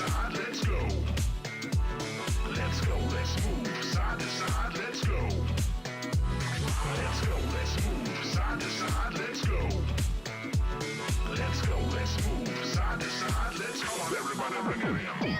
side, let's go. Let's go, let's move. Side to side, let's go. Let's go, let's move. Side to side, let's go. Let's go, let's move. Side to side, let's go. Everybody bring it in.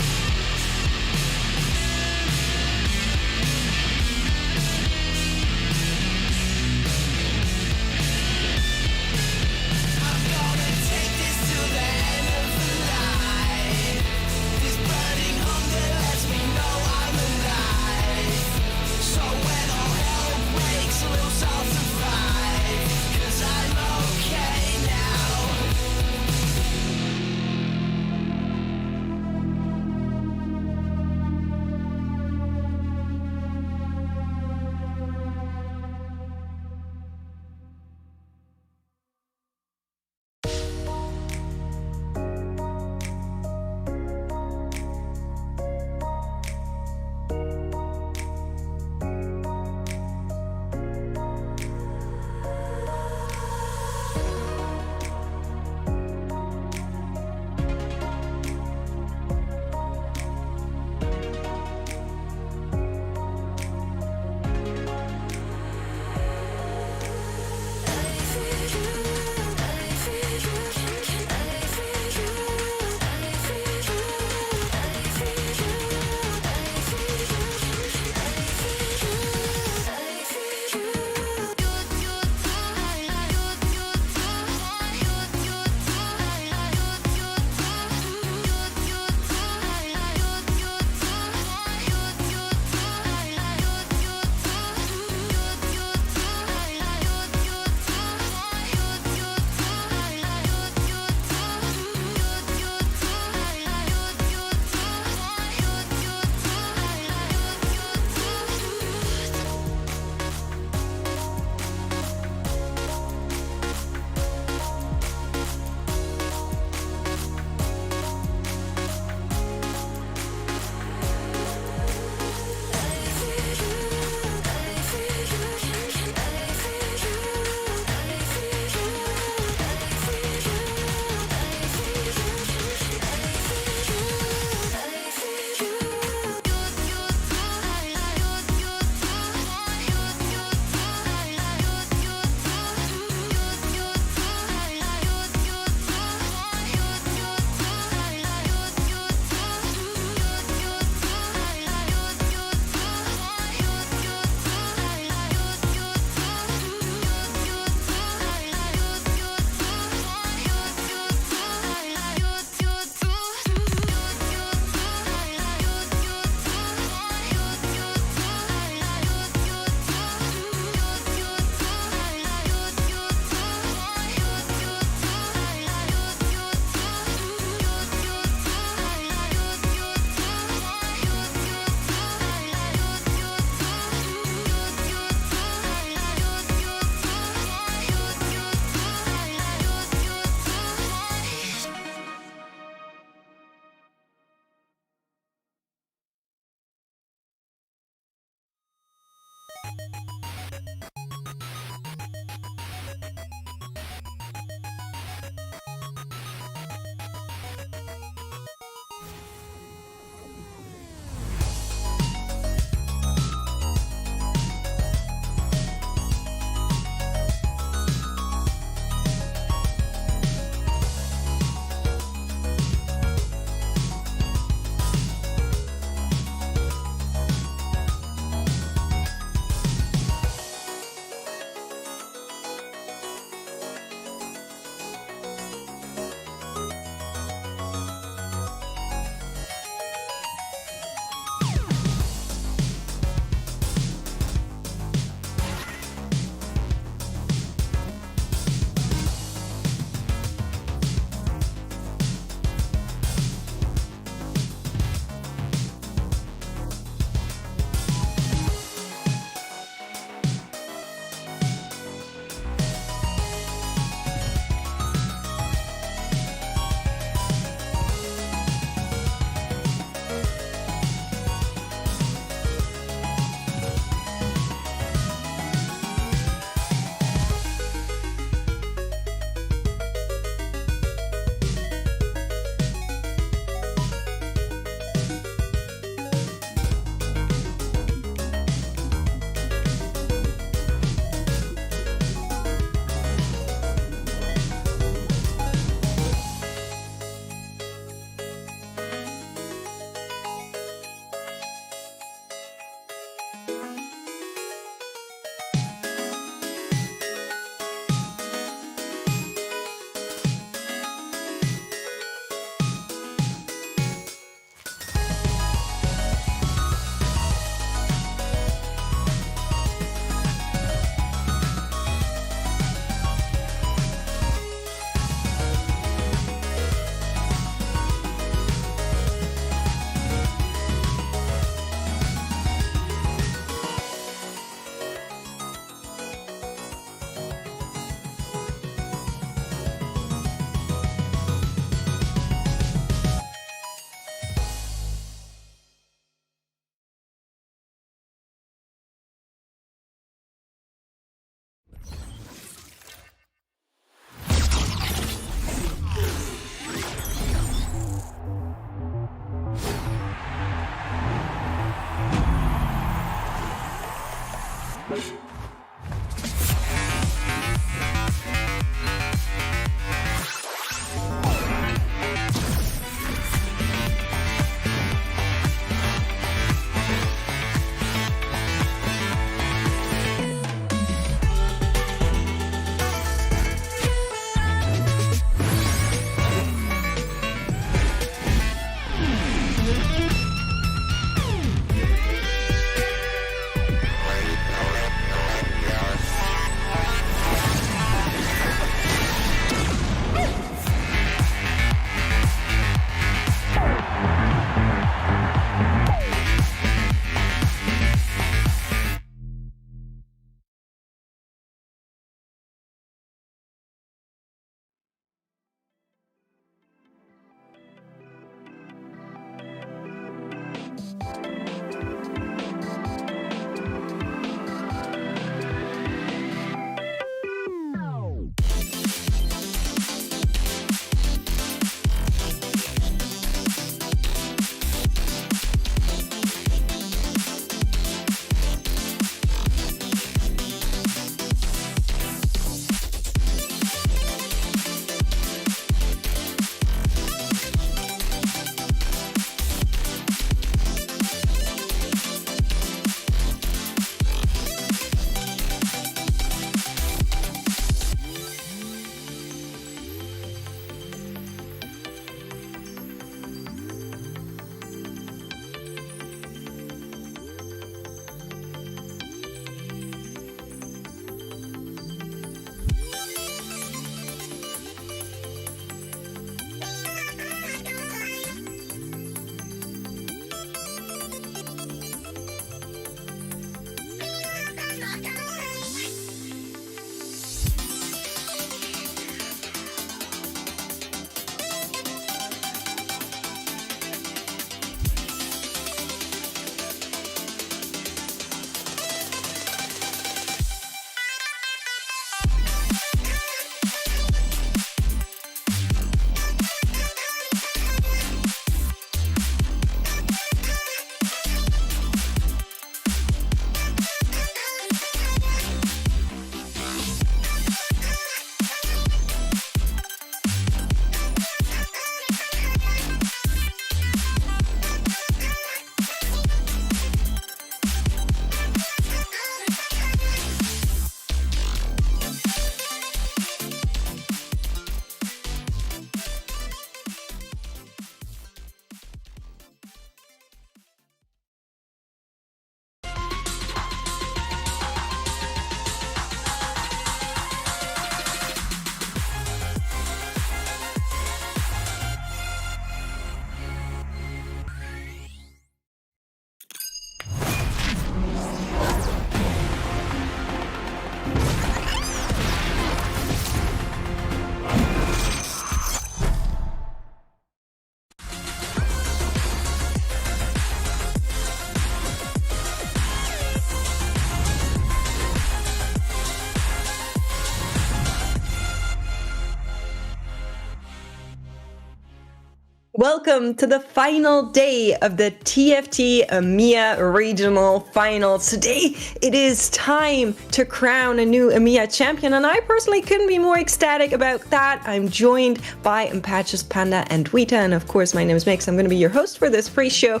Welcome to the final day of the TFT EMEA Regional Finals. Today, it is time to crown a new EMEA champion, and I personally couldn't be more ecstatic about that. I'm joined by Mpatches, Panda, and Wita, and of course, my name is Mix. I'm going to be your host for this pre-show.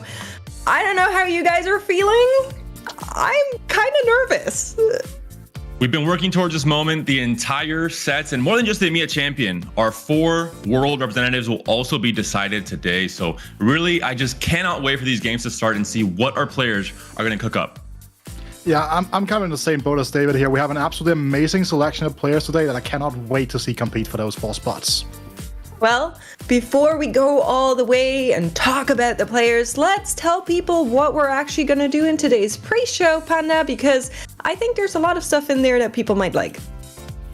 I don't know how you guys are feeling. I'm kind of nervous. We've been working towards this moment the entire sets, and more than just the EMEA champion, our 4 world representatives will also be decided today. So really, I just cannot wait for these games to start and see what our players are going to cook up. Yeah, I'm kind of in the same boat as David here. We have an absolutely amazing selection of players today that I cannot wait to see compete for those 4 spots. Well, before we go all the way and talk about the players, let's tell people what we're actually going to do in today's pre-show, Panda, because I think there's a lot of stuff in there that people might like.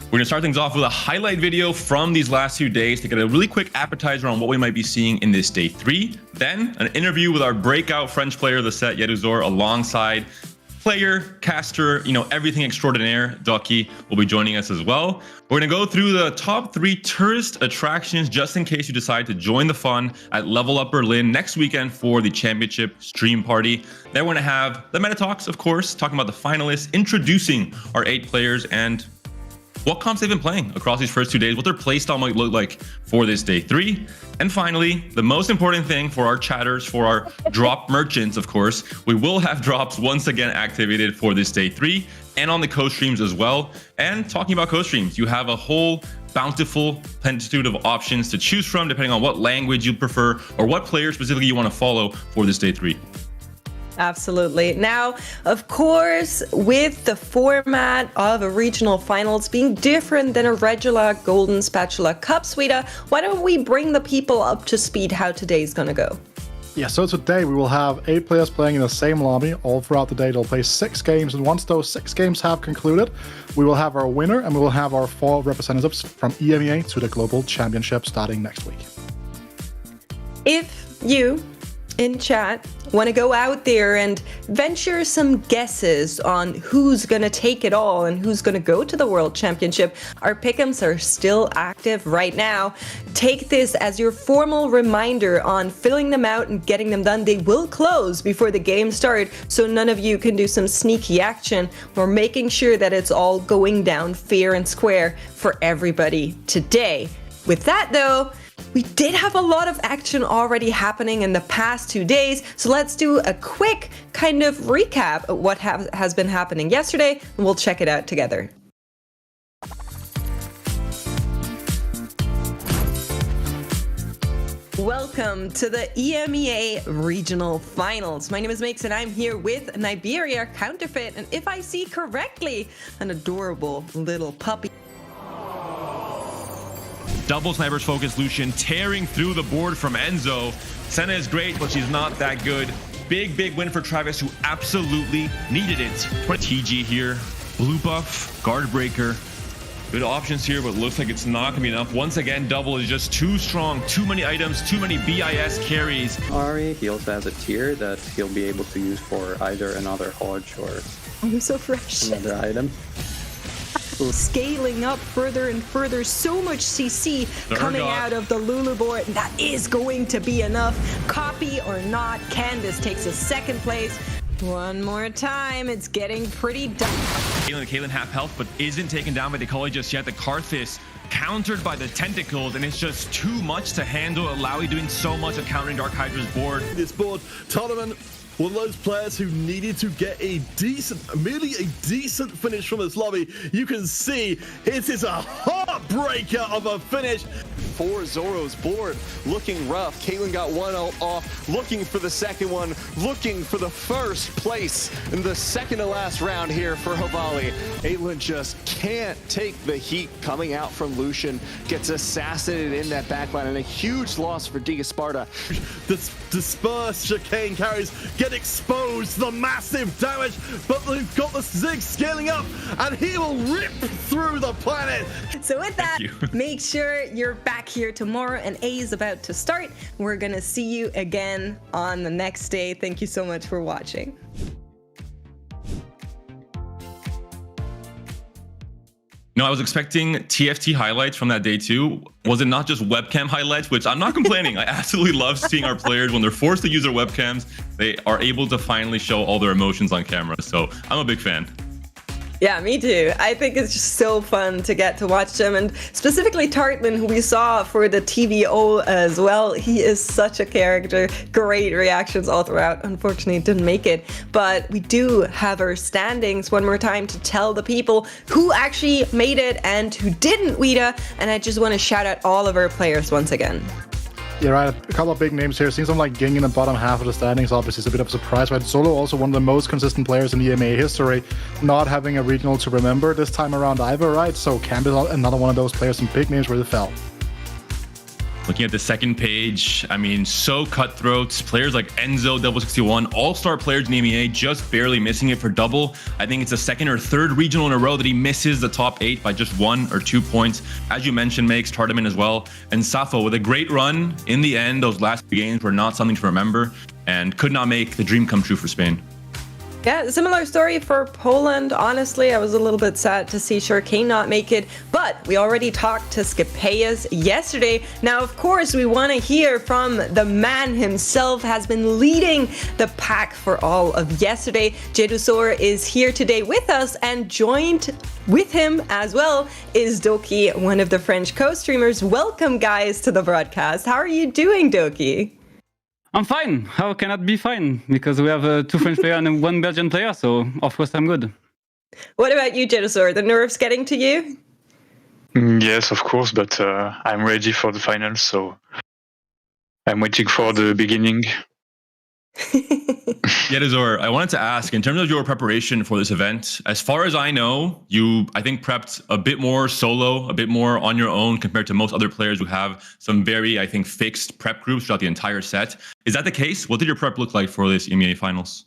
We're going to start things off with a highlight video from these last 2 days to get a really quick appetizer on what we might be seeing in this day 3. Then an interview with our breakout French player of the set, Jedusor, alongside player, caster, everything extraordinaire. Dohky will be joining us as well. We're going to go through the top 3 tourist attractions just in case you decide to join the fun at Level Up Berlin next weekend for the championship stream party. Then we're going to have the meta talks, of course, talking about the finalists, introducing our 8 players and what comps they've been playing across these first 2 days, what their playstyle might look like for this day 3. And finally, the most important thing for our chatters, for our drop merchants, of course, we will have drops once again activated for this day 3 and on the co-streams as well. And talking about co-streams, you have a whole bountiful plenitude of options to choose from depending on what language you prefer or what player specifically you want to follow for this day 3. Absolutely. Now, of course, with the format of a regional finals being different than a regular Golden Spatula Cup, Sweden, why don't we bring the people up to speed how today's going to go? Yeah, so today we will have 8 players playing in the same lobby all throughout the day. They'll play 6 games, and once those 6 games have concluded, we will have our winner and we will have our 4 representatives from EMEA to the Global Championship starting next week. If you in chat want to go out there and venture some guesses on who's going to take it all and who's going to go to the World Championship, our pick'ems are still active right now. Take this as your formal reminder on filling them out and getting them done. They will close before the game starts, so none of you can do some sneaky action. We're making sure that it's all going down fair and square for everybody today. With that though, we did have a lot of action already happening in the past 2 days, so let's do a quick kind of recap of what has been happening yesterday, and we'll check it out together. Welcome to the EMEA Regional Finals. My name is Mix and I'm here with Niberia Counterfeit, and if I see correctly, an adorable little puppy. Double snipers focus Lucian tearing through the board from Enzo. Senna is great, but she's not that good. Big win for Travis, who absolutely needed it. TG here, blue buff, guard breaker. Good options here, but looks like it's not gonna be enough. Once again, double is just too strong, too many items, too many BIS carries. Ari, he also has a tier that he'll be able to use for either another Hodge or I'm so fresh. another item. Scaling up further and further, so much CC coming out of the Lulu board. That is going to be enough. Copy or not, Candace takes a 2nd place. One more time, it's getting pretty done. Caitlyn half health, but isn't taken down by the Collie just yet. The Karthus countered by the tentacles, and it's just too much to handle. Alawi doing so much of countering Dark Hydra's board. This board tournament, one of those players who needed to get merely a decent finish from this lobby. You can see it is a heartbreaker of a finish. For Zoro's board, looking rough. Caitlyn got one off, looking for the second one, looking for the first place in the second to last round here for Havali. Caitlyn just can't take the heat coming out from Lucian, gets assassinated in that backline, and a huge loss for Diga Sparta. The dispersed chicane carries get exposed, the massive damage, but they've got the Zig scaling up, and he will rip through the planet. So with that, make sure you're back here tomorrow, and A is about to start. We're gonna see you again on the next day. Thank you so much for watching. No, I was expecting TFT highlights from that day too. Was it not just webcam highlights? Which I'm not complaining. I absolutely love seeing our players when they're forced to use their webcams, they are able to finally show all their emotions on camera. So I'm a big fan. Yeah, me too. I think it's just so fun to get to watch them, and specifically Tartman, who we saw for the TVO as well. He is such a character. Great reactions all throughout. Unfortunately, didn't make it, but we do have our standings one more time to tell the people who actually made it and who didn't, Wida. And I just want to shout out all of our players once again. Yeah, right. A couple of big names here. Seems like Ging in the bottom half of the standings. Obviously, it's a bit of a surprise, right? Solo, also one of the most consistent players in the EMEA history, not having a regional to remember this time around either, right? So Camp is another one of those players, some big names really fell. Looking at the second page, I mean, so cutthroat. Players like Enzo, Double 61, all-star players in EMEA, just barely missing it for double. I think it's the second or third regional in a row that he misses the top 8 by just 1 or 2 points. As you mentioned, makes Tartaman as well. And Safo with a great run. In the end, those last few games were not something to remember and could not make the dream come true for Spain. Yeah, similar story for Poland. Honestly, I was a little bit sad to see Shurikane not make it, but we already talked to Skepeas yesterday. Now, of course, we want to hear from the man himself, has been leading the pack for all of yesterday. Jedusor is here today with us, and joined with him as well is Dohky, one of the French co-streamers. Welcome, guys, to the broadcast. How are you doing, Dohky? I'm fine. How can I be fine? Because we have 2 French players and 1 Belgian player, so of course I'm good. What about you, Jedusor? The nerves getting to you? Yes, of course, but I'm ready for the finals, so I'm waiting for the beginning. Jedusor, I wanted to ask, in terms of your preparation for this event, as far as I know, you, I think, prepped a bit more solo, a bit more on your own compared to most other players who have some very, I think, fixed prep groups throughout the entire set. Is that the case? What did your prep look like for this EMEA finals?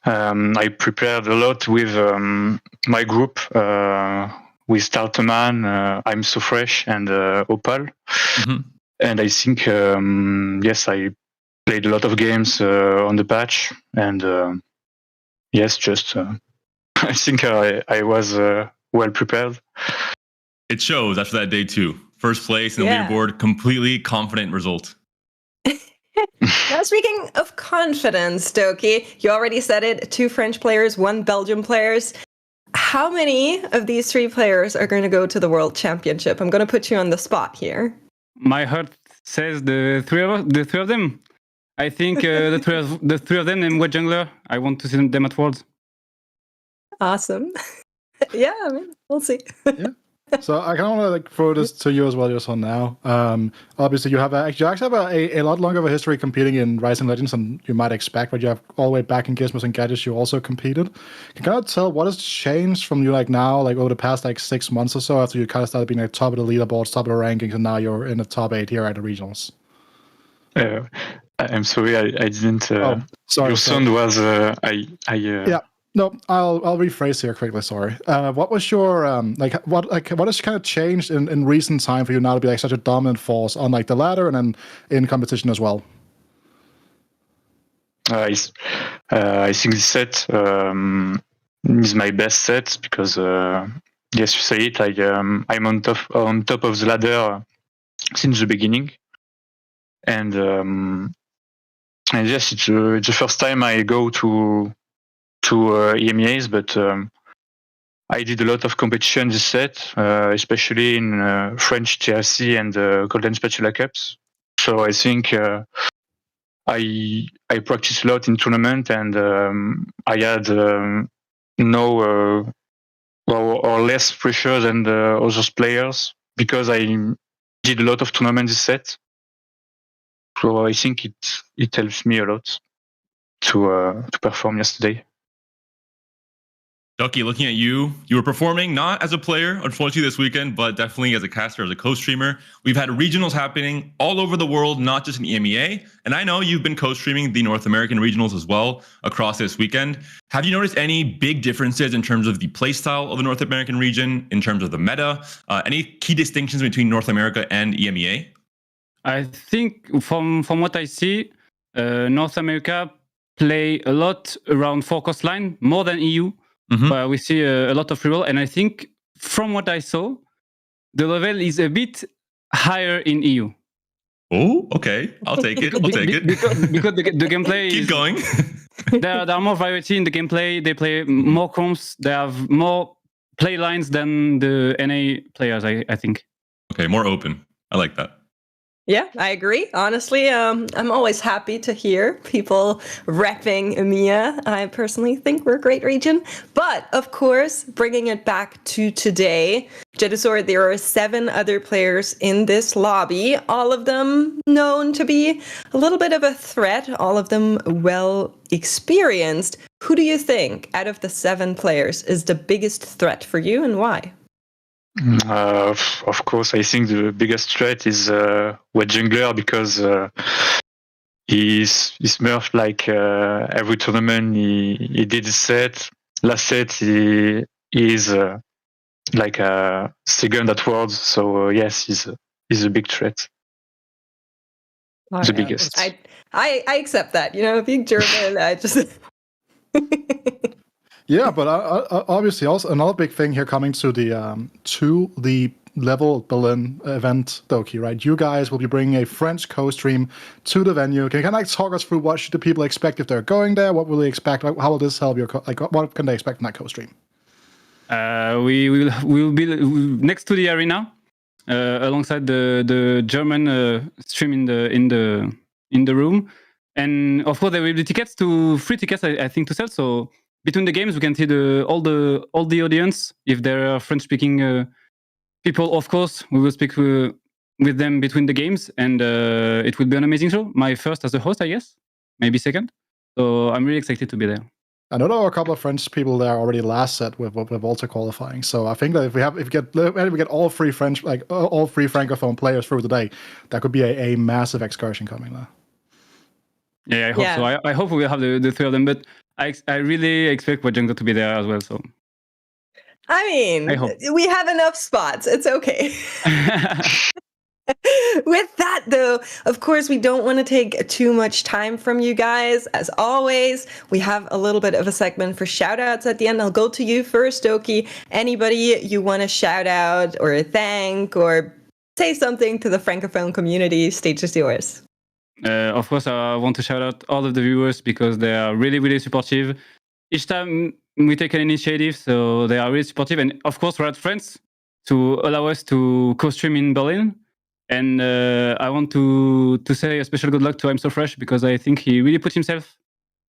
I prepared a lot with my group, with Tartaman, I'm So Fresh, and Opal. Mm-hmm. And I think, yes, I played a lot of games on the patch, and yes, just I think I was well prepared. It shows after that day too. First place in the leaderboard, completely confident result. Now, speaking of confidence, Dohky, you already said it, 2 French players, 1 Belgian players. How many of these 3 players are going to go to the World Championship? I'm going to put you on the spot here. My heart says the three of them. I think the three of them and Wet Jungler, I want to see them at Worlds. Awesome. Yeah, I mean, we'll see. Yeah. So I kind of want to throw this to you as well, just on now. Obviously, you actually have a lot longer of a history competing in Rising Legends than you might expect. But you have all the way back in Gizmos and Gadgets, you also competed. Can you kind of tell what has changed from you now, over the past 6 months or so, after you kind of started being top of the leaderboards, top of the rankings, and now you're in the top 8 here at the regionals? I'm sorry, I didn't. Sorry. Your sound was. Yeah. No, I'll rephrase here quickly. Sorry. What was your what has kind of changed in recent time for you now to be such a dominant force on the ladder and then in competition as well? I think this set is my best set because yes, you say it. I'm on top of the ladder since the beginning, and yes, it's the first time I go to EMEAs, but I did a lot of competition this set, especially in French TFT and Golden Spatula Cups. So I think I practiced a lot in tournament, and I had no or less pressure than the other players because I did a lot of tournaments this set. So I think it helps me a lot to perform yesterday. Dohky, looking at you were performing not as a player, unfortunately, this weekend, but definitely as a caster, as a co-streamer. We've had regionals happening all over the world, not just in EMEA. And I know you've been co-streaming the North American regionals as well across this weekend. Have you noticed any big differences in terms of the playstyle of the North American region, in terms of the meta? Any key distinctions between North America and EMEA? I think from what I see, North America play a lot around 4 coastline, more than EU. Mm-hmm. But we see a lot of reroll, and I think from what I saw, the level is a bit higher in EU. Oh, okay. I'll take it. I'll take it. Because the gameplay Keep is, going. there are more variety in the gameplay. They play more comps. They have more play lines than the NA players, I think. Okay, more open. I like that. Yeah, I agree. Honestly, I'm always happy to hear people repping EMEA. I personally think we're a great region. But of course, bringing it back to today, Jedusor, there are 7 other players in this lobby, all of them known to be a little bit of a threat, all of them well experienced. Who do you think out of the 7 players is the biggest threat for you and why? Of course, I think the biggest threat is Wet Jungler because he's smurfed like every tournament he did his set. Last set he is like a second at Worlds, so yes, he's a big threat. The biggest. I accept that. You know, being German, I just. Yeah, but obviously also another big thing here coming to the Level Berlin event, Dohky, right? You guys will be bringing a French co-stream to the venue. Can you kind of talk us through what should the people expect if they're going there? What will they expect? How will this help your what can they expect from that co-stream? We will be next to the arena, alongside the German stream in the room, and of course there will be free tickets I think to sell. So between the games, we can see all the audience. If there are French-speaking people, of course, we will speak with them between the games, and it will be an amazing show. My first as a host, I guess, maybe second. So I'm really excited to be there. I know there are a couple of French people there already last set with Volta qualifying. So I think that if we get all three French, like all 3 francophone players through today, that could be a massive excursion coming there. Yeah, I hope so. I hope we will have the 3 of them, but I really expect Wet Jungler to be there as well. So I mean, we have enough spots. It's okay. With that, though, of course, we don't want to take too much time from you guys. As always, we have a little bit of a segment for shout-outs at the end. I'll go to you first, Dohky. Anybody you want to shout out or thank or say something to the Francophone community, stage is yours. Of course, I want to shout out all of the viewers because they are really, really supportive. Each time we take an initiative, so they are really supportive. And of course, we're at France to allow us to co-stream in Berlin. And I want to say a special good luck to I'm So Fresh because I think he really put himself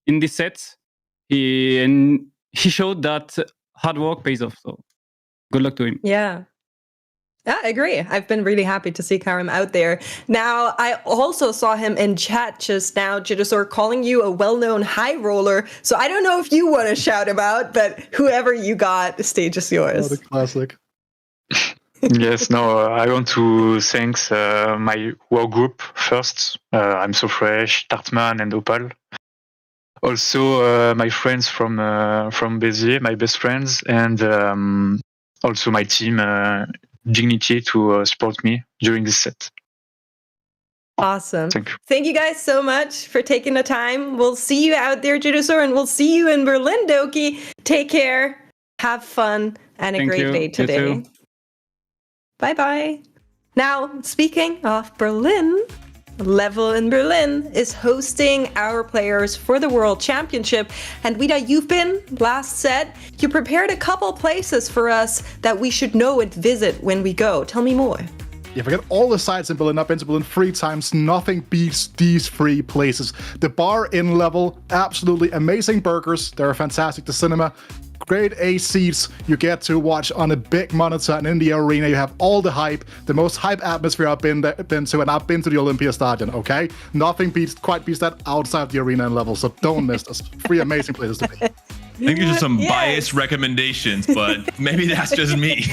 in this set. He showed that hard work pays off. So good luck to him. Yeah, I agree. I've been really happy to see Karim out there. Now, I also saw him in chat just now, Jedusor, calling you a well-known high roller. So I don't know if you want to shout him out, but whoever you got, the stage is yours. Oh, the classic. Yes, no, I want to thank my work group first. I'm So Fresh, Tartman, and Opal. Also, my friends from Béziers, my best friends, and also my team, Dignity, to support me during this set. Awesome. Thank you. Thank you guys so much for taking the time. We'll see you out there, Jedusor, and we'll see you in Berlin, Dohky. Take care. Have fun and a great day today. Bye-bye. Now, speaking of Berlin, Level in Berlin is hosting our players for the World Championship. And Vida, you've been last set. You prepared a couple places for us that we should know and visit when we go. Tell me more. Yeah, forget all the sites in Berlin. I've been to Berlin 3 times. Nothing beats these 3 places. The bar in Level, absolutely amazing burgers. They're fantastic. The cinema, great A seats you get to watch on a big monitor, and in the arena you have all the hype, the most hype atmosphere I've been to, and I've been to the Olympia Stadion, okay? Nothing quite beats that outside the arena and Level, so don't miss this. 3 amazing places to be. I think these are some biased recommendations, but maybe that's just me.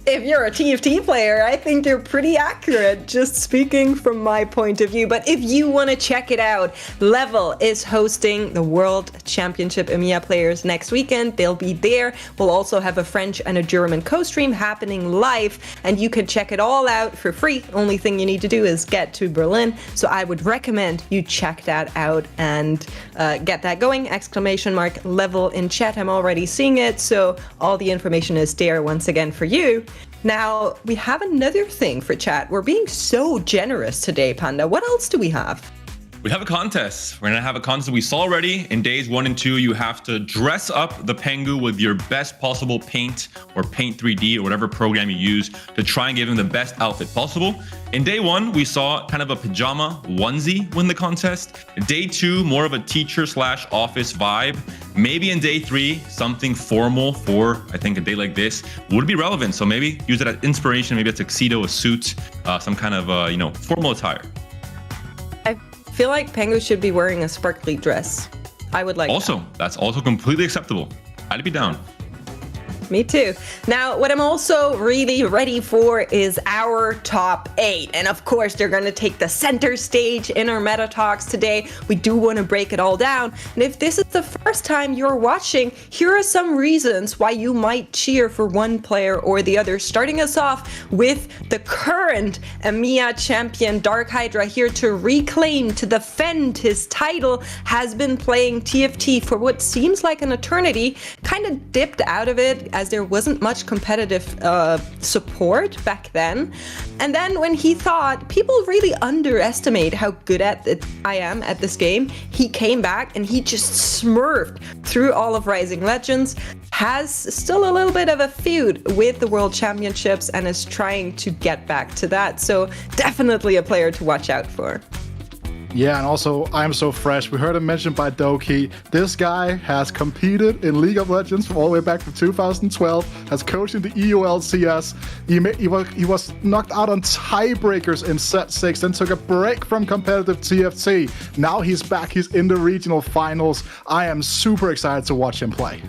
If you're a TFT player, I think you're pretty accurate, just speaking from my point of view. But if you want to check it out, Level is hosting the World Championship EMEA players next weekend. They'll be there. We'll also have a French and a German co-stream happening live, and you can check it all out for free. Only thing you need to do is get to Berlin. So I would recommend you check that out and get that going. !Level in chat. I'm already seeing it. So all the information is there once again for you. Now, we have another thing for chat. We're being so generous today, Panda. What else do we have? We have a contest. We're going to have a contest we saw already. In days 1 and 2, you have to dress up the Pengu with your best possible paint or Paint 3D or whatever program you use to try and give him the best outfit possible. In day 1, we saw kind of a pajama onesie win the contest. Day 2, more of a teacher/office vibe. Maybe in day 3, something formal for, I think, a day like this would be relevant. So maybe use it as inspiration, maybe a tuxedo, a suit, some kind of, formal attire. I feel like Pengu should be wearing a sparkly dress. I would like That's also completely acceptable. I'd be down. Me too. Now, what I'm also really ready for is our top 8. And of course, they're going to take the center stage in our meta talks today. We do want to break it all down. And if this is the first time you're watching, here are some reasons why you might cheer for one player or the other. Starting us off with the current EMEA champion, Dark Hydra, here to reclaim, to defend his title, has been playing TFT for what seems like an eternity, kind of dipped out of it as there wasn't much competitive support back then. And then when he thought people really underestimate how good I am at this game, he came back and he just smurfed through all of Rising Legends, has still a little bit of a feud with the World Championships and is trying to get back to that. So definitely a player to watch out for. Yeah, and also, I'm so fresh. We heard him mentioned by Dohky. This guy has competed in League of Legends from all the way back to 2012, has coached in the EULCS. He was knocked out on tiebreakers in set 6, then took a break from competitive TFT. Now he's back, he's in the regional finals. I am super excited to watch him play.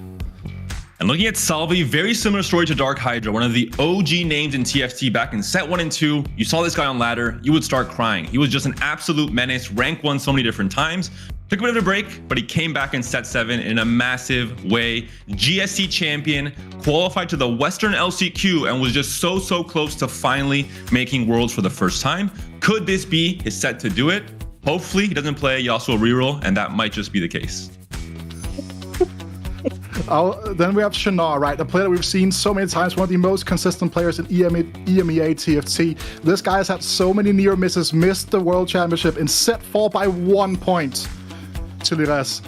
And looking at Salvyyy, very similar story to Dark Hydra, one of the OG names in TFT back in set 1 and 2. You saw this guy on ladder, you would start crying. He was just an absolute menace, rank 1 so many different times. Took a bit of a break, but he came back in set 7 in a massive way. GSC champion, qualified to the Western LCQ, and was just so close to finally making Worlds for the first time. Could this be his set to do it? Hopefully he doesn't play Yasuo reroll, and that might just be the case. Then we have Shinar, right? A player that we've seen so many times, one of the most consistent players in EMEA TFT. This guy has had so many near misses, missed the World Championship in set 4 by 1 point to Lires.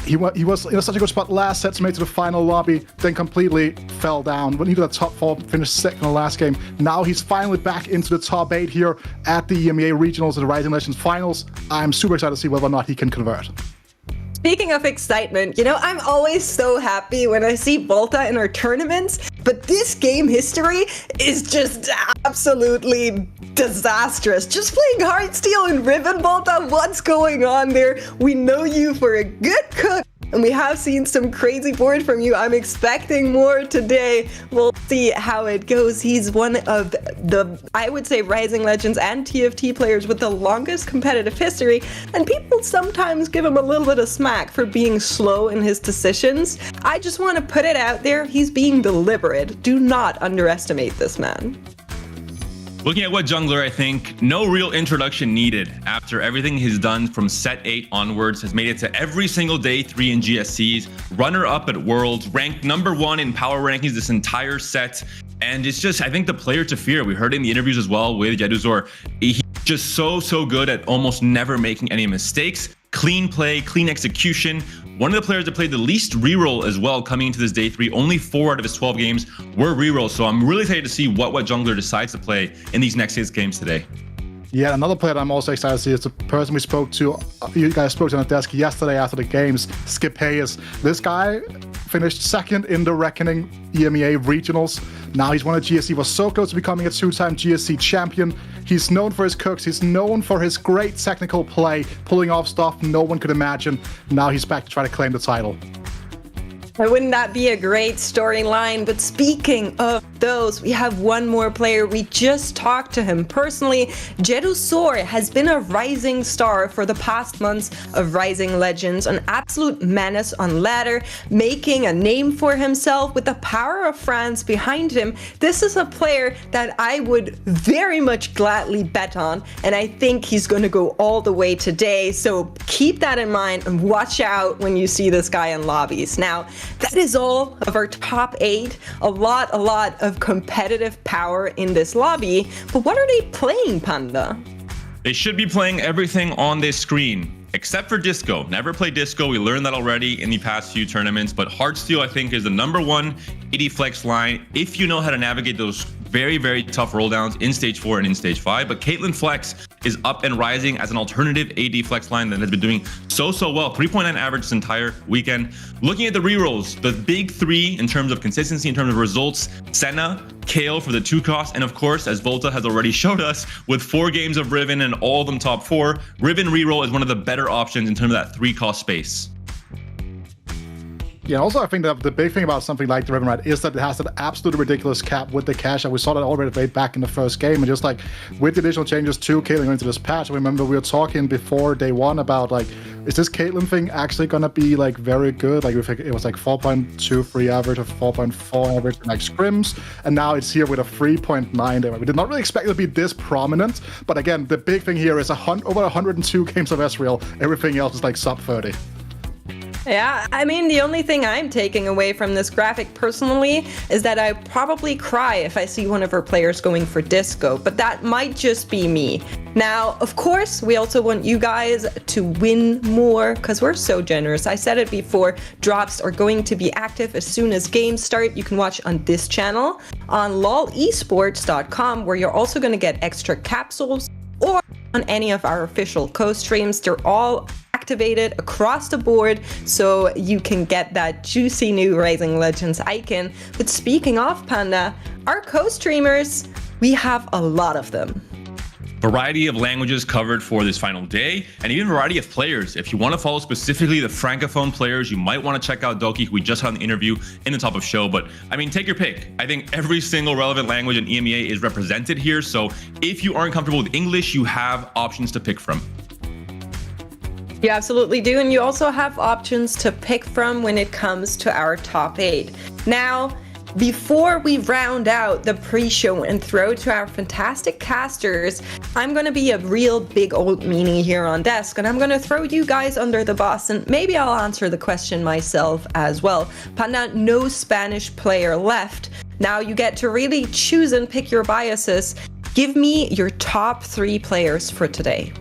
He was in such a good spot last set to make to the final lobby, then completely fell down. Went into the top 4, finished second in the last game. Now he's finally back into the top 8 here at the EMEA Regionals and the Rising Legends Finals. I'm super excited to see whether or not he can convert. Speaking of excitement, I'm always so happy when I see Volta in our tournaments, but this game history is just absolutely disastrous. Just playing Heartsteel and Riven, Volta, what's going on there? We know you for a good cook, and we have seen some crazy board from you. I'm expecting more today. We'll see how it goes. He's one of the, I would say, Rising Legends and TFT players with the longest competitive history, and people sometimes give him a little bit of smack for being slow in his decisions. I just want to put it out there, he's being deliberate. Do not underestimate this man. Looking at what jungler, I think no real introduction needed after everything he's done from set 8 onwards, has made it to every single day 3 in GSCs, runner-up at Worlds, ranked number 1 in power rankings this entire set. And it's just, I think, the player to fear. We heard it in the interviews as well with Jedusor. He's just so good at almost never making any mistakes. Clean play, clean execution. One of the players that played the least reroll as well coming into this day 3. Only 4 out of his 12 games were rerolls. So I'm really excited to see what jungler decides to play in these next 6 games today. Yeah, another player that I'm also excited to see is the person we spoke to. You guys spoke to on the desk yesterday after the games, Skipeus. This guy finished second in the Reckoning EMEA Regionals. Now he's won a GSC, was so close to becoming a 2-time GSC champion. He's known for his cooks. He's known for his great technical play, pulling off stuff no one could imagine. Now he's back to try to claim the title. Wouldn't that be a great storyline? But speaking of those, we have one more player. We just talked to him personally. Jedusor has been a rising star for the past months of Rising Legends, an absolute menace on ladder, making a name for himself with the power of France behind him. This is a player that I would very much gladly bet on, and I think he's going to go all the way today. So keep that in mind and watch out when you see this guy in lobbies. Now, that is all of our top 8. A lot of competitive power in this lobby. But what are they playing, Panda? They should be playing everything on this screen, except for Disco. Never play Disco. We learned that already in the past few tournaments. But Heartsteel, I think, is the #1 AD flex line if you know how to navigate those very tough roll downs in stage 4 and in stage 5. But Caitlyn Flex is up and rising as an alternative AD flex line that has been doing so well. 3.9 average this entire weekend. Looking at the rerolls, the big 3 in terms of consistency, in terms of results: Senna, Kayle for the 2 cost, and of course, as Volta has already showed us, with 4 games of Riven and all of them top 4, Riven reroll is one of the better options in terms of that 3 cost space. Yeah, also I think that the big thing about something like the Riven Ride is that it has an absolutely ridiculous cap with the cash, and we saw that already way back in the first game. And just like with the additional changes to Caitlyn into this patch, I remember we were talking before day 1 about like, is this Caitlyn thing actually gonna be like very good? Like it was like 4.23 average or 4.4 average in like scrims, and now it's here with a 3.9 there. We did not really expect it to be this prominent, but again, the big thing here is over 102 games of Ezreal. Everything else is like sub 30. Yeah, I mean, the only thing I'm taking away from this graphic personally is that I probably cry if I see one of our players going for Disco, but that might just be me. Now, of course, we also want you guys to win more because we're so generous. I said it before, drops are going to be active as soon as games start. You can watch on this channel, on lolesports.com, where you're also going to get extra capsules, or on any of our official co-streams. They're all activated across the board, so you can get that juicy new Rising Legends icon. But speaking of, Panda, our co-streamers, we have a lot of them. Variety of languages covered for this final day, and even variety of players. If you want to follow specifically the Francophone players, you might want to check out Dohky, who we just had an interview in the top of show. But I mean, take your pick. I think every single relevant language in EMEA is represented here. So if you aren't comfortable with English, you have options to pick from. You absolutely do, and you also have options to pick from when it comes to our top 8. Now, before we round out the pre-show and throw to our fantastic casters, I'm going to be a real big old meanie here on desk, and I'm going to throw you guys under the bus, and maybe I'll answer the question myself as well. Panda, no Spanish player left. Now you get to really choose and pick your biases. Give me your top 3 players for today.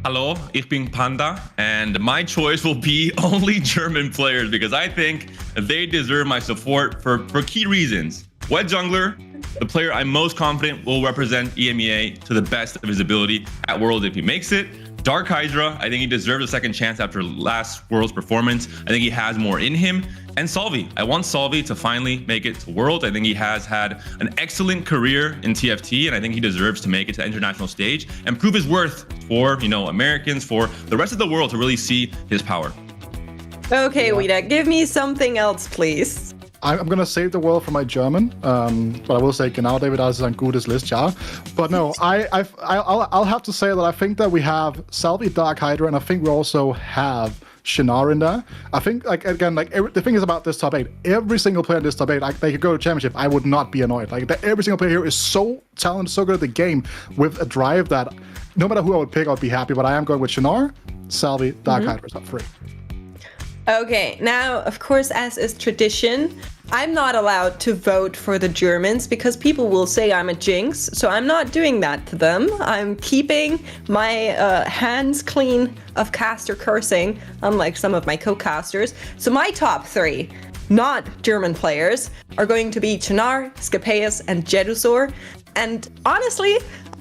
Hello, ich bin Panda, and my choice will be only German players because I think they deserve my support for key reasons. Wet Jungler, the player I'm most confident will represent EMEA to the best of his ability at Worlds if he makes it. Dark Hydra, I think he deserves a second chance after last World's performance. I think he has more in him. And Salvyyy, I want Salvyyy to finally make it to Worlds. I think he has had an excellent career in TFT, and I think he deserves to make it to the international stage and prove his worth for, Americans, for the rest of the world to really see his power. Okay, Wida, give me something else, please. I'm gonna save the world for my German, but I will say genau David, das ist ein gutes List, ja. But no, I'll have to say that I think that we have Salvyyy, Dark Hydra, and I think we also have Shinar in there. I think, the thing is about this top 8, every single player in this top 8, they could go to championship, I would not be annoyed. Every single player here is so talented, so good at the game with a drive that no matter who I would pick, I would be happy. But I am going with Shinar, Salvyyy, Dark Hydra, top 3. Okay, now, of course, as is tradition, I'm not allowed to vote for the Germans because people will say I'm a jinx, so I'm not doing that to them. I'm keeping my hands clean of caster cursing, unlike some of my co-casters. So my top 3, not German players, are going to be Chinar, Scapeus, and Jedusor. And honestly,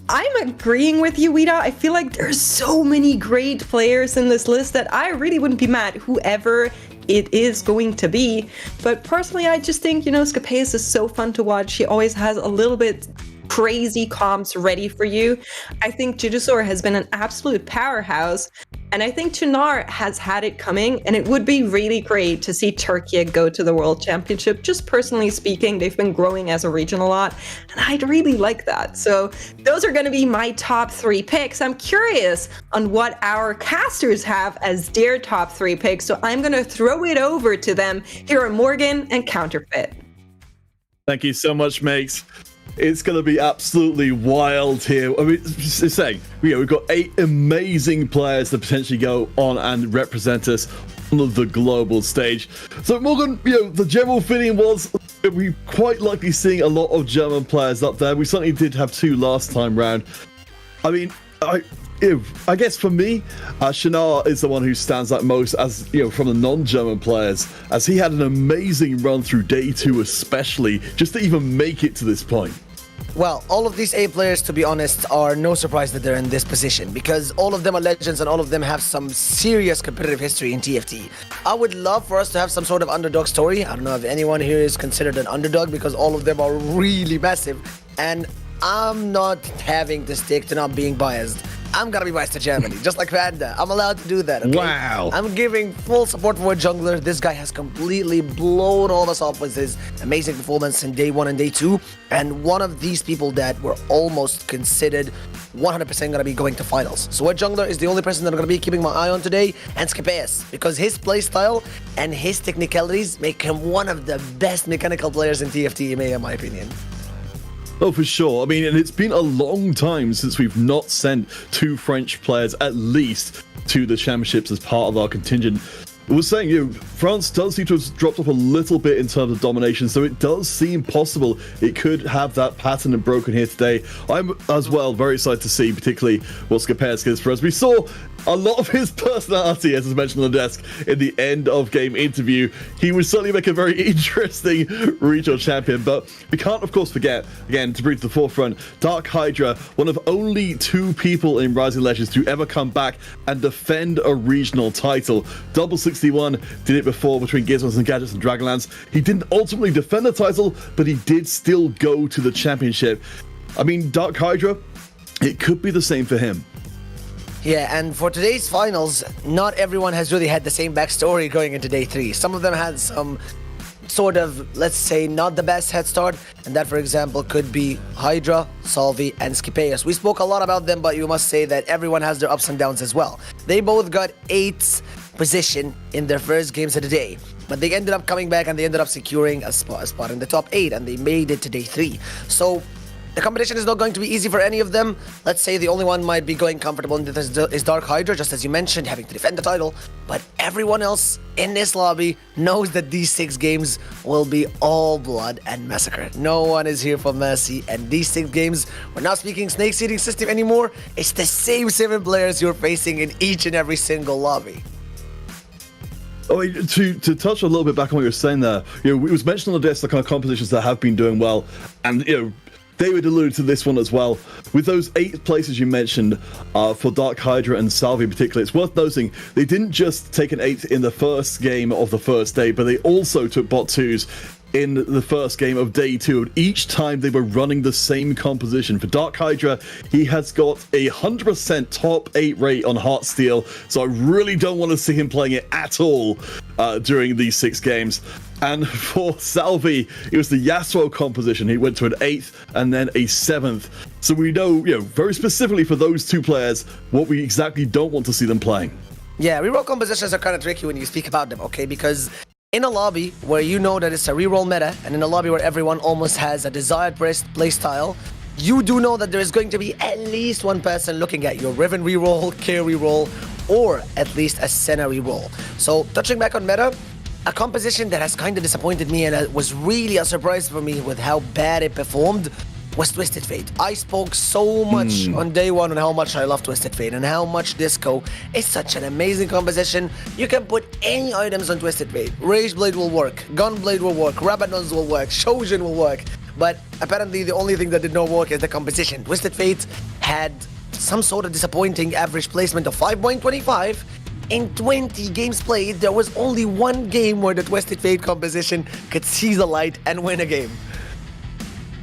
I'm agreeing with you, Wida. I feel like there's so many great players in this list that I really wouldn't be mad whoever it is going to be. But personally, I just think, Scapeus is so fun to watch. He always has a little bit crazy comps ready for you. I think Jedusor has been an absolute powerhouse. And I think Chunar has had it coming, and it would be really great to see Turkey go to the World Championship. Just personally speaking, they've been growing as a region a lot, and I'd really like that. So those are going to be my top 3 picks. I'm curious on what our casters have as their top 3 picks, so I'm going to throw it over to them. Here are Morgan and Counterfeit. Thank you so much, mates. It's going to be absolutely wild here. I mean, just saying, we've got 8 amazing players to potentially go on and represent us on the global stage. So, Morgan, the general feeling was we quite likely seeing a lot of German players up there. We certainly did have 2 last time round. I mean, I guess for me, Chunar is the one who stands out most as from the non-German players, as he had an amazing run through day 2, especially just to even make it to this point. Well, all of these 8 players, to be honest, are no surprise that they're in this position, because all of them are legends and all of them have some serious competitive history in TFT. I would love for us to have some sort of underdog story. I don't know if anyone here is considered an underdog, because all of them are really massive, and I'm not having to stick to not being biased. I'm gonna be biased to Germany, just like Panda. I'm allowed to do that, okay? Wow. I'm giving full support for a jungler. This guy has completely blown all of us off with his amazing performance in day 1 and day 2. And one of these people that were almost considered 100% gonna be going to finals. So a jungler is the only person that I'm gonna be keeping my eye on today, and Enzosx, because his playstyle and his technicalities make him one of the best mechanical players in TFT EMEA, in my opinion. Oh, for sure. I mean, and it's been a long time since we've not sent 2 French players, at least, to the championships as part of our contingent. I was saying, France does seem to have dropped off a little bit in terms of domination, so it does seem possible it could have that pattern and broken here today. I'm, as well, very excited to see, particularly what Enzosx is for us. We saw a lot of his personality, as was mentioned on the desk, in the end of game interview. He would certainly make a very interesting regional champion, but we can't, of course, forget, again, to bring to the forefront, Dark Hydra, one of only 2 people in Rising Legends to ever come back and defend a regional title. Double 61 did it before between Gizmos and Gadgets and Dragonlance. He didn't ultimately defend the title, but he did still go to the championship. I mean, Dark Hydra, it could be the same for him. Yeah, and for today's finals, not everyone has really had the same backstory going into day 3. Some of them had some sort of, let's say, not the best head start, and that, for example, could be Hydra, Salvyyy, and Enzosx. We spoke a lot about them, but you must say that everyone has their ups and downs as well. They both got 8th position in their first games of the day, but they ended up coming back and they ended up securing a spot in the top 8, and they made it to day 3. So the competition is not going to be easy for any of them. Let's say the only one might be going comfortable in this is Dark Hydra, just as you mentioned, having to defend the title. But everyone else in this lobby knows that these 6 games will be all blood and massacre. No one is here for mercy, and these 6 games, we're not speaking snake seeding system anymore. It's the same 7 players you're facing in each and every single lobby. Oh, to touch a little bit back on what you were saying there, it was mentioned on the desk the kind of compositions that have been doing well, and David alluded to this one as well. With those 8 places you mentioned for Dark Hydra and Salvyyy in particular, it's worth noting they didn't just take an 8th in the first game of the first day, but they also took bot 2s in the first game of day 2. Each time they were running the same composition. For Dark Hydra, he has got a 100% top 8 rate on Heartsteel, so I really don't want to see him playing it at all during these 6 games. And for Salvyyy, it was the Yasuo composition. He went to an 8th and then a 7th. So we know, very specifically for those 2 players, what we exactly don't want to see them playing. Yeah, reroll compositions are kind of tricky when you speak about them, okay? Because in a lobby where you know that it's a reroll meta, and in a lobby where everyone almost has a desired play style, you do know that there is going to be at least one person looking at your Riven reroll, Care reroll, or at least a Senna reroll. So touching back on meta, a composition that has kind of disappointed me and it was really a surprise for me with how bad it performed was Twisted Fate. I spoke so much on day 1 on how much I love Twisted Fate and how much Disco is such an amazing composition. You can put any items on Twisted Fate. Rage Blade will work, Gunblade will work, Rabadons will work, Shojin will work. But apparently the only thing that did not work is the composition. Twisted Fate had some sort of disappointing average placement of 5.25. In 20 games played, there was only 1 game where the Twisted Fate composition could see the light and win a game.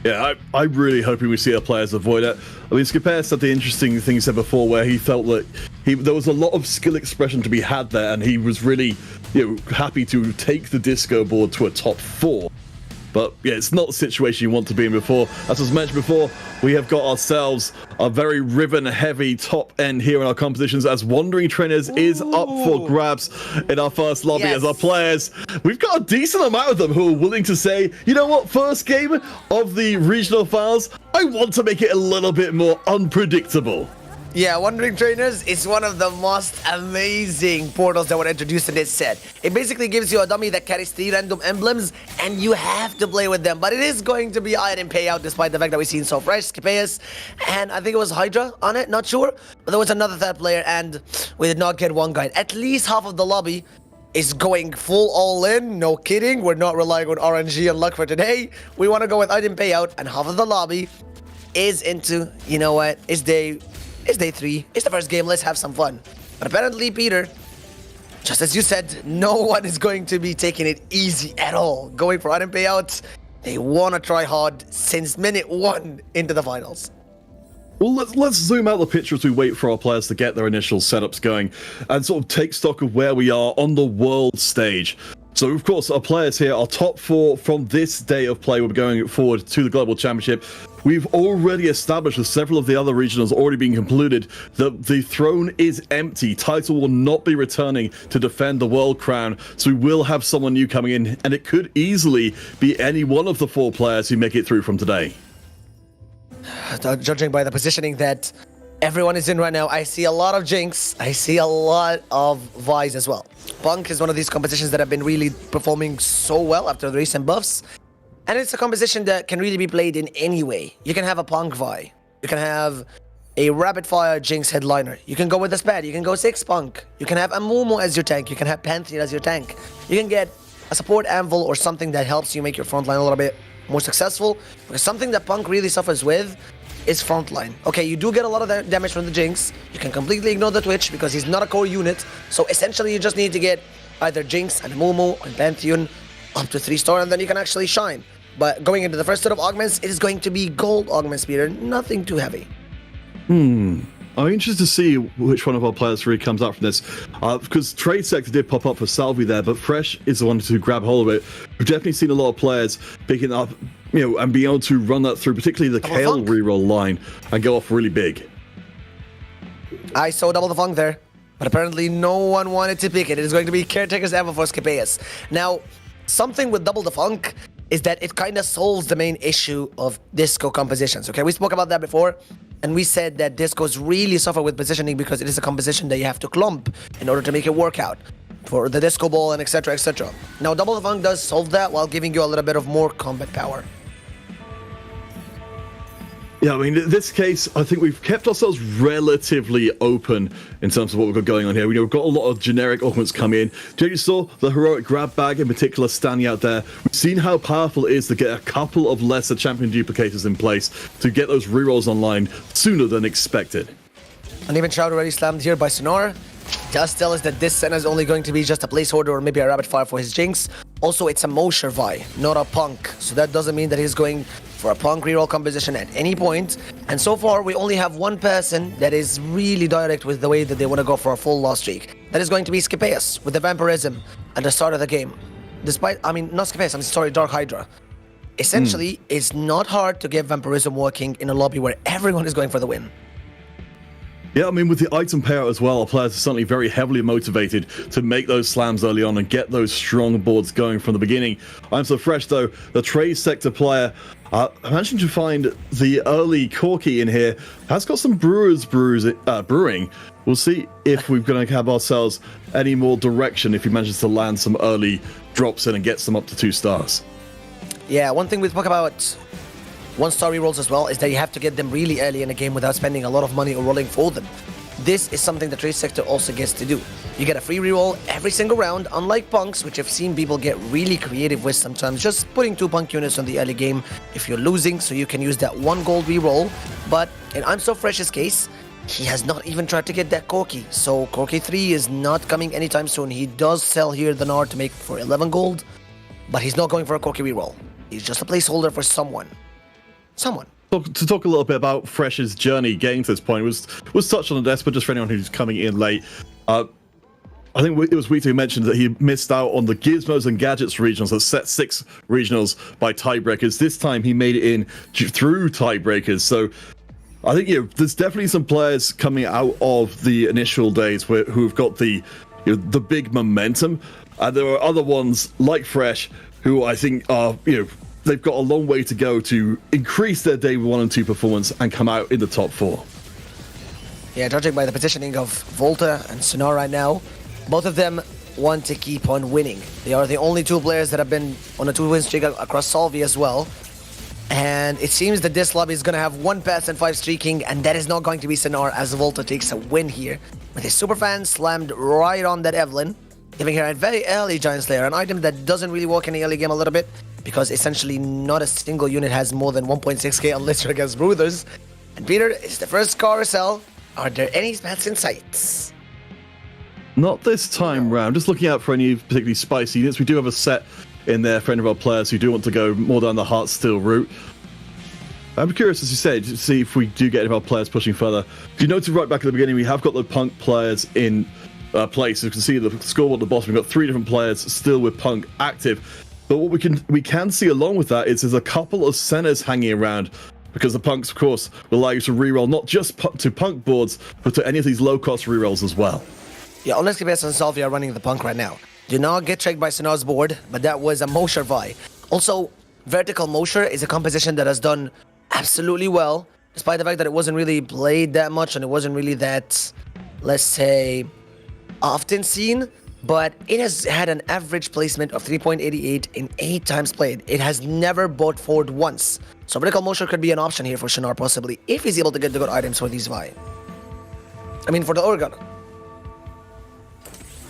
Yeah, I'm really hoping we see our players avoid it. I mean, Skipper said the interesting thing he said before, where he felt that there was a lot of skill expression to be had there, and he was really, happy to take the disco board to a top 4. But yeah, it's not the situation you want to be in before. As was mentioned before, we have got ourselves a very Riven-heavy top end here in our competitions, as Wandering Trainers is up for grabs in our first lobby. As our players, we've got a decent amount of them who are willing to say, you know what, first game of the regional finals, I want to make it a little bit more unpredictable. Yeah, Wandering Trainers is one of the most amazing portals that were introduced in this set. It basically gives you a dummy that carries 3 random emblems, and you have to play with them. But it is going to be item payout, despite the fact that we've seen So Fresh, Skipeus, and I think it was Hydra on it, not sure. But there was another third player, and we did not get one guide. At least half of the lobby is going full all in, no kidding. We're not relying on RNG and luck for today. We want to go with item payout, and half of the lobby is into, you know what, it's day 3. It's the first game. Let's have some fun. But apparently, Peter, just as you said, no one is going to be taking it easy at all. Going for item payouts, they want to try hard since minute 1 into the finals. Well, let's zoom out the picture as we wait for our players to get their initial setups going and sort of take stock of where we are on the world stage. So, of course, our players here, our top 4 from this day of play, will be going forward to the Global Championship. We've already established, with several of the other regionals already being concluded, that the throne is empty. Title will not be returning to defend the world crown, so we will have someone new coming in, and it could easily be any one of the 4 players who make it through from today. Judging by the positioning that everyone is in right now, I see a lot of Jinx. I see a lot of Vi's as well. Punk is one of these competitions that have been really performing so well after the recent buffs. And it's a composition that can really be played in any way. You can have a Punk Vi. You can have a Rapid Fire Jinx headliner. You can go with a Spad. You can go 6 Punk. You can have a Mumu as your tank. You can have Pantheon as your tank. You can get a support Anvil or something that helps you make your frontline a little bit more successful. Because something that Punk really suffers with is frontline. Okay, you do get a lot of damage from the Jinx. You can completely ignore the Twitch because he's not a core unit. So essentially, you just need to get either Jinx and Mumu and Pantheon up to 3-star, and then you can actually shine. But going into the first set of augments, it is going to be gold augments, Peter. Nothing too heavy. I'm interested to see which one of our players really comes out from this. Because Trade Sector did pop up for Salvyyy there, but Fresh is the one to grab hold of it. We've definitely seen a lot of players picking up, and being able to run that through, particularly the Kale reroll line, and go off really big. I saw double the funk there, but apparently no one wanted to pick it. It is going to be Caretaker's Anvil for Skipeus. Now, something with double the funk is that it kind of solves the main issue of disco compositions. Okay, we spoke about that before, and we said that discos really suffer with positioning because it is a composition that you have to clump in order to make it work out for the disco ball and etc, etc. Now, double the funk does solve that while giving you a little bit of more combat power. Yeah, I mean, in this case, I think we've kept ourselves relatively open in terms of what we've got going on here. We've got a lot of generic augments coming in. Jedusor, the heroic grab bag in particular, standing out there. We've seen how powerful it is to get a couple of lesser champion duplicators in place to get those rerolls online sooner than expected. And even Shroud already slammed here by Sonar. Does tell us that this Senna is only going to be just a placeholder or maybe a rapid fire for his Jinx. Also, it's a Mosher Vi, not a Punk. So that doesn't mean that he's going for a Punk reroll composition at any point. And so far, we only have one person that is really direct with the way that they want to go for a full loss streak. That is going to be Skipeus with the Vampirism at the start of the game. Despite, I mean, not Skipeus, I'm sorry, Dark Hydra. Essentially, it's not hard to get Vampirism working in a lobby where everyone is going for the win. Yeah, I mean, with the item payout as well, our players are certainly very heavily motivated to make those slams early on and get those strong boards going from the beginning. I'm So Fresh, though, the trade sector player, I managed to find the early Corky in here, has got some brewing. We'll see if we're going to have ourselves any more direction if he manages to land some early drops in and gets them up to 2 stars. Yeah, one thing we spoke about 1-star rerolls as well is that you have to get them really early in a game without spending a lot of money or rolling for them. This is something the trade sector also gets to do. You get a free reroll every single round, unlike Punks, which I've seen people get really creative with sometimes, just putting 2 Punk units on the early game if you're losing, so you can use that 1 gold reroll. But in I'm So Fresh's case, he has not even tried to get that Corky, so Corky 3 is not coming anytime soon. He does sell here the Nard to make for 11 gold, but he's not going for a Corky reroll. He's just a placeholder for someone. To talk a little bit about Fresh's journey getting to this point was touched on the desk, but just for anyone who's coming in late, I think it was Weezy who mentioned that he missed out on the Gizmos and Gadgets regionals, that set 6 regionals by tiebreakers. This time he made it in through tiebreakers. So I think there's definitely some players coming out of the initial days who've got the big momentum, and there are other ones like Fresh who I think are they've got a long way to go to increase their day 1 and 2 performance and come out in the top 4. Yeah, judging by the positioning of Volta and Sonar right now, both of them want to keep on winning. They are the only 2 players that have been on a 2-win streak across Salvyyy as well. And it seems that this lobby is going to have 1 pass and 5 streaking, and that is not going to be Sonar as Volta takes a win here. With his Superfan slammed right on that Evelyn, giving her a very early Giant Slayer, an item that doesn't really work in the early game a little bit, because essentially not a single unit has more than 1.6k unless you're against Brothers. And Peter, it's the first carousel. Are there any spats in sight? Not this time round. Just looking out for any particularly spicy units. We do have a set in there for any of our players who do want to go more down the Heartsteel route. I'm curious, as you said, to see if we do get any of our players pushing further. If you noted right back at the beginning, we have got the Punk players in place. You can see the scoreboard at the bottom. We've got 3 different players still with Punk active. But what we can see along with that is there's a couple of centers hanging around, because the Punks, of course, will allow you to reroll not just to Punk boards, but to any of these low-cost rerolls as well. Yeah, Alanzq and Salvyyy are running the Punk right now. Do not get tricked by Sonar's board, but that was a Mosher Vi. Also, Vertical Mosher is a composition that has done absolutely well, despite the fact that it wasn't really played that much and it wasn't really that, let's say, often seen, but it has had an average placement of 3.88 in 8 times played. It has never bought forward once. So Vertical Mosher could be an option here for Sonar possibly, if he's able to get the good items for these Vi. I mean, for the Oregon.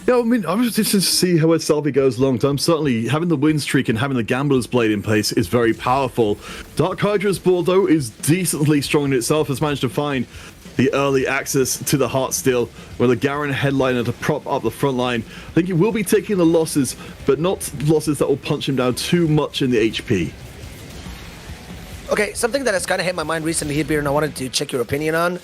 Yeah, I mean, I'm just interested to see how Salvyyy goes long term. Certainly, having the win streak and having the Gambler's Blade in place is very powerful. Dark Hydra's board, though, is decently strong in itself. Has managed to find the early access to the Heartsteel with a Garen headliner to prop up the front line. I think he will be taking the losses, but not losses that will punch him down too much in the HP. Okay, something that has kind of hit my mind recently here, Peter, and I wanted to check your opinion on,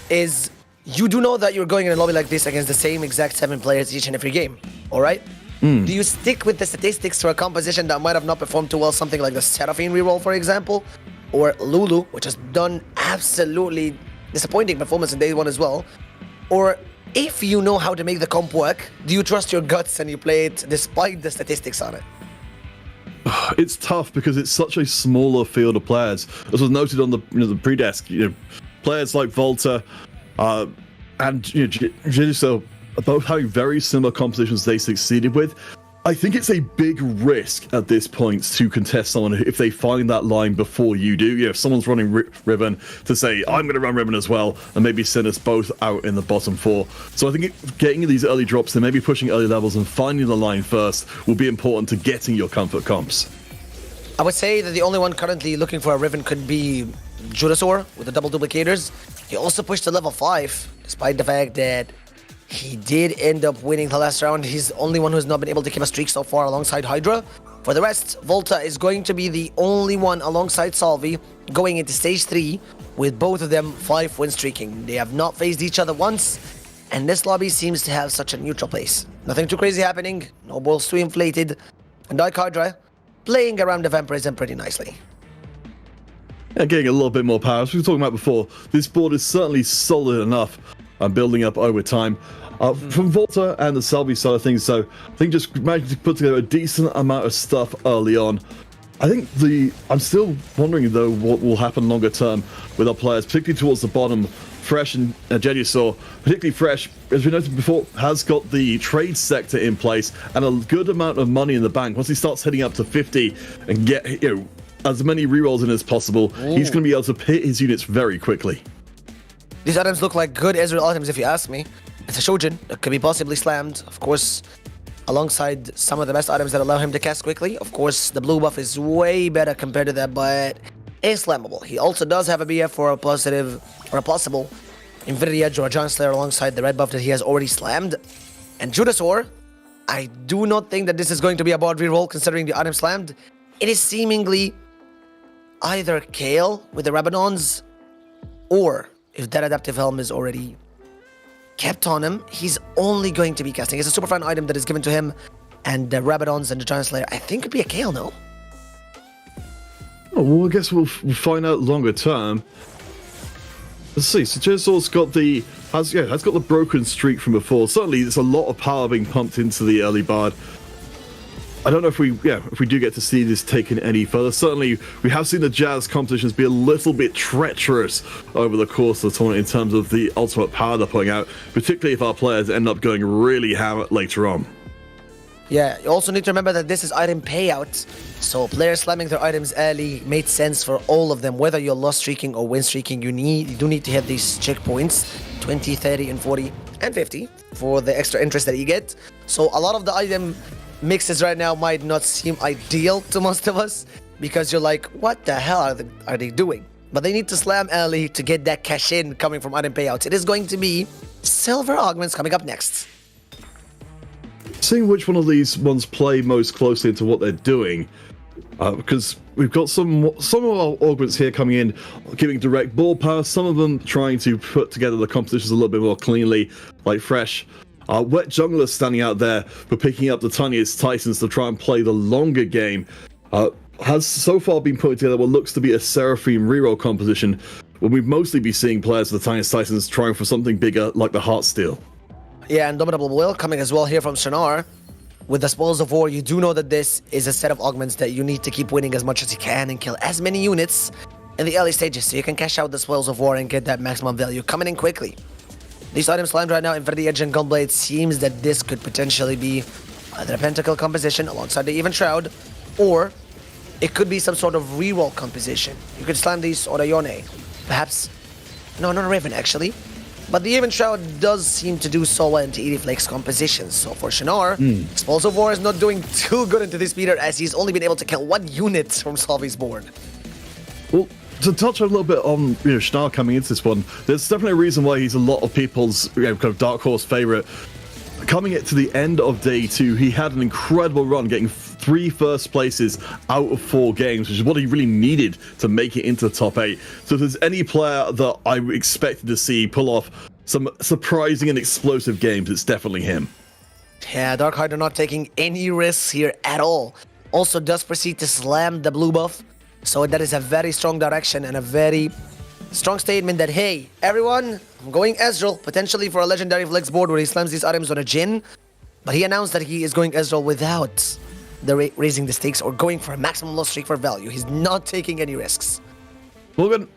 is you do know that you're going in a lobby like this against the same exact 7 players each and every game, alright? Do you stick with the statistics for a composition that might have not performed too well, something like the Seraphine reroll, for example, or Lulu, which has done absolutely disappointing performance in day 1 as well? Or if you know how to make the comp work, do you trust your guts and you play it despite the statistics on it? It's tough because it's such a smaller field of players. As was noted on the the pre-desk, players like Volta and Jedusor are both having very similar compositions they succeeded with. I think it's a big risk at this point to contest someone if they find that line before you do. If someone's running Ribbon, to say, I'm going to run Ribbon as well, and maybe send us both out in the bottom 4. So I think getting these early drops and maybe pushing early levels and finding the line first will be important to getting your comfort comps. I would say that the only one currently looking for a Riven could be Jedusor with the double duplicators. He also pushed to level 5, despite the fact that he did end up winning the last round. He's the only one who's not been able to keep a streak so far alongside Hydra. For the rest, Volta is going to be the only one alongside Salvyyy going into stage 3 with both of them 5 win streaking. They have not faced each other once, and this lobby seems to have such a neutral place. Nothing too crazy happening, no balls too inflated, and Dark Hydra playing around the Vampirism pretty nicely. Yeah, getting a little bit more power. As we were talking about before, this board is certainly solid enough and building up over time. From Volta and the Salvyyy side of things, so I think just managing to put together a decent amount of stuff early on. I think I'm still wondering though what will happen longer term with our players, particularly towards the bottom. Fresh and Jedusor, particularly Fresh, as we noted before, has got the trade sector in place and a good amount of money in the bank. Once he starts heading up to 50 and get as many rerolls in as possible, he's going to be able to hit his units very quickly. These items look like good Ezreal items if you ask me. It's a Shojin that could be possibly slammed, of course, alongside some of the best items that allow him to cast quickly. Of course, the blue buff is way better compared to that, but is slammable. He also does have a BF for a possible Infinity Edge or a Giant Slayer alongside the red buff that he has already slammed. And Jedusor, I do not think that this is going to be a bad reroll considering the item slammed. It is seemingly either Kale with the Rabadons, or if that Adaptive Helm is already kept on him, he's only going to be casting. It's a super fun item that is given to him, and the Rabadons and the Giant Slayer, I think, could be a Kale, no? Oh, well, I guess we'll find out longer term. Let's see. So Jedusor's got has got the broken streak from before. Certainly, there's a lot of power being pumped into the early Bard. I don't know if we do get to see this taken any further. Certainly, we have seen the Jazz competitions be a little bit treacherous over the course of the tournament in terms of the ultimate power they're putting out, particularly if our players end up going really ham later on. Yeah, you also need to remember that this is item payout, so players slamming their items early made sense for all of them. Whether you're loss streaking or win streaking, you do need to hit these checkpoints, 20, 30, and 40, and 50, for the extra interest that you get. So a lot of the item mixes right now might not seem ideal to most of us, because you're like, what the hell are they doing? But they need to slam early to get that cash in coming from item payouts. It is going to be silver augments coming up next. Seeing which one of these ones play most closely into what they're doing, because we've got some of our augments here coming in, giving direct ball power, some of them trying to put together the compositions a little bit more cleanly, like Fresh. Wet Jungler standing out there for picking up the tiniest Titans to try and play the longer game, has so far been putting together what looks to be a Seraphine reroll composition, when we'd mostly be seeing players of the tiniest Titans trying for something bigger like the Heartsteel. Yeah, Indomitable Will coming as well here from Shinar. With the Spoils of War, you do know that this is a set of augments that you need to keep winning as much as you can and kill as many units in the early stages, so you can cash out the Spoils of War and get that maximum value coming in quickly. These items land right now in the Edge and Gunblade. Seems that this could potentially be either a Pentacle composition alongside the Even Shroud, or it could be some sort of reroll composition. You could slam these on a Yone. Perhaps, no, not a Raven actually. But the Even Shroud does seem to do so well into Edie Flake's compositions. So for Shinar, Spoils of War is not doing too good into this meter, as he's only been able to kill 1 unit from Salvyy's board. Well, to touch a little bit on Shinar coming into this one, there's definitely a reason why he's a lot of people's kind of dark horse favorite. Coming it to the end of day 2, he had an incredible run, getting 3 first places out of 4 games, which is what he really needed to make it into the top 8. So if there's any player that I expected to see pull off some surprising and explosive games, it's definitely him. Yeah, Darkhider not taking any risks here at all. Also does proceed to slam the blue buff, so that is a very strong direction and a very strong statement that, hey, everyone, I'm going Ezreal, potentially for a Legendary Flex board where he slams these items on a Jhin, but he announced that he is going Ezreal without raising the stakes or going for a maximum loss streak for value. He's not taking any risks. Morgan,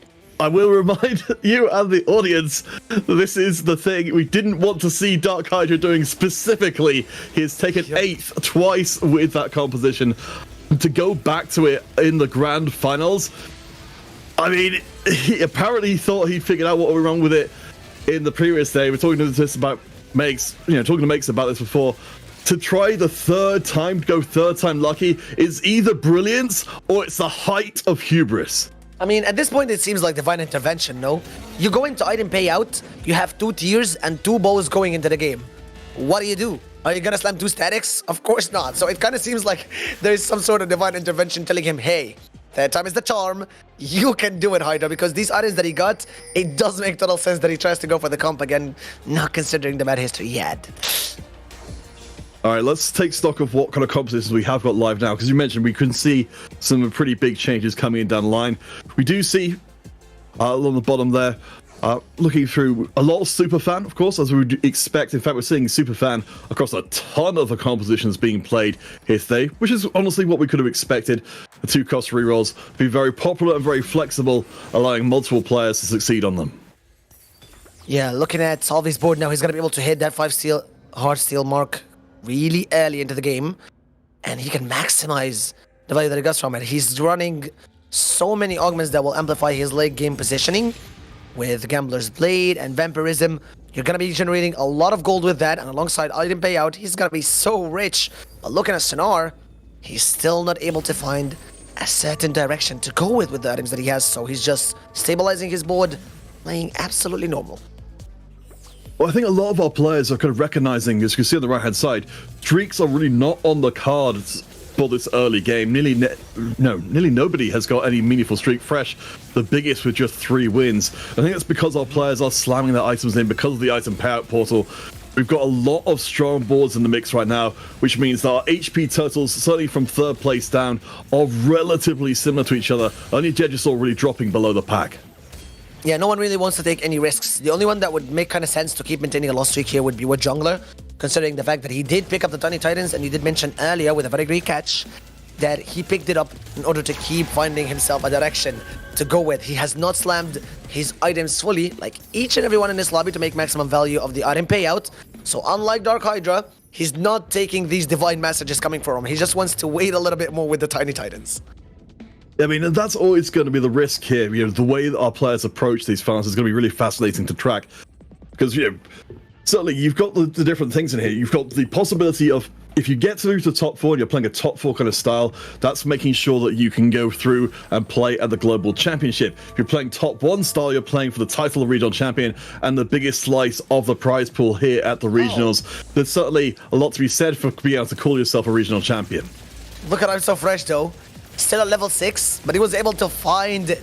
I will remind you and the audience that this is the thing we didn't want to see Dark Hydra doing specifically. He has taken 8th twice with that composition. To go back to it in the grand finals, I mean, he apparently thought he figured out what was wrong with it in the previous day. We're talking to this about Makes, talking to Makes about this before. To try the 3rd time, to go 3rd time lucky, is either brilliance or it's the height of hubris. I mean, at this point, it seems like divine intervention, no? You go into item payout, you have 2 tiers and 2 bows going into the game. What do? Are you gonna slam 2 statics? Of course not. So it kind of seems like there's some sort of divine intervention telling him, hey, 3rd time is the charm. You can do it, Hydra, because these items that he got, it does make total sense that he tries to go for the comp again, not considering the bad history yet. All right, let's take stock of what kind of compositions we have got live now, because you mentioned we can see some pretty big changes coming in down the line. We do see, along the bottom there, looking through a lot of Superfan, of course, as we would expect. In fact, we're seeing Superfan across a ton of the compositions being played here today, which is honestly what we could have expected. The 2-cost rerolls be very popular and very flexible, allowing multiple players to succeed on them. Yeah, looking at Salvyy's board now, he's going to be able to hit that 5 steel, hard steel mark really early into the game, and he can maximize the value that he gets from it. He's running so many augments that will amplify his late game positioning. With Gambler's Blade and Vampirism, you're going to be generating a lot of gold with that, and alongside item payout, he's going to be so rich. But looking at Shinar, he's still not able to find a certain direction to go with the items that he has, so he's just stabilizing his board, playing absolutely normal. Well, I think a lot of our players are kind of recognizing, as you can see on the right-hand side, streaks are really not on the cards for this early game. Nearly nobody has got any meaningful streak. Fresh, the biggest with just 3 wins. I think that's because our players are slamming their items in because of the item payout portal. We've got a lot of strong boards in the mix right now, which means that our HP totals, certainly from 3rd place down, are relatively similar to each other. Only Jedusor really dropping below the pack. Yeah, no one really wants to take any risks. The only one that would make kind of sense to keep maintaining a loss streak here would be with Jungler, considering the fact that he did pick up the Tiny Titans, and you did mention earlier with a very great catch that he picked it up in order to keep finding himself a direction to go with. He has not slammed his items fully, like each and every one in this lobby, to make maximum value of the item payout. So unlike Dark Hydra, he's not taking these divine messages coming from him. He just wants to wait a little bit more with the Tiny Titans. I mean, that's always going to be the risk here. You know, the way that our players approach these fights is going to be really fascinating to track. Because, you know, certainly you've got the different things in here. You've got the possibility of, if you get through to top 4 and you're playing a top 4 kind of style, that's making sure that you can go through and play at the global championship. If you're playing top 1 style, you're playing for the title of regional champion and the biggest slice of the prize pool here at the regionals. There's certainly a lot to be said for being able to call yourself a regional champion. Look at I'm so fresh though. Still at level 6, but he was able to find 2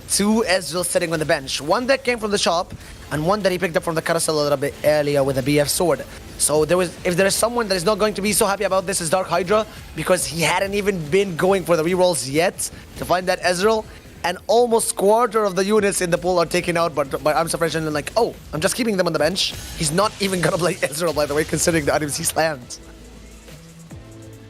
Ezreal sitting on the bench. One that came from the shop, and one that he picked up from the carousel a little bit earlier with a BF sword. So if there is someone that is not going to be so happy about this, is Dark Hydra, because he hadn't even been going for the rerolls yet to find that Ezreal, and almost quarter of the units in the pool are taken out by I'm so fresh, and like, oh, I'm just keeping them on the bench. He's not even gonna play Ezreal, by the way, considering the items he slammed.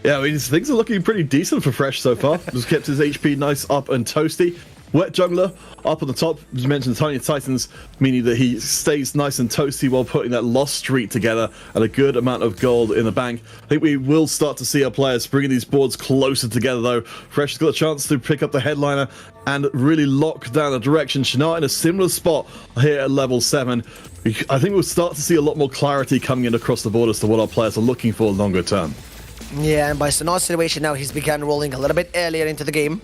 Yeah, I mean, things are looking pretty decent for Fresh so far. Just kept his HP nice up and toasty. Wet Jungler up on the top. As mentioned, the Tiny Titans, meaning that he stays nice and toasty while putting that loss streak together and a good amount of gold in the bank. I think we will start to see our players bringing these boards closer together, though. Fresh has got a chance to pick up the headliner and really lock down the direction. Shana in a similar spot here at level 7. I think we'll start to see a lot more clarity coming in across the board as to what our players are looking for longer term. Yeah, and by Sanar's situation now, he's began rolling a little bit earlier into the game.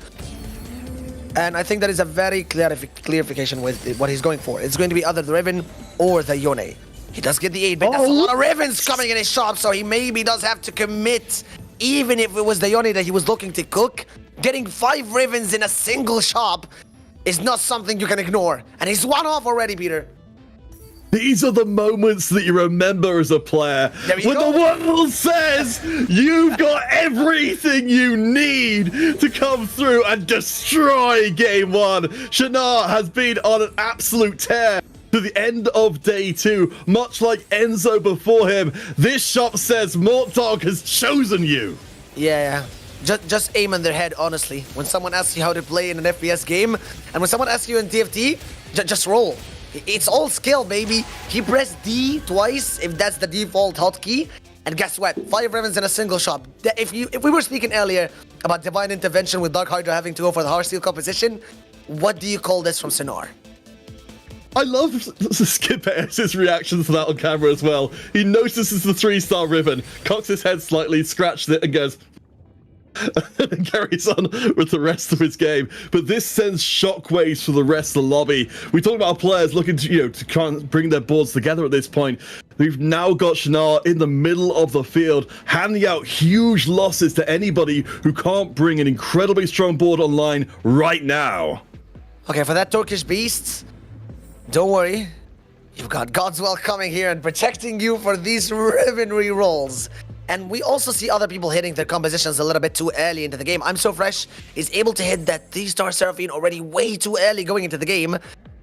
And I think that is a very clarification with what he's going for. It's going to be either the Riven or the Yone. He does get the 8-bit. That's a lot of Ravens coming in his shop, so he maybe does have to commit. Even if it was the Yone that he was looking to cook, getting 5 Ravens in a single shop is not something you can ignore. And he's one off already, Peter. These are the moments that you remember as a player. When the world says you've got everything you need to come through and destroy game 1. Shana has been on an absolute tear to the end of day 2. Much like Enzo before him, this shop says Mortdog has chosen you. Yeah. Just aim in their head, honestly. When someone asks you how to play in an FPS game, and when someone asks you in TFT, just roll. It's all skill, baby. He pressed D twice, if that's the default hotkey, and guess what? 5 Ravens in a single shot. If we were speaking earlier about divine intervention with Dark Hydra having to go for the Heartsteel composition, what do you call this from Sanar? I love Skip S.'s reaction to that on camera as well. He notices the 3-star Riven, cocks his head slightly, scratched it, and goes, and carries on with the rest of his game. But this sends shockwaves for the rest of the lobby. We talk about our players looking to, to try and bring their boards together at this point. We've now got Shana in the middle of the field, handing out huge losses to anybody who can't bring an incredibly strong board online right now. Okay, for that Turkish beast, don't worry. You've got Godswell coming here and protecting you for these Riven rolls. And we also see other people hitting their compositions a little bit too early into the game. I'm So Fresh is able to hit that 3-star Seraphine already way too early going into the game.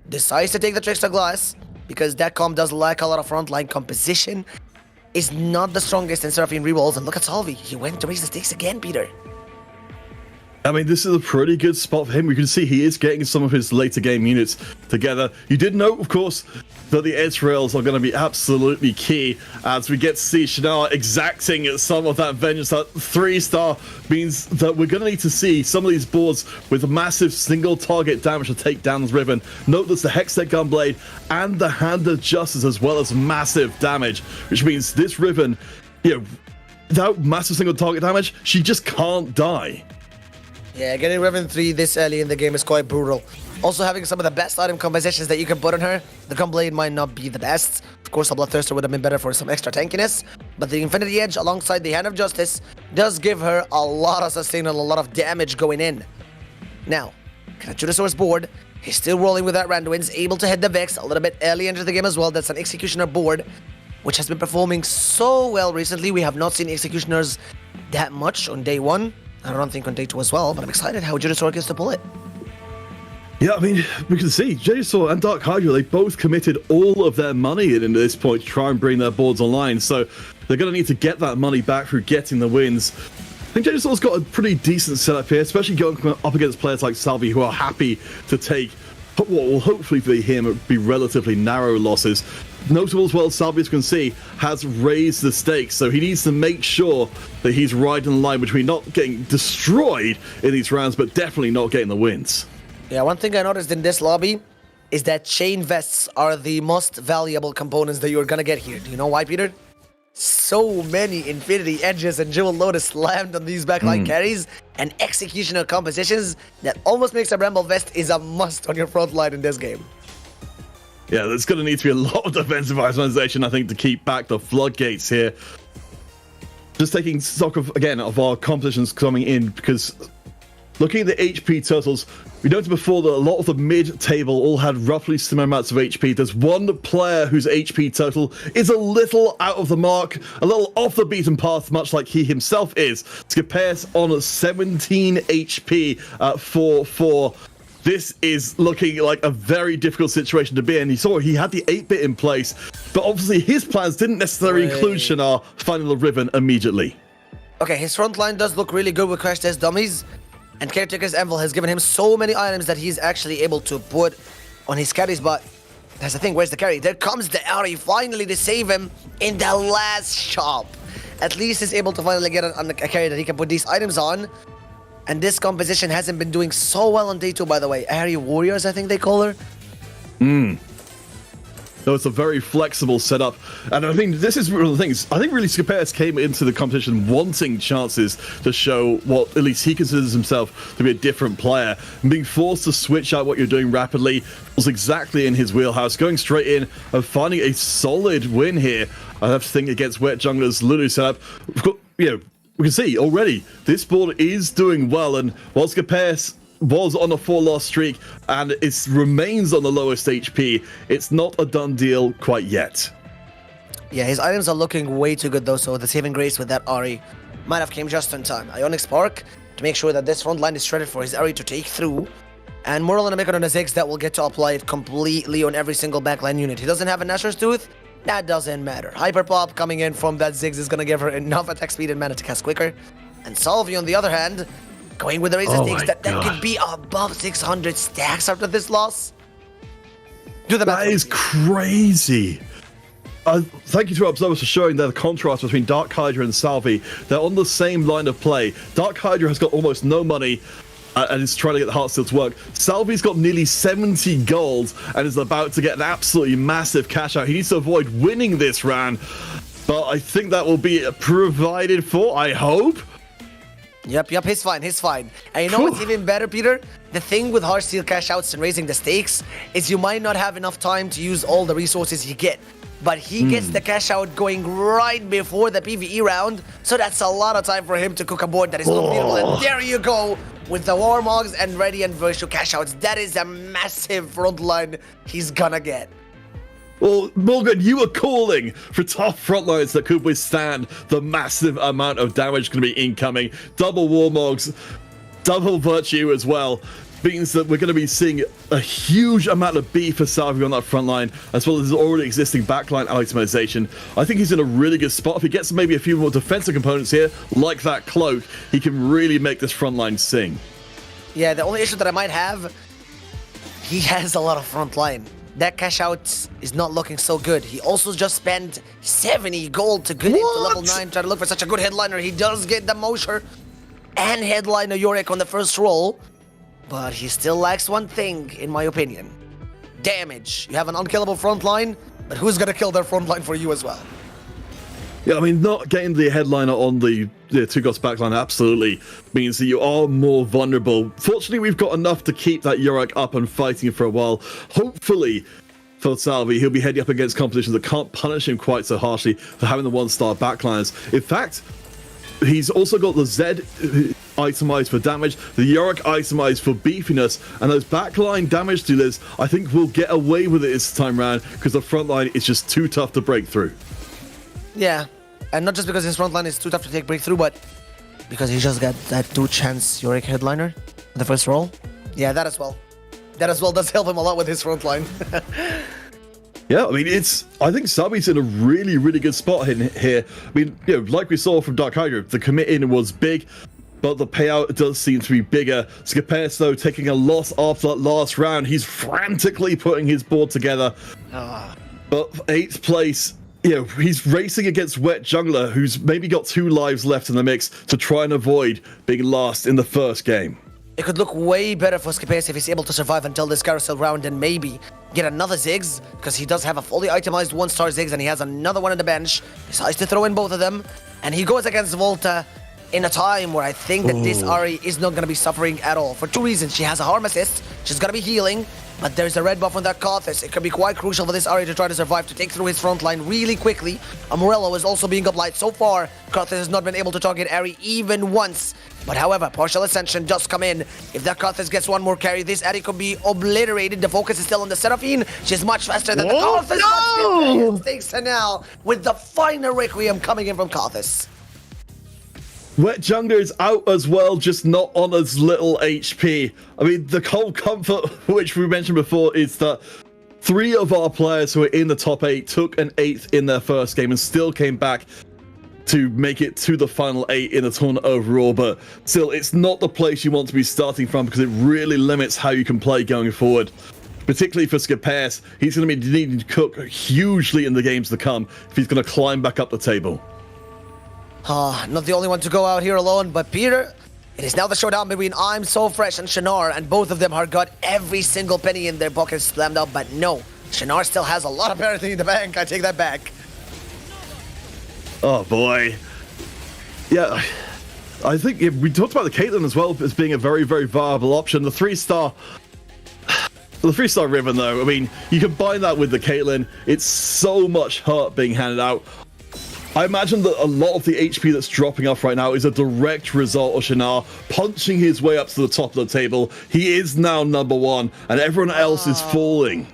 Decides to take the Trickster Glass because that comp does lack a lot of frontline composition. Is not the strongest in Seraphine rerolls. And look at Salvyyy. He went to raise the stakes again, Peter. I mean, this is a pretty good spot for him. We can see he is getting some of his later game units together. You did note, of course, that the edge rails are going to be absolutely key as we get to see Shana exacting some of that vengeance. That 3-star means that we're going to need to see some of these boards with massive single target damage to take down this Riven. Note there's the Hextech Gunblade and the Hand of Justice as well as massive damage, which means this Riven, without massive single target damage, she just can't die. Yeah, getting Riven 3 this early in the game is quite brutal. Also, having some of the best item compositions that you can put on her. The Gunblade might not be the best. Of course, a Bloodthirster would have been better for some extra tankiness. But the Infinity Edge alongside the Hand of Justice does give her a lot of sustain and a lot of damage going in. Now, Jedusor's board. He's still rolling with that Randuin's, able to hit the Vex a little bit early into the game as well. That's an Executioner board, which has been performing so well recently. We have not seen Executioners that much on day 1. I don't think on day 2 as well, but I'm excited how Jedusor gets to pull it. Yeah, I mean, we can see Jedusor and Dark Hydra, they both committed all of their money in this point to try and bring their boards online, so they're going to need to get that money back through getting the wins. I think Jedusor's got a pretty decent setup here, especially going up against players like Salvyyy, who are happy to take what will hopefully for him be relatively narrow losses. Notable as well, Salvyyy, as you can see, has raised the stakes, so he needs to make sure that he's riding the line between not getting destroyed in these rounds, but definitely not getting the wins. Yeah, one thing I noticed in this lobby is that chain vests are the most valuable components that you're gonna get here. Do you know why, Peter? So many Infinity Edges and Jewel Lotus slammed on these backline carries and executional compositions that almost makes a Bramble Vest is a must on your front line in this game. Yeah, there's going to need to be a lot of defensive isolation, I think, to keep back the floodgates here. Just taking stock of, again, of our compositions coming in, because looking at the HP totals, we noted before that a lot of the mid-table all had roughly similar amounts of HP. There's one player whose HP total is a little out of the mark, a little off the beaten path, much like he himself is. Scapeus on 17 HP at 4-4. This is looking like a very difficult situation to be in. You saw he had the 8-bit in place, but obviously his plans didn't necessarily include Shannara finding the ribbon immediately. Okay, his front line does look really good with Crash Test Dummies. And Caretaker's Anvil has given him so many items that he's actually able to put on his carries, but that's the thing, where's the carry? There comes the Ari finally to save him in the last shop. At least he's able to finally get a carry that he can put these items on. And this composition hasn't been doing so well on day 2, by the way. Ari Warriors, I think they call her. So it's a very flexible setup. And I think this is one of the things. I think really Scapeus came into the competition wanting chances to show what at least he considers himself to be a different player. And being forced to switch out what you're doing rapidly was exactly in his wheelhouse. Going straight in and finding a solid win here. I have to think against Wet Jungler's Lulu setup. You know, we can see already this board is doing well. And while Scapeus was on a 4-loss streak and it remains on the lowest HP, it's not a done deal quite yet. Yeah, his items are looking way too good though, so the saving grace with that Ari might have came just in time. Ionic Spark to make sure that this front line is shredded for his Ari to take through, and Moral and Amikon on a Ziggs that will get to apply it completely on every single backline unit. He doesn't have a Nashor's Tooth, that doesn't matter. Hyper Pop coming in from that Ziggs is gonna give her enough attack speed and mana to cast quicker. And Salvyyy on the other hand, going with the Razor Stakes, that could be above 600 stacks after this loss. Do the math. That is crazy. Thank you to our observers for showing the contrast between Dark Hydra and Salvyyy. They're on the same line of play. Dark Hydra has got almost no money and is trying to get the Heartsteel to work. Salvyy's got nearly 70 gold and is about to get an absolutely massive cash out. He needs to avoid winning this round, but I think that will be provided for, I hope. Yep, he's fine. And you know what's even better, Peter? The thing with Heartsteel cash outs and raising the stakes is you might not have enough time to use all the resources you get. But he gets the cash out going right before the PvE round, so that's a lot of time for him to cook a board that is not beautiful. And there you go, with the Warmogs and Radiant Virtue cash outs. That is a massive front line he's gonna get. Well, Morgan, you were calling for tough front lines that could withstand the massive amount of damage going to be incoming. Double Warmogs, double Virtue as well. Means that we're going to be seeing a huge amount of beef for Salvyyy on that front line, as well as his already existing backline itemization. I think he's in a really good spot. If he gets maybe a few more defensive components here, like that cloak, he can really make this front line sing. Yeah, the only issue that I might have, he has a lot of front line. That cash out is not looking so good. He also just spent 70 gold to get into level 9, trying to look for such a good headliner. He does get the Mosher and headliner Yorick on the first roll, but he still lacks one thing, in my opinion. Damage. You have an unkillable front line, but who's gonna kill their front line for you as well? Yeah, I mean, not getting the headliner on the Two Gods backline absolutely means that you are more vulnerable. Fortunately, we've got enough to keep that Yorick up and fighting for a while. Hopefully, for Salvyyy. He'll be heading up against competition that can't punish him quite so harshly for having the 1-star backlines. In fact, he's also got the Z itemized for damage, the Yorick itemized for beefiness, and those backline damage dealers, I think, will get away with it this time around because the front line is just too tough to break through. Yeah, and not just because his front line is too tough to take breakthrough, but because he just got that 2-chance Yorick headliner the first roll. Yeah, that as well. That as well does help him a lot with his front line. Yeah, I mean, I think Salvyyy's in a really, really good spot here. I mean, you know, like we saw from Dark Hydra, the commit in was big, but the payout does seem to be bigger. Skippaeus, though, taking a loss after that last round. He's frantically putting his board together. But 8th place, you know, he's racing against Wet Jungler, who's maybe got 2 lives left in the mix to try and avoid being last in the first game. It could look way better for Skippaeus if he's able to survive until this carousel round and maybe get another Ziggs, because he does have a fully itemized 1-star Ziggs and he has another one on the bench. He decides to throw in both of them, and he goes against Volta in a time where I think that this Ahri is not going to be suffering at all. For 2 reasons. She has a harm assist, she's going to be healing, but there's a red buff on that Karthus. It could be quite crucial for this Ahri to try to survive, to take through his front line really quickly. Morello is also being applied. So far, Karthus has not been able to target Ahri even once. But however, partial ascension does come in. If that Karthus gets one more carry, this Ahri could be obliterated. The focus is still on the Seraphine. She's much faster than the Karthus. No! Thanks to now with the final Requiem coming in from Karthus. Wet Jungler is out as well, just not on as little HP. I mean, the whole comfort, which we mentioned before, is that 3 of our players who are in the top 8 took an 8th in their first game and still came back to make it to the final 8 in the tournament overall. But still, it's not the place you want to be starting from because it really limits how you can play going forward. Particularly for Skippaeus, he's going to be needing to cook hugely in the games to come if he's going to climb back up the table. Not the only one to go out here alone, but Peter, it is now the showdown between I'm So Fresh and Shinar, and both of them have got every single penny in their pockets slammed out, but no, Shinar still has a lot apparently in the bank. I take that back. Oh boy. Yeah, I think we talked about the Caitlyn as well as being a very, very viable option. The 3-star Riven, though, I mean, you combine that with the Caitlyn, it's so much hurt being handed out. I imagine that a lot of the HP that's dropping off right now is a direct result of Shinar punching his way up to the top of the table. He is now number 1, and everyone else is falling.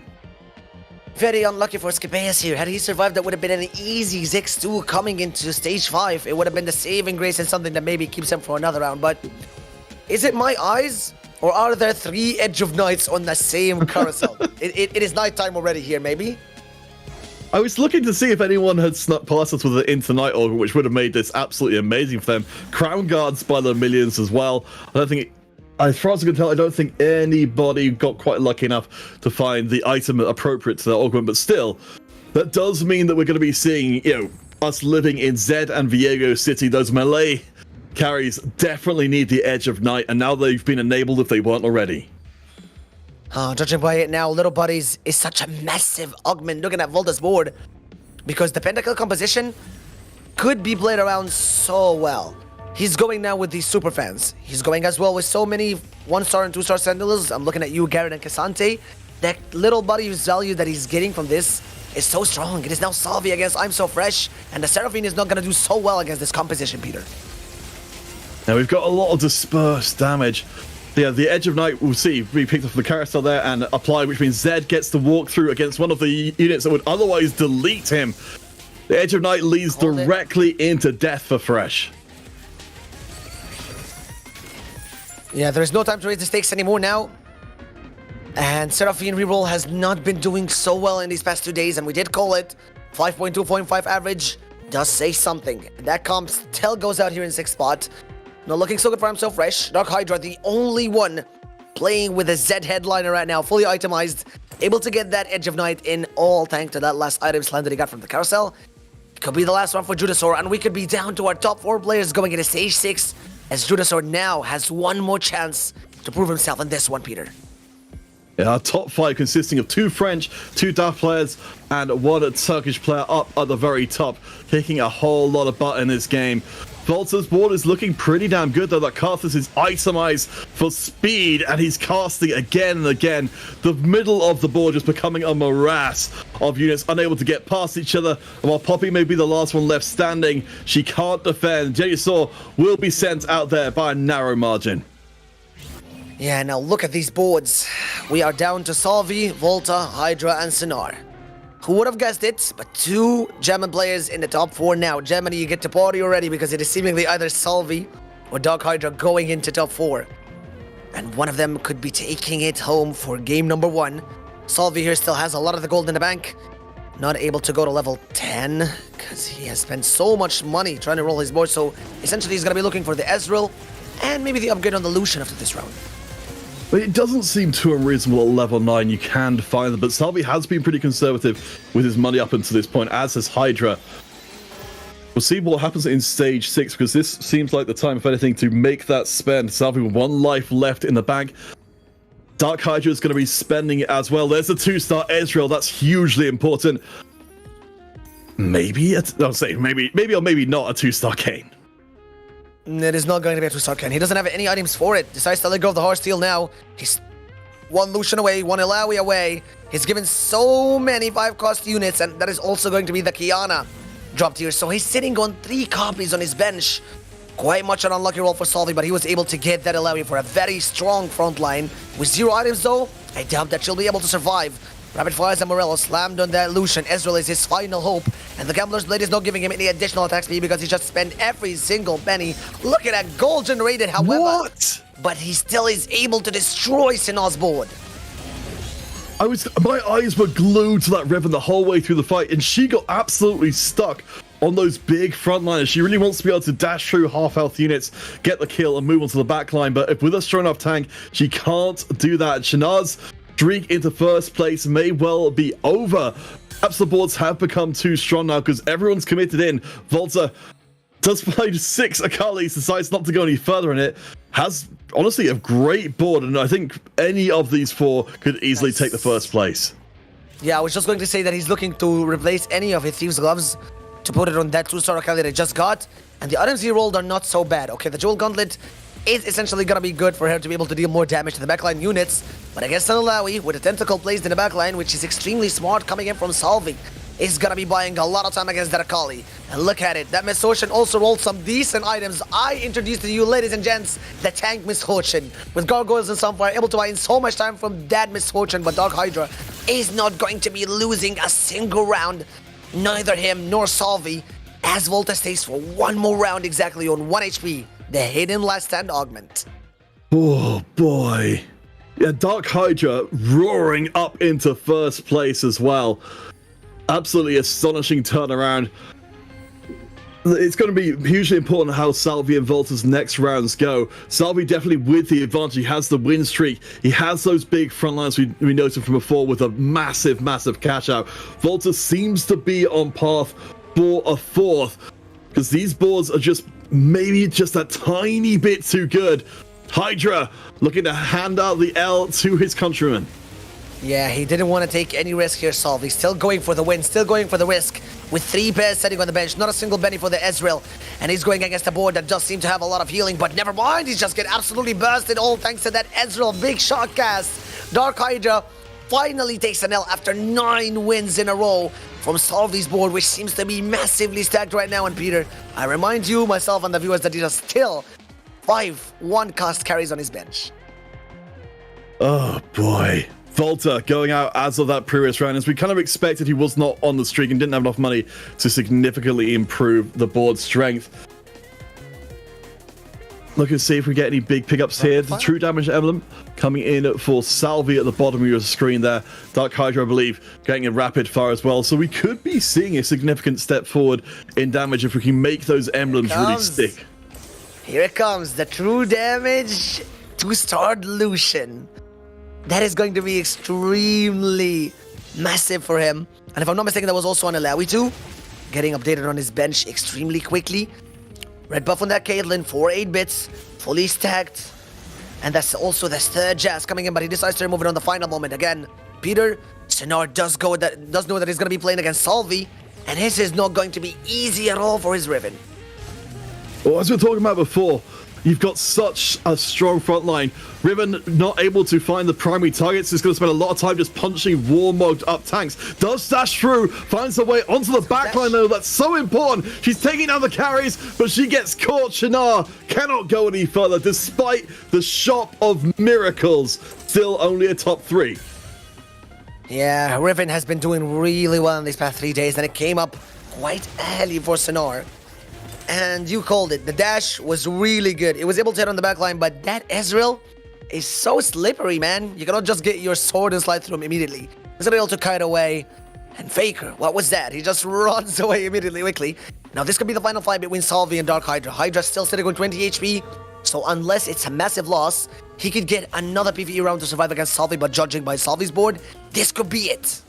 Very unlucky for Skippaeus here. Had he survived, that would have been an easy Ziggs 2 coming into stage 5. It would have been the saving grace and something that maybe keeps him for another round. But is it my eyes, or are there 3 Edge of Nights on the same carousel? It is nighttime already here, maybe? I was looking to see if anyone had snuck past us with an Into Night Augur, which would have made this absolutely amazing for them. Crown Guards by the millions as well. I don't think, as far as I can tell, I don't think anybody got quite lucky enough to find the item appropriate to their augment, but still, that does mean that we're going to be seeing, you know, us living in Zed and Viego City. Those melee carries definitely need the Edge of Night, and now they've been enabled if they weren't already. Judging by it now, Little Buddies is such a massive augment looking at Volta's board, because the Pentakill composition could be played around so well. He's going now with these super fans. He's going as well with so many 1-star and 2-star Sentinels. I'm looking at you, Garrett and Cassante. That Little Buddy's value that he's getting from this is so strong. It is now Salvyyy against I'm So Fresh, and the Seraphine is not going to do so well against this composition, Peter. Now we've got a lot of dispersed damage. Yeah, the Edge of Night, we'll see, be picked up from the carousel there and applied, which means Zed gets to walk through against one of the units that would otherwise delete him. The Edge of Night leads directly into death for Fresh. Yeah, there's no time to raise the stakes anymore now. And Seraphine reroll has not been doing so well in these past 2 days, and we did call it. 5.2.5 average does say something. That comp still goes out here in 6th spot. Not looking so good for I'm So Fresh. Dark Hydra, the only one playing with a Z headliner right now, fully itemized, able to get that Edge of Night in, all thanks to that last item slam that he got from the carousel. Could be the last one for Jedusor, and we could be down to our top 4 players going into stage 6, as Jedusor now has one more chance to prove himself in this one, Peter. Our top 5 consisting of 2 French, 2 Dutch players, and 1 Turkish player up at the very top, kicking a whole lot of butt in this game. Volta's board is looking pretty damn good, though. That Carthus is itemized for speed, and he's casting again and again. The middle of the board just becoming a morass of units, unable to get past each other. And while Poppy may be the last one left standing, she can't defend. Jedusor will be sent out there by a narrow margin. Yeah, now look at these boards. We are down to Salvyyy, Volta, Hydra, and Sonar. Who would have guessed it? But 2 German players in the top 4 now. Germany, you get to party already because it is seemingly either Salvyyy or Dark Hydra going into top 4. And one of them could be taking it home for game number 1. Salvyyy here still has a lot of the gold in the bank. Not able to go to level 10 because he has spent so much money trying to roll his board. So essentially he's going to be looking for the Ezreal and maybe the upgrade on the Lucian after this round. But it doesn't seem too unreasonable at level 9. You can find them, but Salvyyy has been pretty conservative with his money up until this point, as has Hydra. We'll see what happens in stage 6, because this seems like the time, if anything, to make that spend. Salvyyy with 1 life left in the bank. Dark Hydra is going to be spending it as well. There's a 2-star Ezreal. That's hugely important. Maybe, I'll say maybe or maybe not a 2-star Kayn. It is not going to be a 2-star Kayn. He doesn't have any items for it. Decides to let go of the Heart Steel now. He's 1 Lucian away, 1 Illaoi away. He's given so many 5-cost units, and that is also going to be the Kiana dropped here. So he's sitting on 3 copies on his bench. Quite much an unlucky roll for Salvyyy, but he was able to get that Illaoi for a very strong front line. With 0 items though, I doubt that she'll be able to survive. Rapid Fires and Morello slammed on that Lucian. Ezreal is his final hope. And the Gambler's Blade is not giving him any additional attack speed because he just spent every single penny. Look at that gold generated, however. What? But he still is able to destroy Sinar's board. My eyes were glued to that Riven the whole way through the fight, and she got absolutely stuck on those big frontliners. She really wants to be able to dash through half-health units, get the kill, and move on to the backline. But if with a strong enough tank, she can't do that. Shanaz's streak into first place may well be over. Perhaps the boards have become too strong now because everyone's committed in. Volta does find 6 Akalis, decides not to go any further in it. Has, honestly, a great board, and I think any of these 4 could easily take the first place. Yeah, I was just going to say that he's looking to replace any of his Thieves' Gloves to put it on that 2-star Akali that he just got. And the items he rolled are not so bad. Okay, the Jewel Gauntlet is essentially going to be good for her to be able to deal more damage to the backline units. But against an Illaoi with a tentacle placed in the backline, which is extremely smart coming in from Salvyyy, is going to be buying a lot of time against that Akali. And look at it, that Miss Ocean also rolled some decent items. I introduced to you, ladies and gents, the tank Miss Ocean. With Gargoyles and Sunfire, able to buy in so much time from that Miss Ocean, but Dark Hydra is not going to be losing a single round. Neither him nor Salvyyy, as Volta stays for 1 more round exactly on 1 HP. The hidden last stand augment. Oh boy. Yeah, Dark Hydra roaring up into first place as well. Absolutely astonishing turnaround. It's going to be hugely important how Salvyyy and Volta's next rounds go. Salvyyy definitely with the advantage. He has the win streak. He has those big front lines we noted from before with a massive, massive cash out. Volta seems to be on path for a 4th because these boards are just maybe just a tiny bit too good. Hydra looking to hand out the L to his countrymen. Yeah, he didn't want to take any risk here, Salvyyy. Still going for the win, still going for the risk. With 3 pairs sitting on the bench, not a single penny for the Ezreal. And he's going against a board that does seem to have a lot of healing, but never mind, he's just getting absolutely bursted, all thanks to that Ezreal big shot cast. Dark Hydra finally takes an L after 9 wins in a row from Salvyy's board, which seems to be massively stacked right now. And Peter, I remind you, myself, and the viewers that he does still 5 1-cost carries on his bench. Oh boy. Volta going out as of that previous round. As we kind of expected, he was not on the streak and didn't have enough money to significantly improve the board strength. Look and see if we get any big pickups here. The true damage emblem coming in for Salvyyy at the bottom of your screen there. Dark Hydra, I believe, getting a rapid fire as well. So we could be seeing a significant step forward in damage if we can make those emblems really stick. Here it comes, the true damage 2-star Lucian. That is going to be extremely massive for him. And if I'm not mistaken, that was also on Illaoi too. Getting updated on his bench extremely quickly. Red buff on that Caitlyn, 4 8 bits, fully stacked. And that's also the third Jazz coming in, but he decides to remove it on the final moment. Again, Peter, Sinar does know that he's going to be playing against Salvyyy, and his is not going to be easy at all for his Riven. Well, as we were talking about before, you've got such a strong front line. Riven not able to find the primary targets. He's going to spend a lot of time just punching warmogged up tanks. Does dash through, finds her way onto the backline though. That's so important. She's taking down the carries, but she gets caught. Shinar cannot go any further despite the shop of miracles. Still only a top 3. Yeah, Riven has been doing really well in these past 3 days, and it came up quite early for Sinar. And you called it. The dash was really good. It was able to hit on the backline, but that Ezreal is so slippery, man. You cannot just get your sword and slide through him immediately. He's able to kite away. And Faker, what was that? He just runs away immediately, quickly. Now, this could be the final fight between Salvyyy and Dark Hydra. Hydra's still sitting on 20 HP, so unless it's a massive loss, he could get another PvE round to survive against Salvyyy, but judging by Salvyy's board, this could be it.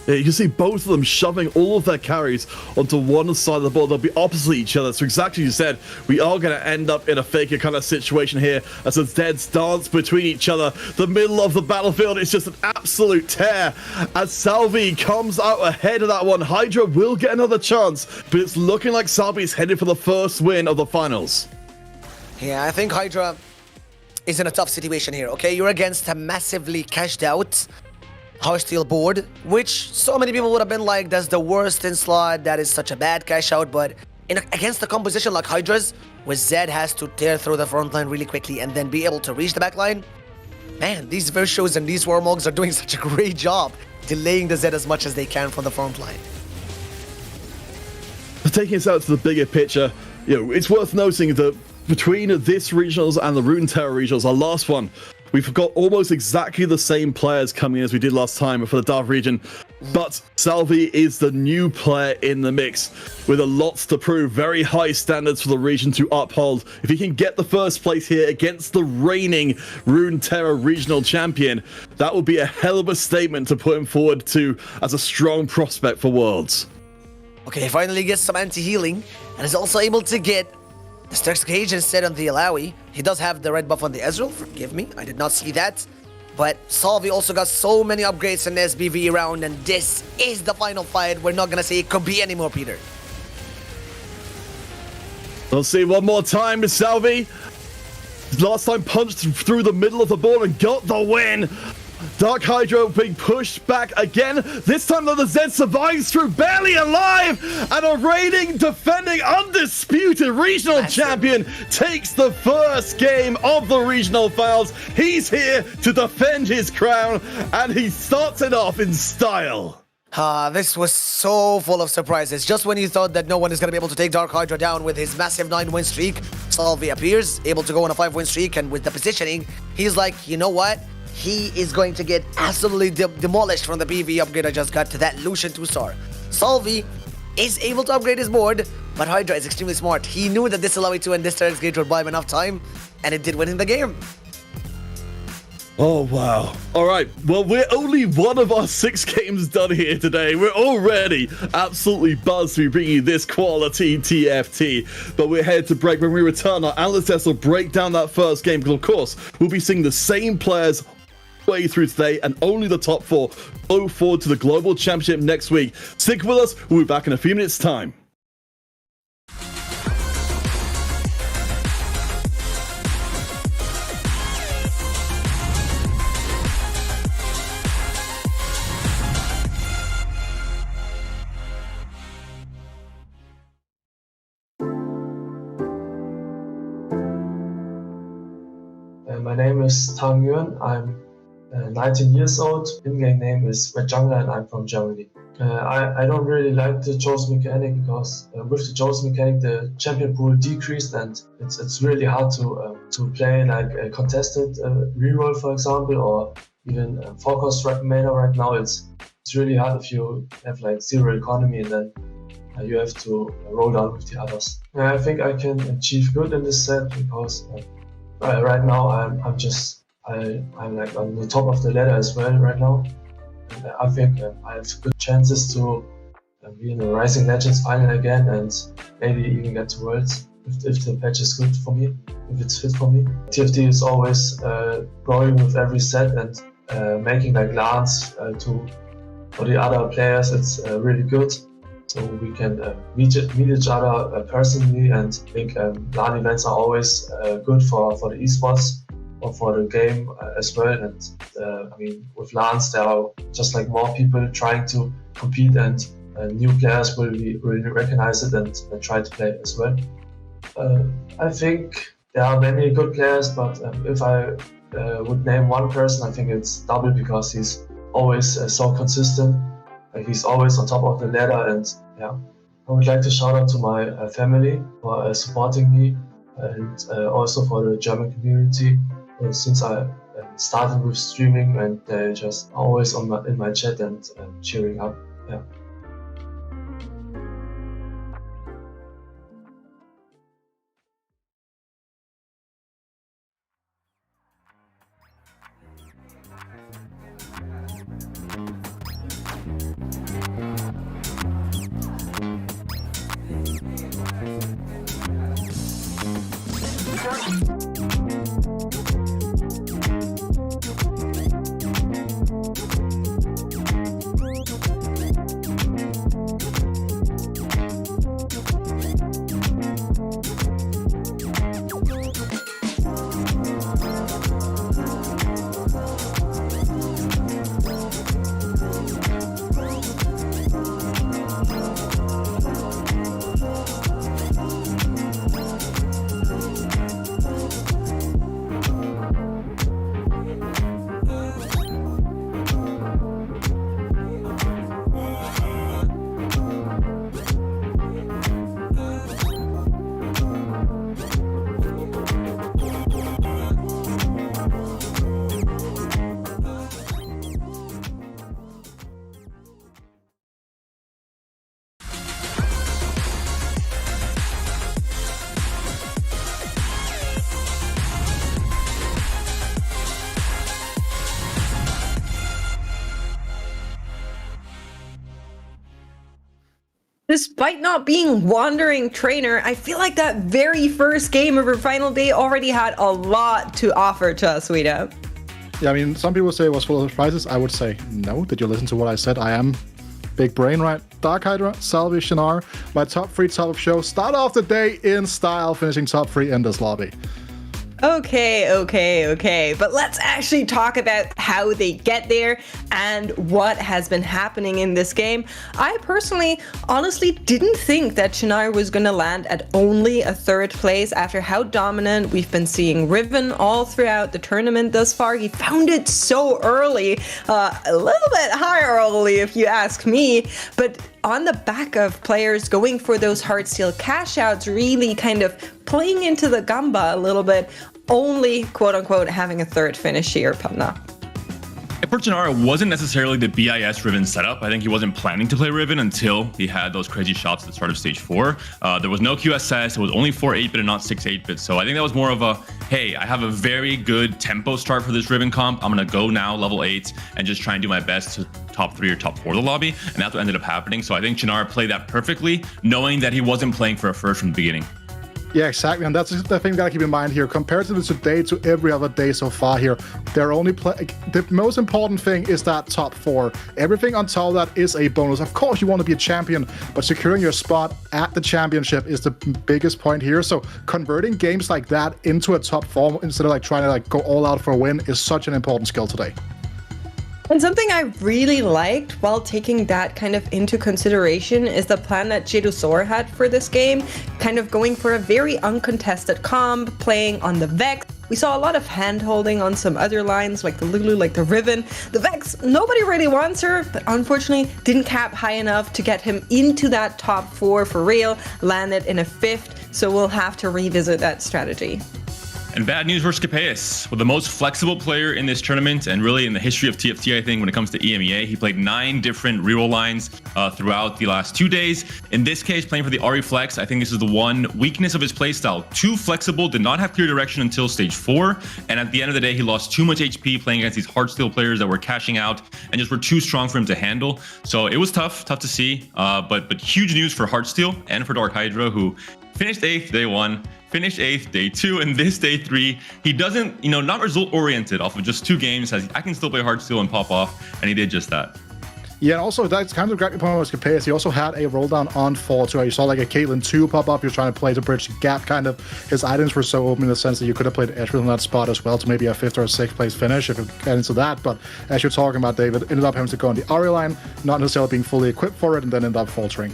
Yeah, you can see both of them shoving all of their carries onto one side of the board. They'll be opposite each other. So exactly as you said, we are going to end up in a Faker kind of situation here as the Deads dance between each other. The middle of the battlefield is just an absolute tear as Salvyyy comes out ahead of that one. Hydra will get another chance, but it's looking like Salvyy's headed for the first win of the finals. Yeah, I think Hydra is in a tough situation here, okay? You're against a massively cashed out Heartsteel board, which so many people would have been like, that's the worst in slot, that is such a bad cash out, but against a composition like Hydra's, where Zed has to tear through the front line really quickly and then be able to reach the back line, man, these Virtuos and these Warmogs are doing such a great job delaying the Zed as much as they can from the front line. Taking us out to the bigger picture, it's worth noting that between this regionals and the Runeterra regionals, our last one, we've got almost exactly the same players coming in as we did last time for the Dark region, but Salvyyy is the new player in the mix with a lot to prove. Very high standards for the region to uphold. If he can get the first place here against the reigning Runeterra regional champion, that would be a hell of a statement to put him forward to as a strong prospect for Worlds. Okay, he finally gets some anti-healing and is also able to get the Stark's Cage instead on the Alawi. He does have the red buff on the Ezreal, forgive me, I did not see that. But Salvyyy also got so many upgrades in this BVE round, and this is the final fight. We're not gonna say it could be anymore, Peter. We'll see one more time with Salvyyy. Last time punched through the middle of the board and got the win. Dark Hydra being pushed back again. This time though, the Zed survives through, barely alive, and a reigning, defending, undisputed regional champion takes the first game of the regional finals. He's here to defend his crown, and he starts it off in style. This was so full of surprises. Just when you thought that no one is going to be able to take Dark Hydra down with his massive 9-win streak, Salvyyy appears, able to go on a 5-win streak, and with the positioning, he's like, you know what? He is going to get absolutely demolished from the PvE upgrade I just got to that Lucian 2-star. Salvyyy is able to upgrade his board, but Hydra is extremely smart. He knew that this Alawi 2 and this Stark's Cage would buy him enough time, and it did win him the game. Oh, wow. All right. Well, we're only one of our 6 games done here today. We're already absolutely buzzed to be bringing you this quality TFT. But we're headed to break. When we return, our analysts will break down that first game. Because, of course, we'll be seeing the same players way through today, and only the top 4 go forward to the Global Championship next week. Stick with us. We'll be back in a few minutes' time. My name is Tang Yuan. I'm 19 years old. In-game name is Red Jungler, and I'm from Germany. I don't really like the Jaws mechanic because with the Jaws mechanic the champion pool decreased, and it's really hard to play like a contested reroll, for example, or even forecast mana right now. It's really hard if you have like 0 economy and then you have to roll down with the others. I think I can achieve good in this set because right now I'm like on the top of the ladder as well right now, and I think I have good chances to be in the Rising Legends final again and maybe even get to Worlds. if the patch is good for me, if it's fit for me. TFT is always growing with every set and making like LANs for the other players. It's really good. So we can meet each other personally, and I think LAN events are always good for the esports or for the game as well. And I mean, with LANs, there are just like more people trying to compete, and new players will recognize it and try to play as well. I think there are many good players, but if I would name one person, I think it's Double, because he's always so consistent. He's always on top of the ladder, and yeah, I would like to shout out to my family for supporting me, and also for the German community since I started with streaming, and they're just always in my chat and cheering up. Yeah. Despite not being Wandering Trainer, I feel like that very first game of our final day already had a lot to offer to us, Wida. Yeah, I mean, some people say it was full of surprises. I would say no. Did you listen to what I said? I am big brain, right? Dark Hydra, Salvyyy, Shinar, my top 3 top of show. Start off the day in style, finishing top 3 in this lobby. Okay. But let's actually talk about how they get there and what has been happening in this game. I personally, honestly, didn't think that Shinar was going to land at only a 3rd place after how dominant we've been seeing Riven all throughout the tournament thus far. He found it so early, a little bit higher early if you ask me, but on the back of players going for those hardsteel cash outs, really kind of playing into the Gamba a little bit, only quote-unquote having a 3rd finish here, Pamna. For Shinar, it wasn't necessarily the BIS Riven setup. I think he wasn't planning to play Riven until he had those crazy shots at the start of stage 4. There was no QSS, it was only 4 8-bit and not 6 8-bit. So I think that was more of a, hey, I have a very good tempo start for this Riven comp. I'm gonna go now level 8 and just try and do my best to top 3 or top 4 of the lobby. And that's what ended up happening. So I think Shinar played that perfectly, knowing that he wasn't playing for a first from the beginning. Yeah, exactly, and that's the thing we gotta keep in mind here. Compared to today to every other day so far here, they're only the most important thing is that top 4. Everything on top of that is a bonus. Of course, you want to be a champion, but securing your spot at the championship is the biggest point here. So converting games like that into a top 4 instead of like trying to like go all out for a win is such an important skill today. And something I really liked while taking that kind of into consideration is the plan that Jedusor had for this game, kind of going for a very uncontested comp, playing on the Vex. We saw a lot of hand-holding on some other lines like the Lulu, like the Riven. The Vex, nobody really wants her, but unfortunately didn't cap high enough to get him into that top 4 for real, landed in a 5th, so we'll have to revisit that strategy. And bad news for Scapeus, with the most flexible player in this tournament and really in the history of TFT, I think, when it comes to EMEA. He played 9 different reroll lines throughout the last 2 days. In this case, playing for the Ari Flex, I think this is the one weakness of his playstyle. Too flexible, did not have clear direction until stage 4. And at the end of the day, he lost too much HP playing against these Heartsteel players that were cashing out and just were too strong for him to handle. So it was tough to see. But huge news for Heartsteel and for Dark Hydra, who finished 8th day 1, finished 8th day 2, and this day 3. He doesn't, not result oriented off of just 2 games. Says I can still play Heartsteel and pop off, and he did just that. Yeah, and also that's kind of a great point with Scapeus. He also had a roll down on 4 too. You saw like a Caitlyn 2 pop up. He was trying to play to bridge the gap kind of. His items were so open in the sense that you could have played Ezreal in that spot as well to maybe a 5th or a 6th place finish if you get into that. But as you're talking about, David, ended up having to go on the Ari line, not necessarily being fully equipped for it, and then ended up faltering.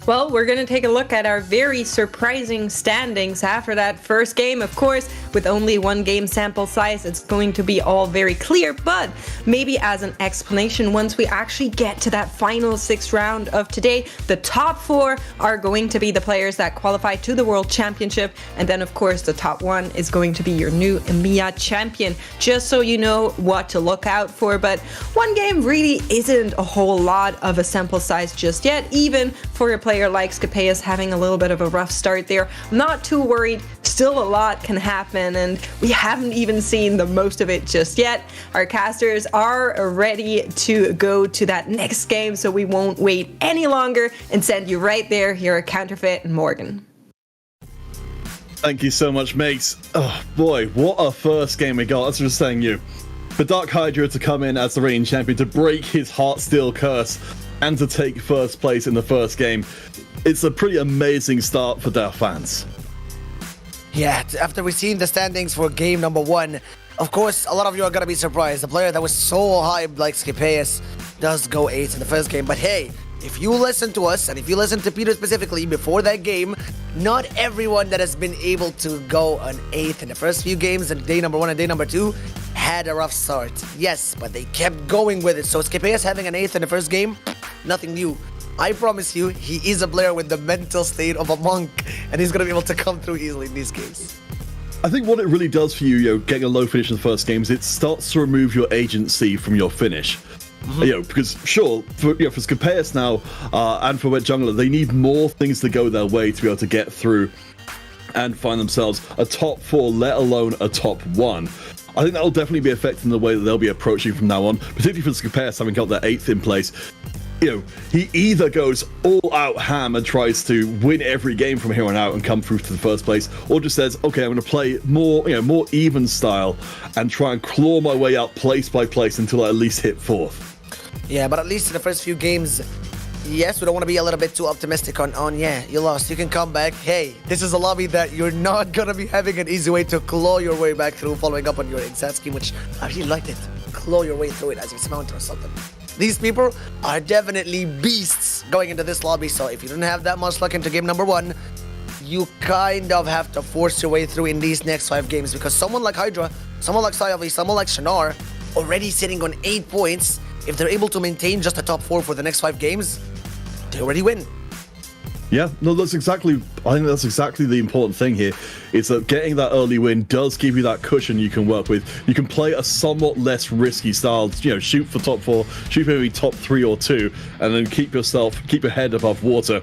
Well, we're going to take a look at our very surprising standings after that first game. Of course, with only 1 game sample size, it's going to be all very clear, but maybe as an explanation, once we actually get to that final 6th round of today, the top 4 are going to be the players that qualify to the World Championship, and then of course the top 1 is going to be your new EMEA champion, just so you know what to look out for. But 1 game really isn't a whole lot of a sample size just yet, even for a player like Scapeus having a little bit of a rough start there. I'm not too worried, still a lot can happen, and we haven't even seen the most of it just yet. Our casters are ready to go to that next game, so we won't wait any longer and send you right there. Here are Counterfeit and Morgan. Thank you so much, mates. Oh boy, what a first game we got. That's what I was saying, you. For Dark Hydra to come in as the reigning champion, to break his Heartsteel curse, and to take first place in the first game, it's a pretty amazing start for their fans. Yeah, after we've seen the standings for game number 1, of course, a lot of you are going to be surprised. The player that was so hyped like Scapeus does go 8th in the first game. But hey, if you listen to us, and if you listen to Peter specifically before that game, not everyone that has been able to go an 8th in the first few games, and day number 1 and day number 2, had a rough start. Yes, but they kept going with it. So Scapeus having an 8th in the first game, nothing new. I promise you, he is a player with the mental state of a monk, and he's going to be able to come through easily in these games. I think what it really does for you, getting a low finish in the first game, is it starts to remove your agency from your finish. Because sure, for Scapeus now and for Wet Jungler, they need more things to go their way to be able to get through and find themselves a top 4, let alone a top 1. I think that will definitely be affecting the way that they'll be approaching from now on, particularly for Scapeus having got that 8th in place. He either goes all out ham and tries to win every game from here on out and come through to the first place, or just says, okay, I'm going to play more even style and try and claw my way up place by place until I at least hit 4th. Yeah, but at least in the first few games, yes, we don't want to be a little bit too optimistic on yeah, you lost, you can come back. Hey, this is a lobby that you're not going to be having an easy way to claw your way back through, following up on your Enzosx, which I really liked it. Claw your way through it as it's mounted or something. These people are definitely beasts going into this lobby, so if you don't have that much luck into game number 1, you kind of have to force your way through in these next 5 games, because someone like Hydra, someone like Salvyyy, someone like Shinar, already sitting on 8 points, if they're able to maintain just a top 4 for the next 5 games, they already win. Yeah, no, I think that's exactly the important thing here, is that getting that early win does give you that cushion you can work with. You can play a somewhat less risky style, shoot for top 4, shoot for maybe top 3 or 2, and then keep your head above water.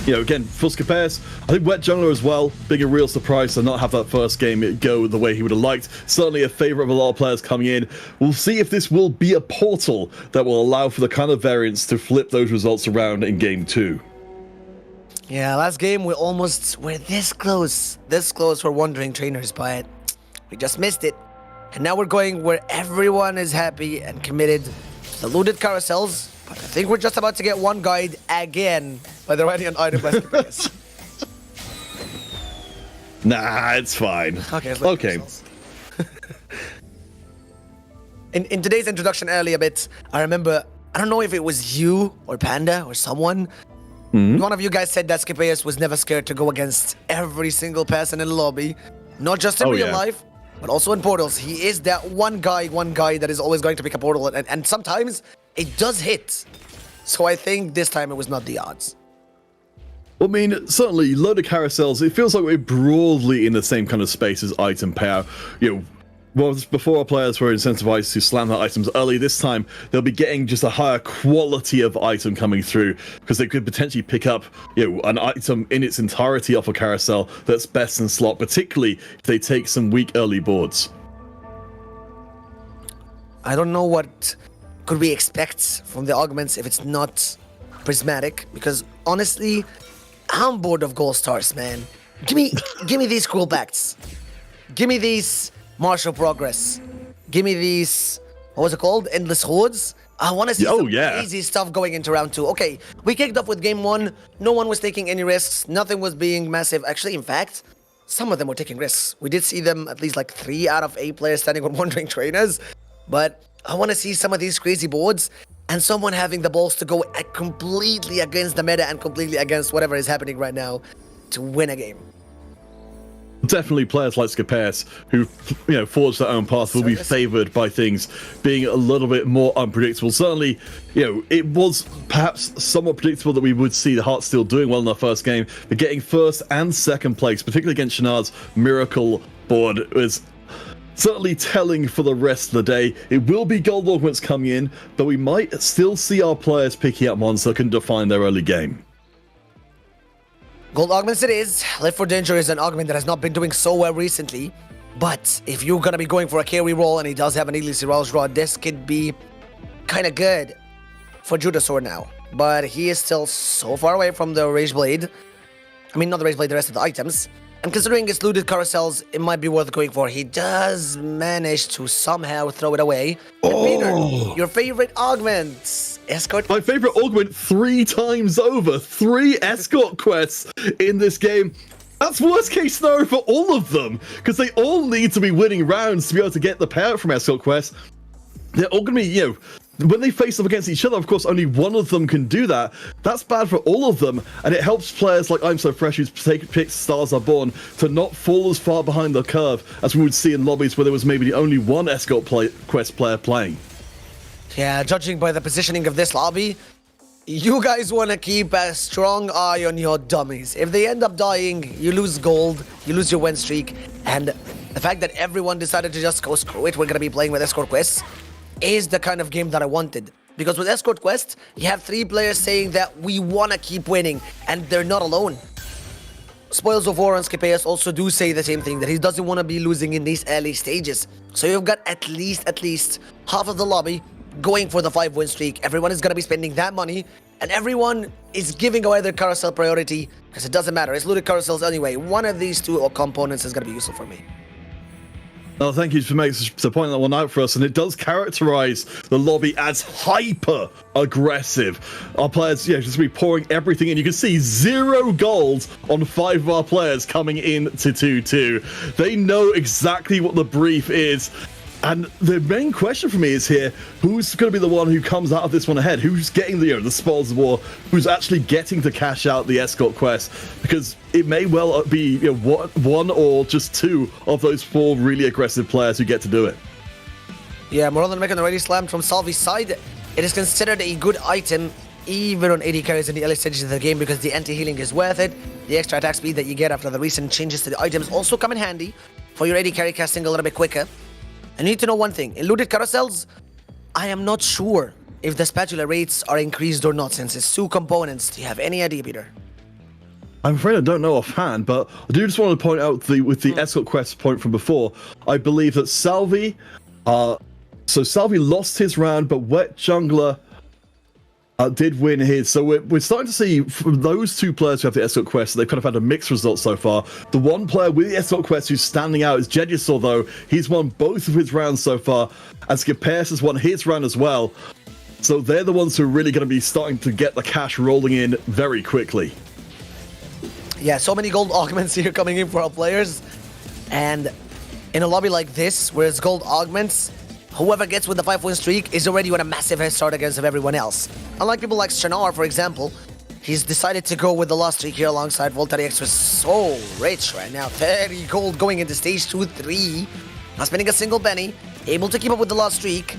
Again, for Scapeus, I think Wet Jungler as well, being a real surprise to not have that first game go the way he would have liked. Certainly a favourite of a lot of players coming in. We'll see if this will be a portal that will allow for the kind of variance to flip those results around in game 2. Yeah, last game we're this close for Wandering Trainers, but we just missed it. And now we're going where everyone is happy and committed to the looted carousels, but I think we're just about to get one guide again by the Radiant item by Scapeus. Nah, it's fine. Okay. In today's introduction earlier a bit, I remember, I don't know if it was you or Panda or someone, one of you guys said that Scapeus was never scared to go against every single person in the lobby, not just in real life, but also in portals. He is that one guy that is always going to pick a portal, and sometimes it does hit. So I think this time it was not the odds. Well, I mean, certainly, load of carousels, it feels like we're broadly in the same kind of space as item payout. Well, before our players were incentivized to slam their items early, this time they'll be getting just a higher quality of item coming through, because they could potentially pick up, an item in its entirety off a carousel that's best in slot, particularly if they take some weak early boards. I don't know what could we expect from the augments if it's not prismatic, because honestly, I'm bored of gold stars, man. Give me these cruel pacts. Give me these martial progress. Give me these, what was it called? Endless hordes. I want to see some crazy stuff going into round 2. Okay, we kicked off with game 1. No one was taking any risks. Nothing was being massive. Actually, in fact, some of them were taking risks. We did see them, at least like 3 out of 8 players standing on wandering trainers. But I want to see some of these crazy boards and someone having the balls to go completely against the meta and completely against whatever is happening right now to win a game. Definitely players like Scapeus, who forged their own path, will be favored by things being a little bit more unpredictable. Certainly, it was perhaps somewhat predictable that we would see the Heartsteel doing well in their first game, but getting first and second place, particularly against Shenard's Miracle board, was certainly telling for the rest of the day. It will be gold augments coming in, but we might still see our players picking up ones that can define their early game. Gold augments it is. Live for Danger is an augment that has not been doing so well recently. But if you're going to be going for a carry roll and he does have an Elise Raj Rod, this could be kind of good for Jedusor now. But he is still so far away from the Rage Blade. I mean, not the Rage Blade, the rest of the items. And considering his looted carousels, it might be worth going for. He does manage to somehow throw it away. Oh. Peter, your favorite augments. Escort. My favorite augment 3 times over. 3 escort quests in this game. That's worst case scenario for all of them, because they all need to be winning rounds to be able to get the payout from escort quests. They're all going to be, when they face up against each other, of course, only one of them can do that. That's bad for all of them, and it helps players like I'm So Fresh, who's picked Stars Are Born, to not fall as far behind the curve as we would see in lobbies where there was maybe only one escort quest player playing. Yeah, judging by the positioning of this lobby, you guys want to keep a strong eye on your dummies. If they end up dying, you lose gold, you lose your win streak, and the fact that everyone decided to just go screw it, we're going to be playing with escort quests, is the kind of game that I wanted. Because with escort quest, you have 3 players saying that we want to keep winning, and they're not alone. Spoils of War and Scapeus also do say the same thing, that he doesn't want to be losing in these early stages. So you've got at least half of the lobby going for the 5 win streak. Everyone is going to be spending that money, and everyone is giving away their carousel priority, because it doesn't matter. It's looted carousels anyway. One of these 2 components is going to be useful for me. Oh, thank you for pointing that one out for us, and it does characterize the lobby as hyper aggressive. Our players, just be pouring everything in. You can see 0 gold on 5 of our players coming in to 2-2. They know exactly what the brief is. And the main question for me is here, who's going to be the one who comes out of this one ahead? Who's getting the spoils of war? Who's actually getting to cash out the escort quest? Because it may well be one or just 2 of those 4 really aggressive players who get to do it. Yeah, more than making already slammed from Salvyy's side. It is considered a good item even on AD carries in the early stages of the game, because the anti-healing is worth it. The extra attack speed that you get after the recent changes to the items also come in handy for your AD carry casting a little bit quicker. I need to know one thing. In looted carousels, I am not sure if the spatula rates are increased or not, since it's 2 components. Do you have any idea, Peter? I'm afraid I don't know offhand, but I do just want to point out with the escort quest point from before, I believe that Salvyyy, Salvyyy lost his round, but Wet Jungler did win his. So we're starting to see from those 2 players who have the escort quest, they've kind of had a mixed result so far. The one player with the escort quest who's standing out is Jedusor, though. He's won both of his rounds so far, and Scapeus has won his round as well. So they're the ones who are really going to be starting to get the cash rolling in very quickly. Yeah, so many gold augments here coming in for our players. And in a lobby like this, where it's gold augments, whoever gets with the 5 win streak is already on a massive head start against everyone else. Unlike people like Shenard, for example, he's decided to go with the lost streak here alongside Voltari X, was so rich right now. 30 gold going into stage 2-3. Not spending a single penny, able to keep up with the lost streak.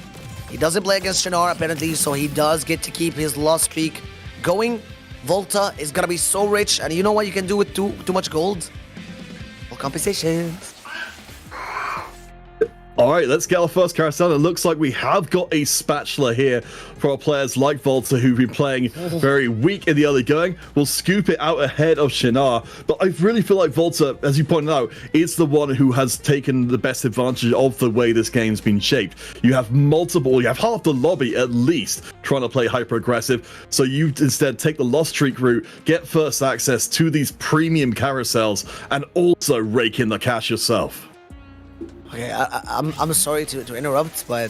He doesn't play against Shenard apparently, so he does get to keep his lost streak going. Volta is gonna be so rich, and you know what you can do with too much gold? Well, compensations. All right, let's get our first carousel. It looks like we have got a spatula here for our players like Volta, who've been playing very weak in the early going. We'll scoop it out ahead of Shinar. But I really feel like Volta, as you pointed out, is the one who has taken the best advantage of the way this game's been shaped. You have multiple, you have half the lobby at least trying to play hyper-aggressive. So you instead take the lost streak route, get first access to these premium carousels, and also rake in the cash yourself. Okay, I'm sorry to interrupt, but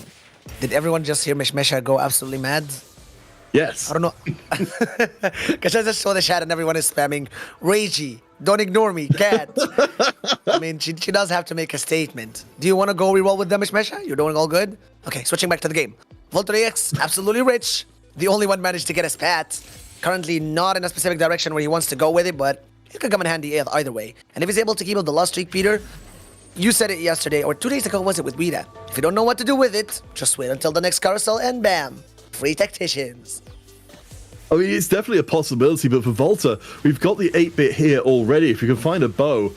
did everyone just hear Meshmesha go absolutely mad? Yes. I don't know. Because I just saw the chat and everyone is spamming, Ragey, don't ignore me, cat. I mean, she does have to make a statement. Do you want to go reroll with them, Meshmesha? You're doing all good? Okay, switching back to the game. Volta EX, absolutely rich. The only one managed to get a spat. Currently not in a specific direction where he wants to go with it, but it could come in handy either way. And if he's able to keep up the lost streak, Peter, you said it yesterday, or 2 days ago was it with Rita? If you don't know what to do with it, just wait until the next carousel and bam, free tacticians. I mean, it's definitely a possibility, but for Volta, we've got the 8-bit here already. If you can find a bow,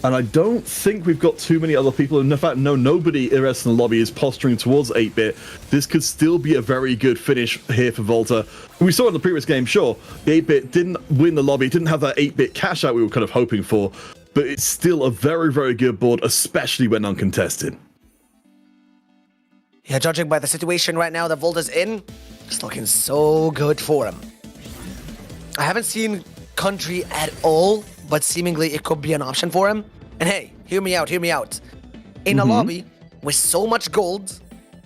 and I don't think we've got too many other people. In fact, no, nobody in the rest of the lobby is posturing towards 8-bit. This could still be a very good finish here for Volta. We saw in the previous game, sure, the 8-bit didn't win the lobby, didn't have that 8-bit cash out we were kind of hoping for, but it's still a very, very good board, especially when uncontested. Yeah, judging by the situation right now that Volta's in, it's looking so good for him. I haven't seen Country at all, but seemingly it could be an option for him. And hey, hear me out, hear me out. In a lobby with so much gold,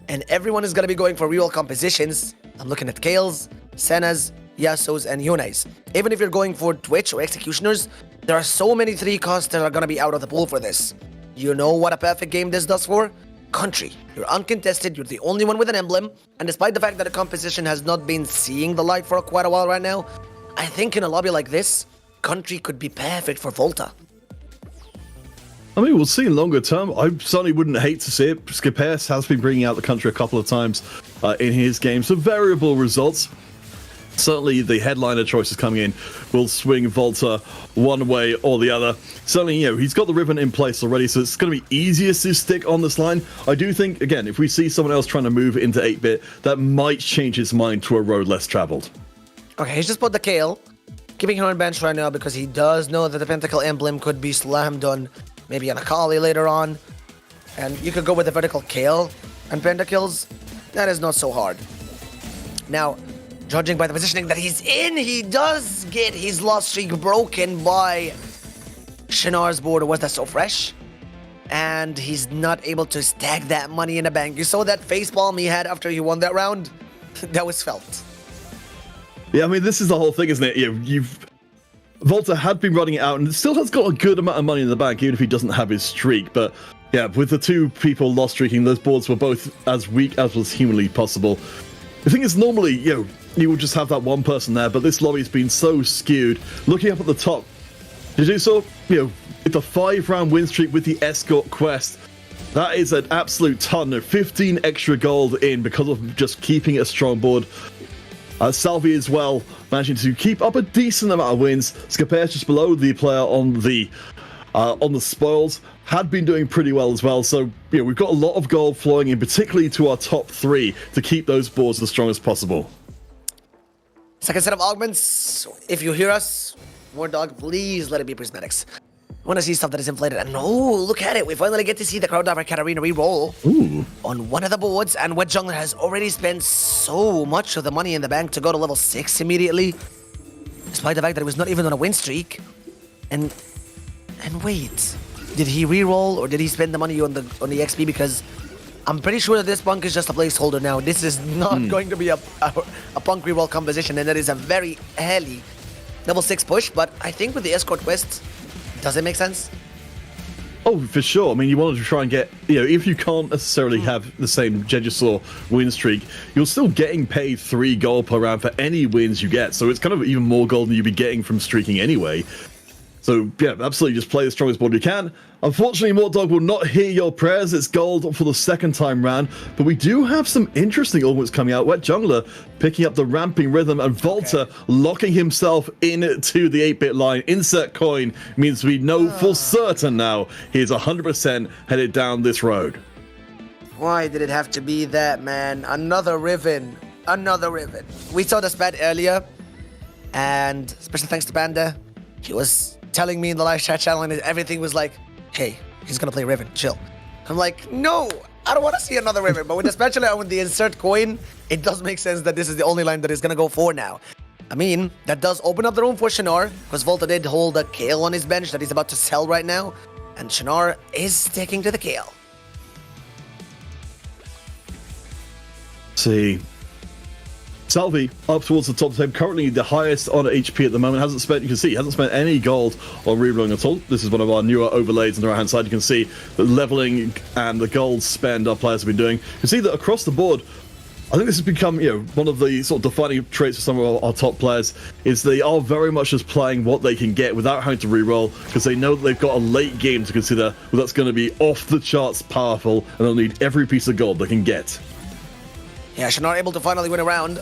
and everyone is going to be going for real compositions, I'm looking at Kales, Sennas, Yasuos, and Yunes. Even if you're going for Twitch or Executioners, there are so many 3 costs that are going to be out of the pool for this. You know what a perfect game this does for? Country. You're uncontested, you're the only one with an emblem, and despite the fact that the composition has not been seeing the light for quite a while right now, I think in a lobby like this, Country could be perfect for Volta. I mean, we'll see in longer term. I certainly wouldn't hate to see it. Skipes has been bringing out the Country a couple of times in his game, so variable results. Certainly the headliner choices coming in will swing Volta one way or the other. Certainly, you know, he's got the ribbon in place already, so it's going to be easiest to stick on this line. I do think, again, if we see someone else trying to move into 8-bit, that might change his mind to a road less traveled. Okay, he's just put the Kale, keeping him on bench right now because he does know that the Pentacle emblem could be slammed on maybe an Akali later on. And you could go with the vertical Kale and Pentacles. That is not so hard. Now, judging by the positioning that he's in, he does get his lost streak broken by Shinar's board. Was that so fresh? And he's not able to stack that money in the bank. You saw that facepalm he had after he won that round? That was felt. Yeah, I mean, this is the whole thing, isn't it? Volta had been running it out and still has got a good amount of money in the bank, even if he doesn't have his streak. But yeah, with the 2 people lost streaking, those boards were both as weak as was humanly possible. The thing is, normally, you would just have that one person there, but this lobby's been so skewed. Looking up at the top, Jedusor, with the 5-round win streak with the escort quest, that is an absolute ton of 15 extra gold in because of just keeping a strong board. Salvyyy as well, managing to keep up a decent amount of wins. Skipes just below the player on the spoils, had been doing pretty well as well. So we've got a lot of gold flowing in, particularly to our top 3, to keep those boards as strong as possible. Second set of augments. If you hear us, War Dog, please let it be prismatics. I want to see stuff that is inflated. And oh, look at it. We finally get to see the Crowddiver Katarina reroll on one of the boards. And Wet Jungler has already spent so much of the money in the bank to go to level 6 immediately. Despite the fact that it was not even on a win streak. And wait, did he reroll or did he spend the money on the XP? Because I'm pretty sure that this punk is just a placeholder now. This is not going to be a punk reroll composition. And that is a very early level 6 push. But I think with the escort quest, does it make sense? Oh, for sure. I mean, you wanted to try and get, if you can't necessarily have the same Jedusor win streak, you're still getting paid 3 gold per round for any wins you get. So it's kind of even more gold than you'd be getting from streaking anyway. So, yeah, absolutely just play the strongest board you can. Unfortunately, Mortdog will not hear your prayers. It's gold for the second time round. But we do have some interesting augments coming out. Wet Jungler picking up the ramping rhythm, and Volta locking himself into the 8-bit line. Insert coin means we know for certain now he is 100% headed down this road. Why did it have to be that, man? Another Riven. Another Riven. We saw the spat earlier, and special thanks to Panda. He was telling me in the live chat channel, and everything was like, hey, he's gonna play Riven, chill. I'm like, no, I don't want to see another Riven. But with especially with the insert coin, it does make sense that this is the only line that he's gonna go for now. I mean, that does open up the room for Shinar, because Volta did hold a Kale on his bench that he's about to sell right now, and Shinar is sticking to the Kale. See, Salvyyy up towards the top of the table, currently the highest on HP at the moment. Hasn't spent, you can see, he hasn't spent any gold on rerolling at all. This is one of our newer overlays on the right hand side. You can see the leveling and the gold spend our players have been doing. You can see that across the board, I think this has become, one of the sort of defining traits for some of our top players is they are very much just playing what they can get without having to reroll, because they know that they've got a late game to consider that's going to be off the charts powerful, and they'll need every piece of gold they can get. Yeah, Shinar able to finally win a round.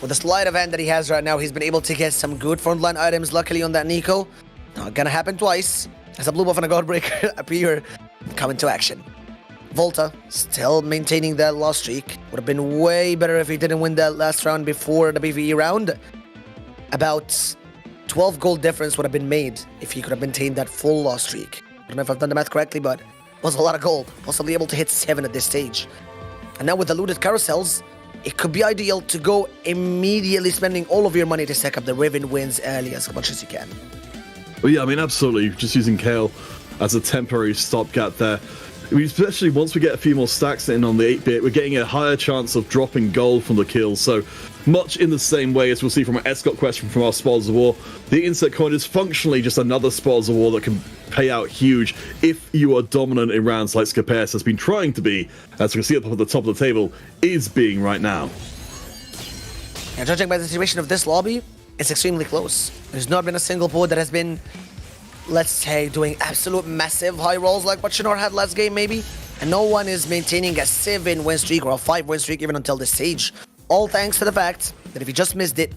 With the sleight of hand that he has right now, he's been able to get some good frontline items, luckily, on that Nico. Not gonna happen twice, as a blue buff and a Godbreaker appear and come into action. Volta still maintaining that loss streak. Would have been way better if he didn't win that last round before the BVE round. About 12 gold difference would have been made if he could have maintained that full loss streak. I don't know if I've done the math correctly, but it was a lot of gold. Possibly able to hit 7 at this stage. And now with the looted carousels, it could be ideal to go immediately spending all of your money to stack up the Riven wins early as much as you can. Well, yeah, I mean, absolutely. Just using Kale as a temporary stopgap there. I mean, especially once we get a few more stacks in on the 8-bit, we're getting a higher chance of dropping gold from the kills. So much in the same way as we'll see from an Escort question from our Spoils of War, the insert coin is functionally just another Spoils of War that can pay out huge if you are dominant in rounds like Scapeus has been trying to be, as we can see up at the top of the table, is being right now. And judging by the situation of this lobby, it's extremely close. There's not been a single board that has been, let's say, doing absolute massive high rolls like what Shinar had last game maybe, and no one is maintaining a 7 win streak or a 5 win streak even until this stage. All thanks to the fact that if you just missed it,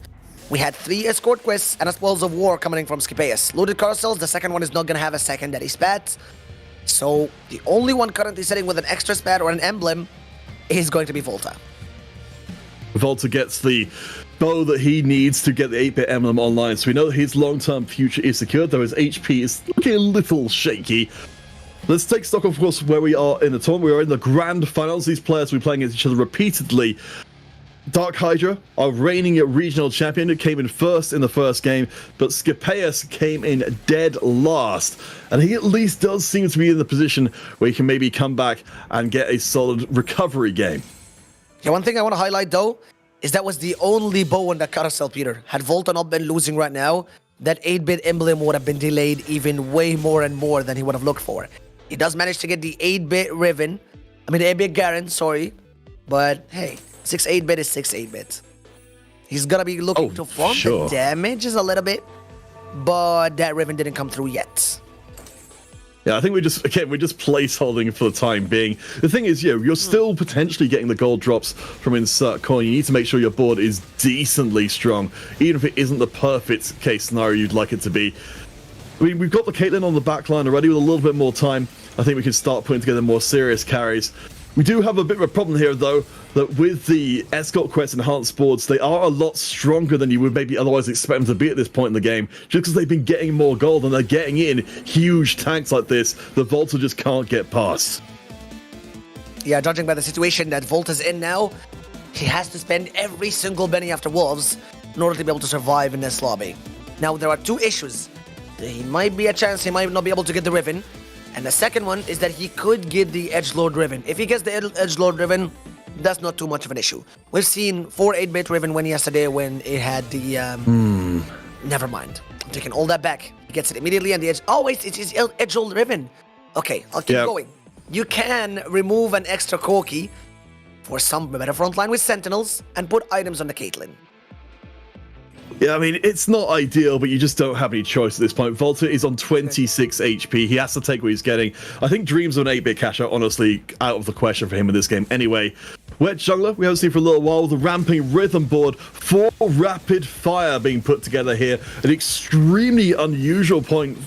we had 3 escort quests and a Spoils of War coming from Scapeus. Looted carousels, the second one is not gonna have a secondary spat, so the only one currently sitting with an extra spat or an emblem is going to be Volta. Volta gets the bow that he needs to get the 8-bit emblem online, so we know that his long-term future is secured, though his HP is looking a little shaky. Let's take stock, of course, where we are in the tournament. We are in the grand finals. These players will be playing against each other repeatedly. Dark Hydra, our reigning regional champion, who came in first in the first game, but Scapeus came in dead last. And he at least does seem to be in the position where he can maybe come back and get a solid recovery game. Yeah, one thing I want to highlight, though, is that was the only bow on the carousel, Peter. Had Volta not been losing right now, that 8-bit emblem would have been delayed even way more and more than he would have looked for. He does manage to get the 8-bit Riven. I mean, the 8-bit Garen, sorry. But, hey, 6 8-bit is 6 8-bit. He's gonna be looking to farm the damages a little bit, but that Riven didn't come through yet. Yeah, I think we're just placeholding for the time being. The thing is, you're still potentially getting the gold drops from insert coin. You need to make sure your board is decently strong, even if it isn't the perfect case scenario you'd like it to be. I mean, we've got the Caitlyn on the back line already. With a little bit more time, I think we can start putting together more serious carries. We do have a bit of a problem here, though, that with the Escort Quest enhanced boards, they are a lot stronger than you would maybe otherwise expect them to be at this point in the game, just because they've been getting more gold and they're getting in huge tanks like this that Volta just can't get past. Yeah, judging by the situation that Volta's in now, he has to spend every single penny after Wolves in order to be able to survive in this lobby. Now, there are 2 issues. There might be a chance he might not be able to get the Riven, and the second one is that he could get the Edgelord Riven. If he gets the Edgelord Riven, that's not too much of an issue. We've seen 4 8-bit Riven win yesterday when it had the... Never mind. I'm taking all that back. He gets it immediately, and the Edge... Oh, wait, it's his Edgelord Riven. Okay, I'll keep going. You can remove an extra Corki for some better frontline with Sentinels and put items on the Caitlyn. Yeah, I mean, it's not ideal, but you just don't have any choice at this point. Volta is on 26 HP. He has to take what he's getting. I think Dreams of an 8-bit cash out, honestly, out of the question for him in this game. Anyway, Wedge Jungler, we haven't seen for a little while, with a ramping rhythm board, 4 rapid fire being put together here. An extremely unusual point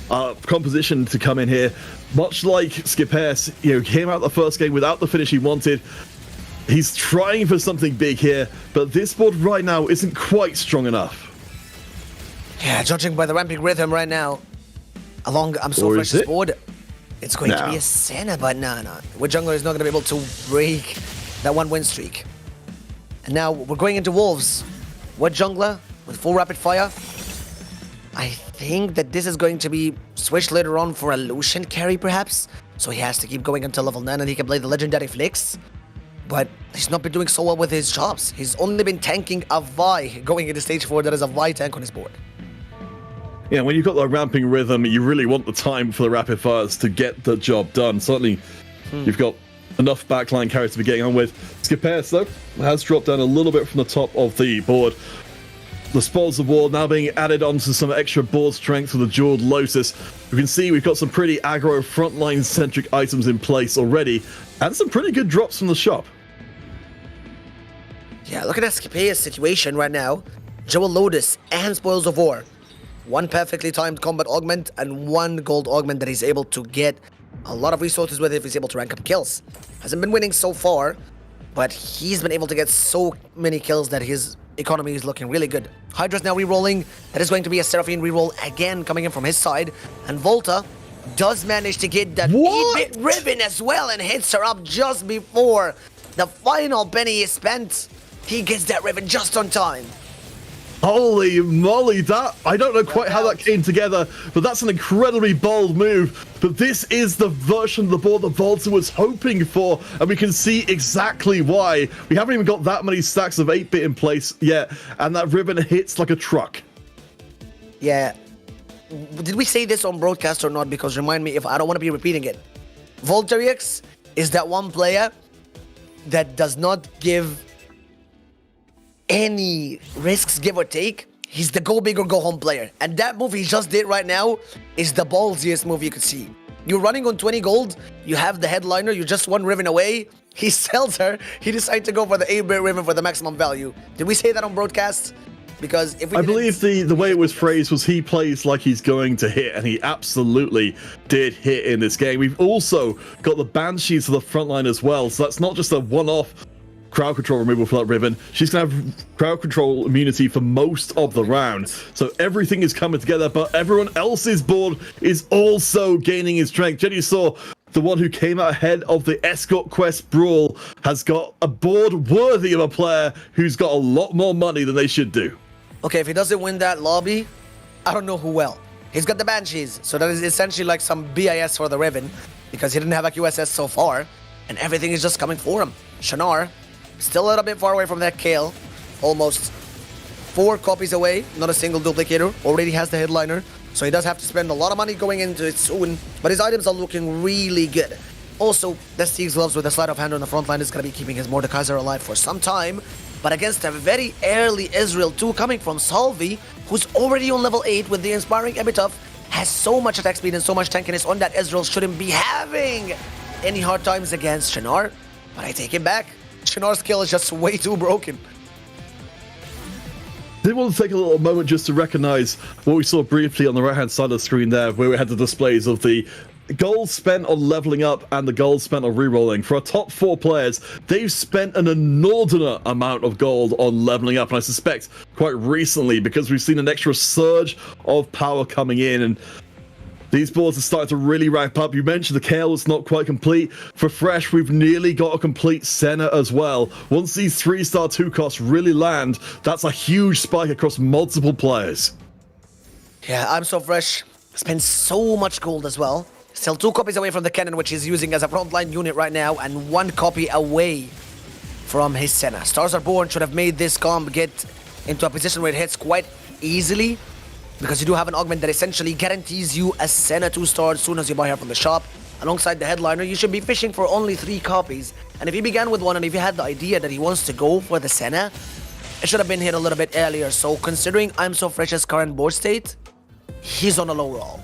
composition to come in here. Much like Skipers, came out the first game without the finish he wanted. He's trying for something big here, but this board right now isn't quite strong enough. Yeah, judging by the ramping rhythm right now, along I'm so fresh's board, it's going to be a Senna, but no. Wedge Jungler is not going to be able to break that 1 win streak. And now we're going into Wolves. Wedge Jungler with full rapid fire. I think that this is going to be switched later on for a Lucian carry, perhaps. So he has to keep going until level 9 and he can play the legendary Flicks. But he's not been doing so well with his jobs. He's only been tanking a Vi going into stage 4. That is a Vi tank on his board. Yeah, when you've got the ramping rhythm, you really want the time for the rapid fires to get the job done. Certainly, you've got enough backline carries to be getting on with. Skipers, though, has dropped down a little bit from the top of the board. The Spoils of War now being added onto some extra board strength with the Jeweled Lotus. You can see we've got some pretty aggro frontline-centric items in place already, and some pretty good drops from the shop. Yeah, look at that Skipper's situation right now. Jeweled Lotus and Spoils of War. 1 perfectly timed combat augment and 1 gold augment that he's able to get a lot of resources with if he's able to rank up kills. Hasn't been winning so far, but he's been able to get so many kills that his economy is looking really good. Hydra's now re-rolling. That is going to be a Seraphine re-roll again coming in from his side. And Volta does manage to get that 8-bit ribbon as well and hits her up just before the final penny is spent. He gets that ribbon just on time. Holy moly, that I don't know quite how that came together, but that's an incredibly bold move. But this is the version of the board that Volta was hoping for, and we can see exactly why. We haven't even got that many stacks of 8-bit in place yet, and that ribbon hits like a truck. Yeah. Did we say this on broadcast or not? Because remind me if I don't want to be repeating it. Voltarix is that one player that does not give any risks, give or take. He's the go big or go home player. And that move he just did right now is the ballsiest move you could see. You're running on 20 gold, you have the headliner, you're just 1 ribbon away. He sells her, he decided to go for the 8-bit ribbon for the maximum value. Did we say that on broadcast? Because if we I believe the way it was phrased was he plays like he's going to hit, and he absolutely did hit in this game. We've also got the Banshees to the front line as well, so that's not just a one-off crowd control removal for that ribbon. She's going to have crowd control immunity for most of the round. So everything is coming together, but everyone else's board is also gaining in strength. Jedusor, the one who came out ahead of the Escort Quest Brawl, has got a board worthy of a player who's got a lot more money than they should do. Okay, if he doesn't win that lobby, I don't know who will. He's got the Banshees, so that is essentially like some BIS for the ribbon, because he didn't have a QSS so far, and everything is just coming for him. Shannara, still a little bit far away from that Kale. Almost 4 copies away, not a single duplicator. Already has the headliner, so he does have to spend a lot of money going into it soon. But his items are looking really good. Also, the Steve's Gloves with a sleight of hand on the front line is going to be keeping his Mordekaiser alive for some time. But against a very early Israel 2 coming from Salvyyy, who's already on level 8 with the Inspiring Epitaph, has so much attack speed and so much tankiness on that Israel shouldn't be having any hard times against Shannara. But I take it back. Shannara's skill is just way too broken. I did want to take a little moment just to recognize what we saw briefly on the right-hand side of the screen there, where we had the displays of the gold spent on leveling up and the gold spent on rerolling. For our top 4 players, they've spent an inordinate amount of gold on leveling up, and I suspect quite recently, because we've seen an extra surge of power coming in, and these boards are starting to really ramp up. You mentioned the Kale was not quite complete. For Fresh, we've nearly got a complete Senna as well. Once these 3-star 2 costs really land, that's a huge spike across multiple players. Yeah, I'm so fresh. Spent so much gold as well. Still 2 copies away from the cannon, which he's using as a frontline unit right now, and 1 copy away from his Senna. Stars Are Born should have made this comp get into a position where it hits quite easily, because you do have an augment that essentially guarantees you a Senna 2-star as soon as you buy her from the shop. Alongside the headliner, you should be fishing for only 3 copies. And if he began with 1, and if he had the idea that he wants to go for the Senna, it should have been hit a little bit earlier. So considering I'm So Fresh's current board state, he's on a low roll.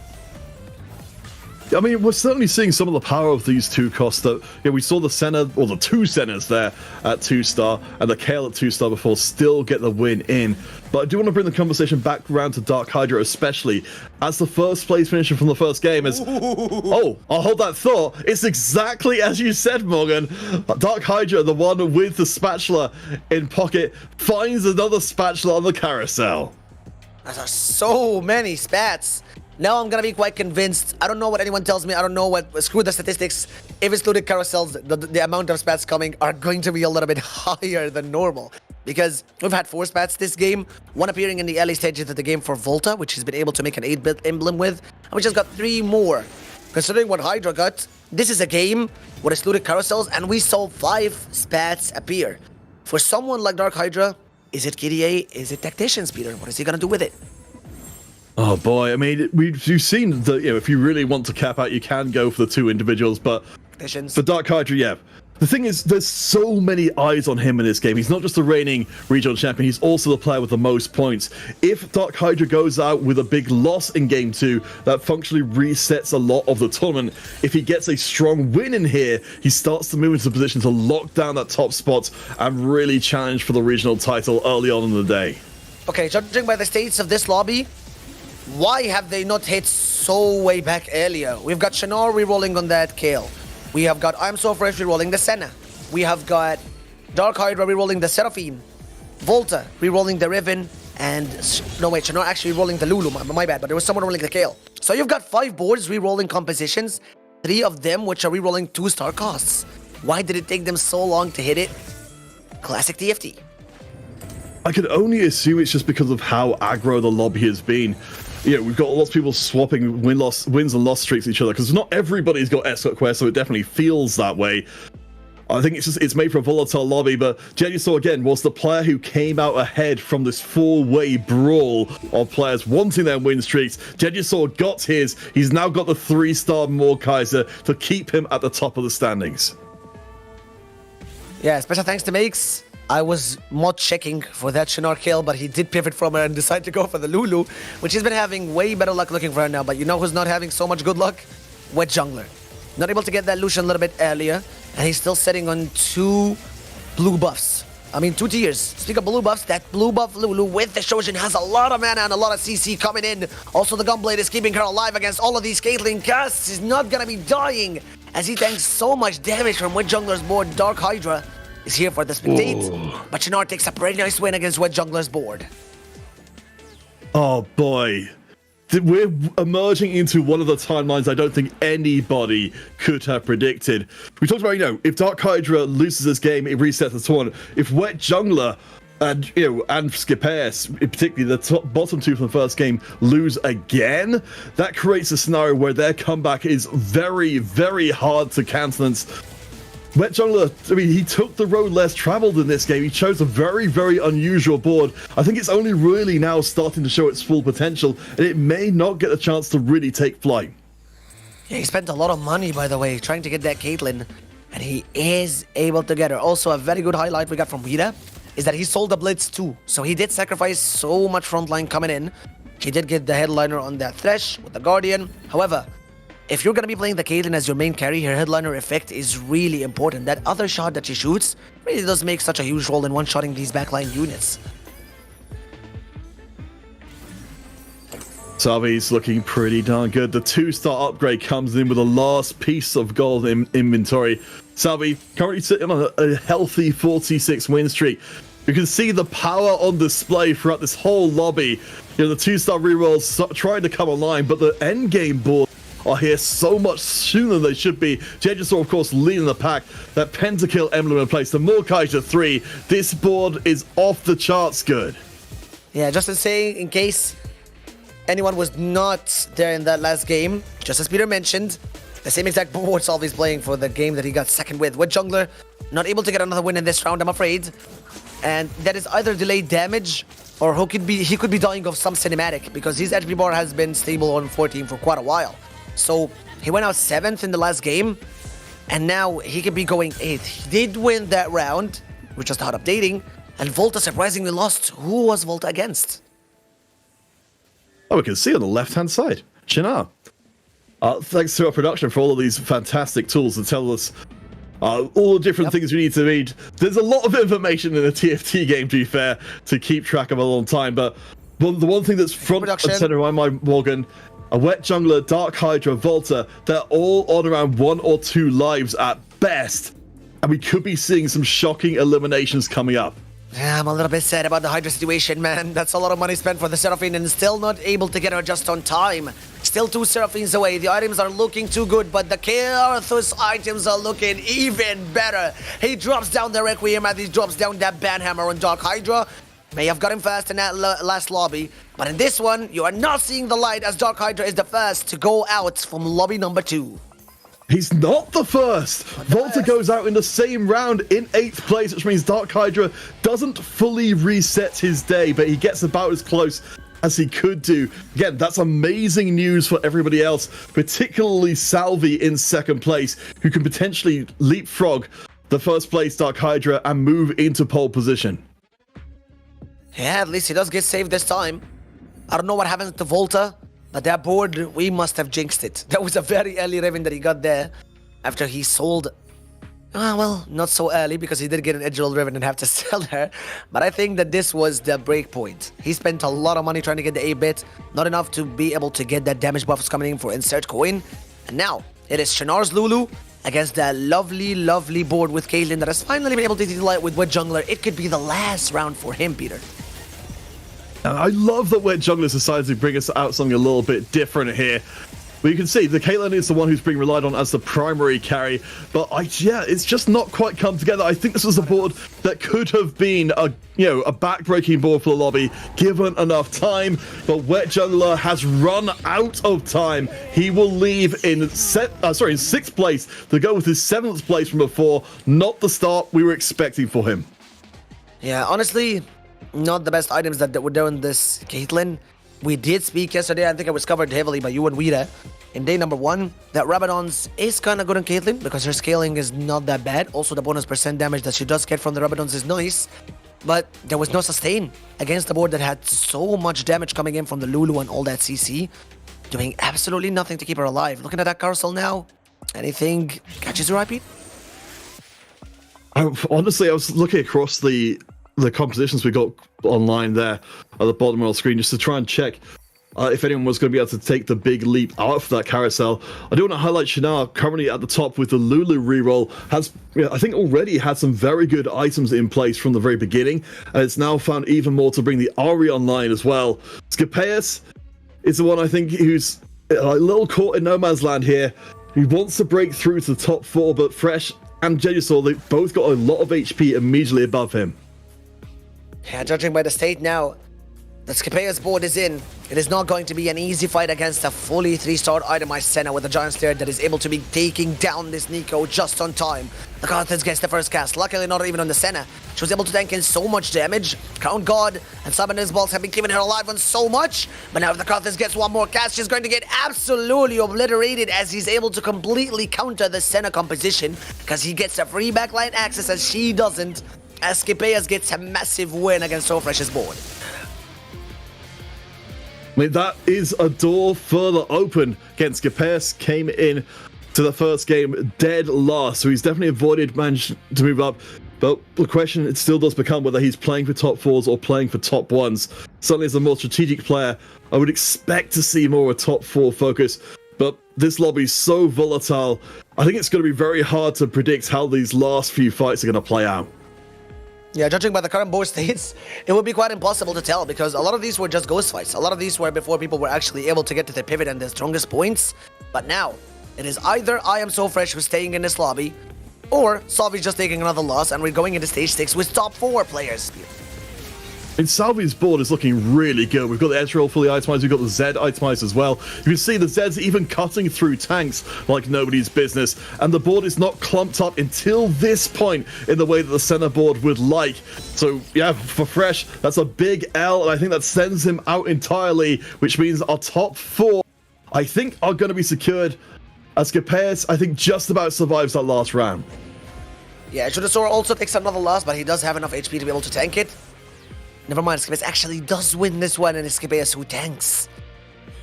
I mean, we're certainly seeing some of the power of these two costs. That we saw the center, or the two centers there at 2-star, and the Kale at 2-star before still get the win in. But I do want to bring the conversation back around to Dark Hydra, especially as the first place finisher from the first game. Oh, I'll hold that thought. It's exactly as you said, Morgan. Dark Hydra, the one with the spatula in pocket, finds another spatula on the carousel. There's so many spats. Now I'm gonna be quite convinced. I don't know what anyone tells me. I don't know what. Screw the statistics. If it's looted carousels, the amount of spats coming are going to be a little bit higher than normal. Because we've had 4 spats this game. One appearing in the early stages of the game for Volta, which he's been able to make an 8-bit emblem with. And we just got 3 more. Considering what Hydra got, this is a game where it's looted carousels, and we saw 5 spats appear. For someone like Dark Hydra, is it KDA? Is it Tacticians, Peter? What is he gonna do with it? Oh boy, I mean, you've seen that, if you really want to cap out, you can go for the 2 individuals, but for Dark Hydra, yeah. The thing is, there's so many eyes on him in this game. He's not just the reigning regional champion, he's also the player with the most points. If Dark Hydra goes out with a big loss in Game 2, that functionally resets a lot of the tournament. If he gets a strong win in here, he starts to move into a position to lock down that top spot and really challenge for the regional title early on in the day. Okay, judging by the states of this lobby, why have they not hit so way back earlier? We've got Shinar rerolling on that Kale. We have got I'm So Fresh rerolling the Senna. We have got Dark Hydra rerolling the Seraphine. Volta rerolling the Riven. And no wait, Shinar actually rerolling the Lulu. My bad, but there was someone rolling the Kale. So you've got 5 boards rerolling compositions, 3 of them which are rerolling 2-star costs. Why did it take them so long to hit it? Classic TFT. I could only assume it's just because of how aggro the lobby has been. We've got lots of people swapping wins and loss streaks to each other, because not everybody's got escort quests, so it definitely feels that way. I think it's made for a volatile lobby, but Jedusor again was the player who came out ahead from this 4-way brawl of players wanting their win streaks. Jedusor got his. He's now got the 3-star Mordekaiser to keep him at the top of the standings. Yeah, special thanks to Makes. I was mod checking for that Shinar kill, but he did pivot from her and decide to go for the Lulu, which he's been having way better luck looking for her now. But you know who's not having so much good luck? Wet Jungler. Not able to get that Lucian a little bit earlier, and he's still sitting on 2 blue buffs. I mean, 2 tiers. Speak of blue buffs, that blue buff Lulu with the Shojin has a lot of mana and a lot of CC coming in. Also, the Gunblade is keeping her alive against all of these Caitlyn casts. She's not gonna be dying, as he tanks so much damage from Wet Jungler's board. Dark Hydra is here for the spectate, but Shinar takes a pretty nice win against Wet Jungler's board. Oh boy. We're emerging into one of the timelines I don't think anybody could have predicted. We talked about, if Dark Hydra loses this game, it resets the tournament. If Wet Jungler and Skippass, particularly the bottom 2 from the first game, lose again, that creates a scenario where their comeback is very, very hard to countenance. Wet Jungler, I mean, he took the road less traveled in this game. He chose a very, very unusual board. I think it's only really now starting to show its full potential, and it may not get a chance to really take flight. Yeah, he spent a lot of money, by the way, trying to get that Caitlyn, and he is able to get her. Also, a very good highlight we got from Rita is that he sold the Blitz too. So he did sacrifice so much frontline coming in. He did get the headliner on that Thresh with the Guardian. However, if you're going to be playing the Caitlyn as your main carry, her headliner effect is really important. That other shot that she shoots really does make such a huge role in one-shotting these backline units. Salvyy's looking pretty darn good. The 2-star upgrade comes in with the last piece of gold in inventory. Salvyyy currently sitting on a healthy 46 win streak. You can see the power on display throughout this whole lobby. The 2-star rerolls trying to come online, but the endgame board are here so much sooner than they should be. Jedusor, of course, leading the pack. That pentakill emblem in place. The Mordekaiser 3. This board is off the charts good. Yeah, just to say, in case anyone was not there in that last game, just as Peter mentioned, the same exact board Salvyy's playing for the game that he got second with. With Jungler, not able to get another win in this round, I'm afraid. And that is either delayed damage, or he could be dying of some cinematic, because his HP bar has been stable on 14 for quite a while. So he went out 7th in the last game, and now he could be going 8th. He did win that round, which just out updating, And Volta surprisingly lost. Who was Volta against? Oh, we can see on the left-hand side, Chinar. Thanks to our production for all of these fantastic tools to tell us all the different things we need to read. There's a lot of information in a TFT game, to be fair, to keep track of a long time. But the one thing that's front and center in my mind, Morgan, a Wet Jungler, Dark Hydra, Volta, they're all on around 1 or 2 lives at best. And we could be seeing some shocking eliminations coming up. Yeah, I'm a little bit sad about the Hydra situation, man. That's a lot of money spent for the Seraphine and still not able to get her just on time. Still 2 Seraphines away. The items are looking too good, but the Karthus items are looking even better. He drops down the Requiem as he drops down that Banhammer on Dark Hydra. May have got him fast in that last lobby, but in this one, you are not seeing the light as Dark Hydra is the first to go out from lobby number 2. He's not the first. Volta goes out in the same round in 8th place, which means Dark Hydra doesn't fully reset his day, but he gets about as close as he could do. Again, that's amazing news for everybody else, particularly Salvyyy in 2nd place, who can potentially leapfrog the 1st place Dark Hydra and move into pole position. Yeah, at least he does get saved this time. I don't know what happened to Volta, but that board, we must have jinxed it. That was a very early Riven that he got there after he sold... well, not so early because he did get an edge roll Riven and have to sell her. But I think that this was the break point. He spent a lot of money trying to get the 8-bit, not enough to be able to get that damage buffs coming in for insert coin. And now, it is Shinar's Lulu against that lovely, lovely board with Caitlyn that has finally been able to delight with Wet Jungler. It could be the last round for him, Peter. I love that Wet Jungler decided to bring us out something a little bit different here. But you can see the Caitlyn is the one who's being relied on as the primary carry. But it's just not quite come together. I think this was a board that could have been a back-breaking board for the lobby, given enough time. But Wet Jungler has run out of time. He will leave in 6th place to go with his 7th place from before. Not the start we were expecting for him. Yeah, honestly, not the best items that were doing this Caitlyn. We did speak yesterday, I think it was covered heavily by you and Wida in day number 1, that Rabadons is kind of good on Caitlyn because her scaling is not that bad. Also, the bonus % damage that she does get from the Rabadons is nice, but there was no sustain against the board that had so much damage coming in from the Lulu and all that CC, doing absolutely nothing to keep her alive. Looking at that carousel now, anything catches your eye, Pete? Honestly, I was looking across the compositions we got online there at the bottom of the screen just to try and check if anyone was going to be able to take the big leap out of that carousel. I do want to highlight Shinar, currently at the top with the Lulu reroll, has I think already had some very good items in place from the very beginning, and it's now found even more to bring the Ahri online as well. Scapeus is the one I think who's a little caught in no man's land here. He wants to break through to the top 4, but Fresh and Jedusor, they both got a lot of HP immediately above him. Yeah, judging by the state now, the Scapeus board is in. It is not going to be an easy fight against a fully 3-star itemized Senna with a Giant Slayer that is able to be taking down this Nico just on time. The Karthus gets the first cast, luckily not even on the Senna. She was able to tank in so much damage. Crown God and Summoner's Balls have been keeping her alive on so much. But now if the Karthus gets one more cast, she's going to get absolutely obliterated as he's able to completely counter the Senna composition because he gets a free backline access as she doesn't. As Scapeus gets a massive win against SoFresh's board. I mean, that is a door further open against Scapeus. Came in to the first game dead last, so he's definitely managed to move up. But the question, it still does become whether he's playing for top 4s or playing for top 1s. Certainly as a more strategic player, I would expect to see more of a top 4 focus. But this lobby is so volatile, I think it's going to be very hard to predict how these last few fights are going to play out. Yeah, judging by the current board states, it would be quite impossible to tell because a lot of these were just ghost fights. A lot of these were before people were actually able to get to the pivot and the strongest points. But now, it is either I am SoFresh who's staying in this lobby, or Salvyy's just taking another loss and we're going into stage 6 with top 4 players. And Salvyy's board is looking really good. We've got the edge roll fully itemized, we've got the Zed itemized as well. You can see the Zed's even cutting through tanks like nobody's business, and the board is not clumped up until this point in the way that the center board would like. So yeah, for Fresh, that's a big L, and I think that sends him out entirely, which means our top 4, I think, are going to be secured as Scapeus, I think, just about survives that last round. Yeah, Jedusor also takes another loss, but he does have enough HP to be able to tank it. Never mind, Scapeus actually does win this one, and it's Scapeus who tanks.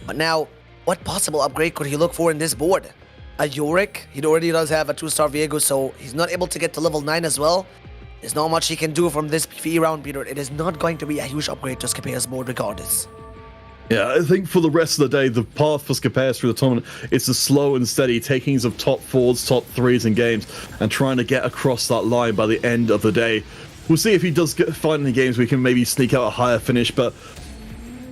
But now, what possible upgrade could he look for in this board? A Yorick? He already does have a 2-star Viego, so he's not able to get to level 9 as well. There's not much he can do from this PvE round, Peter. It is not going to be a huge upgrade to Scapeus' board regardless. Yeah, I think for the rest of the day, the path for Scapeus through the tournament is the slow and steady takings of top 4s, top 3s in games, and trying to get across that line by the end of the day. We'll see if he does find any games we can maybe sneak out a higher finish, but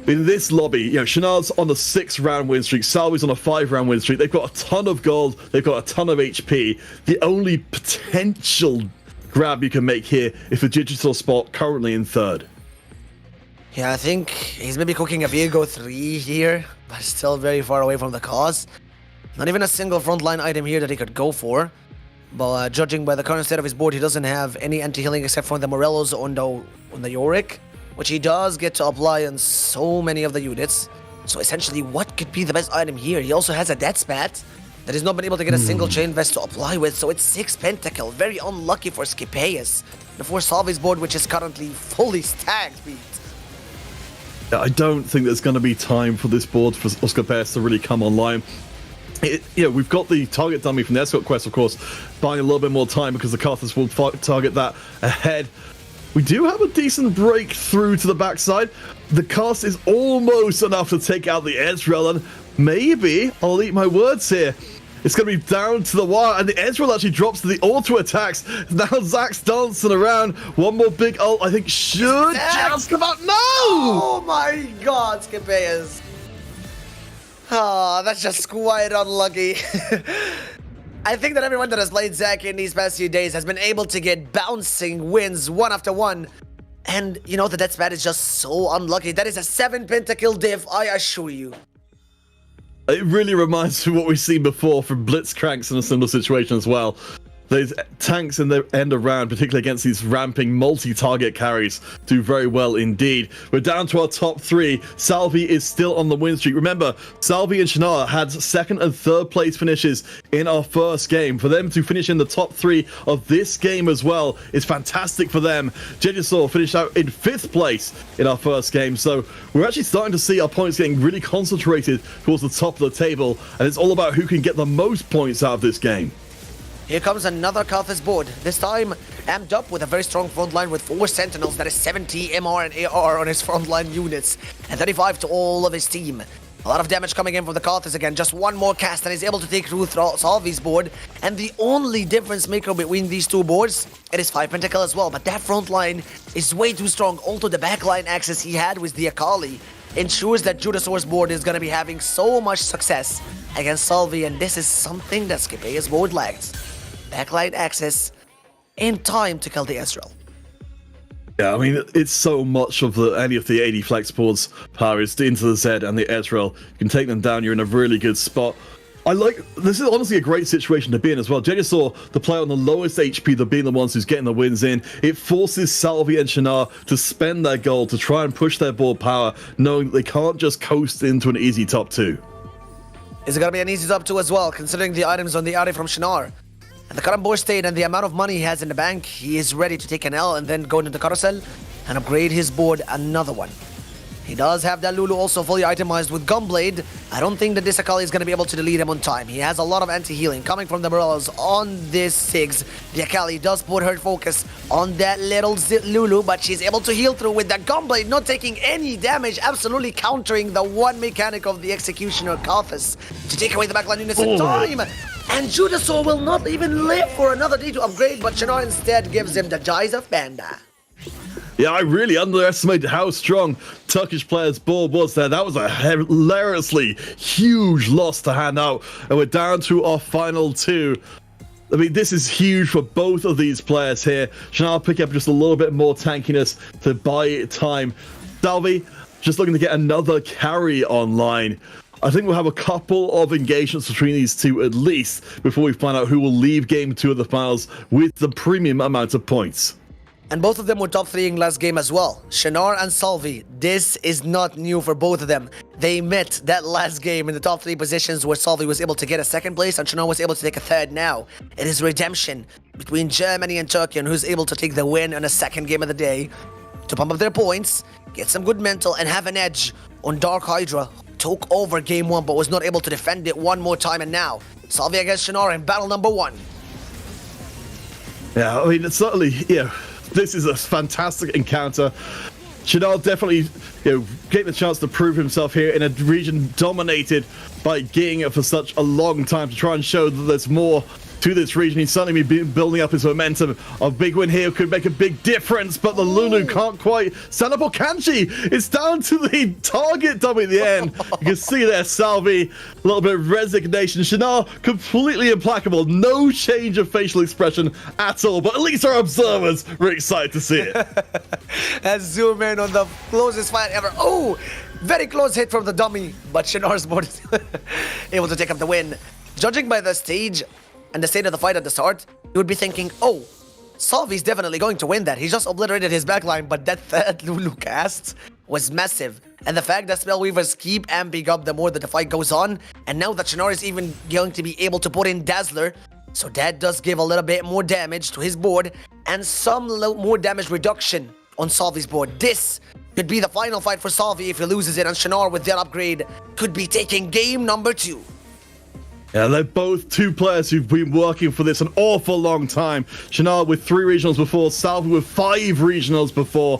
in this lobby, Shanar's on the 6-round win streak, Salvyy's on a 5-round win streak. They've got a ton of gold, they've got a ton of HP. The only potential grab you can make here is the Jedusor spot currently in 3rd. Yeah, I think he's maybe cooking a Viego 3 here, but still very far away from the cause. Not even a single frontline item here that he could go for. But judging by the current state of his board, he doesn't have any anti-healing except for the Morellos on the Yorick, which he does get to apply on so many of the units. So essentially, what could be the best item here? He also has a Death Spat that he's not been able to get a single chain vest to apply with, so it's 6 Pentakill. Very unlucky for Scapeus. And for Salvyy's board, which is currently fully stacked, Pete. I don't think there's going to be time for this board for Scapeus to really come online. We've got the target dummy from the escort quest, of course, buying a little bit more time because the Carthus will target that ahead. We do have a decent breakthrough to the backside. The cast is almost enough to take out the Ezreal, and maybe, I'll eat my words here, it's going to be down to the wire, and the Ezreal actually drops to the auto attacks. Now Zach's dancing around. One more big ult, I think, should just come out. No! Oh my god, Scapeus. Oh, that's just quite unlucky. I think that everyone that has played Zach in these past few days has been able to get bouncing wins one after one. And, the Death Spat is just so unlucky. That is a 7 Pentakill diff, I assure you. It really reminds me of what we've seen before from Blitzcranks in a similar situation as well. Those tanks in the end of round, particularly against these ramping multi-target carries, do very well indeed. We're down to our top 3. Salvyyy is still on the win streak. Remember, Salvyyy and Shanar had 2nd and 3rd place finishes in our first game. For them to finish in the top 3 of this game as well is fantastic for them. Jedusor finished out in 5th place in our first game. So we're actually starting to see our points getting really concentrated towards the top of the table. And it's all about who can get the most points out of this game. Here comes another Carthus board, this time amped up with a very strong front line with 4 Sentinels. That is 70 MR and AR on his frontline units, and 35 to all of his team. A lot of damage coming in from the Carthus again, just one more cast and he's able to take through Salvyy's board. And the only difference maker between these two boards, it is 5 Pentakill as well, but that front line is way too strong. Also the backline access he had with the Akali ensures that Jedusor's board is going to be having so much success against Salvyyy, and this is something that Scapeus' board lacks. Backline access in time to kill the Ezreal. Yeah, I mean, it's so much of any of the 80 flex boards power is into the Zed and the Ezreal. You can take them down, you're in a really good spot. This is honestly a great situation to be in as well. Jedusor, the player on the lowest HP, they're being the ones who's getting the wins in. It forces Salvyyy and Shanar to spend their gold to try and push their board power, knowing that they can't just coast into an easy top 2. Is it going to be an easy top 2 as well, considering the items on the Ari from Shanar? And the current board state and the amount of money he has in the bank, he is ready to take an L and then go into the carousel and upgrade his board another one. He does have that Lulu also fully itemized with Gunblade. I don't think that this Akali is going to be able to delete him on time. He has a lot of anti-healing coming from the Morellos on this Sigs. The Akali does put her focus on that little Lulu, but she's able to heal through with the Gunblade, not taking any damage, absolutely countering the one mechanic of the Executioner Carthus to take away the backline units in time. And Jedusor will not even live for another day to upgrade, but Shanar instead gives him the Jais of Panda. Yeah, I really underestimated how strong Turkish player's board was there. That was a hilariously huge loss to hand out. And we're down to our final 2. I mean, this is huge for both of these players here. Shanar pick up just a little bit more tankiness to buy time. Salvyyy just looking to get another carry online. I think we'll have a couple of engagements between these two at least before we find out who will leave Game 2 of the finals with the premium amount of points. And both of them were top 3 in last game as well. Shanar and Salvyyy, this is not new for both of them. they met that last game in the top 3 positions where Salvyyy was able to get a 2nd place and Shinar was able to take a 3rd. Now it is redemption between Germany and Turkey on who's able to take the win on a 2nd game of the day to pump up their points, get some good mental, and have an edge on Dark Hydra, who took over game 1 but was not able to defend it one more time. And now Salvyyy against Shinar in battle number 1. Yeah, I mean, it's certainly, this is a fantastic encounter. Shinar definitely, getting the chance to prove himself here in a region dominated by Ging for such a long time to try and show that there's more to this region. He's certainly been building up his momentum. A big win here could make a big difference, but the Lulu can't quite stand up, or can she? It's down to the target dummy at the end. You can see there Salvyyy, a little bit of resignation. Shinar, completely implacable. No change of facial expression at all, but at least our observers were excited to see it. Let's zoom in on the closest fight ever. Oh, very close hit from the dummy, but Shinar's board able to take up the win. Judging by the stage and the state of the fight at the start, you would be thinking, oh, Salvyy's definitely going to win that. He just obliterated his backline, but that 3rd Lulu cast was massive. And the fact that Spellweavers keep amping up the more that the fight goes on, and now that Shinar is even going to be able to put in Dazzler, so that does give a little bit more damage to his board, and some more damage reduction on Salvyy's board. This could be the final fight for Salvyyy if he loses it, and Shinar with that upgrade could be taking game number 2. Yeah, they're both 2 players who've been working for this an awful long time. Shinar with 3 regionals before, Salvyyy with 5 regionals before.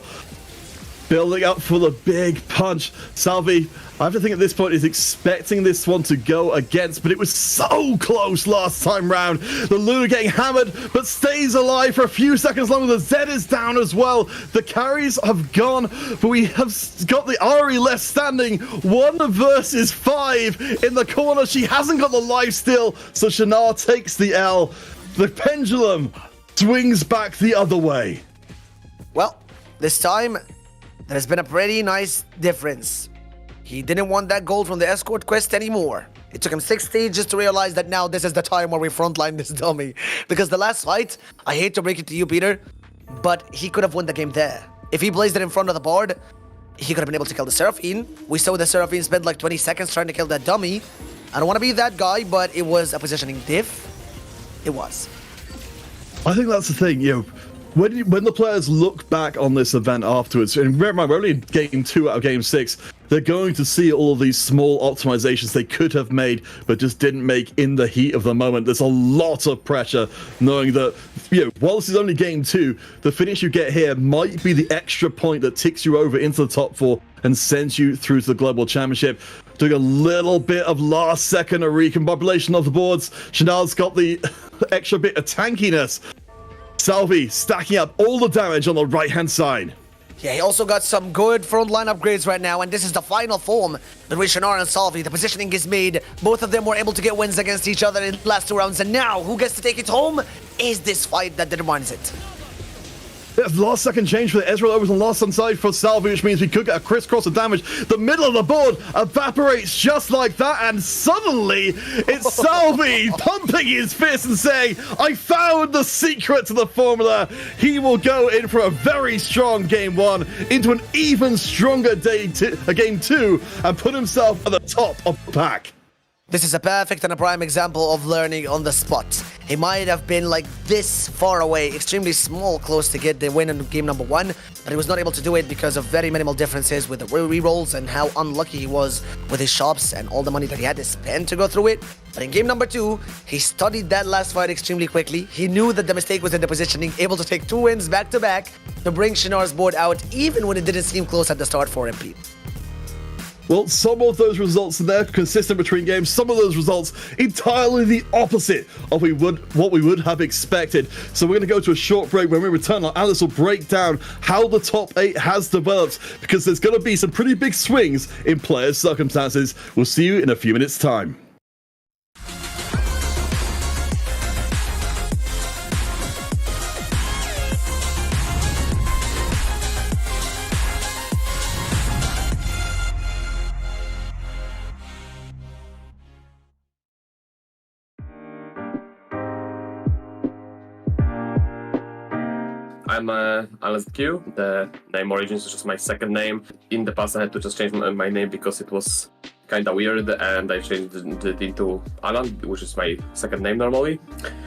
Building up for the big punch. Salvyyy, I have to think at this point, is expecting this one to go against, but it was so close last time round. The Luna getting hammered, but stays alive for a few seconds longer. The Zed is down as well. The carries have gone, but we have got the Ari left standing. 1 versus 5 in the corner. She hasn't got the life steal, so Shinar takes the L. The pendulum swings back the other way. Well, this time, there's been a pretty nice difference. He didn't want that gold from the escort quest anymore. It took him 6 stages to realize that now this is the time where we frontline this dummy. Because the last fight, I hate to break it to you, Peter, but he could have won the game there. If he blazed it in front of the board, he could have been able to kill the Seraphine. We saw the Seraphine spend like 20 seconds trying to kill that dummy. I don't want to be that guy, but it was a positioning diff. It was. I think that's the thing, when the players look back on this event afterwards, and bear in mind, we're only in game 2 out of game 6, they're going to see all of these small optimizations they could have made, but just didn't make in the heat of the moment. There's a lot of pressure knowing that, while this is only game 2, the finish you get here might be the extra point that ticks you over into the top 4 and sends you through to the Global Championship. Doing a little bit of last-second recombobulation of the boards. Shinar's got the extra bit of tankiness. Salvyyy stacking up all the damage on the right-hand side. Yeah, he also got some good frontline upgrades right now, and this is the final form between Shinar and Salvyyy. The positioning is made. Both of them were able to get wins against each other in the last 2 rounds, and now who gets to take it home is this fight that determines it. Last second change for the Ezreal overs on last side for Salvyyy, which means we could get a crisscross of damage. The middle of the board evaporates just like that, and suddenly it's Salvyyy pumping his fist and saying, I found the secret to the formula. He will go in for a very strong game 1 into an even stronger game 2 and put himself at the top of the pack. This is a perfect and a prime example of learning on the spot. He might have been like this far away, extremely small, close to get the win in game number 1, but he was not able to do it because of very minimal differences with the rerolls and how unlucky he was with his shops and all the money that he had to spend to go through it. But in game number 2, he studied that last fight extremely quickly. He knew that the mistake was in the positioning, able to take 2 wins back to back to bring Shinar's board out, even when it didn't seem close at the start for him, Pete. Well, some of those results are there, consistent between games. Some of those results entirely the opposite of what we would have expected. So we're going to go to a short break. When we return, Alanzq will break down how the top 8 has developed, because there's going to be some pretty big swings in players' circumstances. We'll see you in a few minutes' time. I'm Alanzq. The name origins is just my second name. In the past, I had to just change my name because it was kind of weird, and I changed it into Alan, which is my second name normally.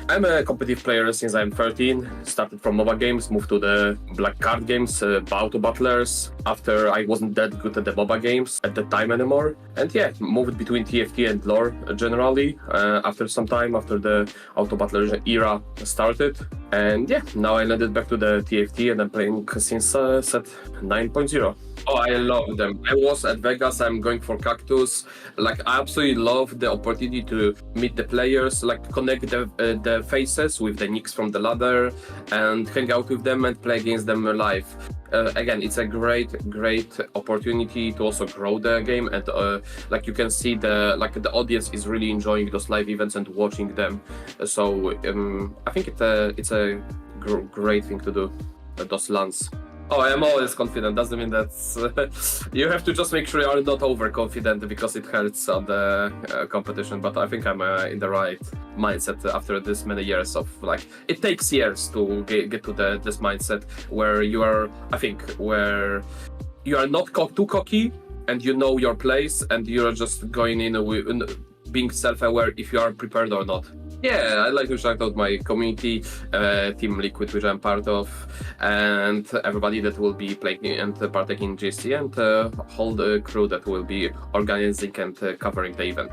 I'm a competitive player since I'm 13. Started from MOBA games, moved to the black card games, Auto Battlers. After I wasn't that good at the MOBA games at the time anymore, and yeah, moved between TFT and lore generally. After some time, after the Auto Battlers era started, and yeah, now I landed back to the TFT, and I'm playing since set 9.0. Oh, I love them. I was at Vegas, I'm going for Cactus. Like, I absolutely love the opportunity to meet the players, like connect the faces with the nicks from the ladder and hang out with them and play against them live. Again, it's a great opportunity to also grow the game, and like you can see the audience is really enjoying those live events and watching them. So I think it's a great thing to do, those LANs. Oh, I am always confident. Doesn't mean that you have to just make sure you are not overconfident because it hurts on the competition. But I think I'm in the right mindset after this many years of it takes years to get to this mindset where you are, I think, where you are not too cocky and you know your place and you're just going in with being self-aware if you are prepared or not. Yeah, I'd like to shout out my community, Team Liquid, which I'm part of, and everybody that will be playing and partaking in GC, and whole the crew that will be organizing and covering the event.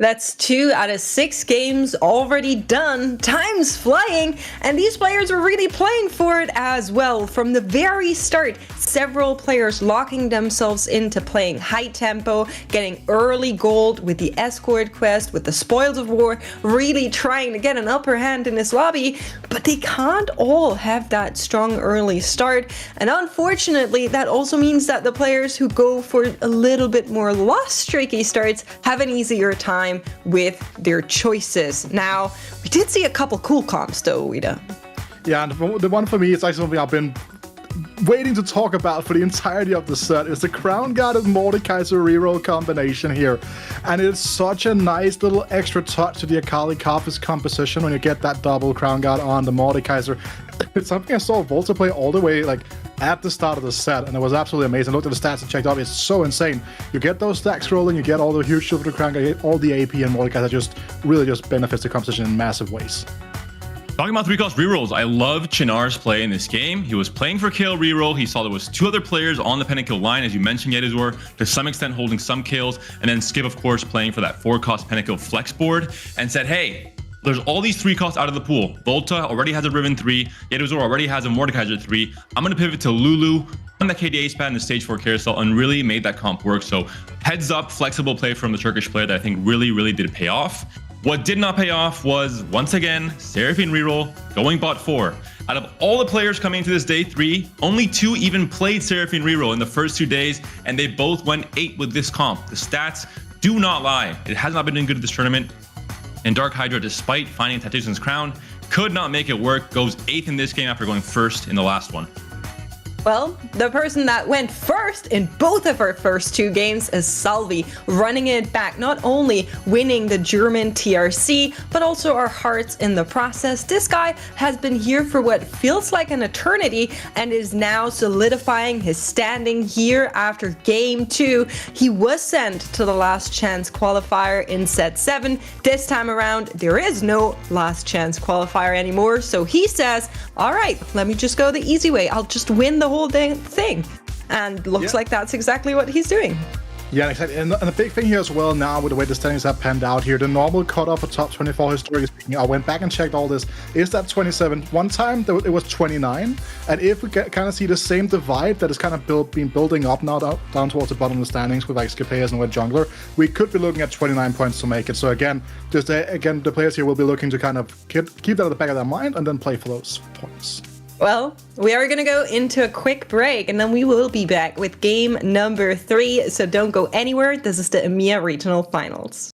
That's 2 out of 6 games already done. Time's flying, and these players are really playing for it as well. From the very start, several players locking themselves into playing high tempo, getting early gold with the escort quest, with the spoils of war, really trying to get an upper hand in this lobby, but they can't all have that strong early start. And unfortunately, that also means that the players who go for a little bit more lost streaky starts have an easier time with their choices. Now, we did see a couple cool comps though, Ida. Yeah, and the one for me is actually something I've been waiting to talk about for the entirety of the set. Is the Crown Guard and Mordekaiser reroll combination here. And it's such a nice little extra touch to the Akali Kapis composition when you get that double Crown Guard on the Mordekaiser. It's something I saw Volta play all the way at the start of the set, and it was absolutely amazing. I looked at the stats and checked out. It's so insane. You get those stacks rolling, you get all the huge shield for the Crown Guard, you get all the AP and Mordekaiser just really just benefits the composition in massive ways. Talking about 3-cost rerolls, I love Chinar's play in this game. He was playing for kill reroll. He saw there was 2 other players on the pentakill line, as you mentioned, Jedusor, to some extent holding some kills, and then Skip, of course, playing for that 4-cost pentakill flex board, and said, hey, there's all these 3 costs out of the pool. Volta already has a Riven 3. Jedusor already has a Mordekaiser 3. I'm going to pivot to Lulu on the KDA span, the stage 4 carousel, and really made that comp work. So heads up, flexible play from the Turkish player that I think really did pay off. What did not pay off was, once again, Seraphine reroll going bot 4. Out of all the players coming into this day 3, only 2 even played Seraphine reroll in the first 2 days, and they both went 8 with this comp. The stats do not lie. It has not been doing good at this tournament. And Dark Hydra, despite finding Tactician's Crown, could not make it work, goes 8th in this game after going 1st in the last one. Well, the person that went first in both of our first 2 games is Salvyyy, running it back, not only winning the German TRC, but also our hearts in the process. This guy has been here for what feels like an eternity and is now solidifying his standing here after game 2. He was sent to the last chance qualifier in set 7. This time around, there is no last chance qualifier anymore, so he says, all right, let me just go the easy way. I'll just win the whole thing, and looks like that's exactly what he's doing. Yeah, exactly. And the big thing here as well now with the way the standings have panned out here, the normal cutoff for top 24 historically speaking, I went back and checked all this, is that 27. One time it was 29, and if we kind of see the same divide that is kind of been building up now down towards the bottom of the standings with like Skipayers and with Jungler, we could be looking at 29 points to make it. So again, the players here will be looking to kind of keep that at the back of their mind and then play for those points. Well, we are going to go into a quick break, and then we will be back with game number 3, so don't go anywhere. This is the EMEA Regional Finals.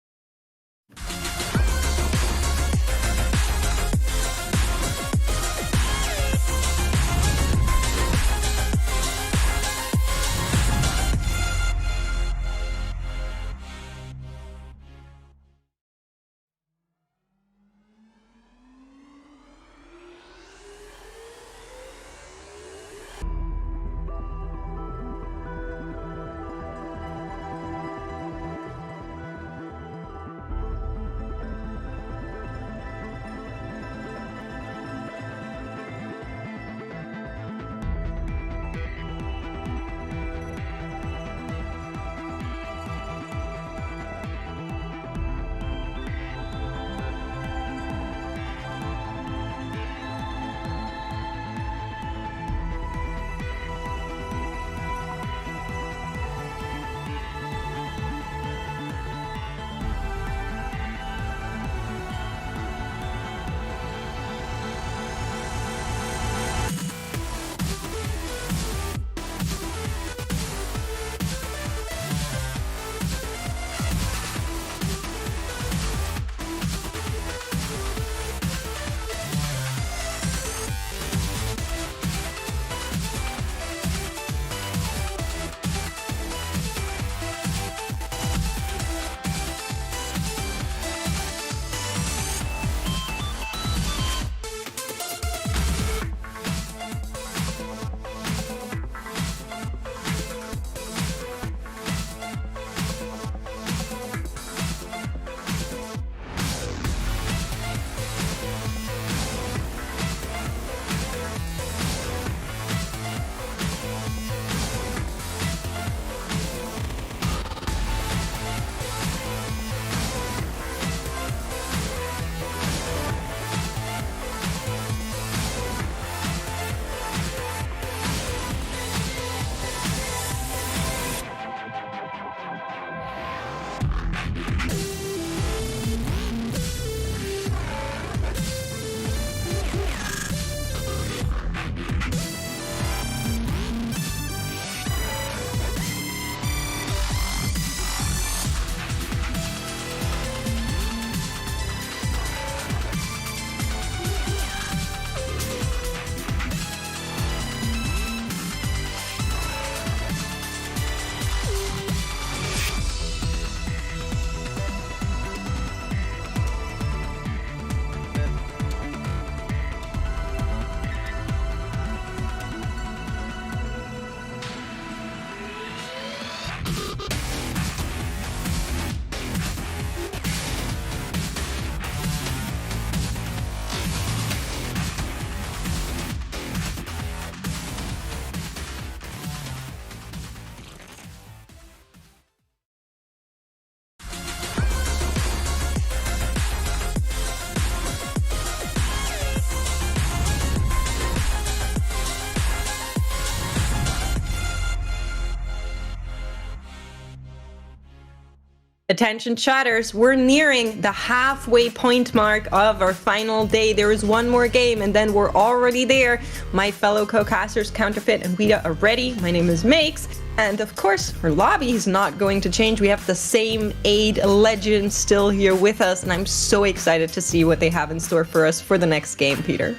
Attention chatters, we're nearing the halfway point mark of our final day. There is one more game and then we're already there. My fellow co-casters Counterfeit and Wida are ready. My name is Makes. And of course, our lobby is not going to change. We have the same 8 legends still here with us, and I'm so excited to see what they have in store for us for the next game, Peter.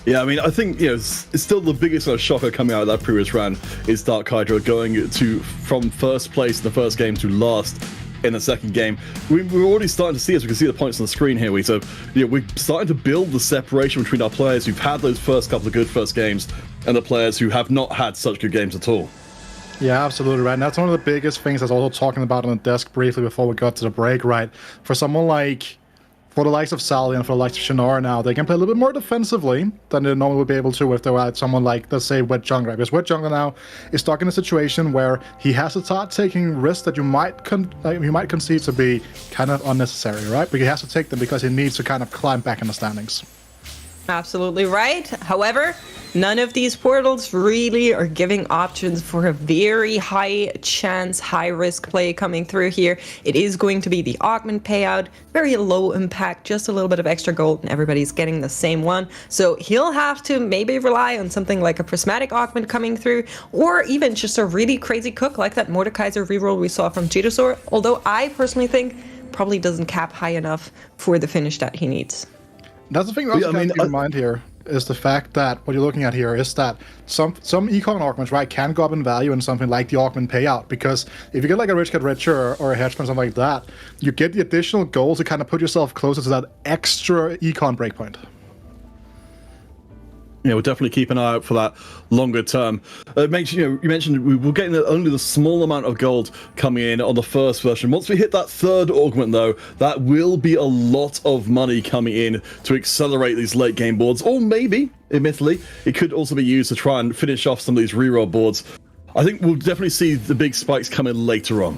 Yeah, I mean, I think it's still the biggest shocker coming out of that previous round is Dark Hydra going from first place in the first game to last in the second game. We're already starting to see, as we can see the points on the screen here, we're starting to build the separation between our players who've had those first couple of good first games and the players who have not had such good games at all. Yeah, absolutely right. And that's one of the biggest things I was also talking about on the desk briefly before we got to the break, right? For someone for the likes of Salvyyy and for the likes of Shinar now, they can play a little bit more defensively than they normally would be able to if they were at someone like, let's say, Wet Jungler. Because Wet Jungler now is stuck in a situation where he has to start taking risks that you might conceive to be kind of unnecessary, right? But he has to take them because he needs to kind of climb back in the standings. Absolutely right. However, none of these portals really are giving options for a very high chance, high risk play coming through here. It is going to be the augment payout, very low impact, just a little bit of extra gold, and everybody's getting the same one. So he'll have to maybe rely on something like a prismatic augment coming through, or even just a really crazy cook like that Mordekaiser reroll we saw from Jedusor, although I personally think probably doesn't cap high enough for the finish that he needs. That's the thing that I keep in mind here is the fact that what you're looking at here is that some econ augments, right, can go up in value in something like the augment payout, because if you get like a Rich Get Richer or a hedge fund, something like that, you get the additional goals to kind of put yourself closer to that extra econ breakpoint. Yeah, we'll definitely keep an eye out for that longer term. You mentioned we were getting only the small amount of gold coming in on the first version. Once we hit that third augment, though, that will be a lot of money coming in to accelerate these late game boards. Or maybe, admittedly, it could also be used to try and finish off some of these reroll boards. I think we'll definitely see the big spikes come in later on.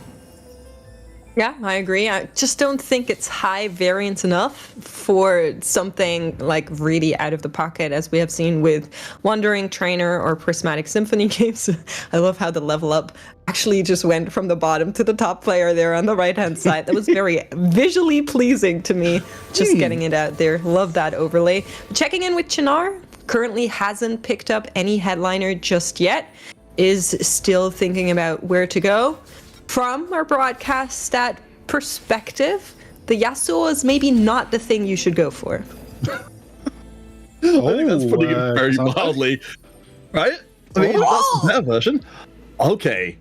Yeah, I agree. I just don't think it's high variance enough for something like really out of the pocket, as we have seen with Wandering Trainer or Prismatic Symphony games. I love how the level up actually just went from the bottom to the top player there on the right-hand side. That was very visually pleasing to me, just getting it out there. Love that overlay. Checking in with Chinar, currently hasn't picked up any headliner just yet, is still thinking about where to go. From our broadcast stat perspective, the Yasuo is maybe not the thing you should go for. I think that's putting it very mildly, right? I mean, that's the better version. Okay.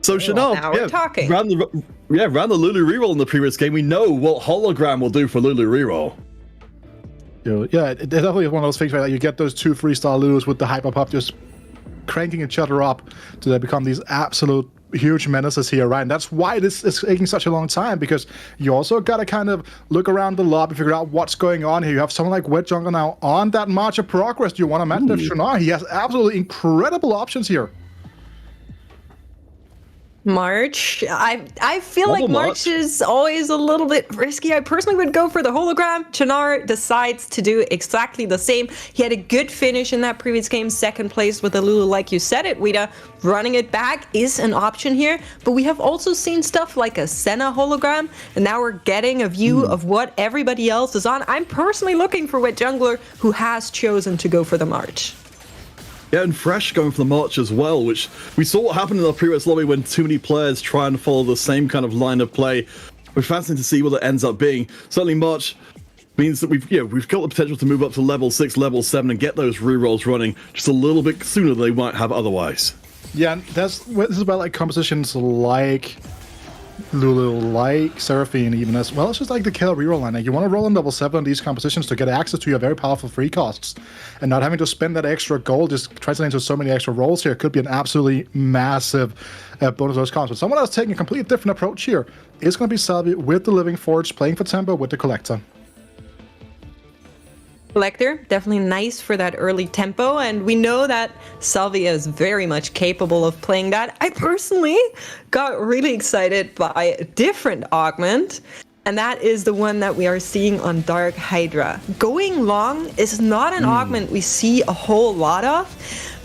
So Chanel, now we're talking. Ran the Lulu reroll in the previous game. We know what hologram will do for Lulu reroll. Yeah, it definitely is one of those things where you get those 2 3-star Lulus with the hyper pop just cranking each other up to they become these absolute huge menaces here, right? And that's why this is taking such a long time, because you also got to kind of look around the lobby, figure out what's going on here. You have someone like Wet Jungler now on that march of progress. Do you want to match with Shinar? He has absolutely incredible options here. March. I feel like March is always a little bit risky. I personally would go for the hologram. Chinar decides to do exactly the same. He had a good finish in that previous game, second place with the Lulu, like you said it, Wida. Running it back is an option here, but we have also seen stuff like a Senna hologram, and now we're getting a view of what everybody else is on. I'm personally looking for Wet Jungler, who has chosen to go for the March. Yeah, and Fresh going for the March as well, which we saw what happened in the previous lobby when too many players try and follow the same kind of line of play. We're fascinated to see what it ends up being. Certainly March means that we've got the potential to move up to level 6, level 7 and get those rerolls running just a little bit sooner than they might have otherwise. Yeah, and this is about like compositions like Lulu, like Seraphine, even as well. It's just like the kill reroll line. Like you want to roll on level 7 on these compositions to get access to your very powerful free costs, and not having to spend that extra gold just translating to so many extra rolls here could be an absolutely massive bonus of those comps. But someone else taking a completely different approach here is going to be Salvyyy with the Living Forge, playing for tempo with the Collector. Collector, definitely nice for that early tempo, and we know that Salvyyy is very much capable of playing that. I personally got really excited by a different augment, and that is the one that we are seeing on Dark Hydra. Going long is not an augment we see a whole lot of,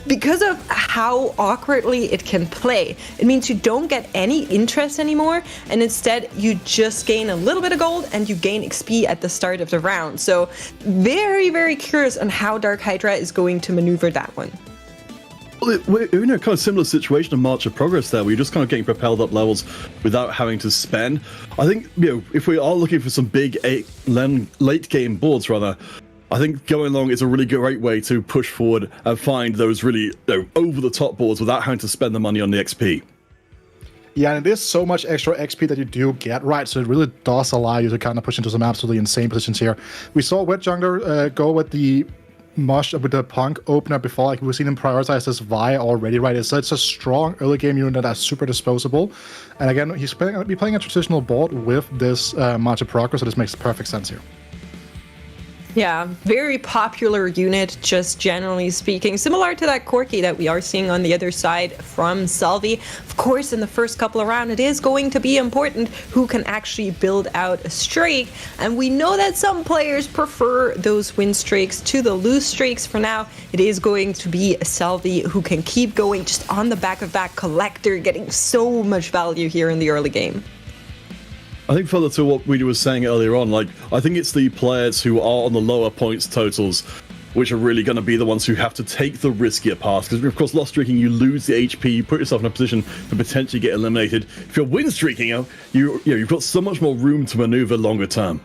because of how awkwardly it can play. It means you don't get any interest anymore, and instead you just gain a little bit of gold and you gain XP at the start of the round. So very, very curious on how Dark Hydra is going to maneuver that one. Well, we're in a kind of similar situation of March of Progress there, where you're just kind of getting propelled up levels without having to spend. I think, if we are looking for some big late game boards, rather, I think going along is a really great way to push forward and find those really over the top boards without having to spend the money on the XP. Yeah, and it is so much extra XP that you do get, right? So it really does allow you to kind of push into some absolutely insane positions here. We saw Wet Jungler go with the Punk opener before, like we've seen him prioritize this Vi already, right? It's a strong early game unit that's super disposable. And again, he's going to be playing a traditional board with this March of Progress, so this makes perfect sense here. Yeah, very popular unit, just generally speaking. Similar to that Corki that we are seeing on the other side from Salvyyy. Of course, in the first couple of rounds, it is going to be important who can actually build out a streak. And we know that some players prefer those win streaks to the lose streaks. For now, it is going to be a Salvyyy who can keep going just on the back of that Collector, getting so much value here in the early game. I think further to what we were saying earlier on, I think it's the players who are on the lower points totals which are really going to be the ones who have to take the riskier path. Because, of course, lost streaking, you lose the HP, you put yourself in a position to potentially get eliminated. If you're win streaking, you've got so much more room to maneuver longer term.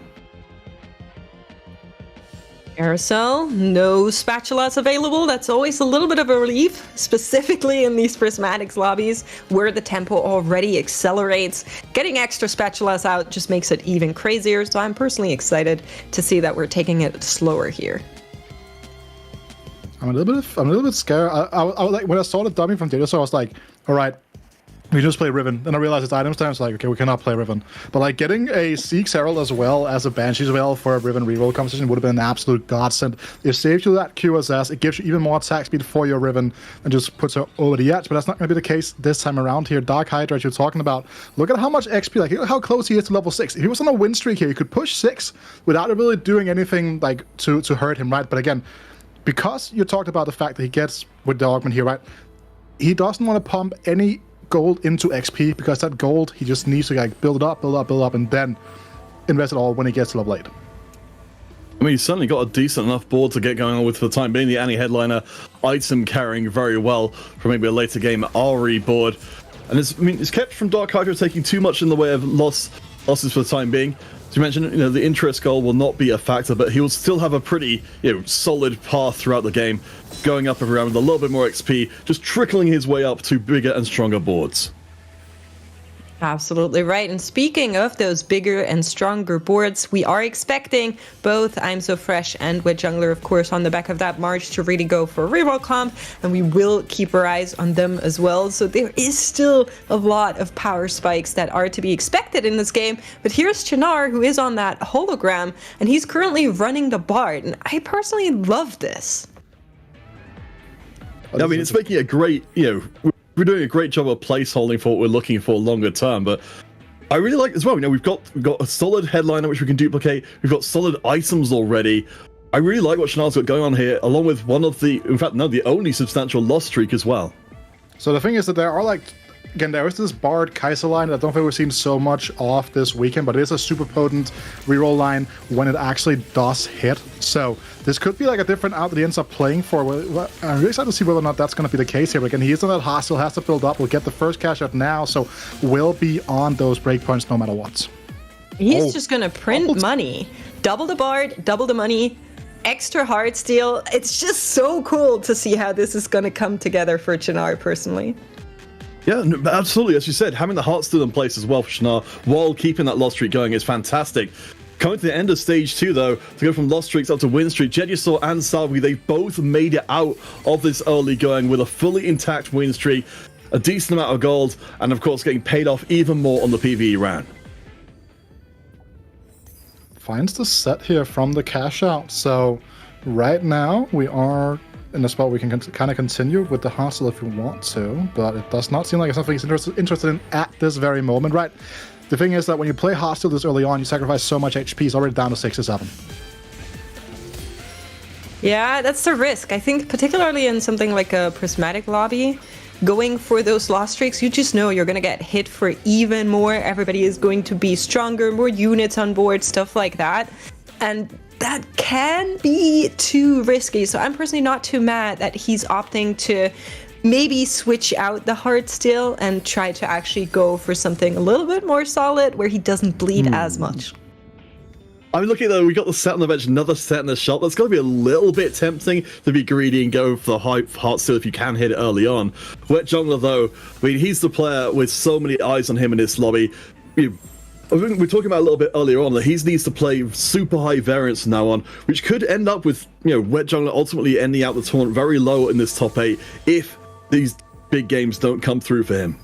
Carousel, no spatulas available. That's always a little bit of a relief, specifically in these prismatics lobbies where the tempo already accelerates. Getting extra spatulas out just makes it even crazier, so I'm personally excited to see that we're taking it slower here. I'm a little bit scared. I like when I saw the dummy from Jedusor, I was like, all right, we just play Riven. Then I realized it's items time. It's like, okay, we cannot play Riven. But like getting a Seek's Herald as well as a Banshee's Veil for a Riven reroll competition would have been an absolute godsend. It saves you that QSS. It gives you even more attack speed for your Riven and just puts her over the edge. But that's not going to be the case this time around here. Dark Hydra, as you're talking about, look at how much XP, like look how close he is to level 6. If he was on a win streak here, he could push 6 without really doing anything like to hurt him, right? But again, because you talked about the fact that he gets with the augment here, right? He doesn't want to pump any gold into XP because that gold he just needs to like build up, and then invest it all when he gets to level 8. I mean, he's certainly got a decent enough board to get going on with for the time being. The Annie headliner item carrying very well for maybe a later game Ari board, and it's kept from Dark Hydra taking too much in the way of losses for the time being. As you mentioned, the interest goal will not be a factor, but he will still have a pretty, solid path throughout the game, going up every round with a little bit more XP, just trickling his way up to bigger and stronger boards. Absolutely right. And speaking of those bigger and stronger boards, we are expecting both I'm So Fresh and Wet Jungler, of course, on the back of that March to really go for reroll comp, and we will keep our eyes on them as well. So there is still a lot of power spikes that are to be expected in this game. But here's Chinar, who is on that hologram, and he's currently running the Bard, and I personally love this. I mean, it's making a great, we're doing a great job of placeholding for what we're looking for longer term, but I really like as well. We've got a solid headliner which we can duplicate. We've got solid items already. I really like what Chanel's got going on here, along with the only substantial loss streak as well. So the thing is that there are there is this Bard Kaiser line that I don't think we've seen so much of this weekend, but it is a super potent reroll line when it actually does hit. So this could be like a different out that he ends up playing for. I'm really excited to see whether or not that's going to be the case here. But again, he is on that hostile, has to build up. We'll get the first cash out now, so we'll be on those breakpoints no matter what. He's just going to print money. Double the Bard, double the money, extra hard steal. It's just so cool to see how this is going to come together for Chinar personally. Yeah, absolutely. As you said, having the heart still in place as well for Chinar while keeping that loss streak going is fantastic. Coming to the end of stage 2, though, to go from loss streaks up to win streak, Jedusor and Salvyyy, they both made it out of this early going with a fully intact win streak, a decent amount of gold, and of course getting paid off even more on the PvE round. Finds the set here from the cash out. So right now we are in a spot we can kind of continue with the hustle if we want to, but it does not seem like it's something he's interested in at this very moment, right? The thing is that when you play hostile this early on, you sacrifice so much HP, it's already down to 6 or 7. Yeah, that's the risk. I think particularly in something like a prismatic lobby, going for those loss streaks, you just know you're going to get hit for even more. Everybody is going to be stronger, more units on board, stuff like that. And that can be too risky. So I'm personally not too mad that he's opting to maybe switch out the Heartsteel and try to actually go for something a little bit more solid where he doesn't bleed as much. I'm looking though, we got the set on the bench, another set in the shop. That's going to be a little bit tempting to be greedy and go for the Heartsteel if you can hit it early on. Wet Jungler though, I mean, he's the player with so many eyes on him in this lobby. I think we're talking about a little bit earlier on that he needs to play super high variance from now on, which could end up with, Wet Jungler ultimately ending out the tournament very low in this top 8 if these big games don't come through for him.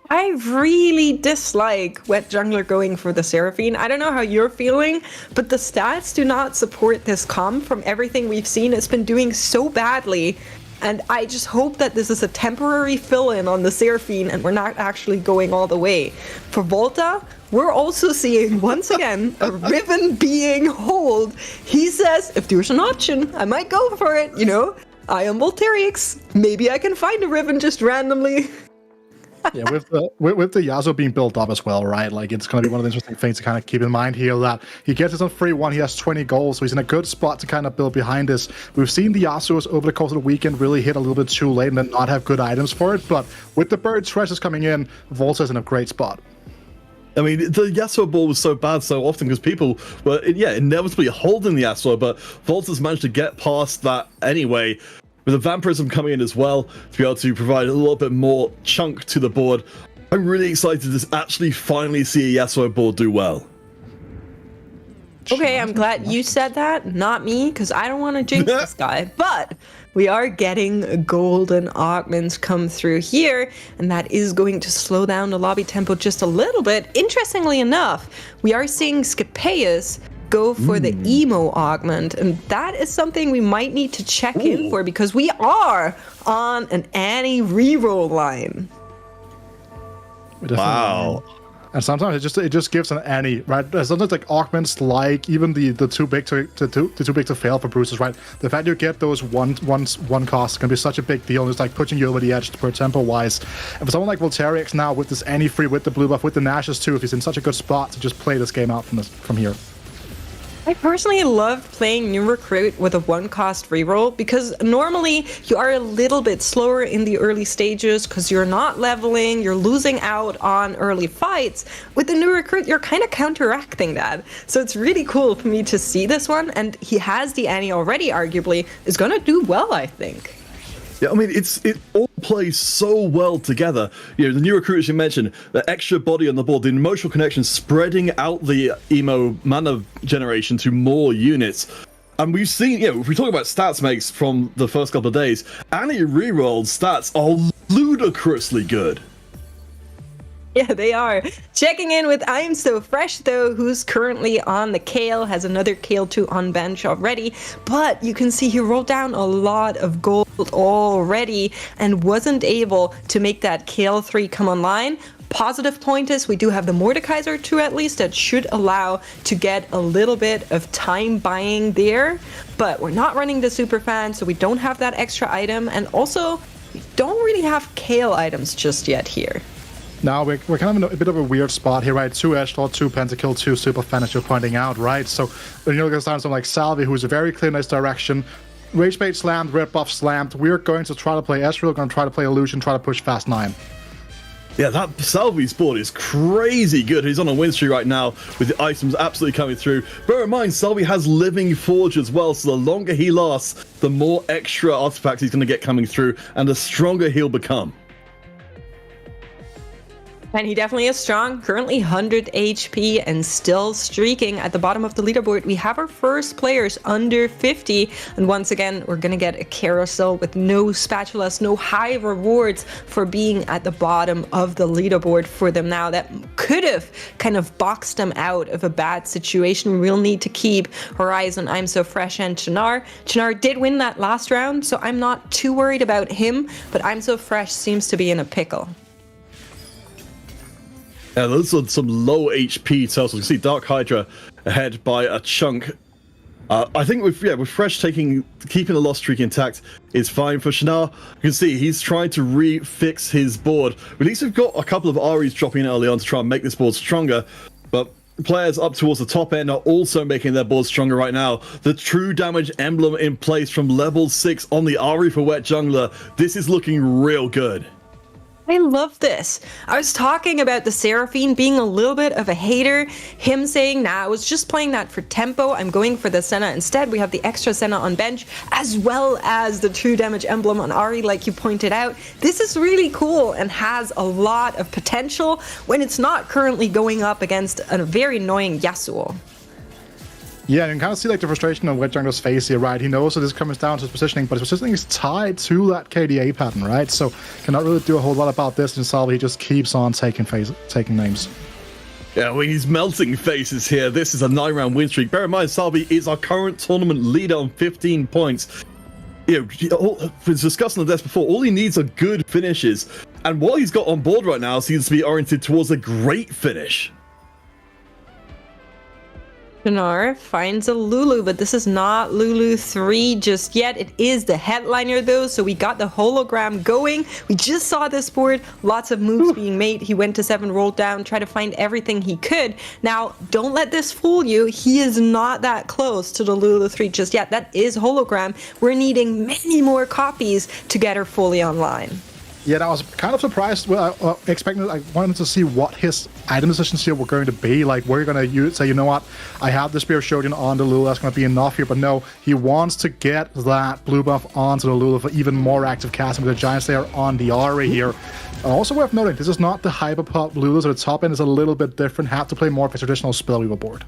I really dislike Wet Jungler going for the Seraphine. I don't know how you're feeling, but the stats do not support this comp from everything we've seen. It's been doing so badly, and I just hope that this is a temporary fill-in on the Seraphine and we're not actually going all the way. For Volta, we're also seeing, once again, a Riven being hold. He says, if there's an option, I might go for it, I am Volterix. Maybe I can find a Riven just randomly. Yeah, with the Yasuo being built up as well, right? Like, it's going to be one of the interesting things to kind of keep in mind here, that he gets his own free one, he has 20 goals, so he's in a good spot to kind of build behind this. We've seen the Yasuos over the course of the weekend really hit a little bit too late and then not have good items for it, but with the bird treasures coming in, Volta's in a great spot. I mean, the Yasuo ball was so bad so often because people were, inevitably holding the Yasuo, but Volta's managed to get past that anyway. With the Vampirism coming in as well, to be able to provide a little bit more chunk to the board. I'm really excited to actually finally see a Yasuo board do well. Okay, I'm glad you said that, not me, because I don't want to jinx this guy. But we are getting golden augments come through here, and that is going to slow down the lobby tempo just a little bit. Interestingly enough, we are seeing Scapeus go for the emo augment, and that is something we might need to check in for, because we are on an Annie reroll line. Wow. And sometimes it just gives an Annie, right? Sometimes like augments, like even the too big to fail for Bruises, right? The fact you get those one costs can be such a big deal. It's like pushing you over the edge per tempo wise. And for someone like Volterix now with this Annie free, with the blue buff, with the Nashes too, if he's in such a good spot to just play this game out from here. I personally love playing New Recruit with a one-cost reroll, because normally you are a little bit slower in the early stages because you're not leveling, you're losing out on early fights. With the New Recruit, you're kind of counteracting that. So it's really cool for me to see this one, and he has the Annie already, arguably, is going to do well, I think. Yeah, I mean, it all plays so well together. The new recruiters you mentioned, the extra body on the board, the emotional connection, spreading out the emo mana generation to more units. And we've seen, if we talk about stats makes from the first couple of days, Annie rerolled stats are ludicrously good. Yeah, they are. Checking in with I'm So Fresh, though, who's currently on the Kale, has another Kale 2 on bench already. But you can see he rolled down a lot of gold already and wasn't able to make that Kale 3 come online. Positive point is we do have the Mordekaiser 2 at least that should allow to get a little bit of time buying there. But we're not running the super fan, so we don't have that extra item. And also, we don't really have Kale items just yet here. Now we're kind of in a bit of a weird spot here, right? 2 Edgelord, 2 Pentakill, 2 Super Fan, as you're pointing out, right? So when you look at someone like Salvyyy, who's a very clear nice direction, Rage Bait slammed, Red Buff slammed. We're going to try to play Ezreal, going to try to play Illusion, try to push Fast 9. Yeah, that Salvyy's board is crazy good. He's on a win streak right now with the items absolutely coming through. Bear in mind, Salvyyy has Living Forge as well, so the longer he lasts, the more extra artifacts he's going to get coming through, and the stronger he'll become. And he definitely is strong, currently 100 HP and still streaking at the bottom of the leaderboard. We have our first players under 50. And once again, we're going to get a carousel with no spatulas, no high rewards for being at the bottom of the leaderboard for them now. That could have kind of boxed them out of a bad situation. We'll need to keep Horizon, I'm So Fresh, and Chinar. Chinar did win that last round, so I'm not too worried about him, but I'm So Fresh seems to be in a pickle. Yeah, those are some low HP tells. You can see Dark Hydra ahead by a chunk. I think with Fresh keeping the loss streak intact is fine for Shinar. You can see he's trying to refix his board. At least we've got a couple of Aries dropping in early on to try and make this board stronger. But players up towards the top end are also making their boards stronger right now. The true damage emblem in place from level 6 on the Ahri for Wet Jungler. This is looking real good. I love this. I was talking about the Seraphine being a little bit of a hater. Him saying, nah, I was just playing that for tempo. I'm going for the Senna instead. We have the extra Senna on bench, as well as the true damage emblem on Ahri, like you pointed out. This is really cool and has a lot of potential when it's not currently going up against a very annoying Yasuo. Yeah, and you can kind of see like the frustration on Wet Jungler's face here, right? He knows that this comes down to his positioning, but his positioning is tied to that KDA pattern, right? So cannot really do a whole lot about this, and Salvyyy just keeps on taking names. Yeah, well, he's melting faces here. This is a 9-round win streak. Bear in mind, Salvyyy is our current tournament leader on 15 points. You know, we discussed on the desk before, all he needs are good finishes. And what he's got on board right now seems to be oriented towards a great finish. Shinar finds a Lulu, but this is not Lulu 3 just yet. It is the headliner though, so we got the hologram going. We just saw this board, lots of moves being made. He went to 7, rolled down, tried to find everything he could. Now, don't let this fool you. He is not that close to the Lulu 3 just yet. That is hologram. We're needing many more copies to get her fully online. Yeah, I was kind of surprised. Well, I wanted to see what his item decisions here were going to be. Like, were you going to say, you know what, I have the Spear Shogun on the Lulu, that's going to be enough here. But no, he wants to get that blue buff onto the Lulu for even more active casting with the Giant Slayer on the Ahri here. And also worth noting, this is not the Hyperpop Lulu, so the top end is a little bit different. Have to play more of a traditional Spellweaver board.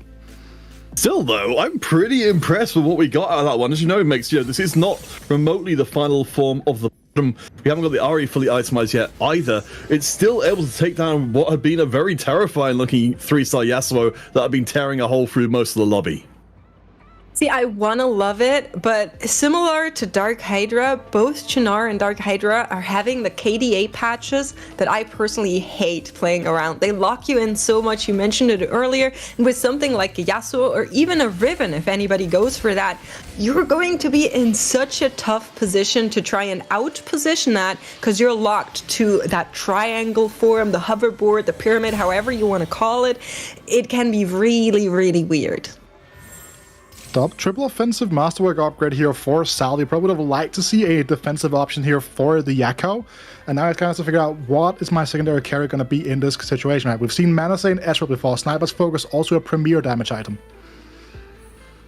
Still, though, I'm pretty impressed with what we got out of that one. As you know, this is not remotely the final form of the bottom. We haven't got the Ahri fully itemized yet either. It's still able to take down what had been a very terrifying-looking 3-star Yasuo that had been tearing a hole through most of the lobby. See, I want to love it, but similar to Dark Hydra, both Shinar and Dark Hydra are having the KDA patches that I personally hate playing around. They lock you in so much, you mentioned it earlier, and with something like a Yasuo or even a Riven, if anybody goes for that, you're going to be in such a tough position to try and out-position that because you're locked to that triangle form, the hoverboard, the pyramid, however you want to call it. It can be really, really weird. Triple offensive masterwork upgrade here for Salvyyy. Probably would have liked to see a defensive option here for the Yakko. And now it's kind of to figure out what is my secondary carry going to be in this situation. Right? We've seen Manasay and Ezreal before. Sniper's Focus, also a premier damage item.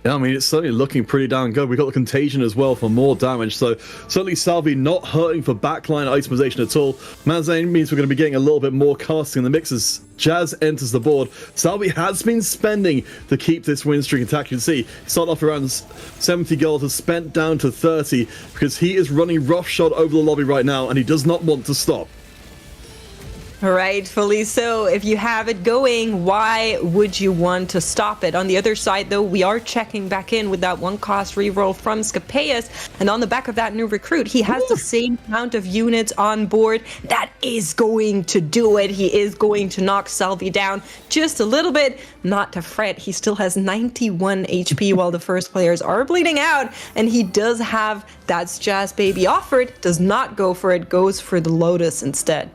Yeah, I mean, it's certainly looking pretty damn good. We've got the Contagion as well for more damage, so certainly Salvyyy not hurting for backline itemization at all. Manzane means we're going to be getting a little bit more casting in the mix as Jazz enters the board. Salvyyy has been spending to keep this win streak intact. You can see, he started off around 70 gold, has spent down to 30 because he is running roughshod over the lobby right now and he does not want to stop. Rightfully so. If you have it going, why would you want to stop it? On the other side, though, we are checking back in with that 1-cost reroll from Scapeus, and on the back of that new recruit, he has the same amount of units on board. That is going to do it. He is going to knock Salvyyy down just a little bit. Not to fret, he still has 91 HP while the first players are bleeding out, and he does have That's Jazz Baby offered. Does not go for it, goes for the Lotus instead.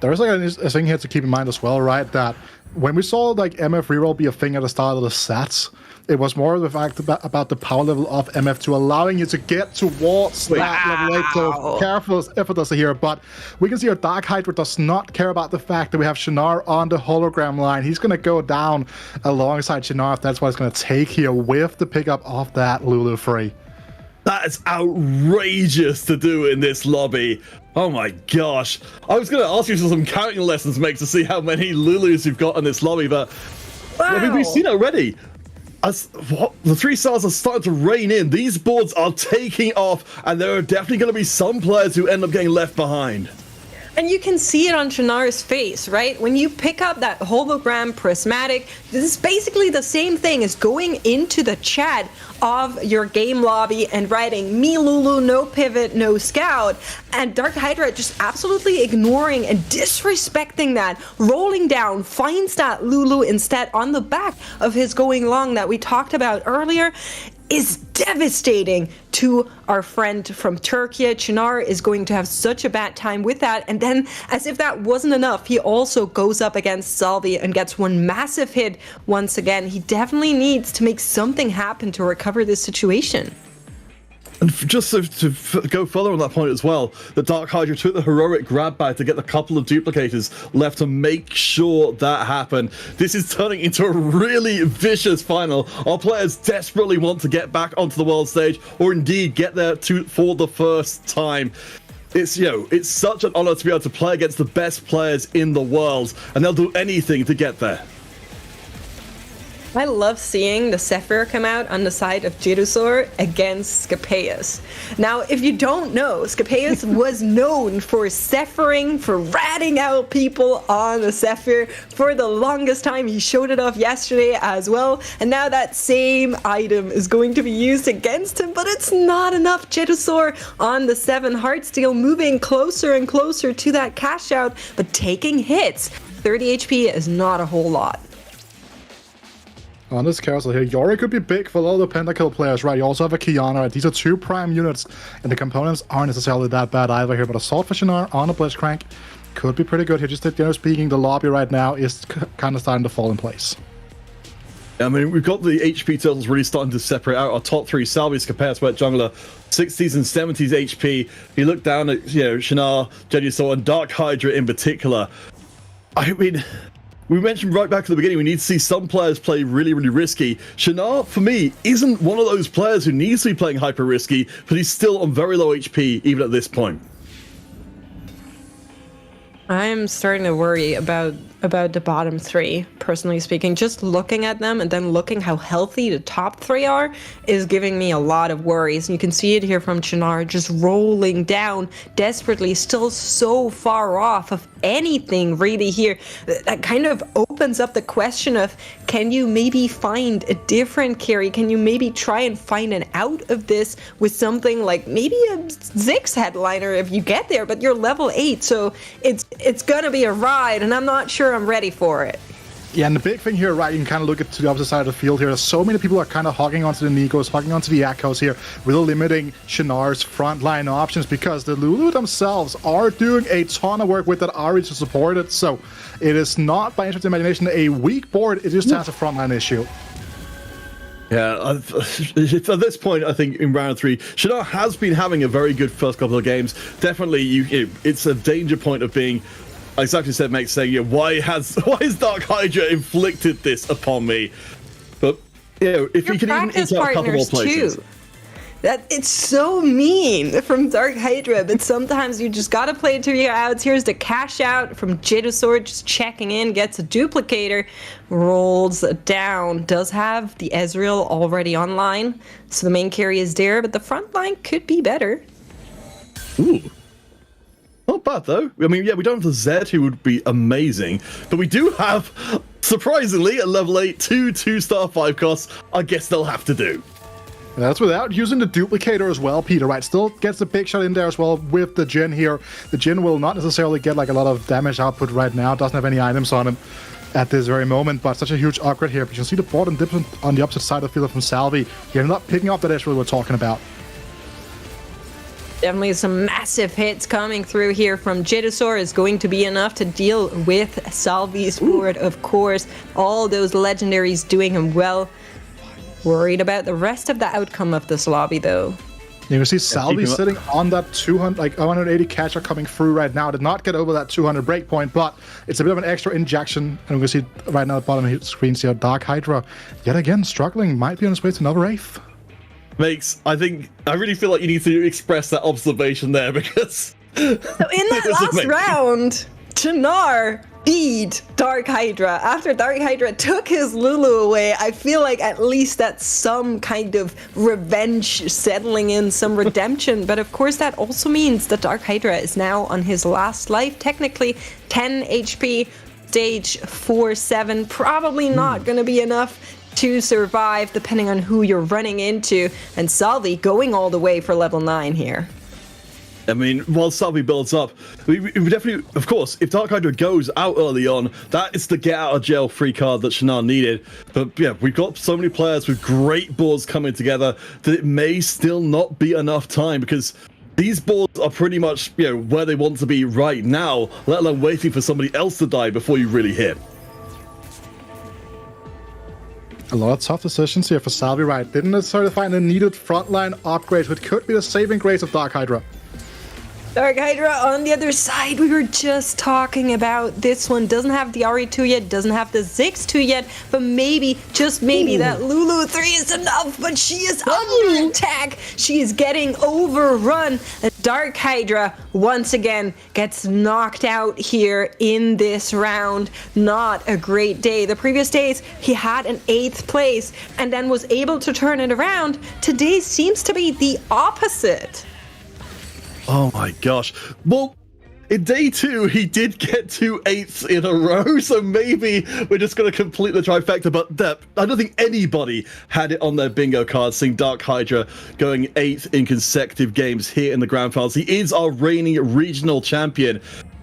There's like a thing here to keep in mind as well, right? That when we saw like MF reroll be a thing at the start of the sets, it was more the fact about the power level of MF2 allowing you to get towards that level 8. So careful effortlessly here, but we can see our Dark Hydra does not care about the fact that we have Shinar on the hologram line. He's going to go down alongside Shinar if that's what it's going to take here with the pickup of that Lulu free. That is outrageous to do in this lobby. Oh my gosh. I was going to ask you for some counting lessons, mate, to see how many Lulus you've got in this lobby, but I mean, we've seen it already. As the 3 stars are starting to rain in. These boards are taking off, and there are definitely going to be some players who end up getting left behind. And you can see it on Shinar's face, right? When you pick up that hologram prismatic, this is basically the same thing as going into the chat of your game lobby and writing me Lulu, no pivot, no scout, and Dark Hydra just absolutely ignoring and disrespecting that, rolling down, finds that Lulu instead on the back of his going long that we talked about earlier. is devastating to our friend from Turkey. Çınar is going to have such a bad time with that. And then, as if that wasn't enough, he also goes up against Salvyyy and gets one massive hit once again. He definitely needs to make something happen to recover this situation. And just to go further on that point as well, the Dark Hydra took the heroic grab bag to get the couple of duplicators left to make sure that happened. This is turning into a really vicious final. Our players desperately want to get back onto the world stage, or indeed get there for the first time. It's, it's such an honor to be able to play against the best players in the world, and they'll do anything to get there. I love seeing the Zephyr come out on the side of Jedusor against Scapeus. Now, if you don't know, Scapeus was known for Zephyring, for ratting out people on the Zephyr for the longest time. He showed it off yesterday as well, and now that same item is going to be used against him, but it's not enough. Jedusor on the 7 Heartsteel, moving closer and closer to that cash out, but taking hits. 30 HP is not a whole lot. On this carousel here, Yori could be big for all the Pentakill players, right? You also have a Kiana. These are 2 prime units, and the components aren't necessarily that bad either here, but Assault for Çınar on a Blitzcrank could be pretty good here. Just generally speaking, the lobby right now is kind of starting to fall in place. I mean, we've got the HP totals really starting to separate out. Our top 3, Salvyyy, Scapeus, Wet Jungler, 60s and 70s HP. You look down at, Çınar, Jedusor, and Dark Hydra in particular. I mean, we mentioned right back at the beginning, we need to see some players play really, really risky. Çınar, for me, isn't one of those players who needs to be playing hyper risky, but he's still on very low HP even at this point. I'm starting to worry about the bottom 3, personally speaking. Just looking at them and then looking how healthy the top 3 are is giving me a lot of worries. And you can see it here from Çınar, just rolling down desperately, still so far off of anything really here. That kind of opens up the question of, can you maybe find a different carry? Can you maybe try and find an out of this with something like maybe a Ziggs headliner if you get there, but you're level 8, so it's gonna be a ride, and I'm not sure I'm ready for it. Yeah, and the big thing here, right, you can kind of look to the opposite side of the field here. So many people are kind of hogging onto the Nikos, hogging onto the Echoes here, really limiting Shinar's frontline options, because the Lulu themselves are doing a ton of work with that Ahri to support it. So it is not, by any stretch of the imagination, a weak board. It just has a frontline issue. Yeah, at this point, I think in round 3, Çınar has been having a very good first couple of games. Definitely, it's a danger point of being, exactly said, Mate, saying, why has Dark Hydra inflicted this upon me? But if you can even enter a couple more places. Too. That it's so mean from Dark Hydra, but sometimes you just gotta play it to your outs. Here's the cash out from Jedusor, just checking in, gets a duplicator, rolls down, does have the Ezreal already online, so the main carry is there, but the front line could be better. Ooh. Not bad, though. I mean, we don't have the Zed, who would be amazing, but we do have, surprisingly, at level 8, 2-star 5 costs. I guess they'll have to do. And that's without using the duplicator as well, Peter, right? Still gets a big shot in there as well with the Jhin here. The Jhin will not necessarily get like a lot of damage output right now. Doesn't have any items on him at this very moment, but such a huge upgrade here. But you can see the bottom dip on the opposite side of the field from Salvyyy. He ended up picking up that Ezreal we're talking about. Definitely some massive hits coming through here from Jedusor is going to be enough to deal with Salvyy's board, of course. All those legendaries doing him well. Worried about the rest of the outcome of this lobby, though. You can see Salvyyy sitting on that 180 catcher coming through right now. Did not get over that 200 breakpoint, but it's a bit of an extra injection. And we can see right now at the bottom of the screen here, Dark Hydra, yet again, struggling, might be on his way to another eighth. Makes, I really feel like you need to express that observation there, because... So in that last round, Çınar beat Dark Hydra. After Dark Hydra took his Lulu away, I feel like at least that's some kind of revenge settling in, some redemption. But of course that also means that Dark Hydra is now on his last life, technically 10 HP, stage 4-7, probably not going to be enough to survive depending on who you're running into, and Salvyyy going all the way for level 9 here. I mean, while Salvyyy builds up, we definitely, of course, if Dark Hydra goes out early on, that is the get out of jail free card that Shinar needed. But yeah, we've got so many players with great boards coming together that it may still not be enough time, because these boards are pretty much, where they want to be right now, let alone waiting for somebody else to die before you really hit. A lot of tough decisions here for Salvyyy, right? Didn't necessarily find the needed frontline upgrade, which could be the saving grace of Dark Hydra. Dark Hydra on the other side, we were just talking about this one. Doesn't have the RE2 yet, doesn't have the Ziggs 2 yet, but maybe, just maybe, that Lulu 3 is enough, but she is under attack. She is getting overrun. Dark Hydra, once again, gets knocked out here in this round. Not a great day. The previous days, he had an 8th place and then was able to turn it around. Today seems to be the opposite. Oh my gosh. Well, in day 2, he did get 2 8s in a row, so maybe we're just going to complete the trifecta, but I don't think anybody had it on their bingo card, seeing Dark Hydra going 8th in consecutive games here in the Grand Finals. He is our reigning regional champion.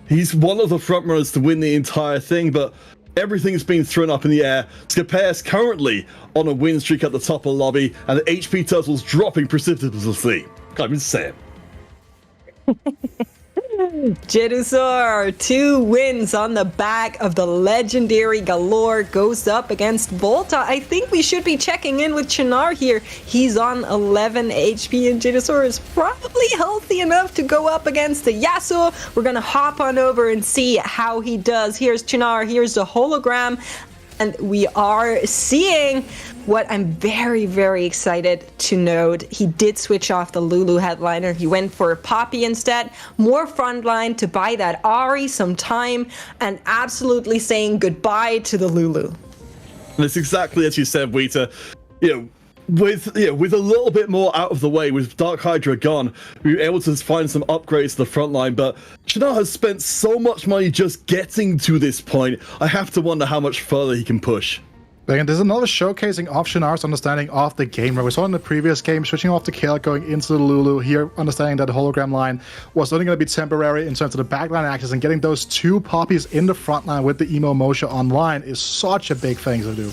He's one of the frontrunners to win the entire thing, but everything's been thrown up in the air. Scapeus currently on a win streak at the top of the lobby, and the HP totals dropping precipitously. Can't even say it. Jedusor, 2 wins on the back of the legendary Galore, goes up against Volta. I think we should be checking in with Chinar here. He's on 11 HP and Jedusor is probably healthy enough to go up against the Yasuo. We're gonna hop on over and see how he does. Here's Chinar, here's the hologram, and we are seeing what I'm very, very excited to note. He did switch off the Lulu headliner. He went for a Poppy instead. More frontline to buy that Ahri some time, and absolutely saying goodbye to the Lulu. And it's exactly as you said, Wheater. With a little bit more out of the way, with Dark Hydra gone, we were able to find some upgrades to the front line, but Shinar has spent so much money just getting to this point. I have to wonder how much further he can push. And there's another showcasing of Shinar's understanding of the game, where we saw in the previous game, switching off the Kale, going into the Lulu, here understanding that the hologram line was only going to be temporary in terms of the backline access, and getting those 2 poppies in the front line with the Emo Moshe online is such a big thing to do.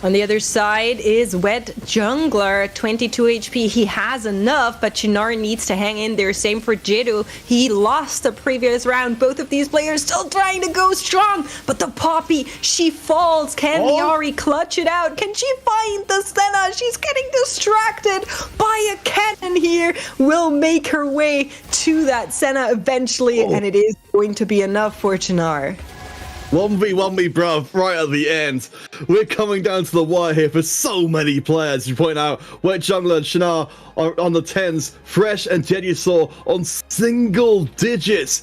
On the other side is Wet Jungler, 22 HP. He has enough, but Chinar needs to hang in there. Same for Jedu. He lost the previous round. Both of these players still trying to go strong, but the Poppy, she falls. Can the Ahri clutch it out? Can she find the Senna? She's getting distracted by a cannon here. Will make her way to that Senna eventually, and it is going to be enough for Chinar. 1v1 bruv, right at the end. We're coming down to the wire here for so many players. You point out Wet Jungler and Shinar are on the 10s, Fresh and Jedusor on single digits.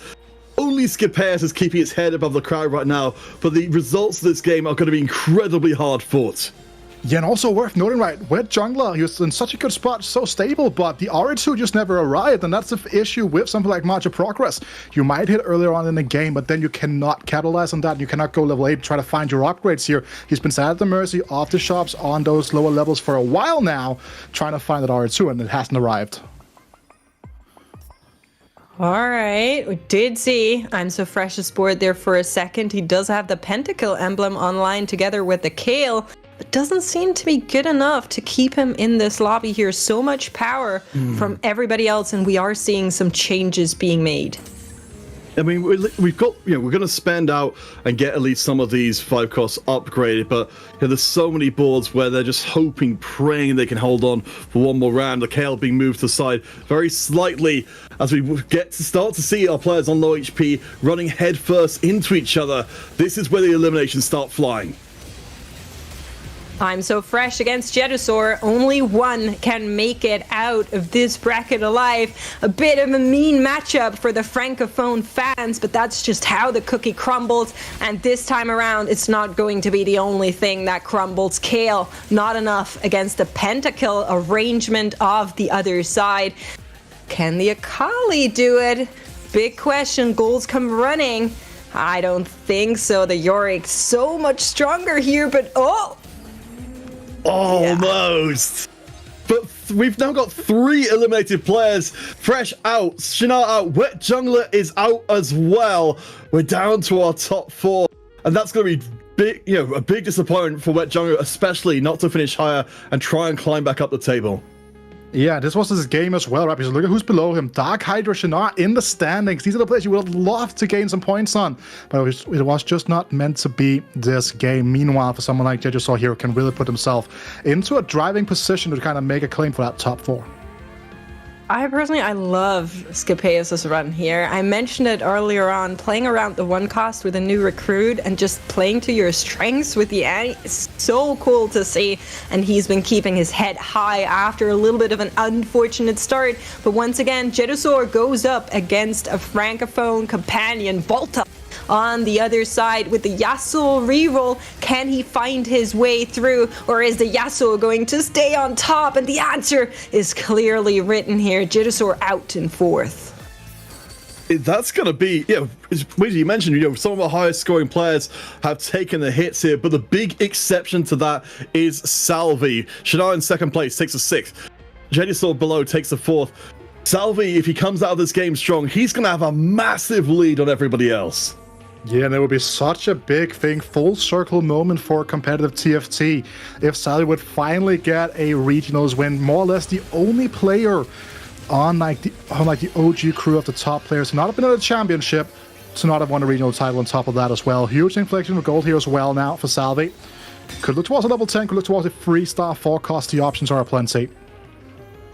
Only Scapeus is keeping its head above the crowd right now, but the results of this game are going to be incredibly hard fought. Yeah, and also worth noting, right, Wet Jungler, he was in such a good spot, so stable, but the RE2 just never arrived, and that's the issue with something like March of Progress. You might hit earlier on in the game, but then you cannot capitalize on that. You cannot go level 8 and try to find your upgrades here. He's been sat at the mercy of the shops on those lower levels for a while now, trying to find that RE2, and it hasn't arrived. All right, we did see Enzosx's board there for a second. He does have the Pentakill emblem online together with the Kale, but doesn't seem to be good enough to keep him in this lobby here. So much power from everybody else, and we are seeing some changes being made. I mean, we've got, we're going to spend out and get at least some of these 5 costs upgraded, but there's so many boards where they're just hoping, praying they can hold on for one more round. The Kale being moved to the side very slightly as we get to start to see our players on low HP running headfirst into each other. This is where the eliminations start flying. I'm so fresh against Jedusor. Only one can make it out of this bracket alive. A bit of a mean matchup for the Francophone fans, but that's just how the cookie crumbles. And this time around, it's not going to be the only thing that crumbles. Kale, not enough against the Pentakill arrangement of the other side. Can the Akali do it? Big question. Goals come running. I don't think so. The Yorik's so much stronger here, but almost. But we've now got 3 eliminated players. Fresh out, Shinar out, Wet Jungler is out as well. We're down to our top 4, and that's going to be big, a big disappointment for Wet Jungler, especially not to finish higher and try and climb back up the table. Yeah, this was his game as well, right? Because look at who's below him. Dark Hydra, Shinar in the standings. These are the players you would have loved to gain some points on. But it was just not meant to be this game. Meanwhile, for someone like Jedusor here, can really put himself into a driving position to kind of make a claim for that top 4. I love Scapeus' run here. I mentioned it earlier on, playing around the 1 cost with a new recruit and just playing to your strengths with the Annie is so cool to see. And he's been keeping his head high after a little bit of an unfortunate start. But once again, Jedusor goes up against a Francophone companion, Volta. On the other side with the Yasuo reroll, can he find his way through, or is the Yasuo going to stay on top? And the answer is clearly written here. Jedusor out in 4th. That's going to be, as you mentioned, some of our highest scoring players have taken the hits here, but the big exception to that is Salvyyy. Shinar in 2nd place takes the 6th. Jedusor below takes the 4th. Salvyyy, if he comes out of this game strong, he's going to have a massive lead on everybody else. Yeah, and it would be such a big thing, full circle moment for competitive TFT if Salvyyy would finally get a regionals win, more or less the only player on the OG crew of the top players to not have been in a championship, to not have won a regional title on top of that as well. Huge inflection of gold here as well now for Salvyyy. Could look towards a level 10, could look towards a 3-star 4-cost. The options are plenty.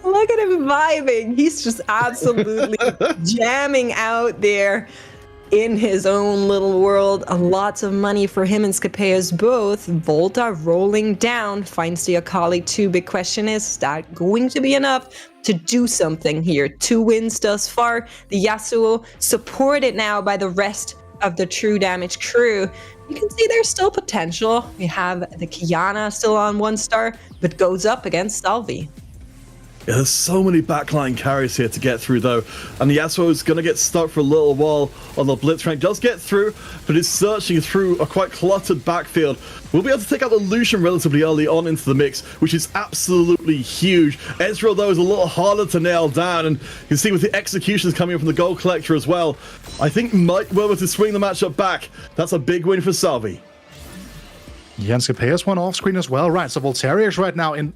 Look at him vibing. He's just absolutely jamming out there in his own little world. Lots of money for him and Scapeus both. Volta rolling down, finds the Akali 2. Big question is that going to be enough to do something here? 2 wins thus far. The Yasuo supported now by the rest of the True Damage crew. You can see there's still potential. We have the Kiana still on 1 star, but goes up against Salvyyy. Yeah, there's so many backline carries here to get through, though. And the Yasuo is going to get stuck for a little while on the Blitzcrank. Does get through, but is searching through a quite cluttered backfield. We'll be able to take out the Lucian relatively early on into the mix, which is absolutely huge. Ezreal, though, is a little harder to nail down. And you can see with the executions coming from the Gold Collector as well, I think might be able to swing the matchup back. That's a big win for Salvyyy. Yeah, and Scapeus won off screen as well, right? So Volterius right now in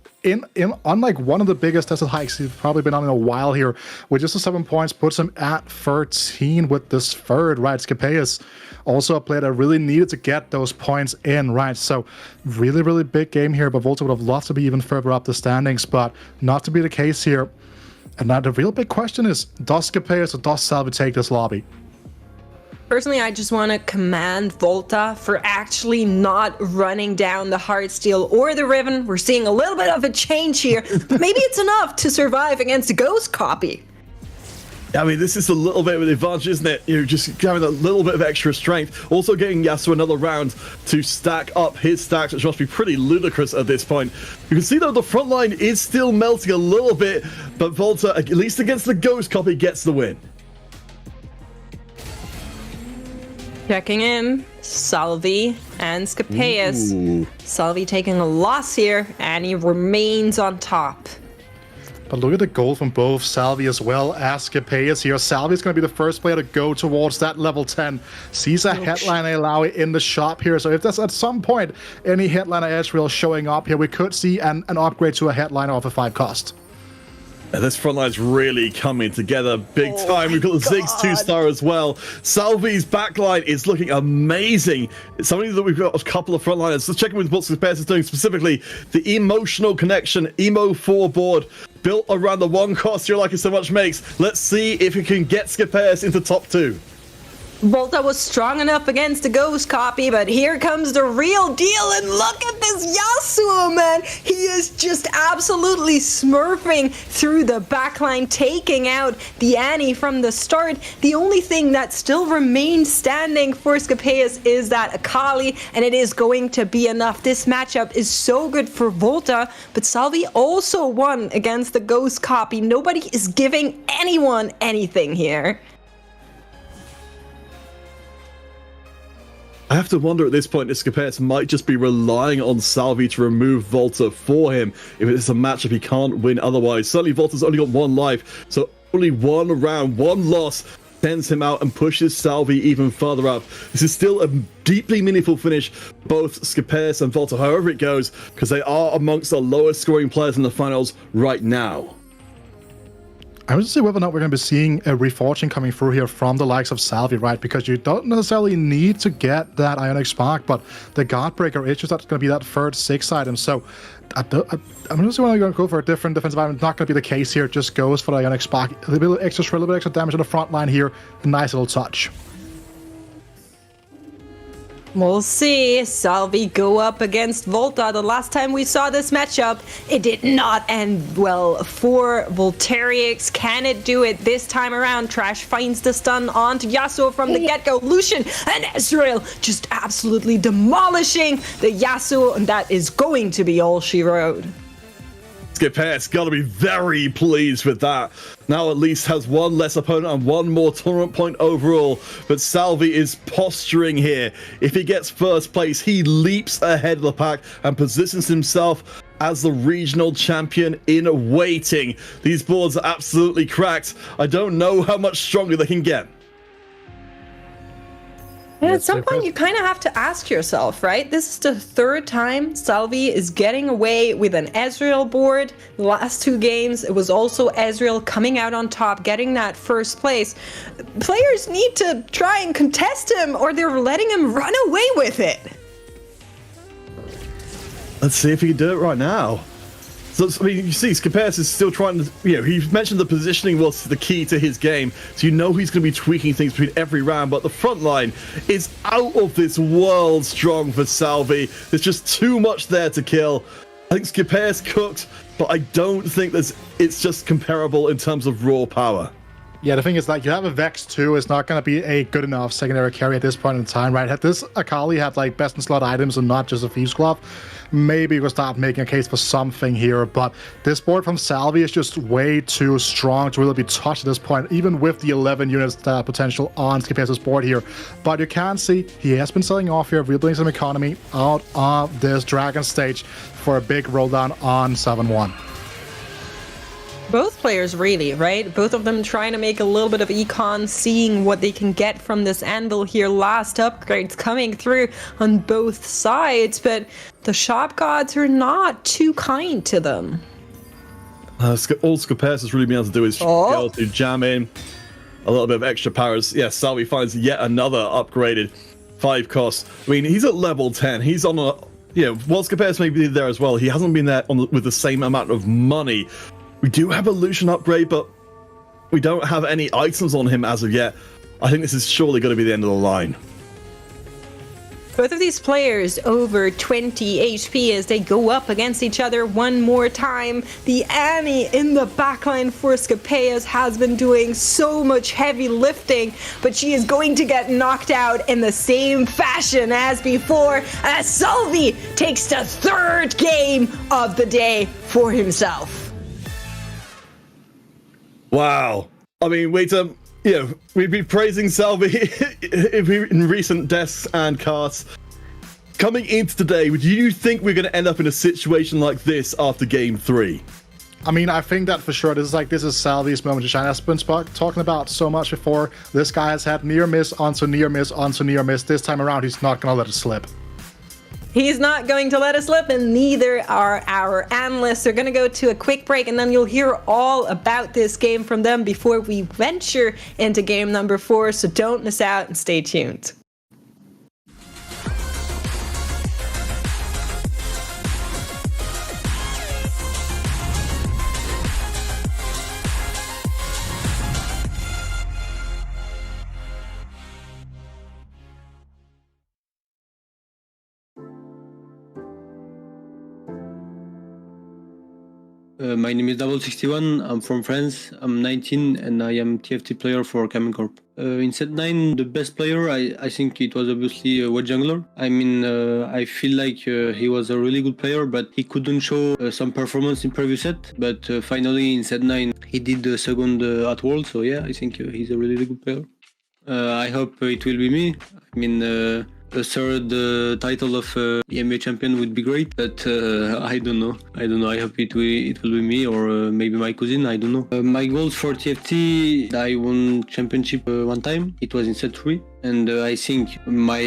unlike one of the biggest tested hikes he's probably been on in a while here, with just the 7 points, puts him at 13 with this 3rd, right? Scapeus also a player that really needed to get those points in, right? So really, really big game here, but Volta would have loved to be even further up the standings, but not to be the case here. And now the real big question is, does Scapeus or does Salvyyy take this lobby? Personally, I just want to commend Volta for actually not running down the Heartsteel or the Riven. We're seeing a little bit of a change here, but maybe it's enough to survive against a Ghost copy. I mean, this is a little bit of an advantage, isn't it? You're just having a little bit of extra strength. Also getting Yasuo another round to stack up his stacks, which must be pretty ludicrous at this point. You can see, though, the front line is still melting a little bit, but Volta, at least against the Ghost copy, gets the win. Checking in, Salvyyy and Scapeus. Salvyyy taking a loss here, and he remains on top. But look at the goal from both Salvyyy as well as Scapeus here. Salvyy's going to be the first player to go towards that level 10. Sees a headliner Alawi in the shop here. So if there's at some point any headliner Ezreal showing up here, we could see an upgrade to a headliner of a 5 cost. And this front line's really coming together big time. We've got the Ziggs 2-star as well. Salvyy's backline is looking amazing. It's something that we've got a couple of frontliners. Let's check in with what Scapeus is doing, specifically the emotional connection, Emo 4 board, built around the 1 cost you like it so much makes. Let's see if we can get Scapeus into top 2. Volta was strong enough against the Ghost copy, but here comes the real deal, and look at this Yasuo, man! He is just absolutely smurfing through the backline, taking out the Annie from the start. The only thing that still remains standing for Scapeus is that Akali, and it is going to be enough. This matchup is so good for Volta, but Salvyyy also won against the Ghost copy. Nobody is giving anyone anything here. I have to wonder at this point if Scapeus might just be relying on Salvyyy to remove Volta for him if it's a matchup he can't win otherwise. Certainly Volta's only got one life, so only one round, one loss sends him out and pushes Salvyyy even further up. This is still a deeply meaningful finish, both Scapeus and Volta, however it goes, because they are amongst the lowest scoring players in the finals right now. I would say whether or not we're going to be seeing a reforging coming through here from the likes of Salvyyy, right? Because you don't necessarily need to get that Ionic Spark, but the Godbreaker is just going to be that third 6 item. So I'm going to want to go for a different defensive item. It's not going to be the case here. It just goes for the Ionic Spark. A little bit extra damage on the front line here. A nice little touch. We'll see. Salvyyy go up against Volta. The last time we saw this matchup, it did not end well for Volterix. Can it do it this time around? Trash finds the stun onto Yasuo from the get-go. Lucian and Ezreal just absolutely demolishing the Yasuo, and that is going to be all she wrote. Scapeus got to be very pleased with that. Now at least has one less opponent and one more tournament point overall. But Salvyyy is posturing here. If he gets first place, he leaps ahead of the pack and positions himself as the regional champion in waiting. These boards are absolutely cracked. I don't know how much stronger they can get. And at some point, you kind of have to ask yourself, right? This is the third time Salvyyy is getting away with an Ezreal board. The last 2 games, it was also Ezreal coming out on top, getting that first place. Players need to try and contest him, or they're letting him run away with it. Let's see if he can do it right now. So, I mean, you see, Scapeus is still trying to, he mentioned the positioning was the key to his game, so you know he's going to be tweaking things between every round, but the front line is out of this world strong for Salvyyy. There's just too much there to kill. I think Scapeus cooked, but I don't think it's just comparable in terms of raw power. Yeah, the thing is that you have a Vex too. It's not going to be a good enough secondary carry at this point in time, right? Had this Akali had like best in slot items and not just a Thieves Glove, maybe we'll start making a case for something here. But this board from Salvyyy is just way too strong to really be touched at this point, even with the 11 units potential on Scapeus' board here. But you can see he has been selling off here, rebuilding some economy out of this Dragon stage for a big roll down on 7-1. Both players really, right? Both of them trying to make a little bit of econ, seeing what they can get from this anvil here. Last upgrades coming through on both sides, but the shop gods are not too kind to them. All Scapeus has really been able to do is be able to jam in a little bit of extra powers. Yeah, Salvyyy finds yet another upgraded 5 cost. I mean, he's at level 10. He's on a, while Scapeus may be there as well, he hasn't been there with the same amount of money. We do have a Lucian upgrade, but we don't have any items on him as of yet. I think this is surely going to be the end of the line. Both of these players over 20 HP as they go up against each other one more time. The Annie in the backline for Scapeus has been doing so much heavy lifting, but she is going to get knocked out in the same fashion as before, as Salvyyy takes the 3rd game of the day for himself. Wow. I mean, we've been praising Salvyyy in recent deaths and casts. Coming into today, do you think we're going to end up in a situation like this after game 3? I mean, I think that for sure. This is Salvyy's moment to shine. As been talking about so much before. This guy has had near miss onto near miss onto near miss. This time around, he's not going to let it slip. He's not going to let us slip, and neither are our analysts. They're going to go to a quick break, and then you'll hear all about this game from them before we venture into game number 4, so don't miss out and stay tuned. My name is Double61. I'm from France. I'm 19 and I am TFT player for Kamen Corp. In set 9, the best player, I think it was obviously Wet Jungler. I mean, I feel like he was a really good player, but he couldn't show some performance in previous set. But finally in set 9, he did the second at World. So yeah, I think he's a really good player. I hope it will be me. I mean, A third title of EMEA champion would be great, but I don't know. I hope it will be me or maybe my cousin. I don't know. My goals for TFT, I won championship one time. It was in set 3. And I think my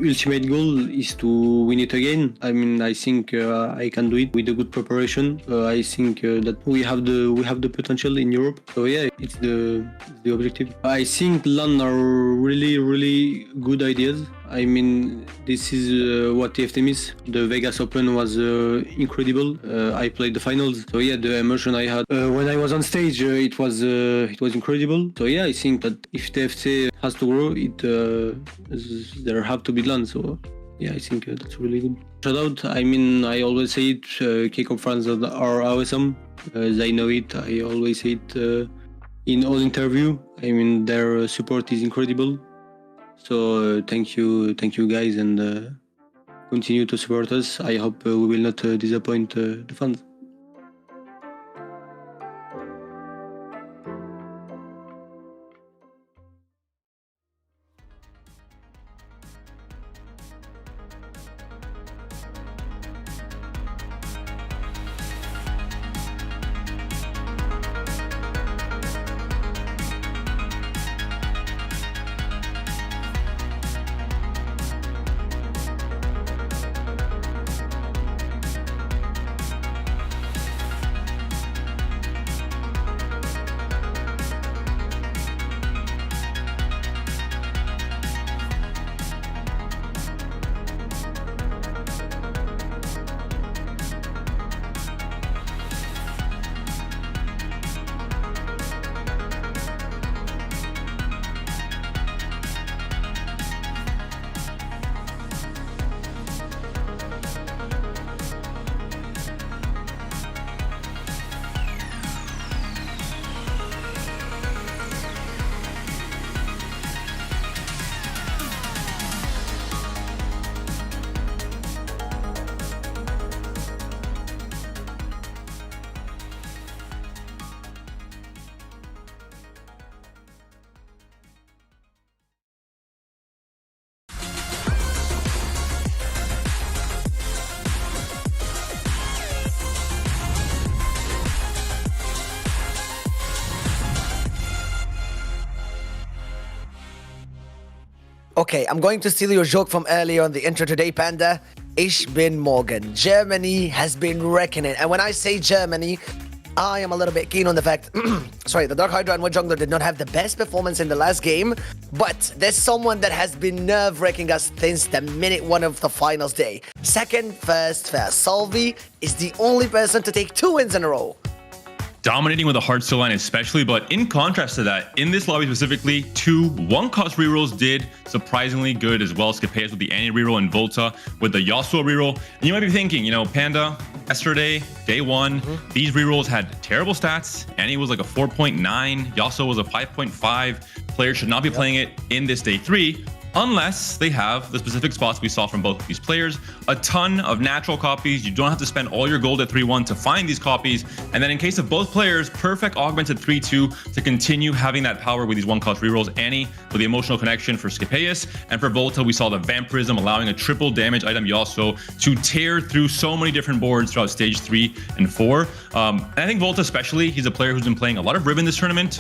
ultimate goal is to win it again. I mean, I think I can do it with a good preparation. I think that we have the potential in Europe. So yeah, it's the objective. I think LAN are really good ideas. I mean, this is what TFT is. The Vegas Open was incredible. I played the finals. So yeah, the emotion I had when I was on stage, it was incredible. So yeah, I think that if TFT has to grow, there have to be LAN. So yeah, I think that's really good. Shout out. I mean, I always say it. K-pop fans are awesome. They know it. I always say it in all interview. I mean, their support is incredible. So thank you guys, and continue to support us. I hope we will not disappoint the fans. Okay, I'm going to steal your joke from earlier on the intro today, Panda. Ich bin morgen. Germany has been wrecking it. And when I say Germany, I am a little bit keen on the fact, sorry, the Dark Hydra and Wood Jungler did not have the best performance in the last game, but there's someone that has been nerve-wracking us since the minute 1 of the finals day. Second, first. Salvyyy is the only person to take 2 wins in a row. Dominating with a hard skill line especially, but in contrast to that, in this lobby specifically, 2 1-cost rerolls did surprisingly good as well. Scippeus with the Annie reroll and Volta with the Yasuo reroll. And you might be thinking, you know, Panda, yesterday, day 1, these rerolls had terrible stats. Annie was like a 4.9, Yasuo was a 5.5. Players should not be playing it in this day 3. Unless they have the specific spots we saw from both of these players. A ton of natural copies. You don't have to spend all your gold at 3-1 to find these copies. And then in case of both players, perfect augmented 3-2 to continue having that power with these 1-cost rerolls. Annie with the emotional connection for Scippeus. And for Volta, we saw the vampirism allowing a triple damage item Yasuo to tear through so many different boards throughout stage 3 and 4. And I think Volta especially, he's a player who's been playing a lot of Riven this tournament.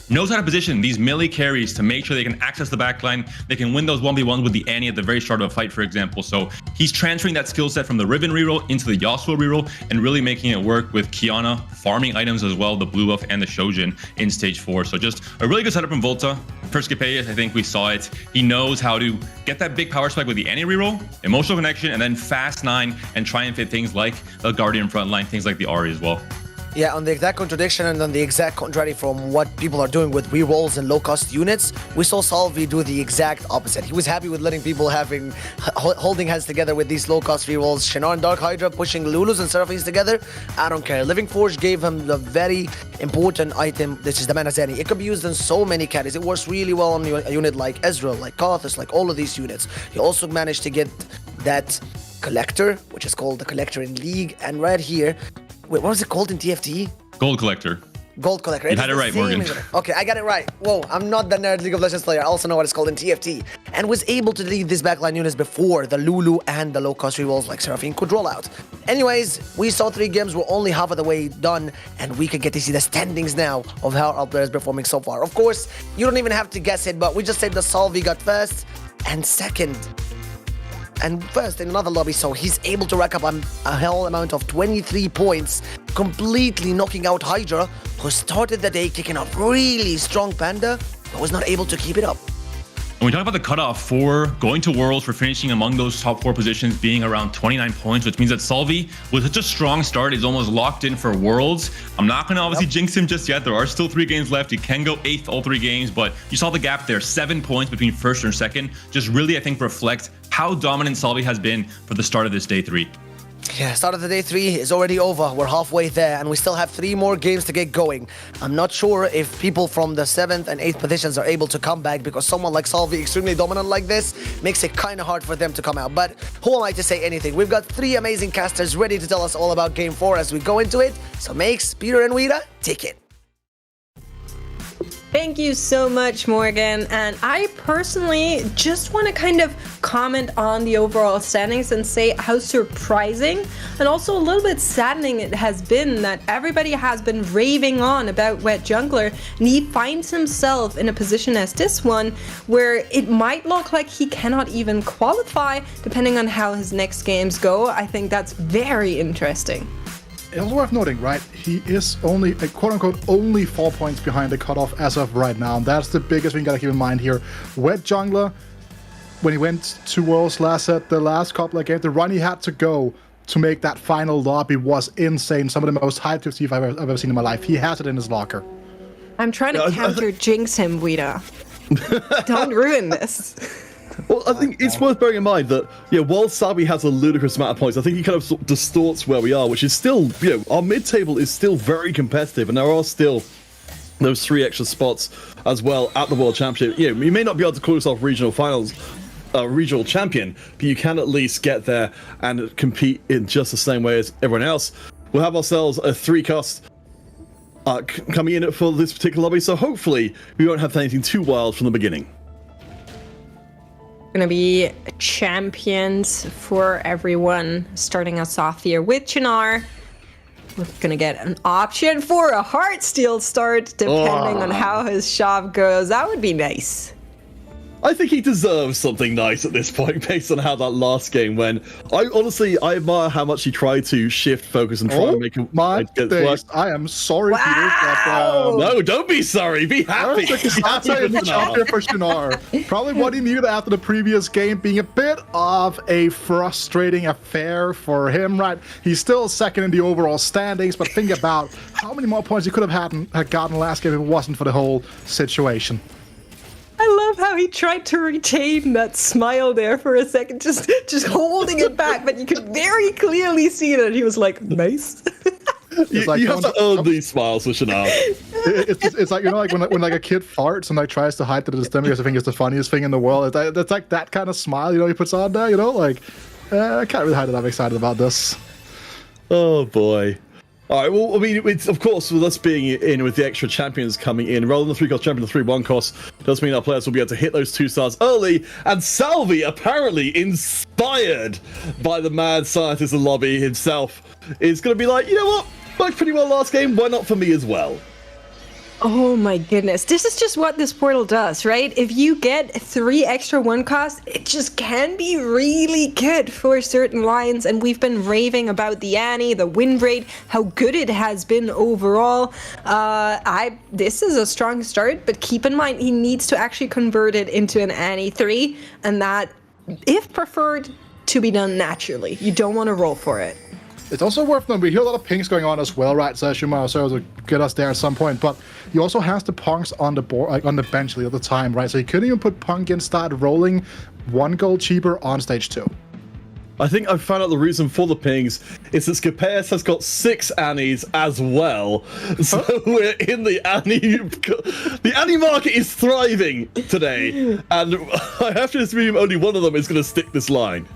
Knows how to position these melee carries to make sure they can access the backline. They can win those 1v1s with the Annie at the very start of a fight, for example. So he's transferring that skill set from the Riven reroll into the Yasuo reroll and really making it work with Qiyana farming items as well, the blue buff and the Shojin in stage 4. So just a really good setup from Volta. For Scippeus, I think we saw it. He knows how to get that big power spike with the Annie reroll, emotional connection, and then fast 9 and try and fit things like the Guardian frontline, things like the Ahri as well. Yeah, on the exact contradiction and on the exact contrary from what people are doing with rerolls and low-cost units, we saw Salvyyy do the exact opposite. He was happy with letting people holding hands together with these low-cost rerolls. Shinar and Dark Hydra pushing Lulus and Seraphines together. I don't care. Living Forge gave him the very important item. This is the Mana Zeni. It could be used in so many carries. It works really well on a unit like Ezreal, like Karthus, like all of these units. He also managed to get that collector, which is called the collector in League. And right here, wait, what was it called in TFT? Gold collector. Gold collector. You had is it the right, same Morgan. as- Okay, I got it right. Whoa, I'm not the nerd League of Legends player. I also know what it's called in TFT. And was able to lead these backline units before the Lulu and the low-cost rerolls like Seraphine could roll out. Anyways, we saw 3 games. We're only half of the way done, and we could get to see the standings now of how our players performing so far. Of course, you don't even have to guess it, but we just said the Salvyyy got first and second. And first in another lobby, so he's able to rack up a hell amount of 23 points, completely knocking out Hydra, who started the day kicking off really strong Panda, but was not able to keep it up. When we talk about the cutoff for going to Worlds, for finishing among those top 4 positions being around 29 points, which means that Salvyyy, with such a strong start, is almost locked in for Worlds. I'm not going to obviously jinx him just yet. There are still 3 games left. He can go 8th all 3 games, but you saw the gap there, 7 points between first and second. Just really, I think, reflects how dominant Salvyyy has been for the start of this day 3. Yeah, start of the day 3 is already over. We're halfway there, and we still have 3 more games to get going. I'm not sure if people from the 7th and 8th positions are able to come back, because someone like Salvyyy, extremely dominant like this, makes it kind of hard for them to come out. But who am I to say anything? We've got 3 amazing casters ready to tell us all about Game 4 as we go into it. So Makes, Peter, and Wida, take it. Thank you so much, Morgan. And I personally just want to kind of comment on the overall standings and say how surprising and also a little bit saddening it has been that everybody has been raving on about Wet Jungler, and he finds himself in a position as this one where it might look like he cannot even qualify depending on how his next games go. I think that's very interesting. It's also worth noting, right? He is only, quote-unquote, only 4 points behind the cutoff as of right now. And that's the biggest thing you gotta keep in mind here. Wet Jungler, when he went to Worlds last set, the last couple of games, the run he had to go to make that final lobby was insane. Some of the most high TFT I've ever seen in my life. He has it in his locker. I'm trying to counter jinx him, Wida. Don't ruin this. Well, I think it's worth bearing in mind that, while Salvyyy has a ludicrous amount of points, I think he kind of, sort of distorts where we are, which is still, our mid-table is still very competitive, and there are still those 3 extra spots as well at the World Championship. You may not be able to call yourself regional finals, regional champion, but you can at least get there and compete in just the same way as everyone else. We'll have ourselves a 3-cost coming in for this particular lobby, so hopefully we won't have anything too wild from the beginning. Gonna be champions for everyone, starting us off here with Chinar. We're gonna get an option for a Heartsteel start, depending on how his shop goes. That would be nice. I think he deserves something nice at this point, based on how that last game went. I admire how much he tried to shift focus and try to make him get days. I am sorry, Peter. But, no, don't be sorry. Be happy. Champion for Shinar. Probably what he needed after the previous game being a bit of a frustrating affair for him, right? He's still second in the overall standings, but think about how many more points he could have gotten last game if it wasn't for the whole situation. I love how he tried to retain that smile there for a second, just holding it back, but you could very clearly see that he was like, nice. You have to earn these smiles with Chanel. It's like, like when like a kid farts and like tries to hide that it's them because I think it's the funniest thing in the world. It's like that kind of smile, he puts on there, I can't really hide that I'm excited about this. Oh boy. All right, well, I mean, it's, of course, with us being in with the extra champions coming in, rather than the 3-cost champion, the 3-1 cost, does mean our players will be able to hit those 2 stars early, and Salvyyy, apparently inspired by the mad scientist in the lobby himself, is going to be like, you know what, worked pretty well last game, why not for me as well? Oh my goodness, this is just what this portal does, right? If you get 3 extra 1 cost, it just can be really good for certain lines, and we've been raving about the Annie, the win rate, how good it has been overall. This is a strong start, but keep in mind he needs to actually convert it into an Annie 3, and that, if preferred, to be done naturally. You don't want to roll for it. It's also worth noting, we hear a lot of pings going on as well, right? So Shuma will get us there at some point, but he also has the punks on the board, like on the bench the other time, right? So he couldn't even put punk in, start rolling 1 gold cheaper on stage 2. I think I found out the reason for the pings is that Scapeus has got 6 Annies as well. So we're in the Annie... The Annie market is thriving today, and I have to assume only one of them is going to stick this line.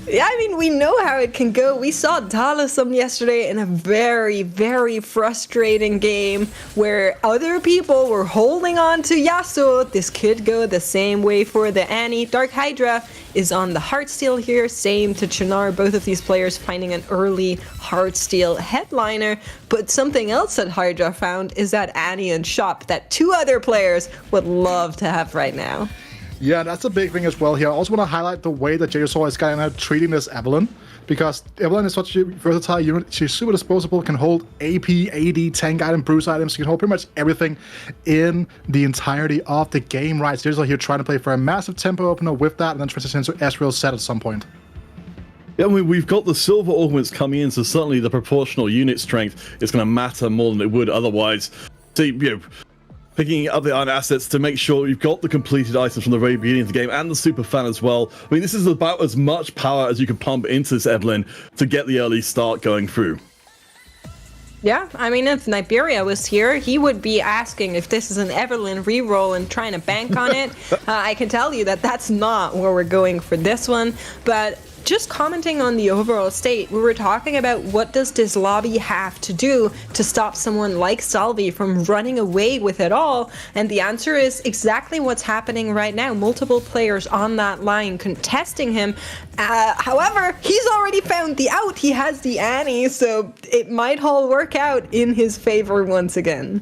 Yeah, I mean, we know how it can go. We saw Dalasum yesterday in a very, very frustrating game where other people were holding on to Yasuo. This could go the same way for the Annie. Dark Hydra is on the Heartsteel here, same to Chinar. Both of these players finding an early Heartsteel headliner. But something else that Hydra found is that Annie and Shop that 2 other players would love to have right now. Yeah, that's a big thing as well here. I also want to highlight the way that Jedusor is kind of treating this Evelynn, because Evelynn is such a versatile unit. She's super disposable, can hold AP, AD, tank items, bruise items. She can hold pretty much everything in the entirety of the game, right? So Jedusor here trying to play for a massive tempo opener with that, and then transition into Ezreal set at some point. Yeah, I mean, we've got the silver augments coming in, so certainly the proportional unit strength is going to matter more than it would otherwise. So, picking up the iron assets to make sure you've got the completed items from the very beginning of the game and the super fan as well. I mean, this is about as much power as you can pump into this Evelynn to get the early start going through. Yeah, I mean, if Niberia was here, he would be asking if this is an Evelynn reroll and trying to bank on it. I can tell you that that's not where we're going for this one, but just commenting on the overall state, we were talking about what does this lobby have to do to stop someone like Salvyyy from running away with it all, and the answer is exactly what's happening right now. Multiple players on that line contesting him. However, he's already found the out. He has the Annie, so it might all work out in his favor once again.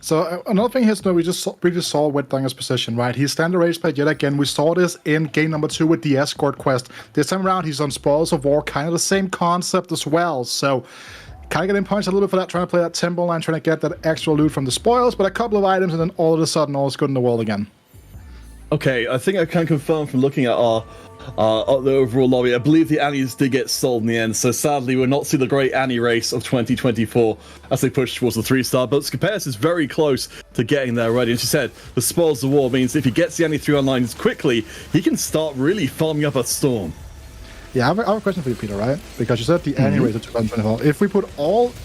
So another thing here is, we just saw Wetdanger's position, right? He's standard rage played yet again. We saw this in game number 2 with the escort quest. This time around, he's on Spoils of War, kind of the same concept as well. So kind of getting punched a little bit for that, trying to play that tempo line, trying to get that extra loot from the spoils, but a couple of items, and then all of a sudden, all is good in the world again. Okay, I think I can confirm from looking at the overall lobby, I believe the Annies did get sold in the end, so sadly we'll not see the great Annie race of 2024 as they push towards the 3-star, but Scapeus is very close to getting there already. As you said, the Spoils of War means if he gets the Annie 3 online quickly, he can start really farming up a Storm. Yeah, I have a question for you, Peter, right? Because you said the Annie race of 2024. If we put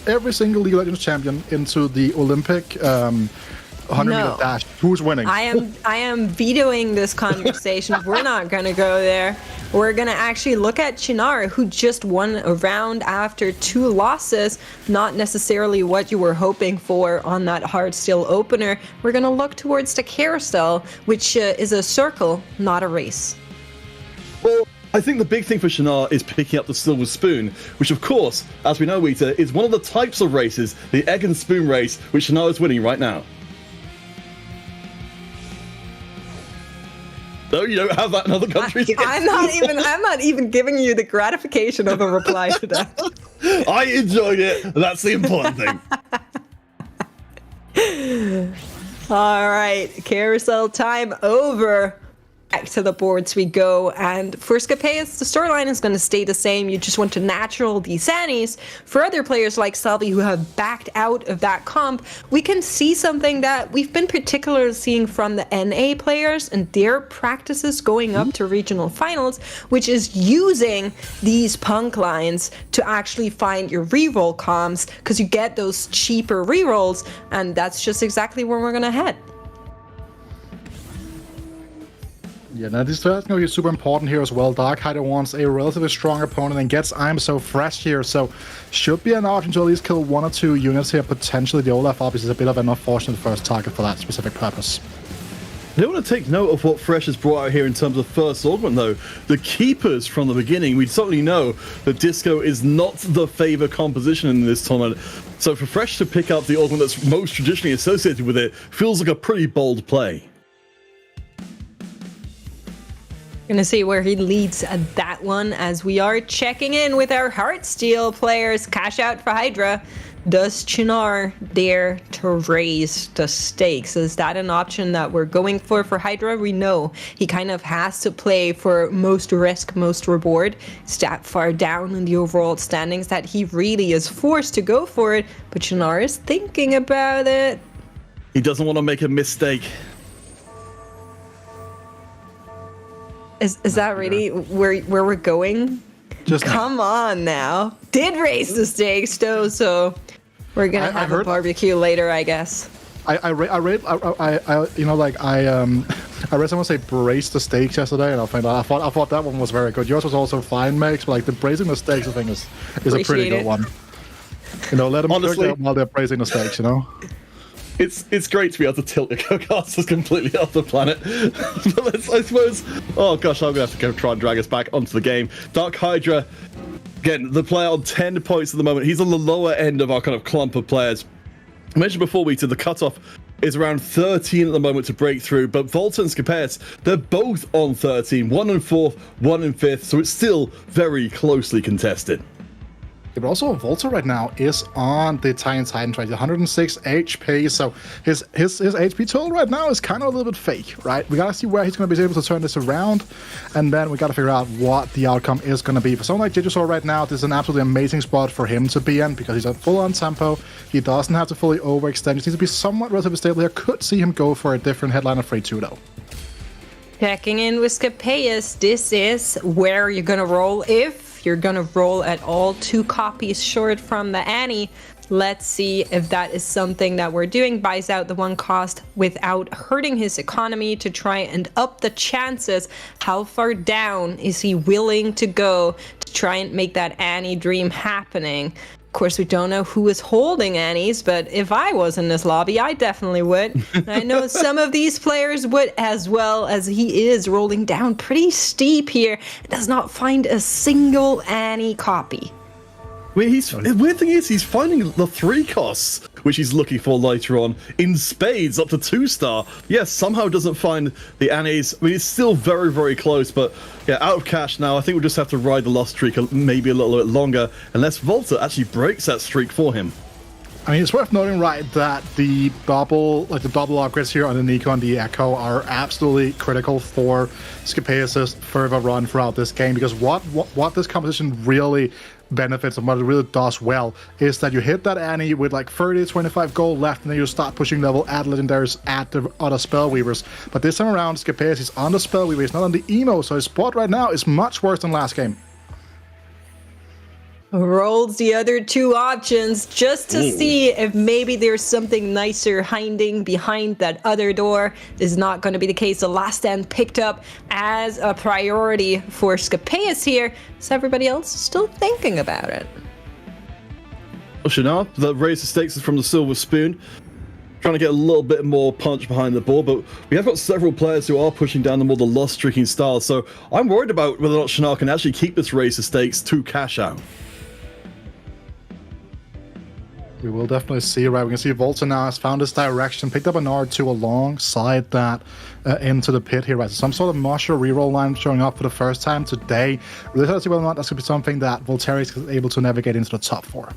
every single League of Legends champion into the Olympic 100-meter dash, who's winning? I am vetoing this conversation. We're not going to go there. We're going to actually look at Chinar, who just won a round after 2 losses, not necessarily what you were hoping for on that Heartsteel opener. We're going to look towards the carousel, which is a circle, not a race. Well, I think the big thing for Chinar is picking up the silver spoon, which of course, as we know, Weta, is one of the types of races, the egg and spoon race, which Chinar is winning right now. No, you don't have that in other countries. I'm not even giving you the gratification of a reply to that. I enjoyed it. That's the important thing. All right, carousel time over. Back to the boards we go, and for Scapeus, the storyline is going to stay the same. You just want to natural these Annies. For other players like Salvyyy who have backed out of that comp, we can see something that we've been particularly seeing from the NA players and their practices going up to regional finals, which is using these punk lines to actually find your reroll comms, because you get those cheaper rerolls, and that's just exactly where we're going to head. Yeah, now this is going to be super important here as well. Dark Hydra wants a relatively strong opponent and gets I'm So Fresh here, so should be an option to at least kill 1 or 2 units here. Potentially the Olaf obviously is a bit of an unfortunate first target for that specific purpose. I do want to take note of what Fresh has brought out here in terms of first augment, though. The keepers from the beginning, we certainly know that Disco is not the favor composition in this tournament. So for Fresh to pick up the augment that's most traditionally associated with it feels like a pretty bold play. Gonna see where he leads at that one as we are checking in with our Heartsteel players. Cash out for Hydra. Does Chinar dare to raise the stakes? Is that an option that we're going for Hydra? We know he kind of has to play for most risk, most reward. It's that far down in the overall standings that he really is forced to go for it, but Chinar is thinking about it. He doesn't want to make a mistake. Is that really where we're going? Just come on now. Did raise the stakes though, so we're gonna have a barbecue later, I guess. I you know, like I read someone say brace the stakes yesterday, and I thought that one was very good. Yours was also fine, Max, but like the bracing the stakes, I think is a pretty good one. You know, let them cook them while they're bracing the stakes. You know. It's great to be able to tilt your co-casters completely off the planet. But I suppose, oh gosh, I'm going to have to go try and drag us back onto the game. Dark Hydra, again, the player on 10 points at the moment. He's on the lower end of our kind of clump of players. I mentioned before, the cutoff is around 13 at the moment to break through, but Volta and Scapeus, they're both on 13, 1 in 4th, 1 in 5th, so it's still very closely contested. Yeah, but also Volta right now is on the Titan right? 106 HP, so his HP total right now is kind of a little bit fake, right? We gotta see where he's gonna be able to turn this around, and then we gotta figure out what the outcome is gonna be. For someone like Jedusor right now, this is an absolutely amazing spot for him to be in, because he's at full on tempo, he doesn't have to fully overextend, he needs to be somewhat relatively stable here. Could see him go for a different headline of 3-2 though. Checking in with Scapeus, this is where you're gonna roll if you're gonna roll at all 2 copies short from the Annie. Let's see if that is something that we're doing. Buys out the 1 cost without hurting his economy to try and up the chances. How far down is he willing to go to try and make that Annie dream happening? Of course, we don't know who is holding Annies, but if I was in this lobby, I definitely would. And I know some of these players would as well, as he is rolling down pretty steep here. Does not find a single Annie copy. I mean, the weird thing is, he's finding the 3 costs, which he's looking for later on, in spades up to 2-star. Yes, somehow doesn't find the Annies. I mean, it's still very, very close, but yeah, out of cash now. I think we'll just have to ride the lost streak maybe a little bit longer, unless Volta actually breaks that streak for him. I mean, it's worth noting, right, that the double upgrades here on the Nico and the Echo are absolutely critical for Scapeus' further run throughout this game, because what this composition really benefits and what it really does well is that you hit that Annie with like 30-25 gold left, and then you start pushing level at legendaries at the other spellweavers. But this time around, Scapeus is on the spellweaver, he's not on the emo, so his spot right now is much worse than last game. Rolls the other 2 options just to see if maybe there's something nicer hiding behind that other door. This is not going to be the case. The last stand picked up as a priority for Scapeus here, so everybody else is still thinking about it. Shinar, the raise the stakes is from the Silver Spoon. Trying to get a little bit more punch behind the ball, but we have got several players who are pushing down the more the lost streaking style, so I'm worried about whether or not Shinar can actually keep this raise the stakes to cash out. We will definitely see, right? We can see Volta now has found his direction, picked up an R2 alongside that into the pit here, right? So some sort of Musher reroll line showing up for the first time today. Really hard to see whether or not that's going to be something that Voltaire is able to navigate into the top 4.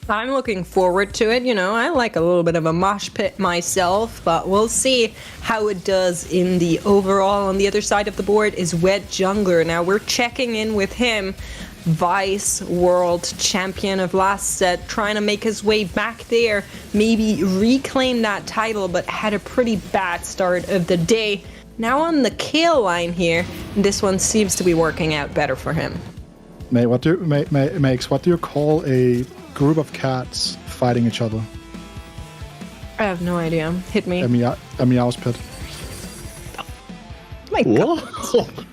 I'm looking forward to it. You know, I like a little bit of a mosh pit myself, but we'll see how it does in the overall. On the other side of the board is Wet Jungler. Now we're checking in with him. Vice World Champion of last set, trying to make his way back there, maybe reclaim that title, but had a pretty bad start of the day. Now on the kill line here, this one seems to be working out better for him. What do you call a group of cats fighting each other? I have no idea. Hit me. A meow's pit. My God.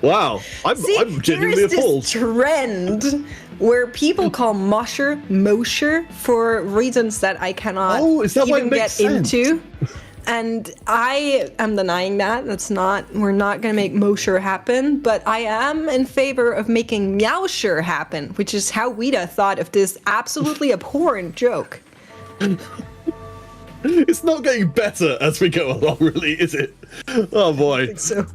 Wow, I'm genuinely appalled. This trend where people call Mosher for reasons that I cannot even get into. And I am denying that. We're not going to make Mosher happen, but I am in favor of making Meowsher happen, which is how Weta thought of this absolutely abhorrent joke. It's not getting better as we go along, really, is it? Oh boy. I think so.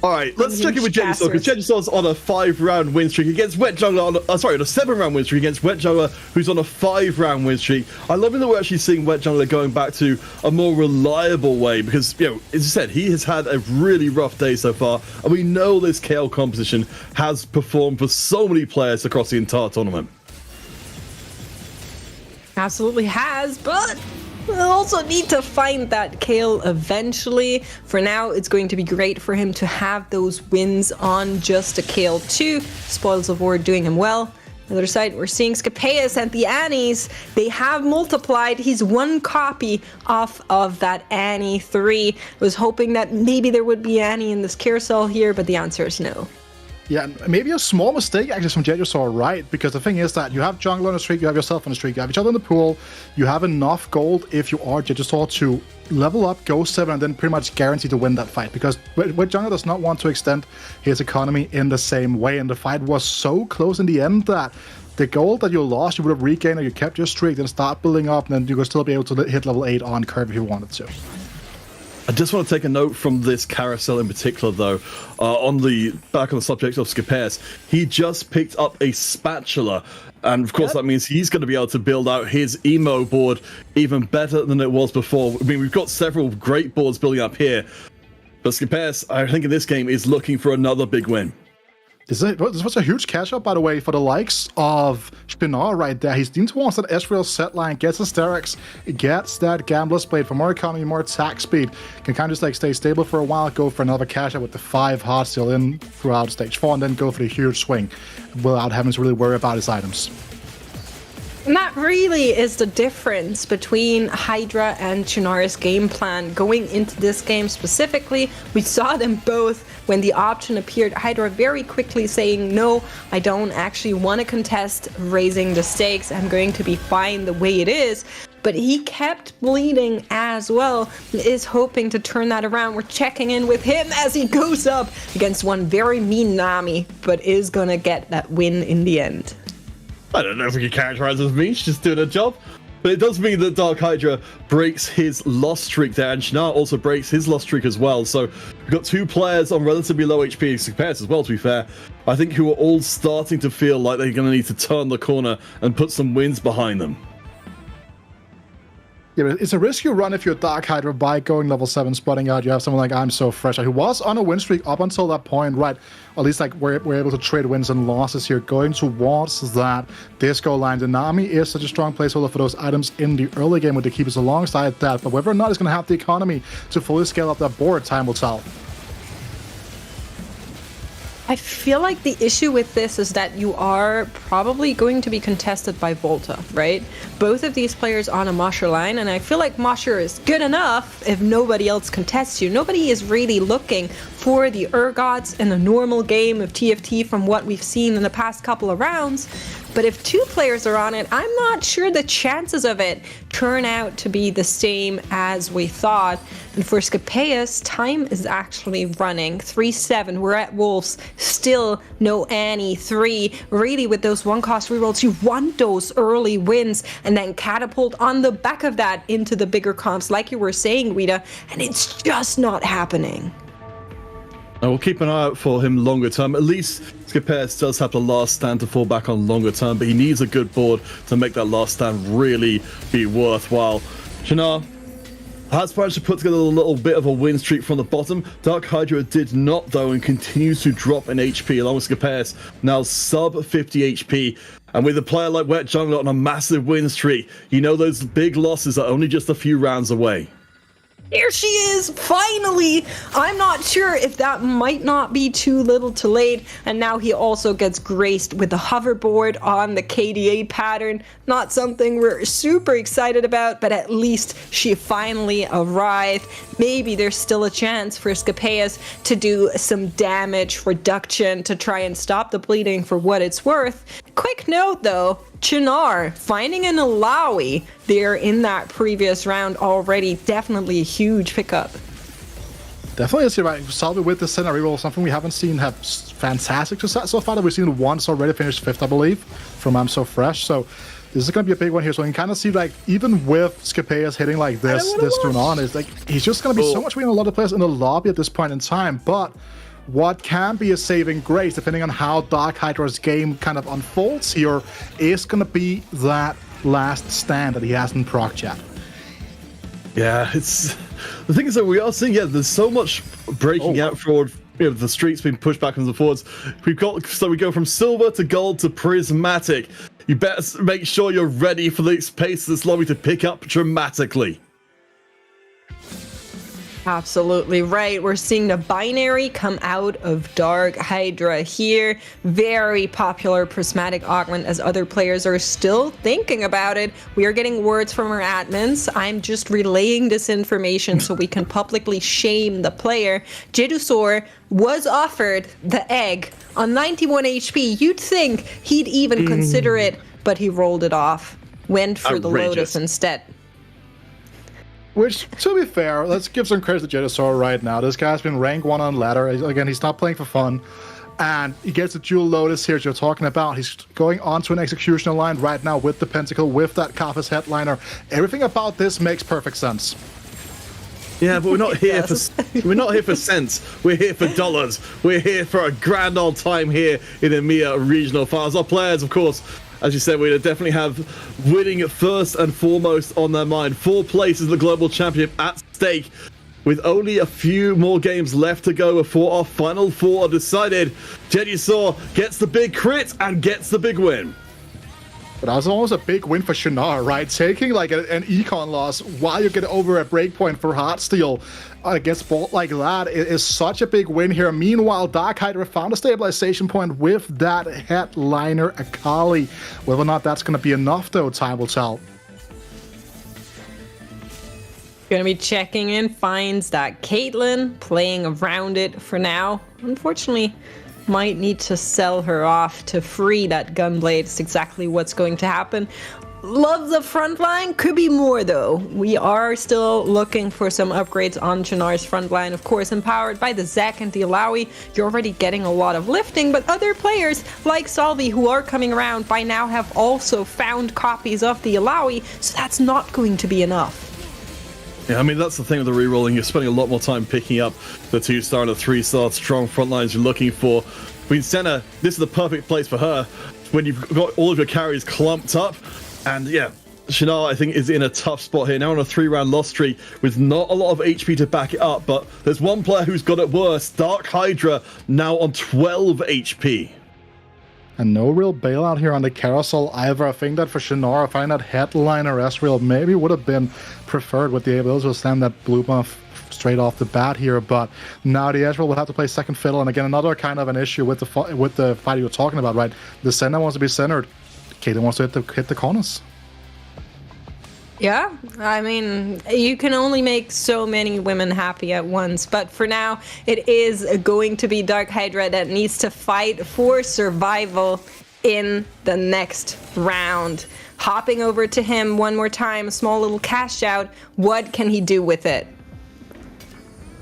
Alright, let's check in with Jedusor, because Jedusor's on a 5-round win streak against Wet Jungler, on a 7-round win streak against Wet Jungler, who's on a 5-round win streak. I love that we're actually seeing Wet Jungler going back to a more reliable way, because, you know, as I said, he has had a really rough day so far, and we know this KL composition has performed for so many players across the entire tournament. Absolutely has, but we'll also need to find that Kale eventually. For now, it's going to be great for him to have those wins on just a Kale 2. Spoils of War doing him well. Other side, we're seeing Scapeus and the Annies. They have multiplied. He's one copy off of that Annie 3. Was hoping that maybe there would be Annie in this carousel here, but the answer is no. Yeah, maybe a small mistake actually from Jedusor, right? Because the thing is that you have Jungler on the streak, you have yourself on the streak, you have each other in the pool, you have enough gold if you are Jedusor to level up, go 7, and then pretty much guarantee to win that fight. Because Jungler does not want to extend his economy in the same way, and the fight was so close in the end that the gold that you lost, you would have regained, or you kept your streak, then start building up, and then you could still be able to hit level 8 on curve if you wanted to. I just want to take a note from this carousel in particular, though. Back on the subject of Scapeus, he just picked up a spatula, and of course that means he's going to be able to build out his emo board even better than it was before. I mean, we've got several great boards building up here, but Scapeus, I think in this game, is looking for another big win. This was a huge cash out, by the way, for the likes of Spinar right there. He's leaning towards that Ezreal set line, gets Hysterics, gets that Gambler's Blade for more economy, more attack speed. Can kind of just like stay stable for a while, go for another cash out with the 5 hearts still in throughout stage 4, and then go for the huge swing without having to really worry about his items. And that really is the difference between Hydra and Chunara's game plan going into this game specifically. We saw them both when the option appeared. Hydra very quickly saying, no, I don't actually want to contest, raising the stakes. I'm going to be fine the way it is. But he kept bleeding as well, is hoping to turn that around. We're checking in with him as he goes up against one very mean Nami, but is going to get that win in the end. I don't know if we can characterize it as mean, she's just doing her job. But it does mean that Dark Hydra breaks his loss streak there, and Shinar also breaks his loss streak as well. So we've got 2 players on relatively low HP Scapeus as well, to be fair, I think, who are all starting to feel like they're going to need to turn the corner and put some wins behind them. Yeah, it's a risk you run if you're Dark Hydra by going level 7, spreading out. You have someone like I'm So Fresh, who was on a win streak up until that point, right? Or at least like we're able to trade wins and losses here, going towards that disco line. The Nami is such a strong placeholder for those items in the early game with the keepers alongside that. But whether or not it's going to have the economy to fully scale up that board, time will tell. I feel like the issue with this is that you are probably going to be contested by Volta, right? Both of these players on a Mosher line, and I feel like Mosher is good enough if nobody else contests you. Nobody is really looking for the Urgots in a normal game of TFT from what we've seen in the past couple of rounds. But if 2 players are on it, I'm not sure the chances of it turn out to be the same as we thought. And for Scapeus, time is actually running. 3-7, we're at Wolves. Still no Annie 3. Really, with those 1-cost rerolls, you want those early wins and then catapult on the back of that into the bigger comps, like you were saying, Rita. And it's just not happening. And we'll keep an eye out for him longer term. At least Scapeus does have the last stand to fall back on longer term, but he needs a good board to make that last stand really be worthwhile. Shinar has managed to put together a little bit of a win streak from the bottom. Dark Hydra did not, though, and continues to drop in HP, along with Scapeus, now sub 50 HP. And with a player like Wet Jungler on a massive win streak, you know those big losses are only just a few rounds away. Here she is, finally! I'm not sure if that might not be too little too late. And now he also gets graced with the hoverboard on the KDA pattern. Not something we're super excited about, but at least she finally arrived. Maybe there's still a chance for Scapeus to do some damage reduction to try and stop the bleeding for what it's worth. Quick note though, Chinar finding an Alawi there in that previous round already, definitely a huge pickup. Definitely is right. Salvyyy with the center reroll, something we haven't seen have fantastic success so far. That we've seen once already, finished 5th, I believe, from I'm So Fresh. So this is going to be a big one here. So you can kind of see, like, even with Scapeus hitting like this turn on, is like he's just going to be so much winning a lot of players in the lobby at this point in time. But what can be a saving grace, depending on how Dark Hydra's game kind of unfolds here, is going to be that last stand that he has in proc yet. Yeah, it's the thing is that we are seeing, there's so much breaking out forward. You know, the streets being pushed back and forwards. We go from silver to gold to prismatic. You better make sure you're ready for the pace of this lobby to pick up dramatically. Absolutely right. We're seeing the binary come out of Dark Hydra here. Very popular prismatic augment as other players are still thinking about it. We are getting words from our admins. I'm just relaying this information so we can publicly shame the player. Jedusor was offered the egg on 91 HP. You'd think he'd even consider it, but he rolled it off. Went for the Lotus instead. Which, to be fair, let's give some credit to Jedusor right now. This guy's been rank 1 on ladder. Again, he's not playing for fun. And he gets a dual Lotus here, as you're talking about. He's going onto an executioner line right now with the Pentacle, with that Kaphis headliner. Everything about this makes perfect sense. Yeah, but we're not here for cents. We're here for dollars. We're here for a grand old time here in EMEA regional finals. Our players, of course, as you said, we definitely have winning first and foremost on their mind. 4 places in the global championship at stake, with only a few more games left to go before our final 4 are decided. Jedusor gets the big crit and gets the big win. But that was almost a big win for Shinar, right? Taking like an econ loss while you get over a breakpoint for Heartsteel against Bolt like that is such a big win here. Meanwhile, Dark Hydra found a stabilization point with that headliner Akali. Whether or not that's going to be enough, though, time will tell. Gonna be checking in, finds that Caitlyn playing around it for now. Unfortunately, might need to sell her off to free that Gunblade. It's exactly what's going to happen. Love the front line, could be more though. We are still looking for some upgrades on Shinar's front line, of course, empowered by the Zek and the Alawi. You're already getting a lot of lifting, but other players like Salvyyy who are coming around by now have also found copies of the Alawi, so that's not going to be enough. Yeah, I mean, that's the thing with the rerolling. You're spending a lot more time picking up the 2-star and the 3-star strong front lines you're looking for. I mean, Senna, this is the perfect place for her when you've got all of your carries clumped up. And yeah, Shinar, I think, is in a tough spot here. Now on a 3-round loss streak with not a lot of HP to back it up. But there's one player who's got it worse. Dark Hydra now on 12 HP. And no real bailout here on the carousel either. I think that for Shinar, I find that headliner Ezreal maybe would have been preferred with the ability to slam that blue buff straight off the bat here, but now the Ezreal will have to play second fiddle. And again, another kind of an issue with the fight you were talking about, right? The center wants to be centered. Caitlyn wants to hit the corners. Yeah, I mean, you can only make so many women happy at once, but for now, it is going to be Dark Hydra that needs to fight for survival in the next round. Hopping over to him one more time, a small little cash out. What can he do with it?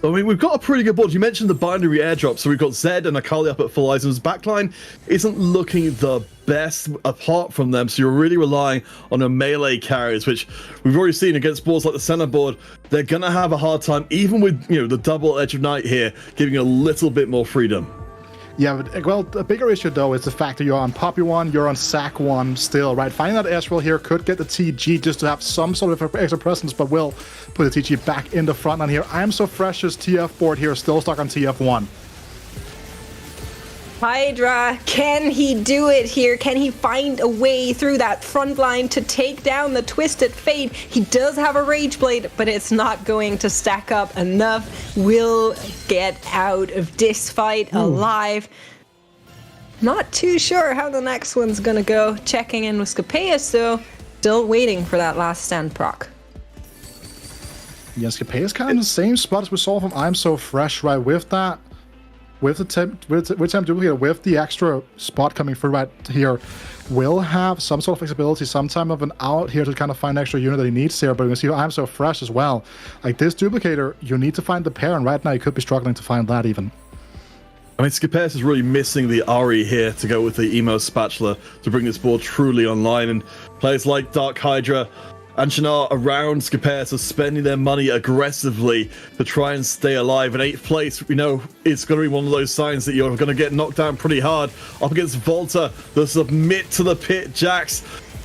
I mean, we've got a pretty good board. You mentioned the binary airdrop, so we've got Zed and Akali up at full eyes, and his backline isn't looking the best apart from them, so you're really relying on a melee carries, which we've already seen against boards like the center board. They're gonna have a hard time, even with, you know, the double Edge of Night here, giving you a little bit more freedom. Yeah, but, well, the bigger issue, though, is the fact that you're on Poppy 1, you're on Sack 1 still, right? Finding that Ezreal here could get the TG just to have some sort of extra presence, but will put the TG back in the front line here. I'm So Fresh's TF board here, still stuck on TF1. Hydra, can he do it here? Can he find a way through that front line to take down the Twisted Fate? He does have a Rage Blade, but it's not going to stack up enough. Will get out of this fight alive. Not too sure how the next one's gonna go. Checking in with Scapeus, though. Still waiting for that last stand proc. Yeah, Scapeus kind of in the same spot as we saw from I'm So Fresh, right? With that. With the temp duplicator, with the extra spot coming through right here, will have some sort of flexibility, some time of an out here to kind of find an extra unit that he needs here. But you can see I'm So Fresh as well. Like this duplicator, you need to find the pair, and right now you could be struggling to find that even. I mean, Scapeus is really missing the Ari here to go with the Emo Spatula to bring this board truly online, and players like Dark Hydra and Shinar around Scapeus are spending their money aggressively to try and stay alive. In 8th place, we know it's going to be one of those signs that you're going to get knocked down pretty hard. Up against Volta, the submit to the pit Jax.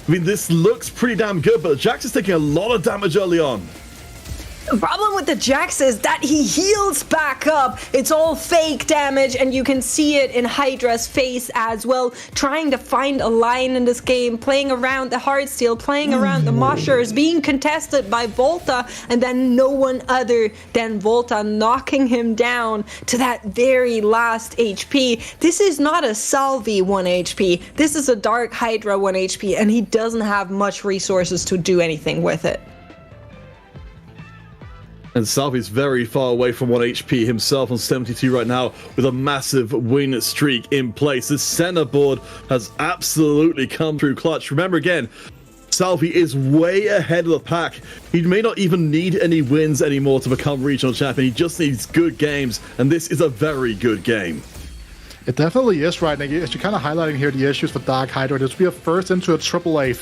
I mean, this looks pretty damn good, but Jax is taking a lot of damage early on. The problem with the Jax is that he heals back up. It's all fake damage, and you can see it in Hydra's face as well. Trying to find a line in this game, playing around the Heartsteel, playing around the Moshers, being contested by Volta, and then no one other than Volta knocking him down to that very last HP. This is not a Salvyyy 1 HP. This is a Dark Hydra 1 HP, and he doesn't have much resources to do anything with it. And Salvyy's very far away from 1 HP himself on 72 right now with a massive win streak in place. The center board has absolutely come through clutch. Remember again, Salvyyy is way ahead of the pack. He may not even need any wins anymore to become regional champion. He just needs good games, and this is a very good game. It definitely is, right, Nick? As you're kind of highlighting here the issues for Dark Hydra. This will be a first into a triple A,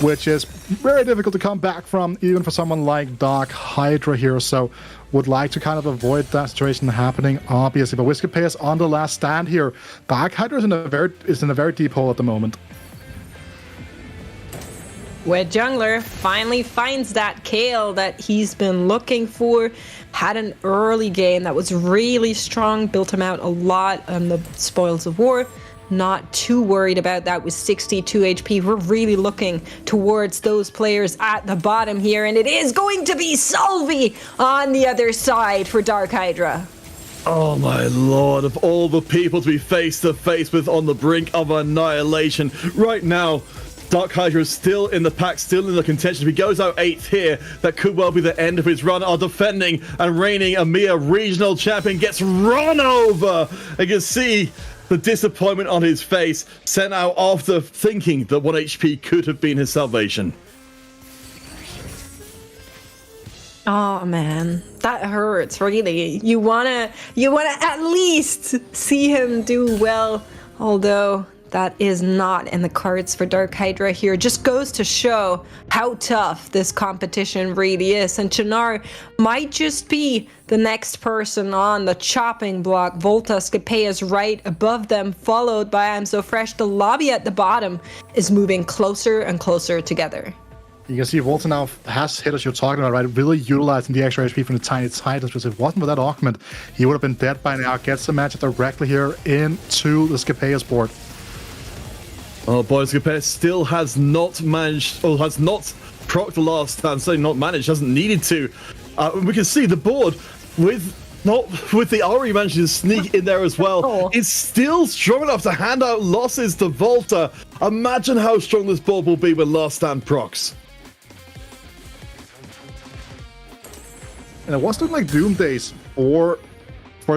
which is very difficult to come back from, even for someone like Dark Hydra here. So would like to kind of avoid that situation happening, obviously. But Whiskey is on the last stand here. Dark Hydra is in a very deep hole at the moment. Wet Jungler finally finds that Kayle that he's been looking for. Had an early game that was really strong, built him out a lot on the Spoils of War. Not too worried about that with 62 HP. We're really looking towards those players at the bottom here, and it is going to be Salvyyy on the other side for Dark Hydra. Oh my lord, of all the people to be face to face with on the brink of annihilation right now, Dark Hydra is still in the pack, still in the contention. If he goes out 8th here, that could well be the end of his run. Our defending and reigning EMEA regional champion gets run over. You can see the disappointment on his face, sent out after thinking that 1 HP could have been his salvation. Oh man, that hurts really. You wanna at least see him do well, although that is not in the cards for Dark Hydra here. Just goes to show how tough this competition really is. And Chinar might just be the next person on the chopping block. Volta, Scapeus right above them, followed by I'm So Fresh. The lobby at the bottom is moving closer and closer together. You can see Volta now has hit, as you're talking about, right? Really utilizing the extra HP from the Tiny Titans, because if it wasn't for that augment, he would have been dead by now. Gets the match directly here into the Scapeus board. Oh boy, Scapeus still has not managed, or has not procced the last stand, so not managed, hasn't needed to. We can see the board with the Ahri managing to sneak in there as well. It's still strong enough to hand out losses to Volta. Imagine how strong this board will be when last stand procs. And it was looking like Doom days for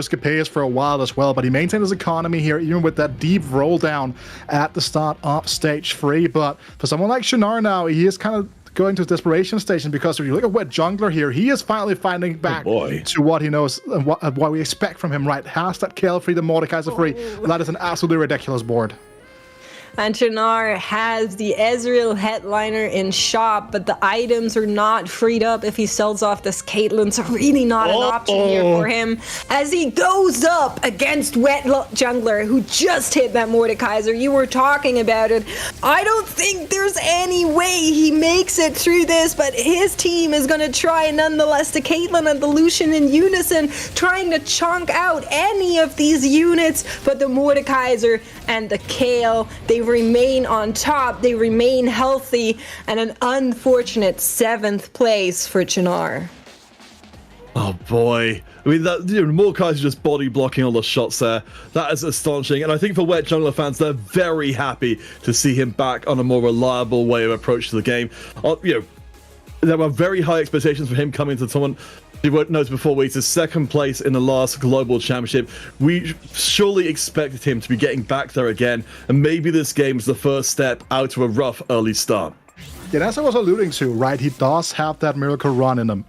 Scapeus for a while as well, but he maintained his economy here, even with that deep roll down at the start of stage 3. But for someone like Chinar now, he is kind of going to his desperation station, because if you look at Wet Jungler here, he is finally finding back to what he knows and what we expect from him, right? Has that Kayle free, the Mordekaiser free. That is an absolutely ridiculous board. And Chinar has the Ezreal headliner in shop, but the items are not freed up if he sells off this Caitlyn, so really not an option here for him as he goes up against Wet Jungler, who just hit that Mordekaiser. You were talking about it. I don't think there's any way he makes it through this, but his team is going to try nonetheless. The Caitlyn and the Lucian in unison, trying to chunk out any of these units, but the Mordekaiser and the Kayle, they remain on top, they remain healthy, and an unfortunate 7th place for Chinar. Oh boy. I mean, that Mordekaiser just body blocking all the shots there. That is astonishing. And I think for Wet Jungler fans, they're very happy to see him back on a more reliable way of approach to the game. There were very high expectations for him coming to someone you won't notice before, he's in 2nd place in the last global championship. We surely expected him to be getting back there again, and maybe this game is the first step out to a rough early start. Yeah, that's what I was alluding to, right? He does have that miracle run in him.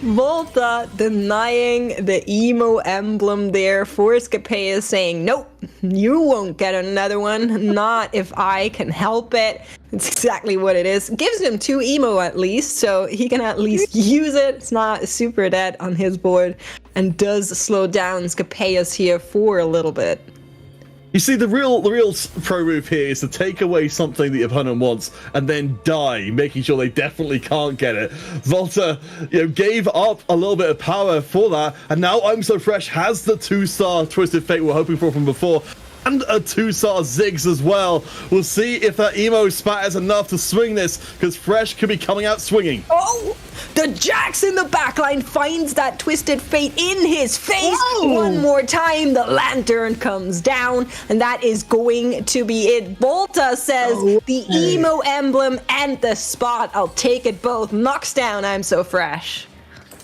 Volta denying the emo emblem there for Scapeus, saying, nope, you won't get another one, not if I can help it. It's exactly what it is. Gives him 2 emo at least, so he can at least use it. It's not super dead on his board, and does slow down Scapeus here for a little bit. You see, the real pro move here is to take away something the opponent wants and then die, making sure they definitely can't get it. Volta, gave up a little bit of power for that, and now I'm So Fresh has the 2-star Twisted Fate we were hoping for from before, and a 2-star Ziggs as well. We'll see if that emo spat is enough to swing this, because Fresh could be coming out swinging. Oh, the Jax in the backline finds that Twisted Fate in his face. Whoa. One more time, the Lantern comes down, and that is going to be it. Volta says the emo emblem and the spot. I'll take it both. Knocks down I'm So Fresh.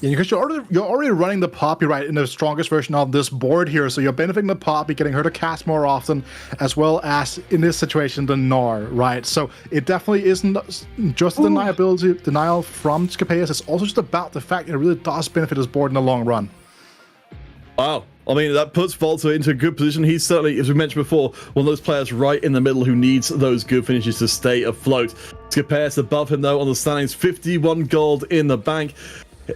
Yeah, because you're already running the Poppy right in the strongest version of this board here, so you're benefiting the Poppy, getting her to cast more often, as well as in this situation the Gnar, right? So it definitely isn't just a denial from Scapeus, it's also just about the fact that it really does benefit this board in the long run. Wow. I mean, that puts Volta into a good position. He's certainly, as we mentioned before, one of those players right in the middle who needs those good finishes to stay afloat. Scapeus above him, though, on the standings, 51 gold in the bank.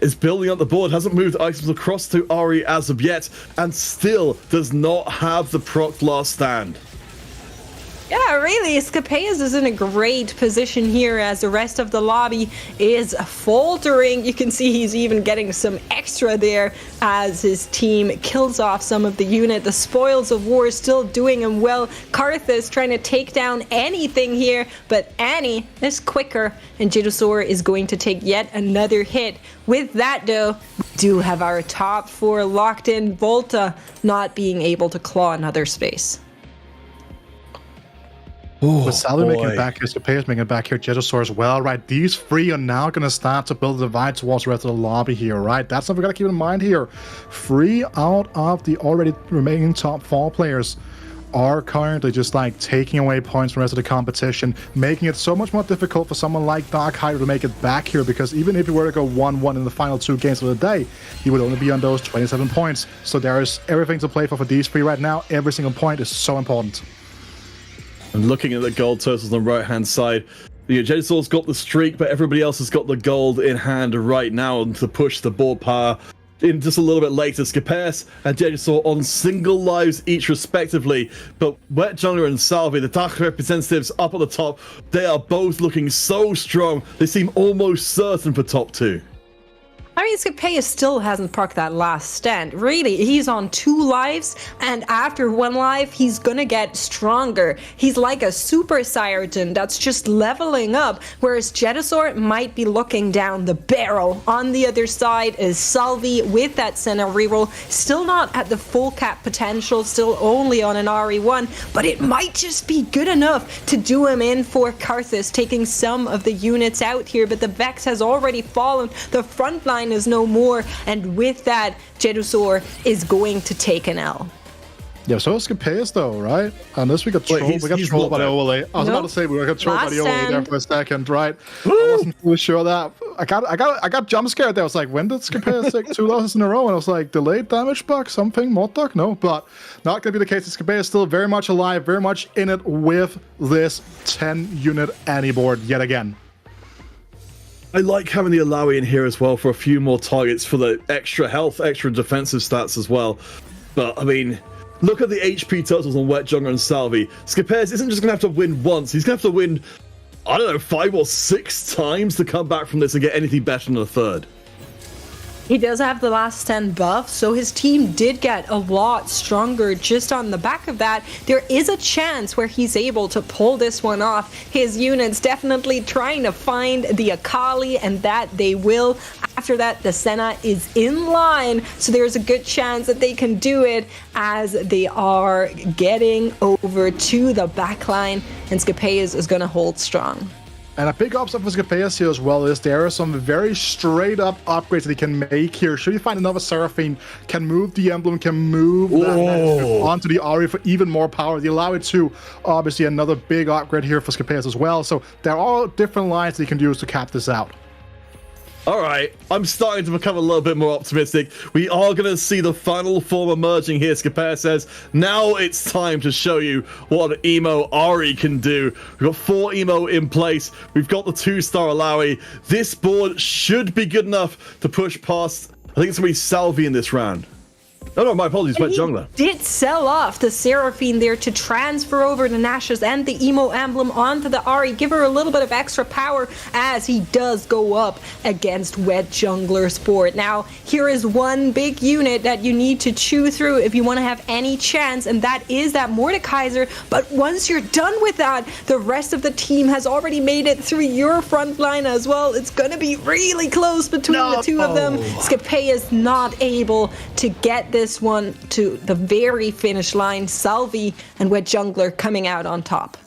Is building up the board, hasn't moved items across to Ari as of yet, and still does not have the proc last stand. Yeah, really, Scapeus is in a great position here as the rest of the lobby is faltering. You can see he's even getting some extra there as his team kills off some of the unit. The spoils of war still doing him well. Karthus trying to take down anything here, but Annie is quicker, and Jedusor is going to take yet another hit. With that, though, we do have our top 4 locked in. Volta not being able to claw another space. With Salvyyy making it back here, Scapeus making it back here, Jedusor as well, right? These 3 are now going to start to build a divide towards the rest of the lobby here, right? That's something we got to keep in mind here. 3 out of the already remaining top 4 players are currently just like taking away points from the rest of the competition, making it so much more difficult for someone like Dohky to make it back here, because even if he were to go 1-1 in the final 2 games of the day, he would only be on those 27 points. So there is everything to play for these 3 right now. Every single point is so important. And looking at the gold totals on the right-hand side, Jedusor's got the streak, but everybody else has got the gold in hand right now to push the board power in just a little bit later. Scapeus and Jedusor on single lives each respectively, but Wet Jungler and Salvyyy, the Dark representatives up at the top, they are both looking so strong. They seem almost certain for top 2. I mean, Scapeus still hasn't procced that last stand. Really, he's on 2 lives, and after 1 life, he's gonna get stronger. He's like a Super Saiyan that's just leveling up, whereas Jedusor might be looking down the barrel. On the other side is Salvyyy with that Senna reroll, still not at the full cap potential, still only on an RE1, but it might just be good enough to do him in for Karthus, taking some of the units out here, but the Vex has already fallen. The front line is no more, and with that, Jedusor is going to take an L. Yeah, so is Scapeus though, right? Unless we got trolled, we got trolled by the overlay. I was about to say we got trolled by the overlay there for a second, right? I wasn't fully sure of that. I got jump scared there. I was like, when did Scapeus take 2 losses in a row? And I was like, delayed damage buck, something, Mortdog? No, but not gonna be the case. Scapeus is still very much alive, very much in it with this 10-unit Annie board yet again. I like having the Alawi in here as well for a few more targets for the extra health, extra defensive stats as well. But, I mean, look at the HP totals on Wet Jungler and Salvyyy. Scapeus isn't just going to have to win once. He's going to have to win, I don't know, 5 or 6 times to come back from this and get anything better than a third. He does have the last stand buff, so his team did get a lot stronger just on the back of that. There is a chance where he's able to pull this one off. His units definitely trying to find the Akali, and that they will. After that, the Senna is in line, so there's a good chance that they can do it as they are getting over to the backline, and Scapeus is going to hold strong. And a big upside for Scapeus here as well is there are some very straight up upgrades that he can make here. Should he find another Seraphine, can move the emblem, can move that onto the Ahri for even more power. The allow it to obviously another big upgrade here for Scapeus as well. So there are different lines that he can use to cap this out. All right, I'm starting to become a little bit more optimistic. We are going to see the final form emerging here. Scapeus says, now it's time to show you what Emo Ari can do. We've got 4 Emo in place. We've got the 2-star Alawi. This board should be good enough to push past, I think it's going to be Salvyyy in this round. No, my apologies, Wet He Jungler. did sell off the Seraphine there to transfer over the Nash's and the Emo emblem onto the Ahri, give her a little bit of extra power as he does go up against Wet Jungler's board. Now, here is one big unit that you need to chew through if you want to have any chance, and that is that Mordekaiser. But once you're done with that, the rest of the team has already made it through your front line as well. It's going to be really close between the two of them. Scape is not able to get this one to the very finish line. Salvyyy and Wet Jungler coming out on top.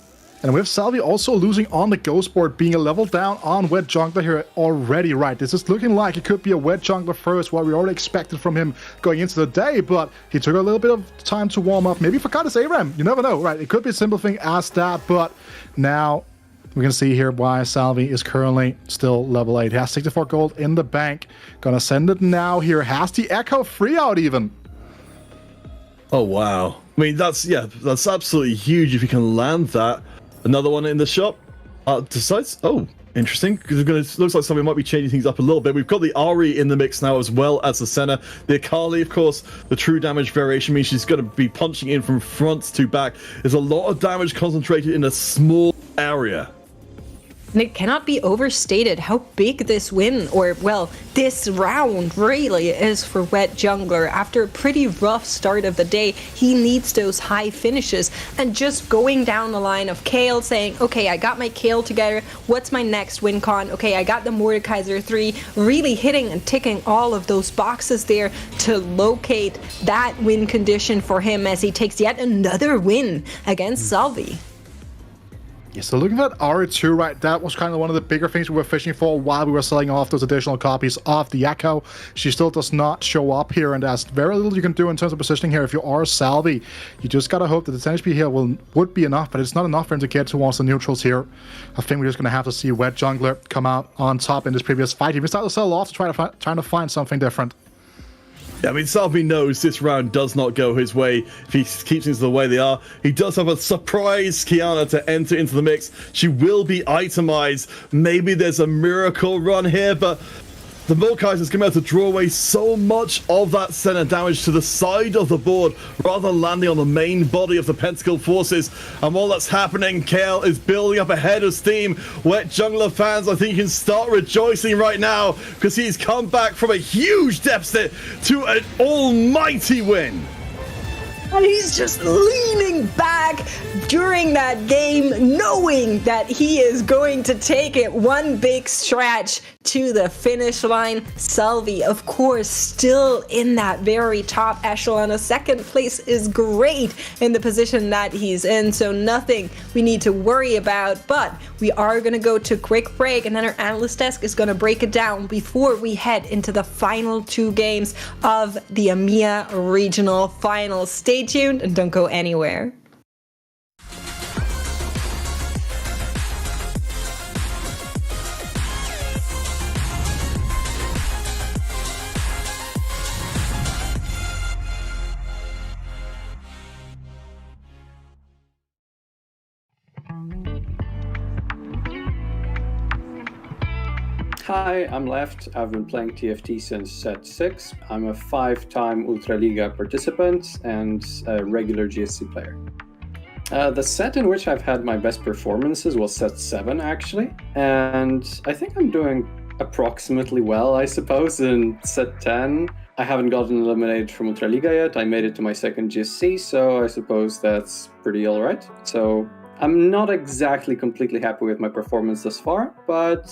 And with Salvyyy also losing on the Ghost board, being a level down on Wet Jungler here already, right? This is looking like it could be a Wet Jungler first, what we already expected from him going into the day, but he took a little bit of time to warm up. Maybe forgot his ARAM, you never know, right? It could be a simple thing as that, but now we can see here why Salvyyy is currently still level 8. He has 64 gold in the bank. Gonna send it now here. Has the Echo free out even. Oh, wow. I mean, that's absolutely huge if you can land that. Another one in the shop. Decides, oh, interesting. Because looks like something might be changing things up a little bit. We've got the Ahri in the mix now as well as the Senna. The Akali, of course, the true damage variation means she's going to be punching in from front to back. There's a lot of damage concentrated in a small area. And it cannot be overstated how big this win, or well, this round really is for Wet Jungler. After a pretty rough start of the day, he needs those high finishes. And just going down the line of Kayle saying, okay, I got my Kayle together, what's my next win con? Okay, I got the Mordekaiser 3, really hitting and ticking all of those boxes there to locate that win condition for him as he takes yet another win against Salvyyy. Yeah, so looking at R2, right, that was kind of one of the bigger things we were fishing for while we were selling off those additional copies of the Echo. She still does not show up here, and there's very little you can do in terms of positioning here. If you are Salvyyy, you just gotta hope that the 10 HP here would be enough, but it's not enough for him to get towards the neutrals here. I think we're just gonna have to see Wet Jungler come out on top in this previous fight. He decided to sell off to trying to find something different. Yeah, I mean, Salvyyy knows this round does not go his way if he keeps things the way they are. He does have a surprise Qiyana to enter into the mix. She will be itemized. Maybe there's a miracle run here, but the Mordekaiser's going to be able to draw away so much of that center damage to the side of the board rather than landing on the main body of the Pentacle forces. And while that's happening, Kayle is building up ahead of steam. Wet Jungler fans, I think you can start rejoicing right now because he's come back from a huge deficit to an almighty win. And he's just leaning back during that game, knowing that he is going to take it one big stretch to the finish line. Salvyyy, of course, still in that very top echelon. A second place is great in the position that he's in, so nothing we need to worry about. But we are going to go to a quick break, and then our analyst desk is going to break it down before we head into the final two games of the EMEA regional finals. Stay tuned and don't go anywhere. Hi, I'm Left. I've been playing TFT since set 6. I'm a 5-time Ultraliga participant and a regular GSC player. The set in which I've had my best performances was set 7, actually, and I think I'm doing approximately well, I suppose, in set 10. I haven't gotten eliminated from Ultraliga yet. I made it to my second GSC, so I suppose that's pretty alright. So I'm not exactly completely happy with my performance thus far, but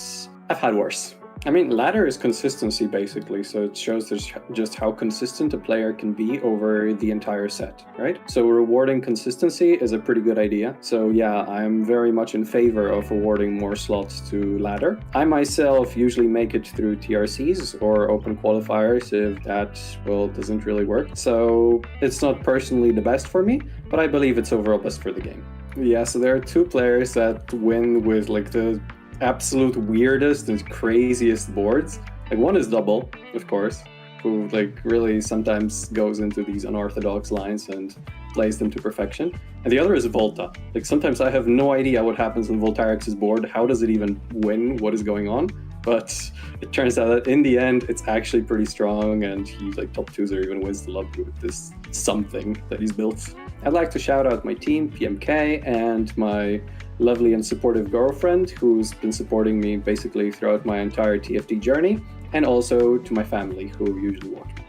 I've had worse. I mean, ladder is consistency, basically, so it shows just how consistent a player can be over the entire set, right? So rewarding consistency is a pretty good idea. So yeah, I'm very much in favor of awarding more slots to ladder. I myself usually make it through TRCs or open qualifiers if that, well, doesn't really work. So it's not personally the best for me, but I believe it's overall best for the game. Yeah, so there are two players that win with like the absolute weirdest and craziest boards. Like one is Double, of course, who like really sometimes goes into these unorthodox lines and plays them to perfection. And the other is Volta. Like sometimes I have no idea what happens on Voltarix's board. How does it even win? What is going on? but it turns out that in the end, it's actually pretty strong, and he like top 2s or even wins the lobby with this something that he's built. I'd like to shout out my team, PMK, and my lovely and supportive girlfriend, who's been supporting me basically throughout my entire TFT journey, and also to my family, who usually watch me.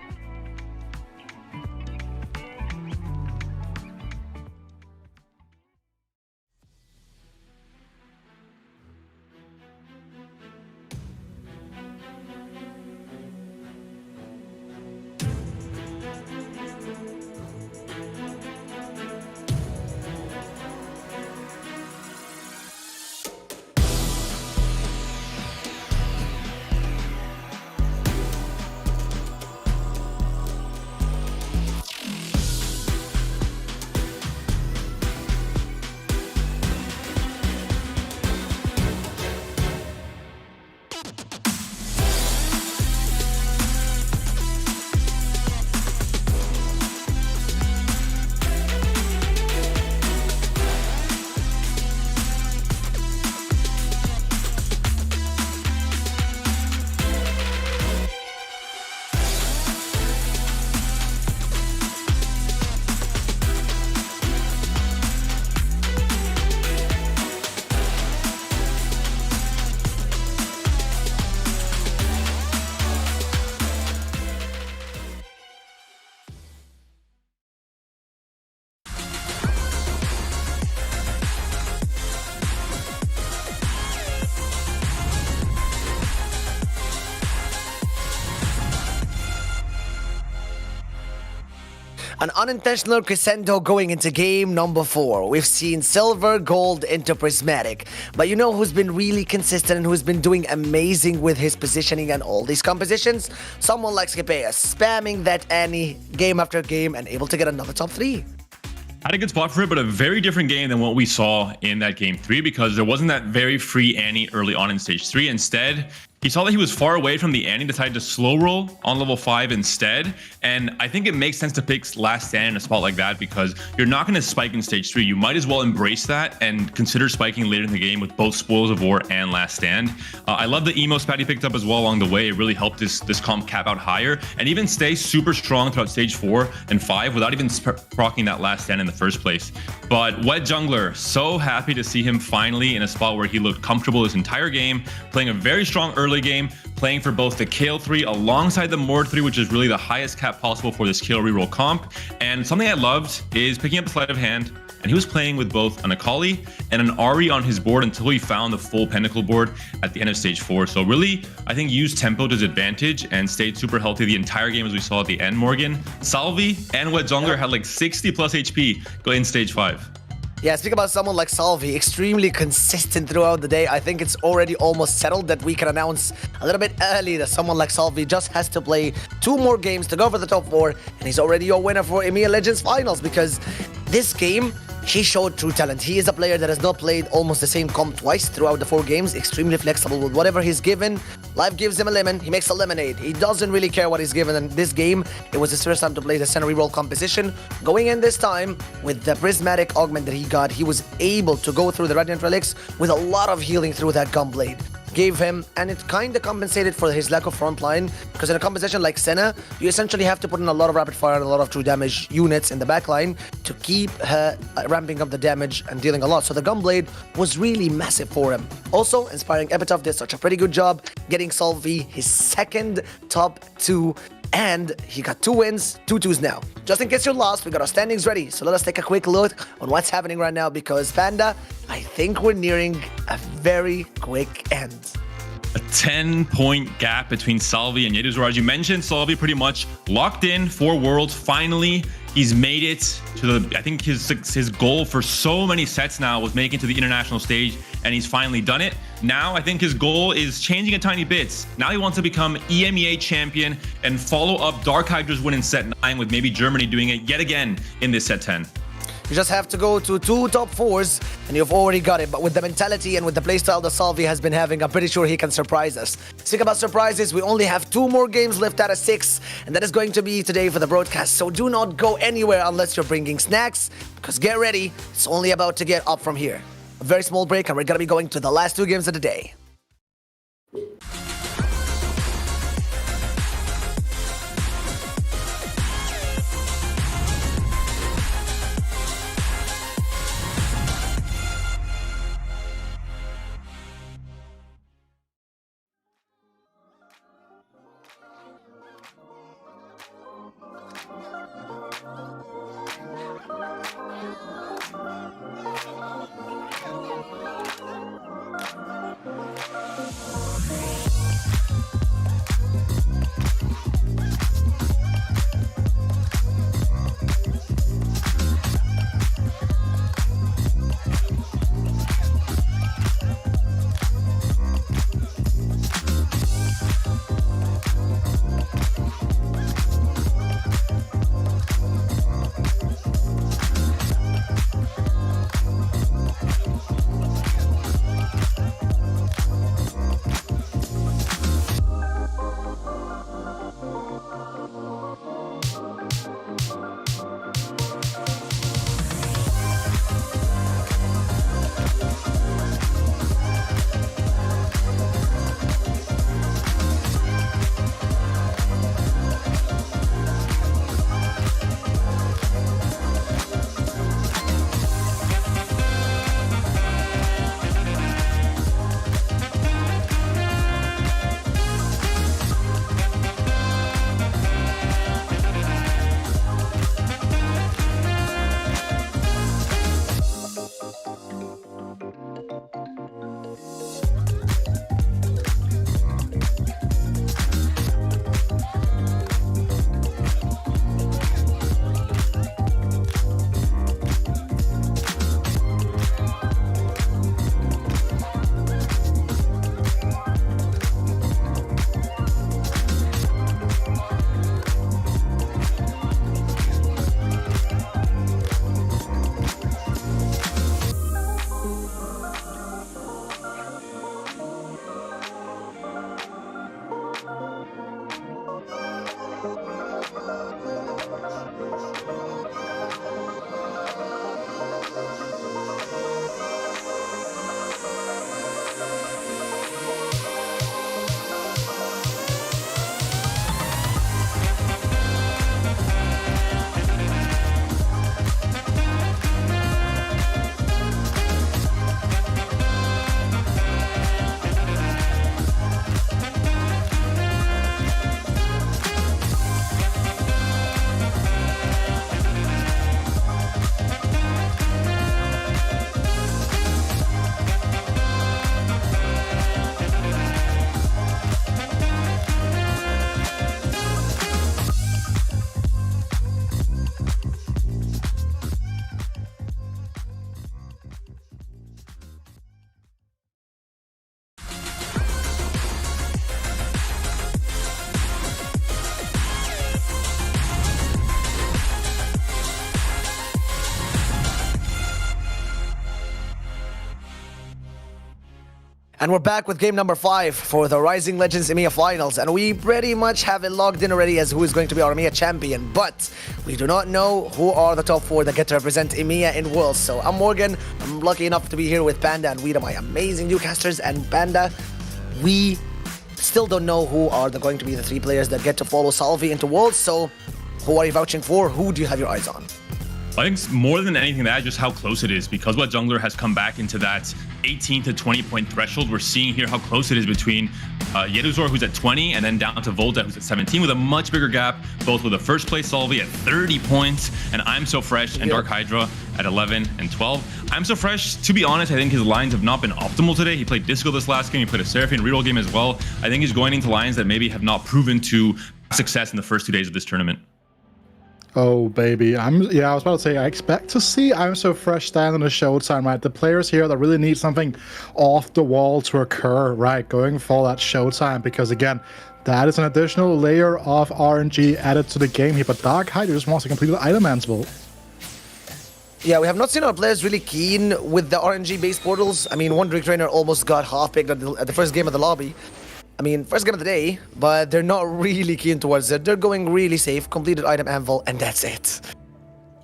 An unintentional crescendo going into game number 4. We've seen silver, gold into prismatic. But you know who's been really consistent and who's been doing amazing with his positioning and all these compositions? Someone like Skipeas, spamming that Annie game after game and able to get another top 3. Had a good spot for it, but a very different game than what we saw in that game 3, because there wasn't that very free Annie early on in stage 3. Instead, he saw that he was far away from the Annie, decided to slow roll on level 5 instead. And I think it makes sense to pick Last Stand in a spot like that, because you're not going to spike in stage 3. You might as well embrace that and consider spiking later in the game with both Spoils of War and Last Stand. I love the emo spat he picked up as well along the way. It really helped this comp cap out higher and even stay super strong throughout stage 4 and 5 without even proccing that Last Stand in the first place. But Wet Jungler, so happy to see him finally in a spot where he looked comfortable this entire game, playing a very strong early game, playing for both the Kale 3 alongside the Mord 3, which is really the highest cap possible for this Kale reroll comp. And something I loved is picking up the sleight of hand, and he was playing with both an Akali and an Ahri on his board until he found the full Pinnacle board at the end of stage 4. So really, I think used tempo to his advantage and stayed super healthy the entire game, as we saw at the end, Morgan. Salvyyy and Wet Jungler had like 60 plus HP going in stage 5. Yeah, speak about someone like Salvyyy, extremely consistent throughout the day. I think it's already almost settled that we can announce a little bit early that someone like Salvyyy just has to play 2 more games to go for the top 4, and he's already your winner for EMEA Legends Finals, because this game, he showed true talent. He is a player that has not played almost the same comp twice throughout the 4 games, extremely flexible with whatever he's given. Life gives him a lemon, he makes a lemonade. He doesn't really care what he's given, and this game, it was his first time to play the center reroll composition. Going in this time, with the prismatic augment that he got, he was able to go through the Radiant Relics with a lot of healing through that Gunblade. Gave him, and it kind of compensated for his lack of frontline, because in a composition like Senna, you essentially have to put in a lot of rapid fire and a lot of true damage units in the backline to keep her ramping up the damage and dealing a lot. So the Gunblade was really massive for him. Also, Inspiring Epitaph did such a pretty good job getting Salvyyy his second top 2, and he got 2 wins, 2 2s now. Just in case you're lost, we got our standings ready, so let us take a quick look on what's happening right now, because Panda, I think we're nearing a very quick end. A 10-point gap between Salvyyy and Jedusor. As you mentioned, Salvyyy pretty much locked in for Worlds. Finally, he's made it to the, I think his goal for so many sets now was making it to the international stage, and he's finally done it. Now, I think his goal is changing a tiny bit. Now he wants to become EMEA champion and follow up Dark Hydra's win in set 9 with maybe Germany doing it yet again in this set 10. You just have to go to 2 top 4s, and you've already got it. But with the mentality and with the playstyle that Salvyyy has been having, I'm pretty sure he can surprise us. Speaking about surprises, we only have 2 more games left out of 6, and that is going to be today for the broadcast. So do not go anywhere unless you're bringing snacks, because get ready, it's only about to get up from here. A very small break, and we're going to be going to the last 2 games of the day. And we're back with game number 5 for the Rising Legends EMEA Finals. And we pretty much have it logged in already as who is going to be our EMEA champion. But we do not know who are the top 4 that get to represent EMEA in Worlds. So I'm Morgan. I'm lucky enough to be here with Panda and Weeda, my amazing newcasters. And Panda, we still don't know who are going to be the 3 players that get to follow Salvyyy into Worlds. So who are you vouching for? Who do you have your eyes on? I think more than anything that, just how close it is, because what Jungler has come back into that 18 to 20 point threshold. We're seeing here how close it is between Jedusor, who's at 20, and then down to Volta, who's at 17, with a much bigger gap, both with a first place Salvyyy at 30 points, and I'm So Fresh and Dark Hydra at 11 and 12. I'm So Fresh, to be honest, I think his lines have not been optimal today. He played Disco this last game, he played a Seraphine reroll game as well. I think he's going into lines that maybe have not proven to success in the first 2 days of this tournament. Oh, baby. I was about to say, I expect to see I'm So Fresh stand on the showtime, right? The players here that really need something off the wall to occur, right? Going for that showtime, because again, that is an additional layer of RNG added to the game here. But Dark Hydra just wants to complete the item Ansible. Yeah, we have not seen our players really keen with the RNG-based portals. I mean, Wandering Trainer almost got half-picked at the first game of the lobby. I mean, first game of the day, but they're not really keen towards it. They're going really safe, completed item anvil, and that's it.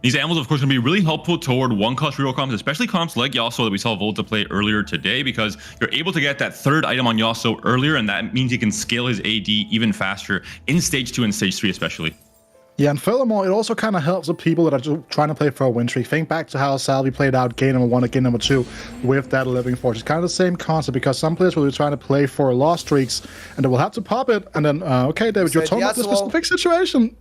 These anvils, of course, going to be really helpful toward one-cost reroll comps, especially comps like Yasuo that we saw Volta play earlier today, because you're able to get that 3rd item on Yasuo earlier, and that means he can scale his AD even faster in Stage 2 and Stage 3 especially. Yeah, and furthermore, it also kind of helps the people that are just trying to play for a win streak. Think back to how Salvyyy played out game number 1 and game number 2 with that Living Forge. It's kind of the same concept, because some players will be trying to play for loss streaks, and they will have to pop it, and then, okay, David, you're talking about this specific situation.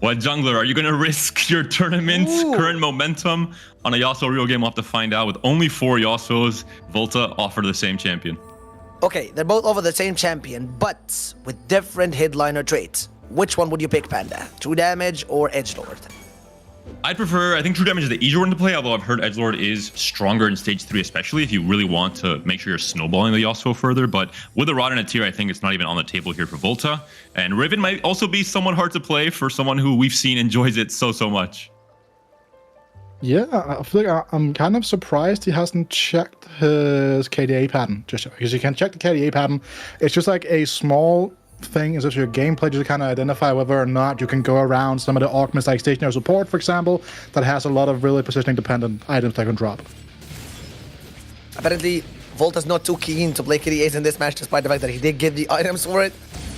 What jungler, are you going to risk your tournament's current momentum on a Yasuo reroll game? We'll have to find out. With only 4 Yasuos, Volta offer the same champion. Okay, they're both over the same champion, but with different headliner traits. Which one would you pick, Panda? True Damage or Edgelord? I'd prefer, I think True Damage is the easier one to play, although I've heard Edgelord is stronger in Stage 3, especially if you really want to make sure you're snowballing the Yasuo further. But with a Rod and a tier, I think it's not even on the table here for Volta. And Riven might also be somewhat hard to play for someone who we've seen enjoys it so much. Yeah, I feel like I'm kind of surprised he hasn't checked his KDA pattern, just because you can check the KDA pattern. It's just like a small thing is if your gameplay just kind of identify whether or not you can go around some of the augments like stationary support, for example, that has a lot of really positioning dependent items that can drop. Apparently, Volta's not too keen to play KDAs in this match, despite the fact that he did get the items for it,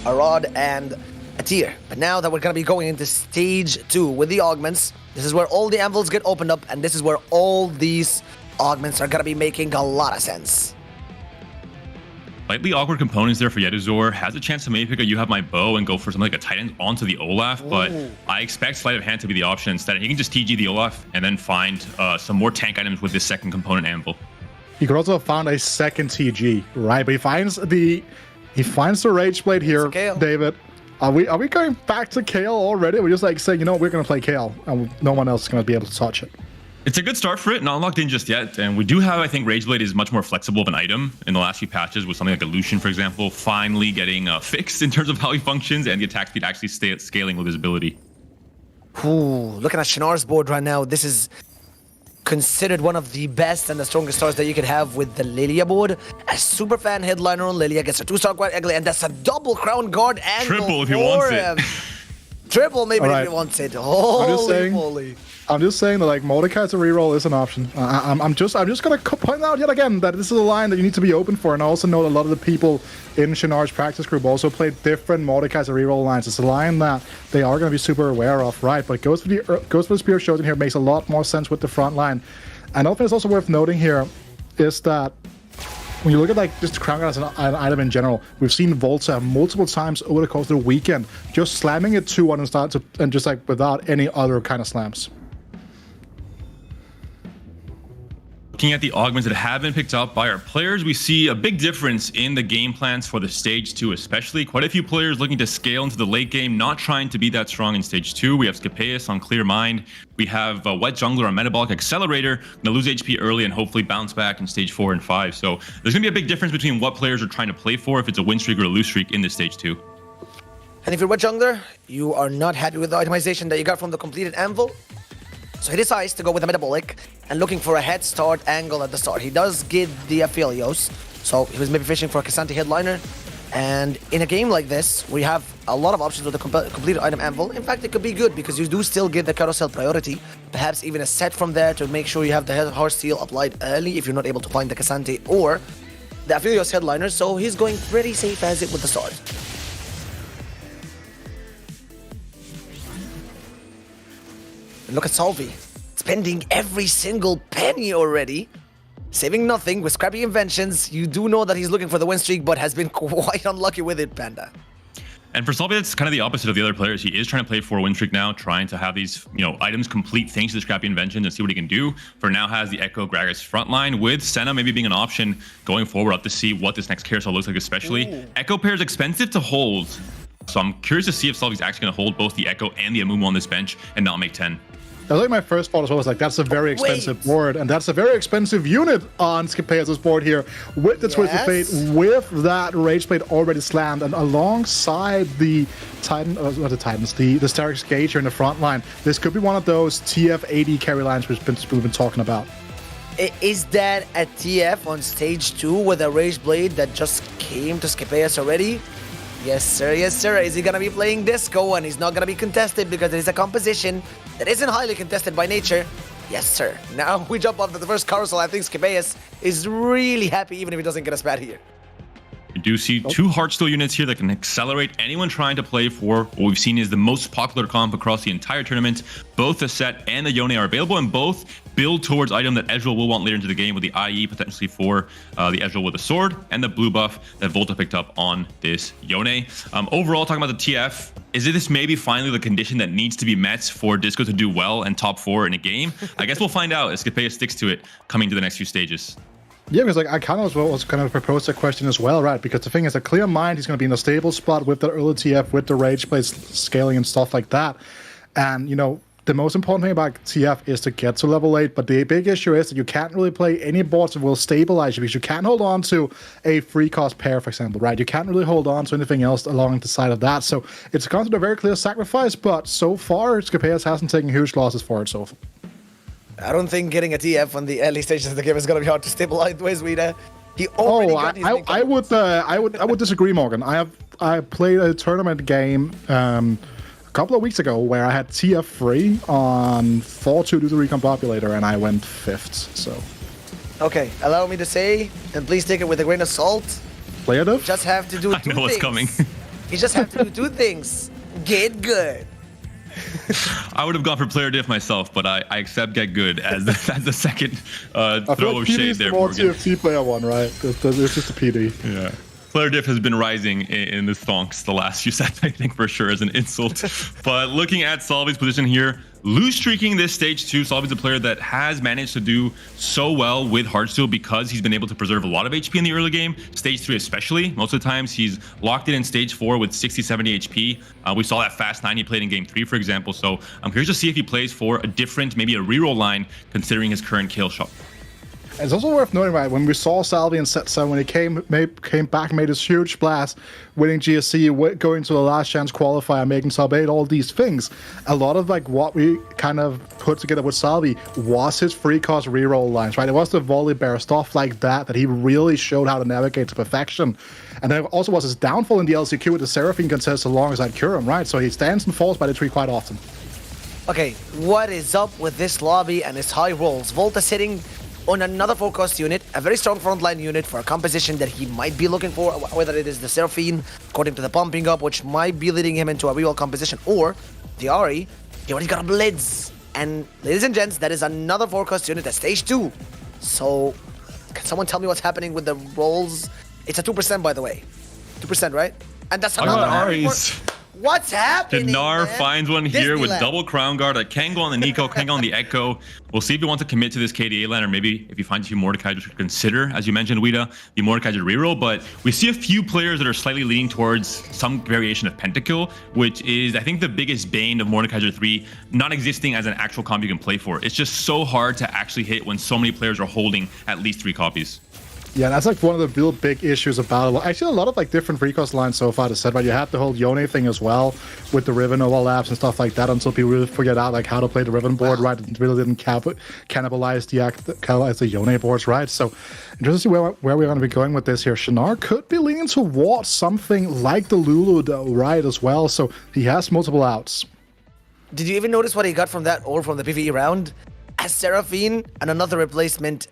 a rod and a tier. But now that we're going to be going into Stage 2 with the augments, this is where all the anvils get opened up, and this is where all these augments are going to be making a lot of sense. Slightly awkward components there for Jedusor. Has a chance to maybe pick a You Have My Bow and go for something like a Titan onto the Olaf, but I expect Sleight of Hand to be the option instead. He can just TG the Olaf and then find some more tank items with this second component anvil. He could also have found a second TG, right? But he finds the Rage Blade here, David. Are we going back to Kale already? We're just like saying, you know what, we're going to play Kale, and no one else is going to be able to touch it. It's a good start for it, not locked in just yet. And we do have, I think, Rageblade is much more flexible of an item in the last few patches, with something like Illusion, for example, finally getting fixed in terms of how he functions and the attack speed actually scaling with his ability. Ooh, looking at Shinar's board right now, this is considered one of the best and the strongest stars that you could have with the Lilia board. A super fan headliner on Lilia gets a 2-star Guard Eggley, and that's a double Crown Guard angle. Triple if he wants it. Triple maybe right. if he wants it. Holy moly. I'm just saying that like Mordekaiser's reroll is an option. I'm just gonna point out yet again that this is a line that you need to be open for, and I also know that a lot of the people in Shinar's practice group also play different Mordekaiser reroll lines. It's a line that they are gonna be super aware of, right? But Ghost for the Spear Shogun here makes a lot more sense with the front line. Another thing that's also worth noting here is that when you look at like just Crown Guard as an item in general, we've seen Volta multiple times over the course of the weekend just slamming it 2-1 and just like without any other kind of slams. Looking at the augments that have been picked up by our players, we see a big difference in the game plans for the Stage 2 especially. Quite a few players looking to scale into the late game, not trying to be that strong in Stage 2. We have Scapeus on Clear Mind. We have Wet Jungler on Metabolic Accelerator, going to lose HP early and hopefully bounce back in Stage 4 and 5. So there's going to be a big difference between what players are trying to play for, if it's a win streak or a lose streak in this Stage 2. And if you're Wet Jungler, you are not happy with the itemization that you got from the completed anvil, so he decides to go with the Metabolic and looking for a head start angle at the start. He does get the Aphelios, So he was maybe fishing for a K'Sante headliner. And in a game like this, we have a lot of options with the completed item anvil. In fact, it could be good because you do still get the carousel priority. Perhaps even a set from there to make sure you have the heart seal applied early if you're not able to find the K'Sante or the Aphelios headliner. So he's going pretty safe as it with the sword. And look at Salvyyy, spending every single penny already. Saving nothing with scrappy inventions. You do know that he's looking for the win streak, but has been quite unlucky with it, Panda. And for Salvyyy, that's kind of the opposite of the other players. He is trying to play for a win streak now, trying to have these, items complete thanks to the scrappy inventions and see what he can do. For now, has the Echo Gragas frontline with Senna maybe being an option going forward up to see what this next carousel looks like, especially. Ooh. Echo pair is expensive to hold. So I'm curious to see if Salvyy's actually going to hold both the Echo and the Amumu on this bench and not make 10. I think my first thought as well was like, that's a very expensive board, and that's a very expensive unit on Scapeus' board here, with the Twisted Fate, with that Rage Blade already slammed, and alongside the Titan, not the Titans, the Starix Gauge here in the front line. This could be one of those TF-AD carry lines we've been talking about. Is that a TF on stage 2 with a Rage Blade that just came to Scapeus already? Yes, sir. Yes, sir. Is he going to be playing Disco and he's not going to be contested because it is a composition that isn't highly contested by nature? Yes, sir. Now we jump off to the first carousel. I think Scapeus is really happy even if he doesn't get a spat here. We do see two Heartsteel units here that can accelerate anyone trying to play for what we've seen is the most popular comp across the entire tournament. Both the Set and the Yone are available, and both build towards item that Ezreal will want later into the game, with the IE potentially for the Ezreal with a sword, and the blue buff that Volta picked up on this Yone. Overall, talking about the TF, is this maybe finally the condition that needs to be met for Disco to do well and top 4 in a game? I guess we'll find out as Scapeus sticks to it coming to the next few stages. Yeah, because I kind of was going to propose that question as well, right? Because the thing is, a clear mind, he's going to be in a stable spot with the early TF, with the Rage Blade scaling and stuff like that. And, the most important thing about TF is to get to level 8, but the big issue is that you can't really play any boards that will stabilize you, because you can't hold on to a free cost pair, for example, right? You can't really hold on to anything else along the side of that. So it's considered a very clear sacrifice, but so far, Scapeus hasn't taken huge losses for it so far. I don't think getting a TF on the early stages of the game is going to be hard to stabilize Wizweeda. He already I would disagree, Morgan. I played a tournament game a couple of weeks ago where I had TF free on 4-2 due to Recon Populator, and I went 5th. So okay, allow me to say, and please take it with a grain of salt. Player diff? You just have to do two things. I know what's coming. You just have to do 2 things. Get good. I would have gone for player diff myself, but I accept get good as the second throw of shade there. More TFT player one, right? It's just a PD. Yeah. Player diff has been rising in the stonks the last few sets, I think, for sure, as an insult. But looking at Salvyy's position here, lose streaking this stage 2. Salvyy's a player that has managed to do so well with Heartsteel because he's been able to preserve a lot of HP in the early game. Stage 3 especially. Most of the times he's locked in stage 4 with 60-70 HP. We saw that fast 9 he played in game 3, for example. So I'm curious to see if he plays for a different, maybe a reroll line, considering his current kill shot. It's also worth noting, right, when we saw Salvyyy in set 7, when he came back, made this huge splash, winning GSC, going to the last chance qualifier, making sub 8, all these things. A lot of what we kind of put together with Salvyyy was his free cost reroll lines, right? It was the volley bear, stuff like that he really showed how to navigate to perfection. And then also was his downfall in the LCQ with the Seraphine contest alongside Kurum, right? So he stands and falls by the tree quite often. Okay, what is up with this lobby and its high rolls? Volta sitting on another 4-cost unit, a very strong frontline unit for a composition that he might be looking for, whether it is the Seraphine, according to the pumping up, which might be leading him into a real composition, or the Ahri. He already got a Blitz. And ladies and gents, that is another 4-cost unit at stage 2. So, can someone tell me what's happening with the rolls? It's a 2%, by the way. 2%, right? And that's another Ahri. What's happening? Dinar finds one here with double Crown Guard that can go on the Nico, can go on the Echo. We'll see if he wants to commit to this KDA line, or maybe if he finds a few Mordekaisers to consider, as you mentioned, Weeda, the Mordekaiser reroll. But we see a few players that are slightly leaning towards some variation of Pentakill, which is, I think, the biggest bane of Mordekaiser 3 not existing as an actual comp you can play for. It's just so hard to actually hit when so many players are holding at least 3 copies. Yeah, that's like one of the real big issues about it. Actually, a lot of like different recourse lines so far to set, but you had the whole Yone thing as well with the Riven overlaps and stuff like that until people really figured out like how to play the Riven board, right? It really didn't cannibalize the Yone boards, right? So interesting to see where we're going to be going with this here. Shinar could be leaning towards something like the Lulu though, right, as well. So he has multiple outs. Did you even notice what he got from that or from the PvE round? A Seraphine and another replacement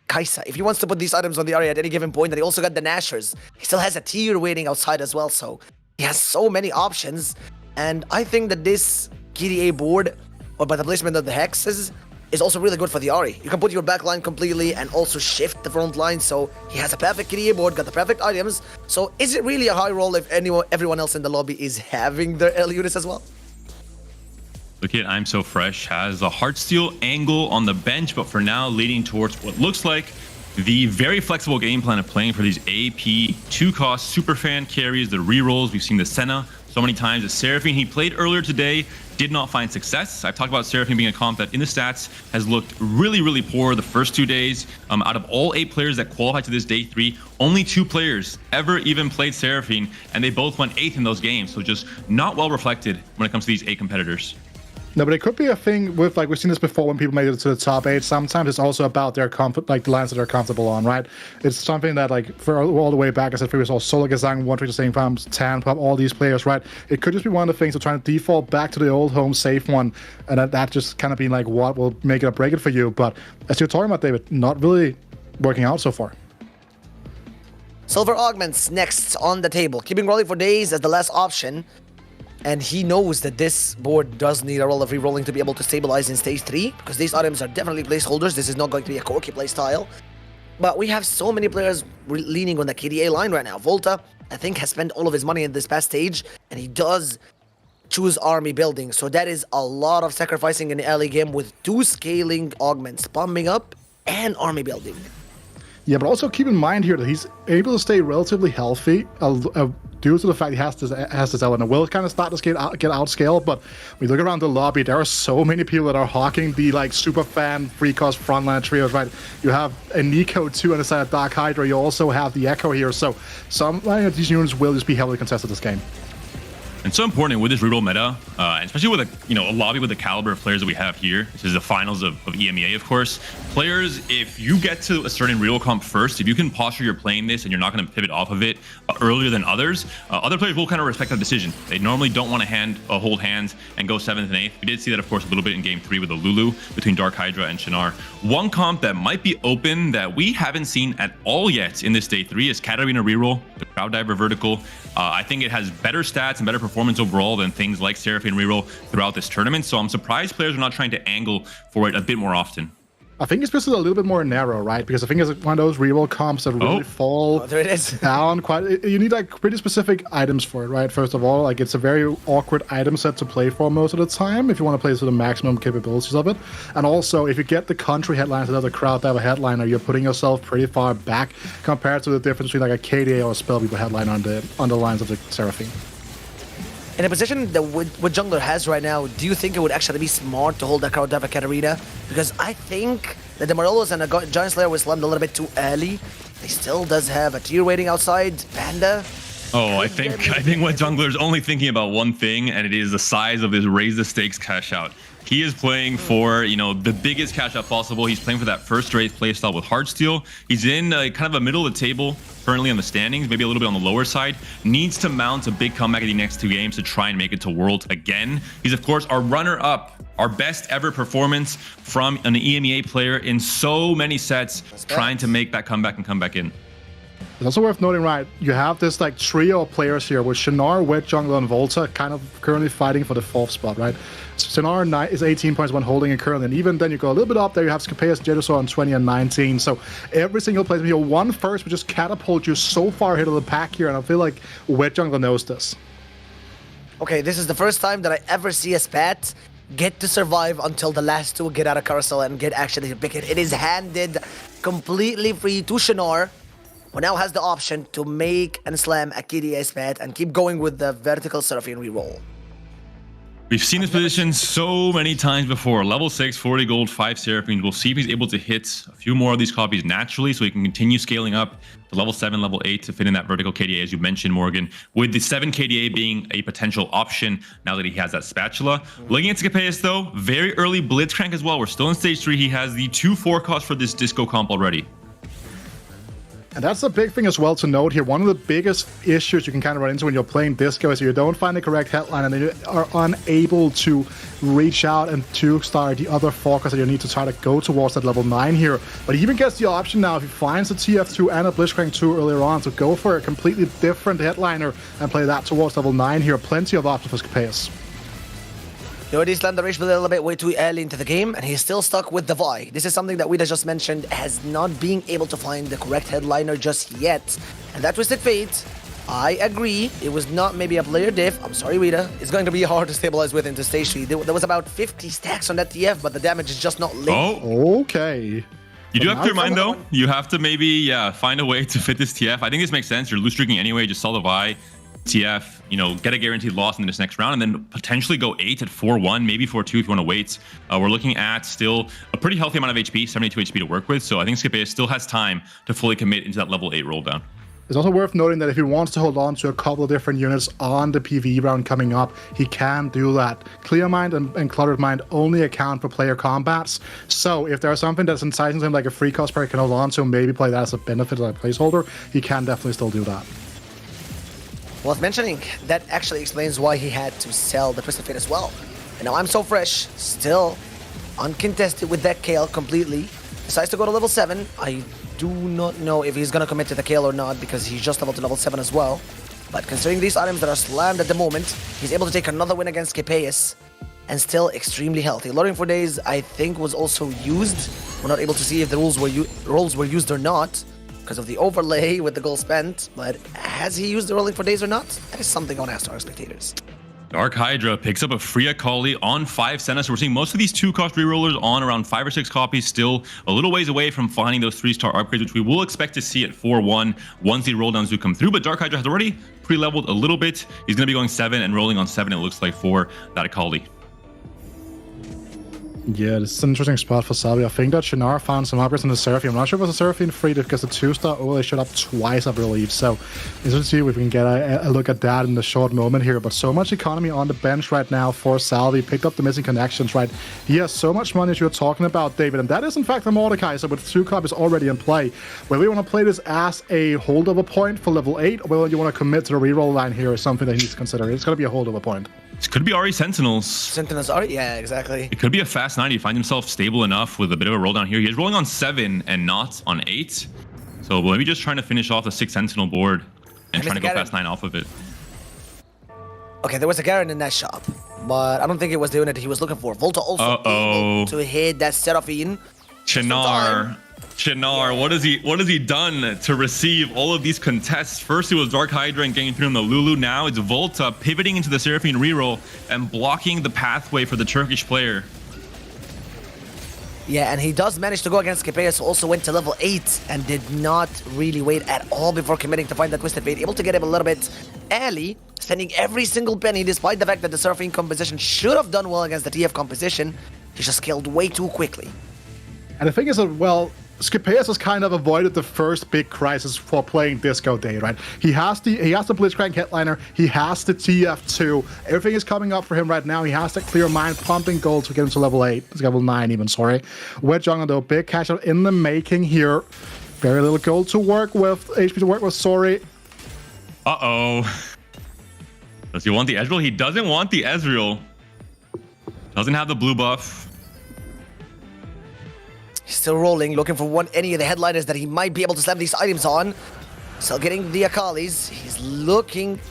Kai'Sa. If he wants to put these items on the area at any given point, and he also got the Nashers. He still has a tier waiting outside as well, so he has so many options. And I think that this KDA board, or by the placement of the hexes, is also really good for the Ahri. You can put your back line completely and also shift the front line, so he has a perfect KDA board, got the perfect items. So is it really a high roll if everyone else in the lobby is having their L units as well? Look at I'm So Fresh has a Heartsteel angle on the bench, but for now leading towards what looks like the very flexible game plan of playing for these AP 2-cost superfan carries, the rerolls. We've seen the Senna so many times. The Seraphine he played earlier today did not find success. I've talked about Seraphine being a comp that in the stats has looked really, really poor the first 2 days. Out of all 8 players that qualified to this day 3, only 2 players ever even played Seraphine, and they both went 8th in those games. So just not well reflected when it comes to these 8 competitors. No, but it could be a thing with, like, we've seen this before when people make it to the top 8. Sometimes it's also about their like the lines that they're comfortable on, right? It's something that, like, for all the way back, as I said previously, Solar Gazang, One Trick the Same Farms, Tan, Pop, all these players, right? It could just be one of the things of trying to default back to the old home safe one, and that just kind of being like what will make it or break it for you. But as you're talking about, David, not really working out so far. Silver Augments next on the table, keeping rolling for days as the last option. And he knows that this board does need a roll of rerolling to be able to stabilize in stage 3, because these items are definitely placeholders. This is not going to be a Corki playstyle. But we have so many players leaning on the KDA line right now. Volta, I think, has spent all of his money in this past stage, and he does choose army building. So that is a lot of sacrificing in the early game with 2 scaling augments, bombing up and army building. Yeah, but also keep in mind here that he's able to stay relatively healthy due to the fact he has this element. Will kind of start to get outscaled, but when you look around the lobby, there are so many people that are hawking the like super fan free cost frontline trios, right? You have a Nico too on the side of Dark Hydra. You also have the Echo here, so some of these units will just be heavily contested this game. And so important with this reroll meta, and especially with a lobby with the caliber of players that we have here. This is the finals of EMEA, of course. Players, if you get to a certain reroll comp first, if you can posture you're playing this and you're not going to pivot off of it earlier than others, other players will kind of respect that decision. They normally don't want to hold hands and go 7th and 8th. We did see that, of course, a little bit in game 3 with the Lulu between Dark Hydra and Shinar. One comp that might be open that we haven't seen at all yet in this day 3 is Katarina reroll, the Crowd Diver vertical. I think it has better stats and better performance overall than things like Seraphine reroll throughout this tournament. So I'm surprised players are not trying to angle for it a bit more often. I think it's just a little bit more narrow, right? Because I think it's one of those reroll comps that really fall there it is. down quite. You need like pretty specific items for it, right? First of all, like it's a very awkward item set to play for most of the time if you want to play to the maximum capabilities of it. And also, if you get the country headlines that other crowd have a headliner, you're putting yourself pretty far back compared to the difference between like a KDA or a Spellweaver headline on the lines of the Seraphine. In a position that what Jungler has right now, do you think it would actually be smart to hold that Crowd Diver Katarina? Because I think that the Morellos and the Giant Slayer was slammed a little bit too early. He still does have a tier waiting outside. Panda. Oh, I think what Jungler's only thinking about one thing, and it is the size of this raise the stakes cash out. He is playing for, the biggest cash out possible. He's playing for that first race playstyle with Heartsteel. He's in kind of a middle of the table currently on the standings, maybe a little bit on the lower side. Needs to mount a big comeback in the next 2 games to try and make it to Worlds again. He's, of course, our runner-up, our best ever performance from an EMEA player in so many sets, trying to make that comeback and come back in. It's also worth noting, right, you have this like trio of players here with Shinar, Wet Jungler, and Volta kind of currently fighting for the 4th spot, right? Shinar is 18 points when holding it currently, and even then you go a little bit up there, you have Scapeus, Jedusor on 20 and 19, so every single placement here, one first would just catapult you so far ahead of the pack here, and I feel like Wet Jungler knows this. Okay, this is the first time that I ever see a spat get to survive until the last 2 get out of carousel and get actually to pick it. It is handed completely free to Shinar, who now has the option to make and slam a KDA spat and keep going with the vertical Seraphine reroll. We've seen this position so many times before. Level 6, 40 gold, 5 Seraphians. We'll see if he's able to hit a few more of these copies naturally so he can continue scaling up to level 7, level 8 to fit in that vertical KDA, as you mentioned, Morgan, with the 7 KDA being a potential option now that he has that spatula. Looking at Scapeus, though, very early Blitzcrank as well. We're still in stage 3. He has the 2-4 cost for this disco comp already. And that's the big thing as well to note here. One of the biggest issues you can kind of run into when you're playing disco is you don't find the correct headline and then you are unable to reach out and 2-star the other focus that you need to try to go towards that level 9 here. But he even gets the option now if he finds a TF2 and a Blitzcrank 2 earlier on to go for a completely different headliner and play that towards level 9 here. Plenty of options for Scapeus. Yodi's landed a little bit way too early into the game, and he's still stuck with the Vi. This is something that Wida just mentioned, has not been able to find the correct headliner just yet. And that Twisted Fate, I agree, it was not maybe a player diff. I'm sorry, Wida. It's going to be hard to stabilize with into stage 3. There was about 50 stacks on that TF, but the damage is just not linked. Oh, okay. You do have to clear mind, though. You have to maybe, find a way to fit this TF. I think this makes sense. You're loose streaking anyway. Just sell the Vi. TF, get a guaranteed loss in this next round and then potentially go 8 at 4-1, maybe 4-2 if you want to wait. We're looking at still a pretty healthy amount of HP, 72 HP to work with. So I think Scapeus still has time to fully commit into that level 8 roll down. It's also worth noting that if he wants to hold on to a couple of different units on the PvE round coming up, he can do that. Clear Mind and Cluttered Mind only account for player combats. So if there's something that's enticing to him, like a free cost player can hold on to, maybe play that as a benefit, like a placeholder, he can definitely still do that. Worth mentioning, that actually explains why he had to sell the Twisted Fate as well. And now I'm so fresh, still uncontested with that Kale completely. Decides to go to level 7. I do not know if he's going to commit to the Kale or not because he's just leveled to level 7 as well. But considering these items that are slammed at the moment, he's able to take another win against Scapeus and still extremely healthy. Loading for days, I think, was also used. We're not able to see if the rolls were used or not, because of the overlay with the gold spent, but has he used the rolling for days or not? That is something I want to ask our spectators. Dark Hydra picks up a free Akali on 5 Senna, so we're seeing most of these 2-cost rerollers on around 5 or 6 copies, still a little ways away from finding those 3-star upgrades, which we will expect to see at 4-1 once the rolldowns do come through. But Dark Hydra has already pre-leveled a little bit. He's going to be going 7 and rolling on 7, it looks like, for that Akali. Yeah, this is an interesting spot for Salvyyy. I think that Shinar found some upgrades in the Seraphine. I'm not sure if it was a Seraphine free because the 2-star overlay showed up twice, I believe. So let's see if we can get a look at that in the short moment here. But so much economy on the bench right now for Salvyyy. Picked up the missing connections, right? He has so much money as you're talking about, David. And that is, in fact, the Mordecai. So with 2 copies already in play, whether you want to play this as a holdover point for level 8 or whether you want to commit to the reroll line here is something that he needs to consider. It's going to be a holdover point. This could be Ari Sentinels. Sentinels are, yeah, exactly. It could be a fast 9. He finds himself stable enough with a bit of a roll down here. He is rolling on 7 and not on 8. So maybe just trying to finish off the 6 Sentinel board and trying to go fast 9 off of it. Okay, there was a Garen in that shop, but I don't think it was the unit he was looking for. Volta also able to hit that Seraphine. Chinar, what has he done to receive all of these contests? First it was Dark Hydra and getting through in the Lulu. Now it's Volta pivoting into the Seraphine reroll and blocking the pathway for the Turkish player. Yeah, and he does manage to go against Scapeus, who also went to level 8 and did not really wait at all before committing to find that Twisted Fate. Able to get him a little bit early, spending every single penny, despite the fact that the Seraphine composition should have done well against the TF composition. He just killed way too quickly. And the thing is that, well, Scapeus has kind of avoided the first big crisis for playing Disco Day, right? He has the Blitzcrank headliner, he has the TF2, everything is coming up for him right now. He has to clear mind, pumping gold to get him to level 8. It's level 9 even, sorry. Wedge Jungle though, big cash out in the making here. Very little gold to work with, HP to work with, sorry. Uh-oh. Does he want the Ezreal? He doesn't want the Ezreal. Doesn't have the blue buff. He's still rolling, looking for any of the headliners that he might be able to slam these items on. Still getting the Akalis. He's looking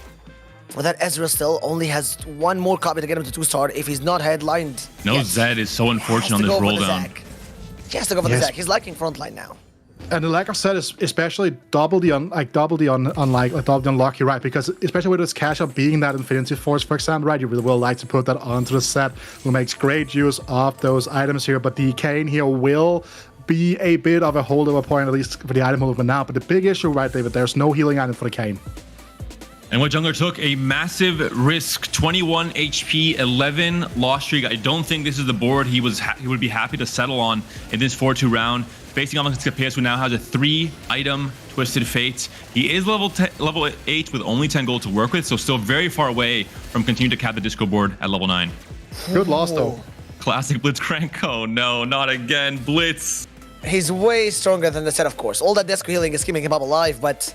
for that Ezreal still. Only has 1 more copy to get him to 2-star if he's not headlined. No, Zed is so unfortunate on this roll down. He has to go for the Zac. He's liking frontline now. And the lack of set is especially doubly unlucky, right? Because especially with this cash up being that Infinity Force, for example, right? You really will like to put that onto the set, who makes great use of those items here. But the Kane here will be a bit of a holdover point, at least for the item movement now. But the big issue, right, David, there's no healing item for the Kane. And what jungler took a massive risk, 21 HP, 11 loss streak. I don't think this is the board he would be happy to settle on in this 4-2 round. Facing off against Scapeus, who now has a 3-item Twisted Fate. He is level 8 with only 10 gold to work with, so still very far away from continuing to cap the disco board at level 9. Good loss though. Classic Blitzcrank. Oh no, not again. Blitz. He's way stronger than the set, of course. All that disco healing is keeping him up alive, but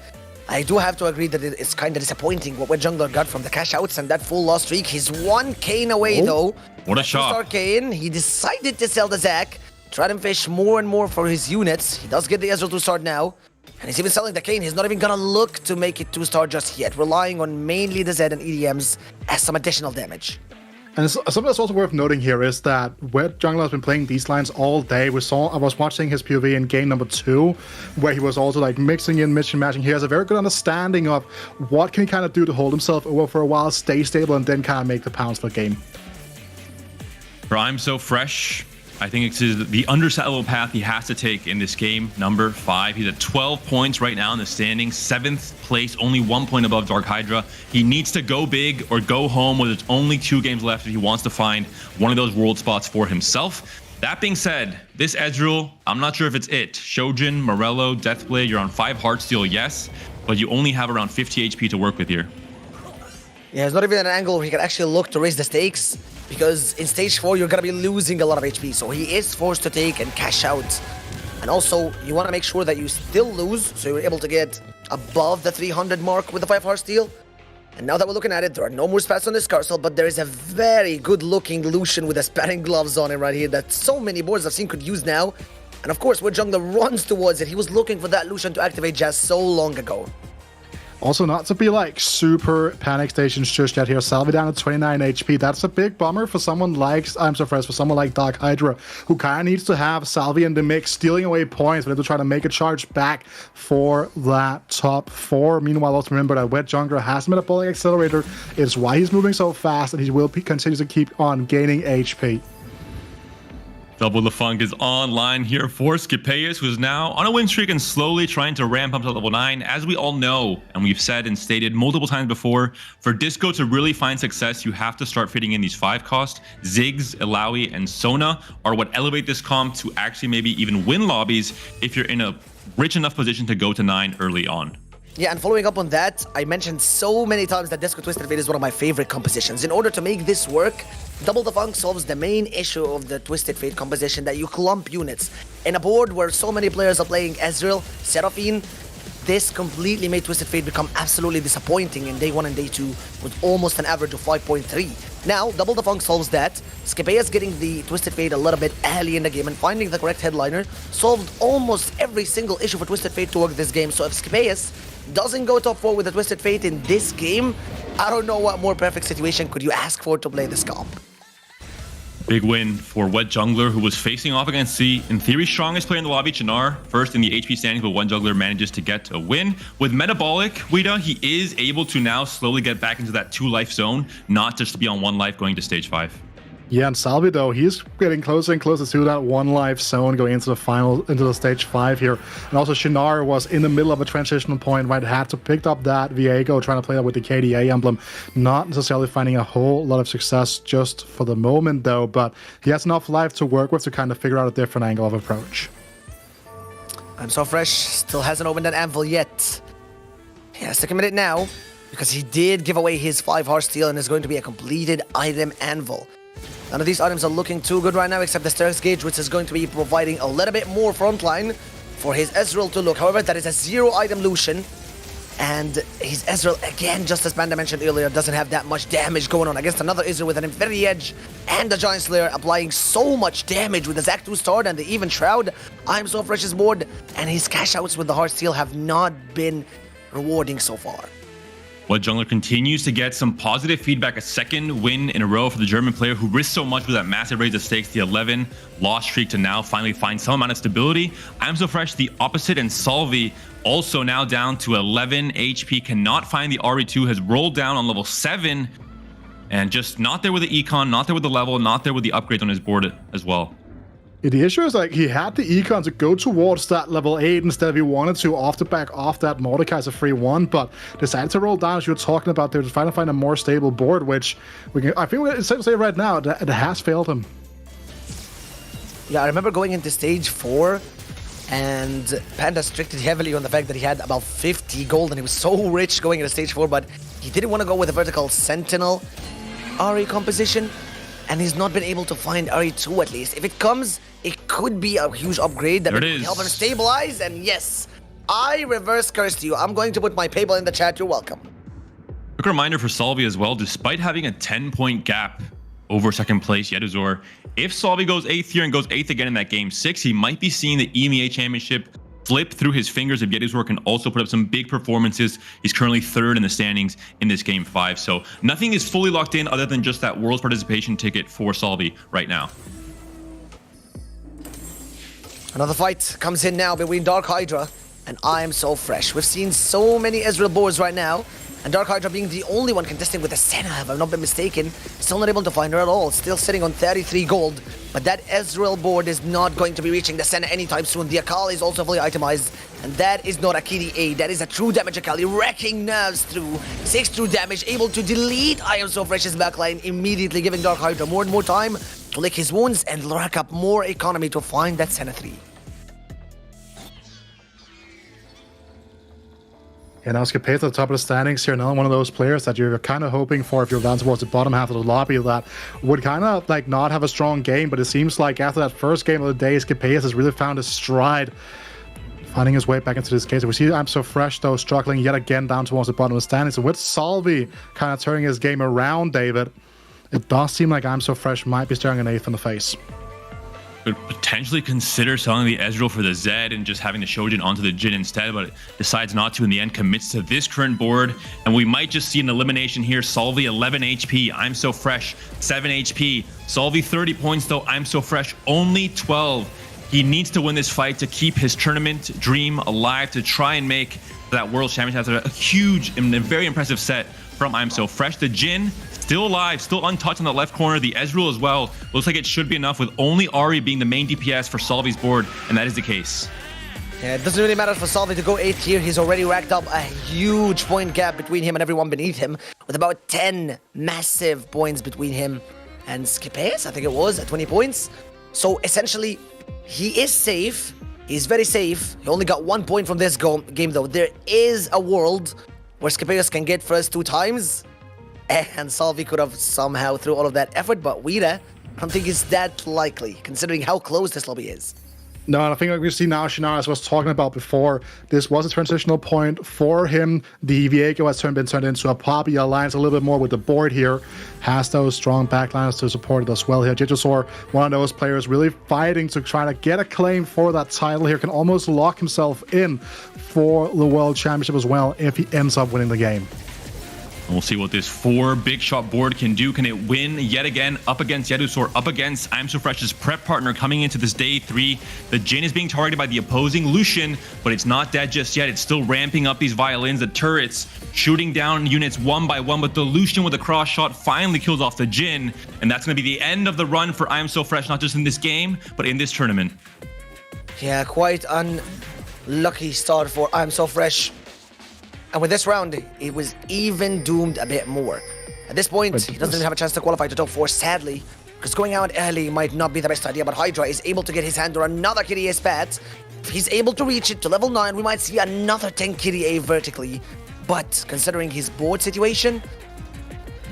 I do have to agree that it's kind of disappointing what jungler got from the cash outs and that full loss streak. He's 1 Kayn away though. What a shot. Two-star Kayn. He decided to sell the Zac. Try to fish more and more for his units. He does get the Ezreal 2-star now. And he's even selling the Kayn. He's not even gonna look to make it 2-star just yet, relying on mainly the Zed and EDMs as some additional damage. And something that's also worth noting here is that Wet Jungler has been playing these lines all day. I was watching his POV in game number 2, where he was also like mixing in, matching. He has a very good understanding of what can he kind of do to hold himself over for a while, stay stable, and then kind of make the pounds for game. I'm so fresh. I think it's the understandable path he has to take in this game. Number 5. He's at 12 points right now in the standings. 7th place, only 1 point above Dark Hydra. He needs to go big or go home with only 2 games left if he wants to find one of those world spots for himself. That being said, this Ezreal, I'm not sure if it's it. Shojin, Morello, Deathblade, you're on 5 Heartsteel, yes, but you only have around 50 HP to work with here. Yeah, it's not even an angle where he can actually look to raise the stakes, because in stage 4 you're gonna be losing a lot of HP, so he is forced to take and cash out. And also, you want to make sure that you still lose, so you're able to get above the 300 mark with the 5 Heartsteel. And now that we're looking at it, there are no more spats on this Scarsel, but there is a very good looking Lucian with the spatting gloves on him right here that so many boards I've seen could use now. And of course, where jungler runs towards it, he was looking for that Lucian to activate just so long ago. Also, not to be like super panic stations just yet here. Salvyyy down at 29 HP. That's a big bummer for someone like for someone like Dark Hydra, who kind of needs to have Salvyyy in the mix, stealing away points, but able to try to make a charge back for that top 4. Meanwhile, also remember that Wet Jungler has Metabolic Accelerator. It's why he's moving so fast, and he will continue to keep on gaining HP. Double the Funk is online here for Scapeus, who's now on a win streak and slowly trying to ramp up to level 9. As we all know, and we've said and stated multiple times before, for Disco to really find success, you have to start fitting in these 5 cost. Ziggs, Illaoi, and Sona are what elevate this comp to actually maybe even win lobbies if you're in a rich enough position to go to 9 early on. Yeah, and following up on that, I mentioned so many times that Disco Twisted Fate is one of my favorite compositions. In order to make this work, Double the Funk solves the main issue of the Twisted Fate composition, that you clump units. In a board where so many players are playing Ezreal, Seraphine, this completely made Twisted Fate become absolutely disappointing in day 1 and day 2 with almost an average of 5.3. Now, Double the Funk solves that. Scapeus getting the Twisted Fate a little bit early in the game and finding the correct headliner solved almost every single issue for Twisted Fate to work this game. So if Scapeus doesn't go top 4 with the Twisted Fate in this game, I don't know what more perfect situation could you ask for to play this comp. Big win for Wet Jungler, who was facing off against the, in theory, strongest player in the lobby, Chinar. First in the HP standings, but Wet Jungler manages to get a win. With Metabolic, Wida, he is able to now slowly get back into that 2-life zone, not just to be on 1 life going to stage 5. Yeah, and Salvyyy though, he's getting closer and closer to that 1-life zone going into the stage 5 here. And also Chinar was in the middle of a transitional point, right? Had to pick up that Viego, trying to play that with the KDA emblem. Not necessarily finding a whole lot of success just for the moment though, but he has enough life to work with to kind of figure out a different angle of approach. I'm so fresh, still hasn't opened that anvil yet. He has to commit it now, because he did give away his 5 Heartsteel and is going to be a completed item anvil. None of these items are looking too good right now, except the Starks Gauge, which is going to be providing a little bit more frontline for his Ezreal to look. However, that is a 0-item Lucian, and his Ezreal, again, just as Panda mentioned earlier, doesn't have that much damage going on against another Ezreal with an Infinity Edge and the Giant Slayer applying so much damage with the Zac 2-star and the Even Shroud. I'm so fresh's board, and his cash outs with the Heartsteel have not been rewarding so far. Wet Jungler continues to get some positive feedback, a 2nd win in a row for the German player who risked so much with that massive raise of stakes, the 11 loss streak, to now finally find some amount of stability. I'm so fresh, the opposite, and Salvyyy also now down to 11 HP, cannot find the RE2, has rolled down on level 7, and just not there with the econ, not there with the level, not there with the upgrades on his board as well. The issue is like he had the econ to go towards that level 8 instead if he wanted to off the back off that Mordekaiser 3-1, but decided to roll down as you were talking about there to try to find a more stable board, which I think it's safe to say right now that it has failed him. Yeah, I remember going into stage 4 and Panda stricted heavily on the fact that he had about 50 gold and he was so rich going into stage 4, but he didn't want to go with a vertical Sentinel Ahri composition, and he's not been able to find Ahri 2 at least. If it comes, it could be a huge upgrade that would help him stabilize, and yes, I reverse cursed you. I'm going to put my PayPal in the chat, you're welcome. Quick reminder for Salvyyy as well, despite having a 10-point gap over second place Jedusor, if Salvyyy goes 8th here and goes 8th again in that game 6, he might be seeing the EMEA championship flip through his fingers if Jedusor can also put up some big performances. He's currently 3rd in the standings in this game 5, so nothing is fully locked in other than just that World's participation ticket for Salvyyy right now. Another fight comes in now between Dark Hydra and I Am So Fresh. We've seen so many Ezreal boards right now, and Dark Hydra being the only one contesting with a Senna, if I've not been mistaken. Still not able to find her at all. Still sitting on 33 gold. But that Ezreal board is not going to be reaching the Senna anytime soon. The Akali is also fully itemized. And that is not a KDA. That is a true damage Akali. Wrecking nerves through. 6 true damage. Able to delete I Am So Fresh's backline. Immediately giving Dark Hydra more and more time to lick his wounds and rack up more economy to find that Senna 3. And now Skipate at the top of the standings here, another one of those players that you're kind of hoping for if you're down towards the bottom half of the lobby that would kind of like not have a strong game, but it seems like after that first game of the day, Skipate has really found his stride, finding his way back into this case. We see I'm So Fresh though struggling yet again down towards the bottom of the standings. And with Salvyyy kind of turning his game around, David, it does seem like I'm So Fresh might be staring an 8th in the face. Could potentially consider selling the Ezreal for the Zed and just having the Shojin onto the Jhin instead, but it decides not to in the end, commits to this current board, and we might just see an elimination here. Salvyyy 11 HP, I'm So Fresh 7 HP, Salvyyy 30 points though, I'm So Fresh only 12. He needs to win this fight to keep his tournament dream alive, to try and make that World Championship after a huge and a very impressive set from I'm So Fresh. The Jhin still alive, still untouched on the left corner. The Ezreal as well. Looks like it should be enough with only Ahri being the main DPS for Salvyy's board, and that is the case. Yeah, it doesn't really matter for Salvyyy to go 8th here. He's already racked up a huge point gap between him and everyone beneath him, with about 10 massive points between him and Skipate, I think it was, at 20 points. So essentially, he is safe. He's very safe. He only got 1 point from this game though. There is a world where Skipate can get first 2 times, and Salvyyy could have somehow through all of that effort, but Weeda, I don't think it's that likely, considering how close this lobby is. No, and I think like we see now, Shinar, as I was talking about before, this was a transitional point for him. The Viego has been turned into a Poppy alliance a little bit more with the board here. Has those strong backlines to support it as well here. Jedusor, one of those players really fighting to try to get a claim for that title here, can almost lock himself in for the World Championship as well if he ends up winning the game. And we'll see what this 4 big shot board can do. Can it win yet again up against Jedusor, up against I'm So Fresh's prep partner coming into this day 3? The Jhin is being targeted by the opposing Lucian, but it's not dead just yet. It's still ramping up these violins, the turrets, shooting down units one by one, but the Lucian with a cross shot finally kills off the Jhin, and that's going to be the end of the run for I'm So Fresh, not just in this game, but in this tournament. Yeah, quite unlucky start for I'm So Fresh. And with this round, it was even doomed a bit more. At this point, he doesn't even have a chance to qualify to top 4, sadly, because going out early might not be the best idea, but Hydra is able to get his hand on another KDA spat. If he's able to reach it to level 9, we might see another 10 KDA vertically. But considering his board situation,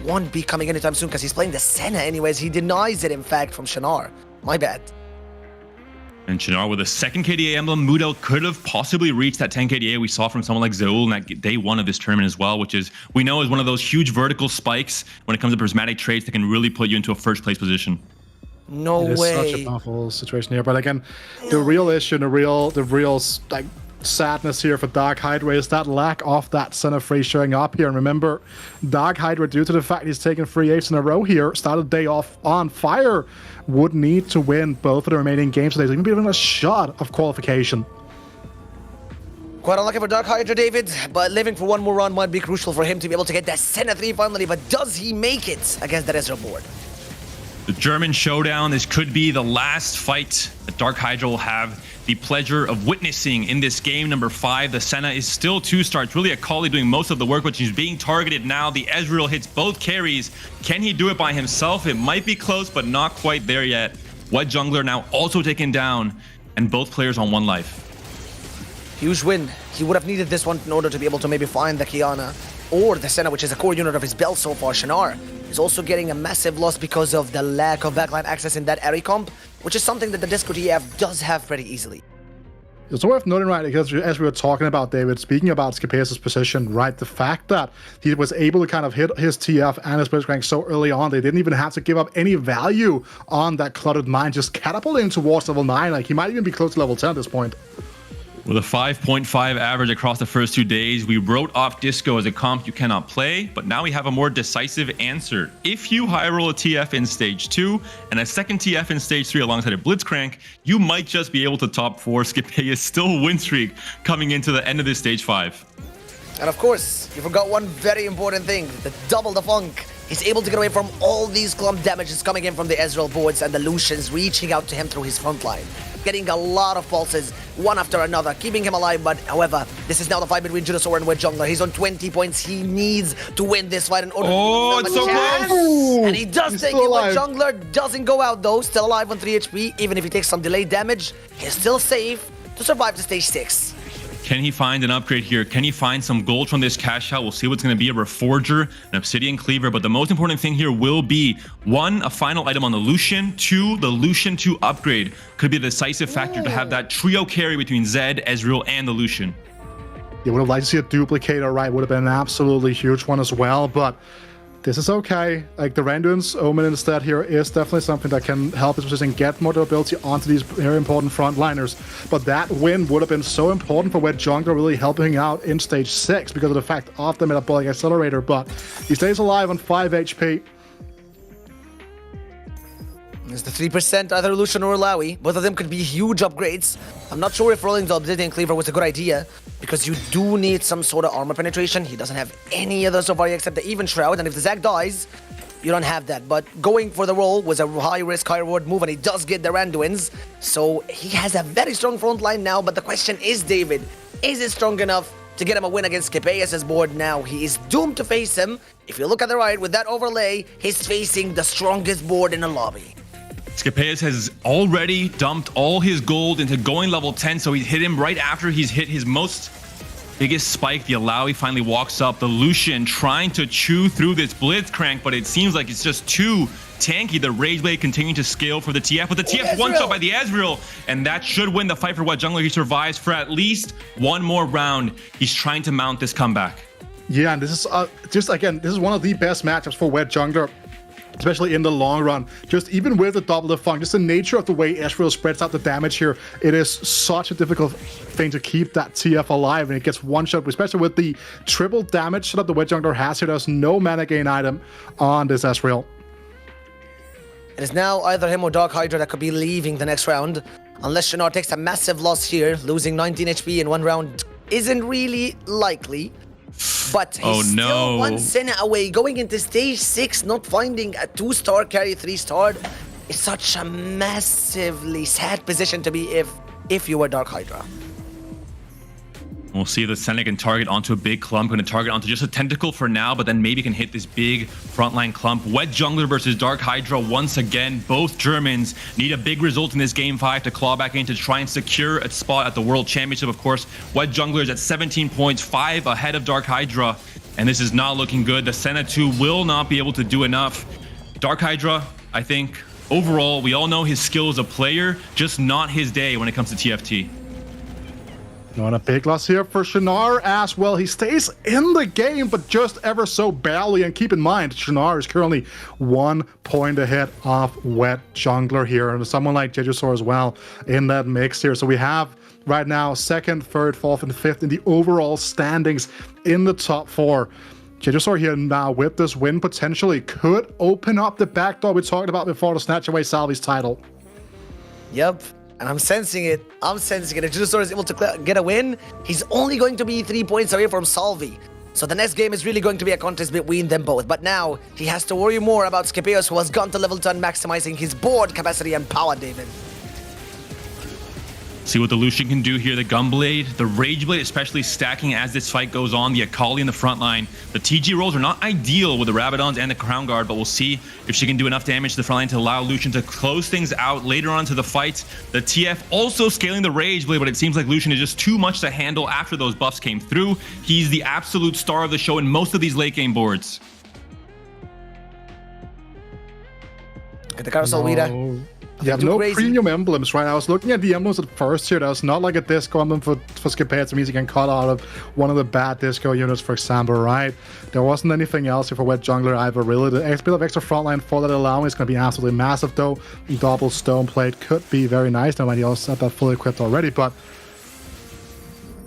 won't be coming anytime soon because he's playing the Senna anyways. He denies it, in fact, from Shinar. My bad. And Shinar with a second KDA emblem, Moodle could have possibly reached that 10 KDA we saw from someone like Zaul in that day 1 of this tournament as well, which is, we know, is one of those huge vertical spikes when it comes to prismatic traits that can really put you into a first place position. No way. It is such a awful situation here, but again, the real issue, the real like sadness here for Dark Hydra is that lack of that Senna free showing up here. And remember, Dark Hydra, due to the fact he's taken 3 8s in a row here, started the day off on fire, would need to win both of the remaining games today. So even given a shot of qualification. Quite unlucky for Dark Hydra, David, but living for one more run might be crucial for him to be able to get that Senna 3 finally. But does he make it against that Ezreal board? The German showdown. This could be the last fight that Dark Hydra will have the pleasure of witnessing in this game number 5. The Senna is still 2-star. It's really Akali doing most of the work, but she's being targeted now. The Ezreal hits both carries. Can he do it by himself? It might be close, but not quite there yet. Wet Jungler now also taken down, and both players on 1 life. Huge win. He would have needed this one in order to be able to maybe find the Kiana or the Senna, which is a core unit of his build so far. Shinar is also getting a massive loss because of the lack of backline access in that Eri comp, which is something that the Disco TF does have pretty easily. It's worth noting, right, because as we were talking about, David, speaking about Scapeus' position, right, the fact that he was able to kind of hit his TF and his Blitzcrank so early on, they didn't even have to give up any value on that cluttered mine, just catapulting towards level 9. Like, he might even be close to level 10 at this point. With a 5.5 average across the first 2 days, we wrote off Disco as a comp you cannot play, but now we have a more decisive answer. If you high roll a TF in stage 2 and a second TF in stage 3 alongside a Blitzcrank, you might just be able to top 4 Scapeus' still win streak coming into the end of this stage 5. And of course, you forgot one very important thing, the double the funk. He's able to get away from all these clump damages coming in from the Ezreal boards and the Lucians reaching out to him through his front line. Getting a lot of pulses, one after another, keeping him alive, but however, this is now the fight between Jedusor and Wet Jungler. He's on 20 points. He needs to win this fight in order to it's so close! And he does take it. Wet Jungler doesn't go out though, still alive on 3 HP. Even if he takes some delayed damage, he's still safe to survive to stage 6. Can he find an upgrade here? Can he find some gold from this cash out? We'll see what's going to be a Reforger, an Obsidian Cleaver. But the most important thing here will be, 1, a final item on the Lucian. 2, the Lucian 2 upgrade. Could be a decisive factor to have that trio carry between Zed, Ezreal, and the Lucian. You would have liked to see a duplicator, right? Would have been an absolutely huge one as well, but this is okay. Like, the Randuin's Omen instead here is definitely something that can help his position get more durability onto these very important frontliners. But that win would have been so important for Wet Jungler, really helping out in stage 6 because of the fact of the metabolic accelerator. But he stays alive on 5 HP. It's the 3%, either Lucian or Lawi. Both of them could be huge upgrades. I'm not sure if rolling the Obsidian Cleaver was a good idea, because you do need some sort of armor penetration. He doesn't have any other so far except the Even Shroud, and if the Zac dies, you don't have that. But going for the roll was a high-risk, high-reward move, and he does get the Randuins. So he has a very strong front line now, but the question is, David, is it strong enough to get him a win against Scapeus' board now? He is doomed to face him. If you look at the right, with that overlay, he's facing the strongest board in the lobby. Scapeus has already dumped all his gold into going level 10, so he hit him right after he's hit his biggest spike. The Alawi finally walks up. The Lucian trying to chew through this Blitzcrank, but it seems like it's just too tanky. The Rage Blade continuing to scale for the TF, but the TF one shot by the Ezreal, and that should win the fight for Wet Jungler. He survives for at least one more round. He's trying to mount this comeback. Yeah, and this is this is one of the best matchups for Wet Jungler, especially in the long run. Just even with the double the funk, just the nature of the way Ezreal spreads out the damage here, it is such a difficult thing to keep that TF alive, and it gets one shot, especially with the triple damage that the Wet Jungler has here. There's no mana gain item on this Ezreal. It is now either him or Dark Hydra that could be leaving the next round, unless Shinar takes a massive loss here. Losing 19 HP in one round isn't really likely. But he's still one Senna away. Going into stage 6, not finding a 2-star carry 3-star is such a massively sad position to be if you were Dark Hydra. We'll see the Senna can target onto a big clump, going to target onto just a tentacle for now, but then maybe can hit this big frontline clump. Wet Jungler versus Dark Hydra once again. Both Germans need a big result in this game 5 to claw back in to try and secure a spot at the World Championship. Of course, Wet Jungler is at 17 points, 5 ahead of Dark Hydra, and this is not looking good. The Senna 2 will not be able to do enough. Dark Hydra, I think, overall, we all know his skill as a player, just not his day when it comes to TFT. Not a big loss here for Shinar as well. He stays in the game, but just ever so barely. And keep in mind, Shinar is currently 1 point ahead of Wet Jungler here. And someone like Jedusor as well in that mix here. So we have right now 2nd, 3rd, 4th, and 5th in the overall standings in the top 4. Jedusor here now with this win potentially could open up the back door we talked about before to snatch away Salvyy's title. Yep. And I'm sensing it. If Jedusor is able to get a win, he's only going to be 3 points away from Salvyyy. So the next game is really going to be a contest between them both. But now he has to worry more about Scipeus, who has gone to level 10, maximizing his board capacity and power, David. See what the Lucian can do here. The Gunblade, the Rageblade, especially stacking as this fight goes on. The Akali in the front line. The TG rolls are not ideal with the Rabadons and the Crown Guard, but we'll see if she can do enough damage to the front line to allow Lucian to close things out later on to the fight. The TF also scaling the Rageblade, but it seems like Lucian is just too much to handle after those buffs came through. He's the absolute star of the show in most of these late game boards. Get the carousel leader. You have no premium emblems, right? I was looking at the emblems at first here. There's not like a disco emblem for Scipeus. It means you can cut out of one of the bad disco units, for example, right? There wasn't anything else here for Wet Jungler either, really. The bit of extra frontline for that allowing is going to be absolutely massive, though. Double Stone Plate could be very nice. Now, when he also had that fully equipped already, but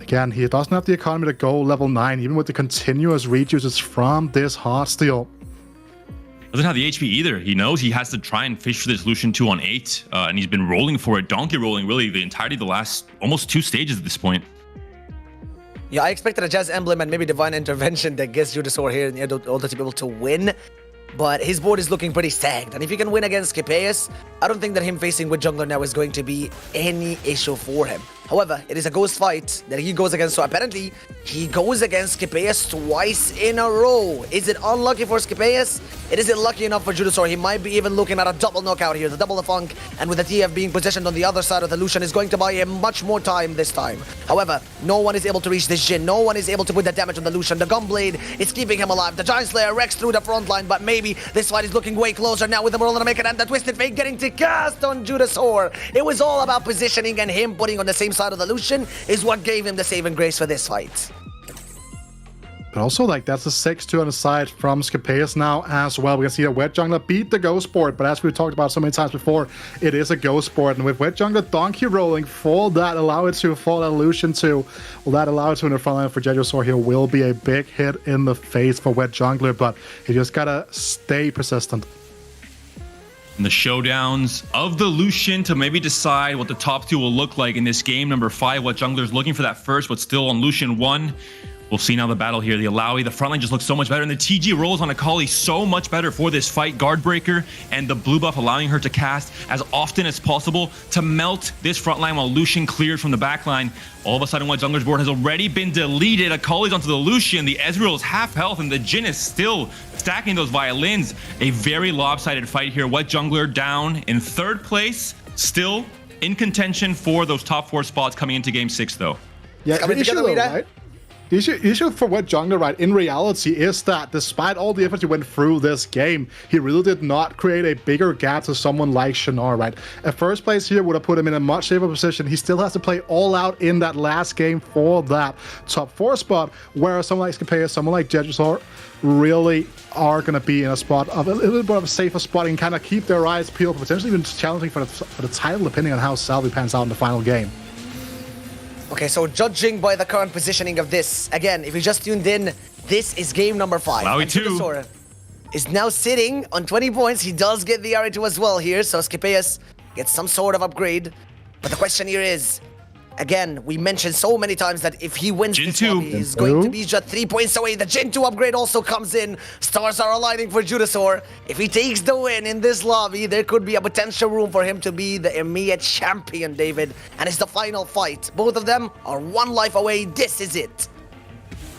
again, he doesn't have the economy to go level 9, even with the continuous reuses from this Heartsteel. Doesn't have the HP either. He knows he has to try and fish for this Lucian 2 on 8, and he's been rolling for it, donkey rolling really the entirety of the last almost 2 stages at this point. Yeah, I expected a Jazz Emblem and maybe Divine Intervention that gets Jedusor here in order to be able to win. But his board is looking pretty stacked. And if he can win against Scipeus, I don't think that him facing with Jungler now is going to be any issue for him. However, it is a ghost fight that he goes against. So apparently, he goes against Scipeus twice in a row. Is it unlucky for Scipeus? It isn't lucky enough for Jedusor. He might be even looking at a double knockout here. The double Funk, and with the TF being positioned on the other side of the Lucian, is going to buy him much more time this time. However, no one is able to reach this Jhin. No one is able to put the damage on the Lucian. The Gunblade is keeping him alive. The Giant Slayer wrecks through the front line, but maybe this fight is looking way closer now with the Mortal Maker and the Twisted Fate getting to cast on Jedusor. It was all about positioning, and him putting on the same side of the Lucian is what gave him the saving grace for this fight. But also, like, that's a 6-2 on the side from Scipeus now as well. We can see that Wet Jungler beat the Ghost board, but as we've talked about so many times before, it is a Ghost board. And with Wet Jungler donkey rolling for that, allow it to fall that Lucian too. Will that allow it to in the front line for Jedusor here will be a big hit in the face for Wet Jungler, but he just gotta stay persistent. And the showdowns of the Lucian to maybe decide what the top 2 will look like in this game. Number 5, Wet Jungler's looking for that first, but still on Lucian 1. We'll see now the battle here. The Salvyyy, the frontline just looks so much better, and the TG rolls on Akali so much better for this fight. Guard breaker and the blue buff allowing her to cast as often as possible to melt this frontline while Lucian cleared from the backline. All of a sudden, Wet Jungler's board has already been deleted. Akali's onto the Lucian. The Ezreal is half health, and the Jhin is still stacking those violins. A very lopsided fight here. Wet Jungler down in 3rd place, still in contention for those top 4 spots coming into Game 6, though. Yeah, the issue, though, right? The issue for Wet Jungler, right, in reality is that despite all the effort he went through this game, he really did not create a bigger gap to someone like Shinar, right? A 1st place here would have put him in a much safer position. He still has to play all out in that last game for that top 4 spot, whereas someone like Scipeus, someone like Jedusor really are going to be in a spot of a little bit of a safer spot and kind of keep their eyes peeled, potentially even challenging for the title, depending on how Salvyyy pans out in the final game. Okay, so judging by the current positioning of this, again, if you just tuned in, this is game number 5. Salvyyy 2 Jedusor is now sitting on 20 points. He does get the RA2 as well here, so Scipeus gets some sort of upgrade. But the question here is, again, we mentioned so many times that if he wins this lobby, he's going to be just 3 points away. The Jhin 2 upgrade also comes in. Stars are aligning for Jedusor. If he takes the win in this lobby, there could be a potential room for him to be the EMEA champion, David. And it's the final fight. Both of them are 1 life away. This is it.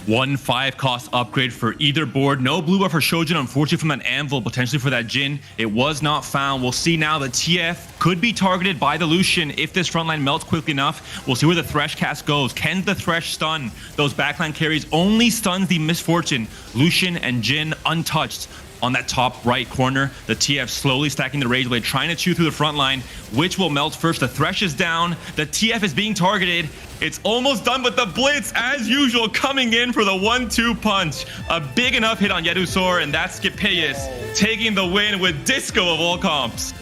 1 5-cost upgrade for either board. No blue buff for Shojin, unfortunately, from that Anvil, potentially for that Jhin. It was not found. We'll see now the TF could be targeted by the Lucian if this frontline melts quickly enough. We'll see where the Thresh cast goes. Can the Thresh stun those backline carries? Only stuns the Misfortune. Lucian and Jhin untouched. On that top right corner, the TF slowly stacking the Rageblade, trying to chew through the front line. Which will melt first? The Thresh is down. The TF is being targeted. It's almost done, but the Blitz, as usual, coming in for the 1-2 punch. A big enough hit on Jedusor, and that's Scipeus taking the win with Disco of all comps.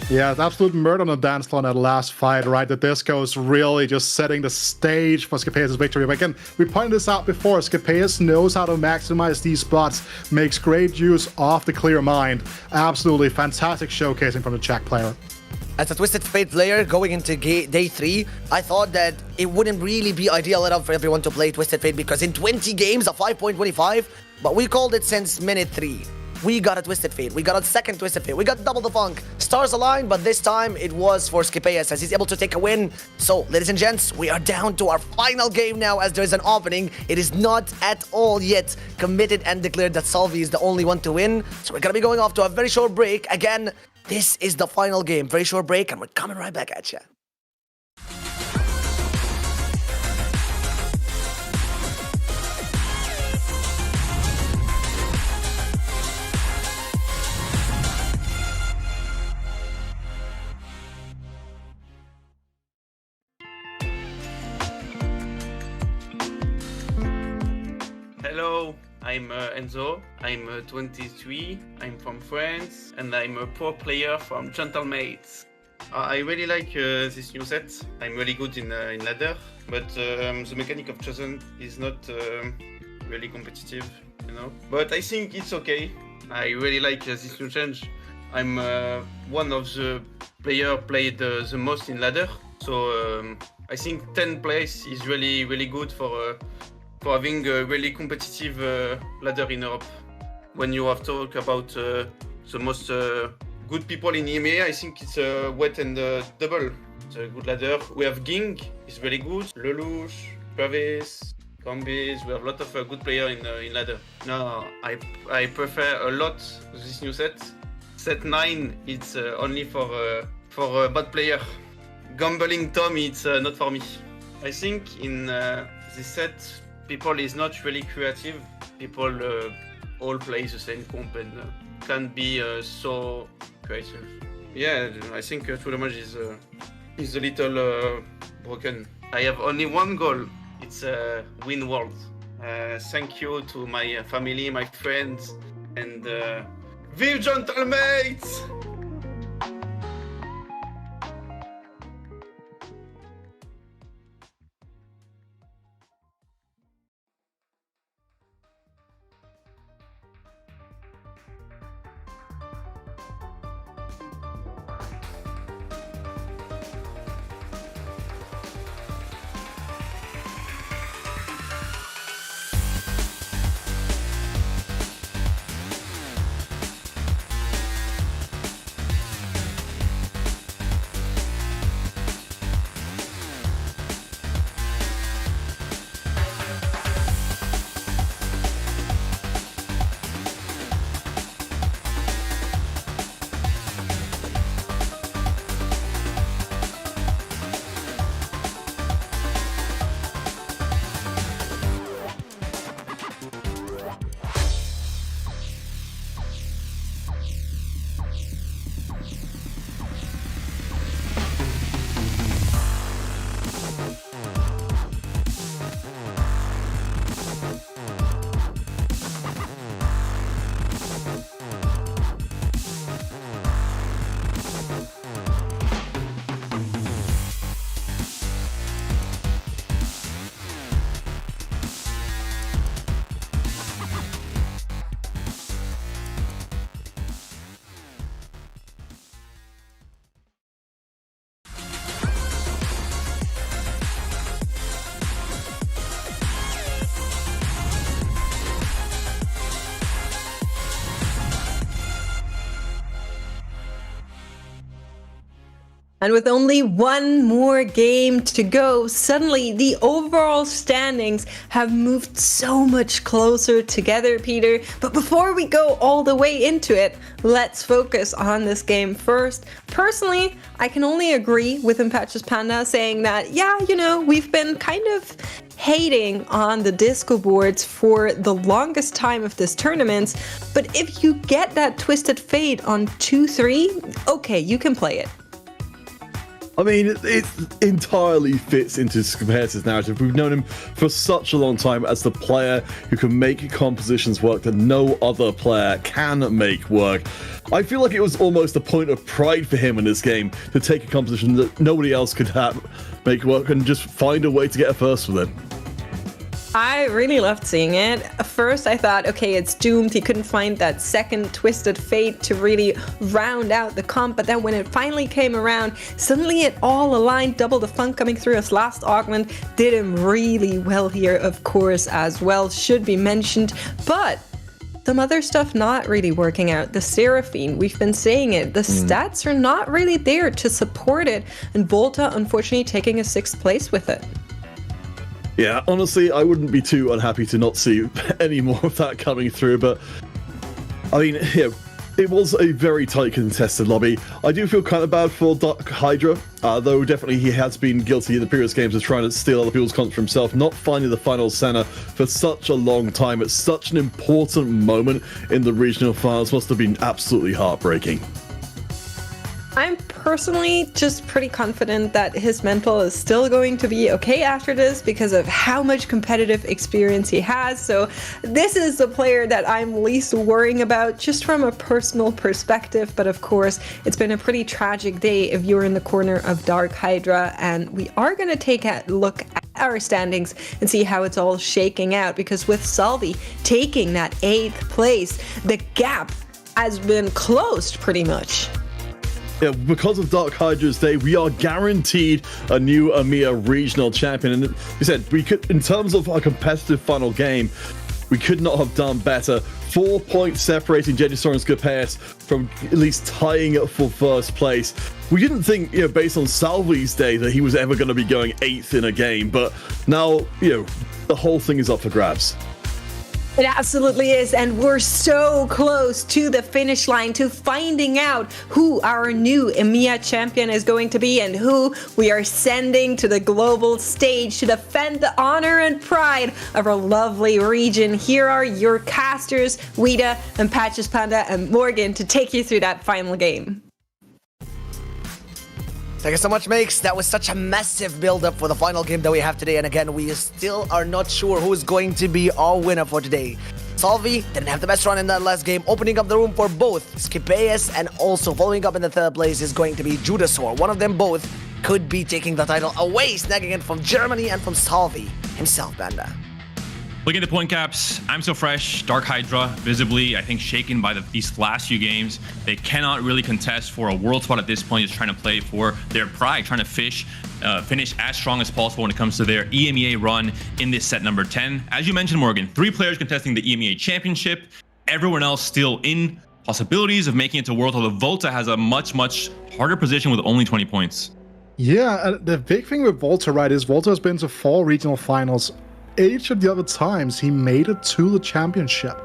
Yeah, it's absolute murder on the dance floor in that last fight, right? The Disco is really just setting the stage for Scipeus' victory. But again, we pointed this out before. Scipeus knows how to maximize these spots, makes great use of the clear mind. Absolutely fantastic showcasing from the Czech player. as a Twisted Fate player going into day 3, I thought that it wouldn't really be ideal enough for everyone to play Twisted Fate because in 20 games, a 5.25, but we called it since minute 3. We got a Twisted Fate. We got a second Twisted Fate. We got double the funk. Stars aligned, but this time it was for Skipeas as he's able to take a win. So, ladies and gents, we are down to our final game now as there's an opening. It is not at all yet committed and declared that Salvyyy is the only one to win. So we're going to be going off to a very short break. Again, this is the final game. Very short break, and we're coming right back at you. Hello, I'm Enzo, I'm 23, I'm from France, and I'm a pro player from Gentlemates. I really like this new set. I'm really good in ladder, but the mechanic of Chosen is not really competitive, you know. But I think it's okay. I really like this new change. I'm one of the players played the most in ladder, so I think 10th place is really good for having a really competitive ladder in Europe. When you have talked about the most good people in EMEA, I think it's Wet and Double. It's a good ladder. We have Ging, he's very good. Lelouch, Travis, Combis, we have a lot of good players in ladder. No, I prefer a lot this new set. Set 9, it's only for a bad player. Gambling Tom, it's not for me. I think in this set, people is not really creative. People all play the same comp and can't be so creative. Yeah, I think True Damage is a little broken. I have only one goal. It's win world. Thank you to my family, my friends, and Vive Gentlemates! And with only one more game to go, suddenly the overall standings have moved so much closer together, Peter. But before we go all the way into it, let's focus on this game first. Personally, I can only agree with Impatches Panda saying that, yeah, you know, we've been kind of hating on the disco boards for the longest time of this tournament. But if you get that Twisted Fate on 2-3, okay, you can play it. I mean, it entirely fits into Skipeas' narrative. We've known him for such a long time as the player who can make compositions work that no other player can make work. I feel like it was almost a point of pride for him in this game to take a composition that nobody else could make work and just find a way to get a first with it. I really loved seeing it. First, I thought, okay, it's doomed. He couldn't find that second twisted fate to really round out the comp. But then when it finally came around, suddenly it all aligned. Double the funk coming through as last augment did him really well here, of course, as well. Should be mentioned. But some other stuff not really working out. The Seraphine, we've been saying it. The stats are not really there to support it. And Volta, unfortunately, taking a 6th place with it. Yeah, honestly, I wouldn't be too unhappy to not see any more of that coming through, but I mean, yeah, it was a very tight contested lobby. I do feel kind of bad for Dark Hydra, though definitely he has been guilty in the previous games of trying to steal other people's comps for himself, not finding the final center for such a long time at such an important moment in the regional finals must have been absolutely heartbreaking. I'm personally just pretty confident that his mental is still going to be okay after this because of how much competitive experience he has. So this is the player that I'm least worrying about just from a personal perspective. But of course, it's been a pretty tragic day if you're in the corner of Dark Hydra. And we are going to take a look at our standings and see how it's all shaking out, because with Salvyyy taking that 8th place, the gap has been closed pretty much. Yeah, because of Dark Hydra's day, we are guaranteed a new EMEA regional champion. And we said we could, in terms of a competitive final game, we could not have done better. 4 points separating Jedusor and Dohky from at least tying it for first place. We didn't think, based on Salvyy's day, that he was ever going to be going 8th in a game, but now, the whole thing is up for grabs. It absolutely is, and we're so close to the finish line, to finding out who our new EMEA champion is going to be and who we are sending to the global stage to defend the honor and pride of our lovely region. Here are your casters, Wida and Patches Panda and Morgan, to take you through that final game. Thank you so much, Makes. That was such a massive build-up for the final game that we have today. And again, we still are not sure who is going to be our winner for today. Salvyyy didn't have the best run in that last game, opening up the room for both Skippeus, and also following up in the 3rd place is going to be Jedusor. One of them both could be taking the title away, snagging it from Germany and from Salvyyy himself, Banda. Looking at the point caps, I'm so fresh. Dark Hydra, visibly, I think, shaken by these last few games. They cannot really contest for a world spot at this point, just trying to play for their pride, trying to finish as strong as possible when it comes to their EMEA run in this set number 10. As you mentioned, Morgan, 3 players contesting the EMEA championship. Everyone else still in possibilities of making it to world, although Volta has a much, much harder position with only 20 points. Yeah, the big thing with Volta, right, is Volta has been to 4 regional finals. Each of the other times he made it to the championship.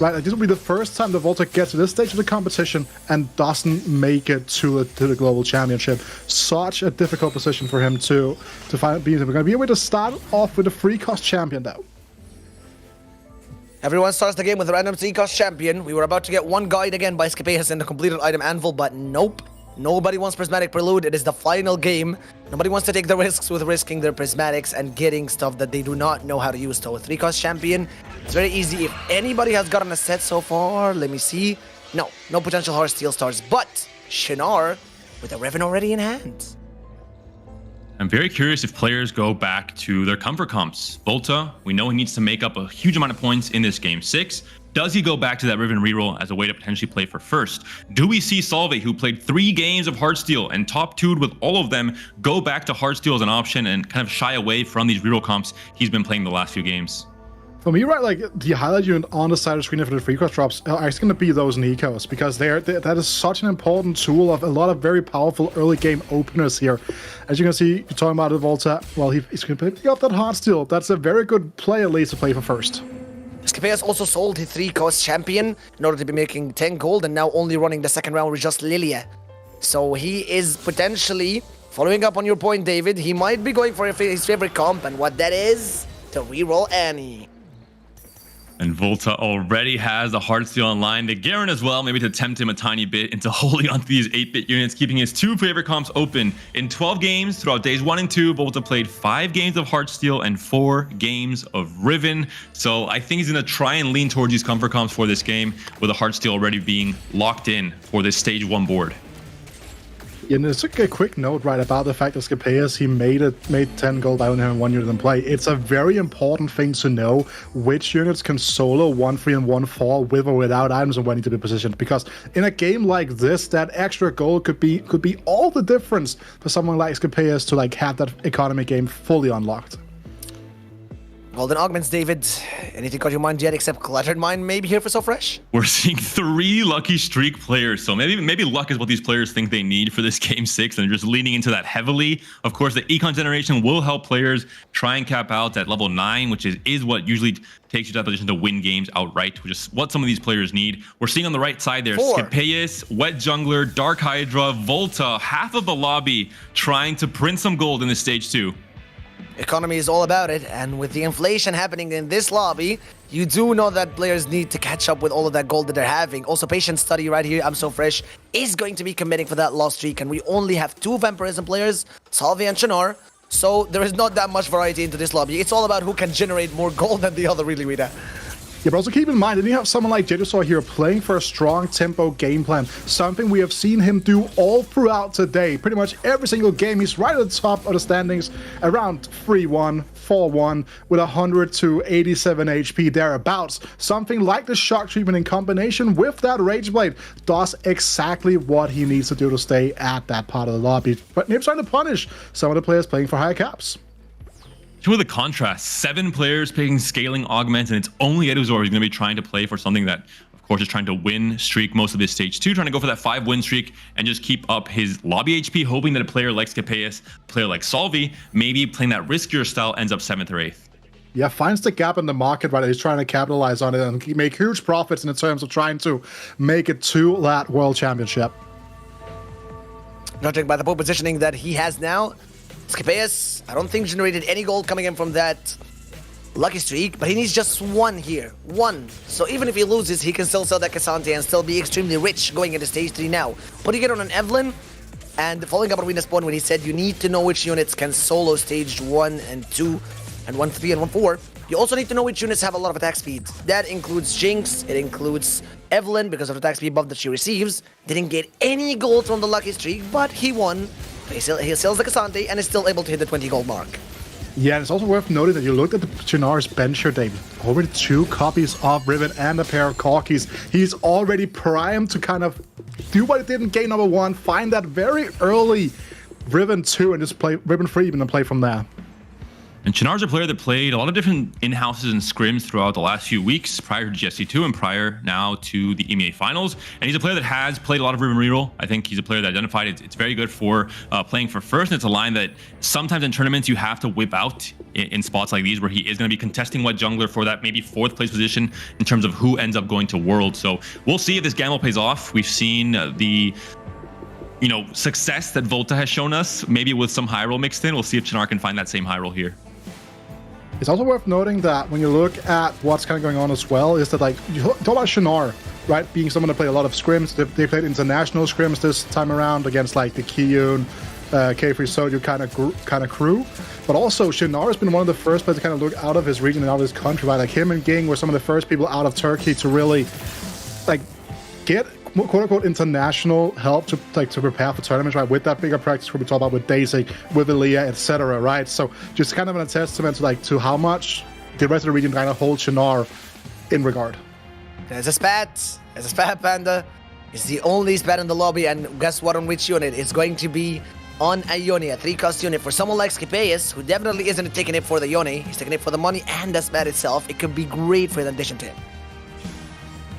Right, like this will be the first time that Volta gets to this stage of the competition and doesn't make it to the global championship. Such a difficult position for him to find. We're going to be able to start off with a free cost champion though. Everyone starts the game with a random 3-cost champion. We were about to get one guide again by Skippeus in the completed item anvil, but nope. Nobody wants Prismatic Prelude. It is the final game. Nobody wants to take the risks with risking their Prismatics and getting stuff that they do not know how to use. So a 3-cost champion, it's very easy. If anybody has gotten a set so far, let me see. No potential hard steel stars, but Shinar with a Riven already in hand. I'm very curious if players go back to their comfort comps. Volta, we know he needs to make up a huge amount of points in this game 6. Does he go back to that Riven reroll as a way to potentially play for first? Do we see Salvyyy, who played 3 games of Heartsteel and top 2'd with all of them, go back to Heartsteel as an option and kind of shy away from these reroll comps he's been playing the last few games? For me, right, like the highlight unit on the side of the screen for the free cost drops are actually going to be those Nikos, because that is such an important tool of a lot of very powerful early game openers here. As you can see, you're talking about the Volta. Well, he's going to pick up that Heartsteel. That's a very good play, at least, to play for first. Skippeus also sold his 3-cost champion in order to be making 10 gold and now only running the second round with just Lilia. So he is potentially, following up on your point, David, he might be going for his favorite comp, and what that is, to reroll Annie. And Volta already has a Heartsteel online to Garen as well, maybe to tempt him a tiny bit into holding onto these 8-bit units, keeping his 2 favorite comps open. In 12 games throughout days 1 and 2, Volta played 5 games of Heartsteel and 4 games of Riven. So I think he's going to try and lean towards these comfort comps for this game, with a Heartsteel already being locked in for this stage 1 board. Yeah, and just a quick note, right, about the fact that Scapeus, he made 10 gold by only having 1 unit in play. It's a very important thing to know which units can solo 1-3 and 1-4 with or without items and when need to be positioned. Because in a game like this, that extra gold could be all the difference for someone like Scapeus to like have that economy game fully unlocked. Golden augments, David. Anything caught your mind yet except Cluttered Mind maybe here for So Fresh? We're seeing 3 lucky streak players, so maybe luck is what these players think they need for this game 6, and they're just leaning into that heavily. Of course, the econ generation will help players try and cap out at level 9, which is what usually takes you to that position to win games outright, which is what some of these players need. We're seeing on the right side there, Scapeus, Wet Jungler, Dark Hydra, Volta, half of the lobby trying to print some gold in this stage 2. Economy is all about it, and with the inflation happening in this lobby, you do know that players need to catch up with all of that gold that they're having. Also, Patient Study right here, I'm So Fresh, is going to be committing for that lost streak, and we only have 2 Vampirism players, Salvyyy and Shinar, so there is not that much variety into this lobby. It's all about who can generate more gold than the other, really, Rita. Yeah, but also keep in mind, then you have someone like Jedusor here playing for a strong tempo game plan, something we have seen him do all throughout today. Pretty much every single game, he's right at the top of the standings, around 3-1, 4-1, with 100 to 87 HP thereabouts. Something like the shock treatment in combination with that Rage Blade does exactly what he needs to do to stay at that part of the lobby. But Nib's trying to punish some of the players playing for higher caps. With the contrast, 7 players picking scaling augments, and it's only Jedusor who's going to be trying to play for something that, of course, is trying to win streak most of this stage 2, trying to go for that 5-win streak and just keep up his lobby HP, hoping that a player like Scapeus, a player like Salvyyy, maybe playing that riskier style, ends up 7th or 8th. Yeah, finds the gap in the market, right? He's trying to capitalize on it and make huge profits in terms of trying to make it to that World Championship. Judging by the pole positioning that he has now, Scapeus, I don't think generated any gold coming in from that lucky streak, but he needs just 1 here. 1. So even if he loses, he can still sell that Cassante and still be extremely rich going into stage 3 now. Putting it on an Evelyn, and following up on Wiener's point when he said you need to know which units can solo stage 1 and 2 and 1-3 and 1-4. You also need to know which units have a lot of attack speed. That includes Jinx, it includes Evelyn because of the attack speed buff that she receives. Didn't get any gold from the lucky streak, but he won. He sells the Cassante and is still able to hit the 20 gold mark. Yeah, and it's also worth noting that you looked at the Chinar's bench here, David. Already 2 copies of Riven and a pair of Corkis. He's already primed to kind of do what he did in game number 1, find that very early Riven 2 and just play Riven 3 even and play from there. And Chinar's a player that played a lot of different in-houses and scrims throughout the last few weeks, prior to GSC2 and prior now to the EMEA finals. And he's a player that has played a lot of Riven reroll. I think he's a player that identified it's very good for playing for first. And it's a line that sometimes in tournaments you have to whip out in spots like these where he is going to be contesting Wet Jungler for that maybe 4th place position in terms of who ends up going to Worlds. So we'll see if this gamble pays off. We've seen the success that Volta has shown us, maybe with some high roll mixed in. We'll see if Chinar can find that same high roll here. It's also worth noting that when you look at what's kind of going on as well, is that like you talk about Shinar, right, being someone that played a lot of scrims. They played international scrims this time around against like the Kiyun, K3 Soju kind of crew. But also Shinar has been one of the first players to kind of look out of his region and out of his country, right? Like him and Ging were some of the first people out of Turkey to really like get quote-unquote international help to prepare for tournaments, right? With that bigger practice group we talk about with Daisy, with Aaliyah, etc., right? So just kind of a testament to how much the rest of the region kind of holds Shinar in regard. There's a spat, Panda. It's the only spat in the lobby, and guess what on which unit? It's going to be on a Yone, a 3-cost unit. For someone like Scapeus, who definitely isn't taking it for the Yone, he's taking it for the money and the spat itself. It could be great for the addition to him.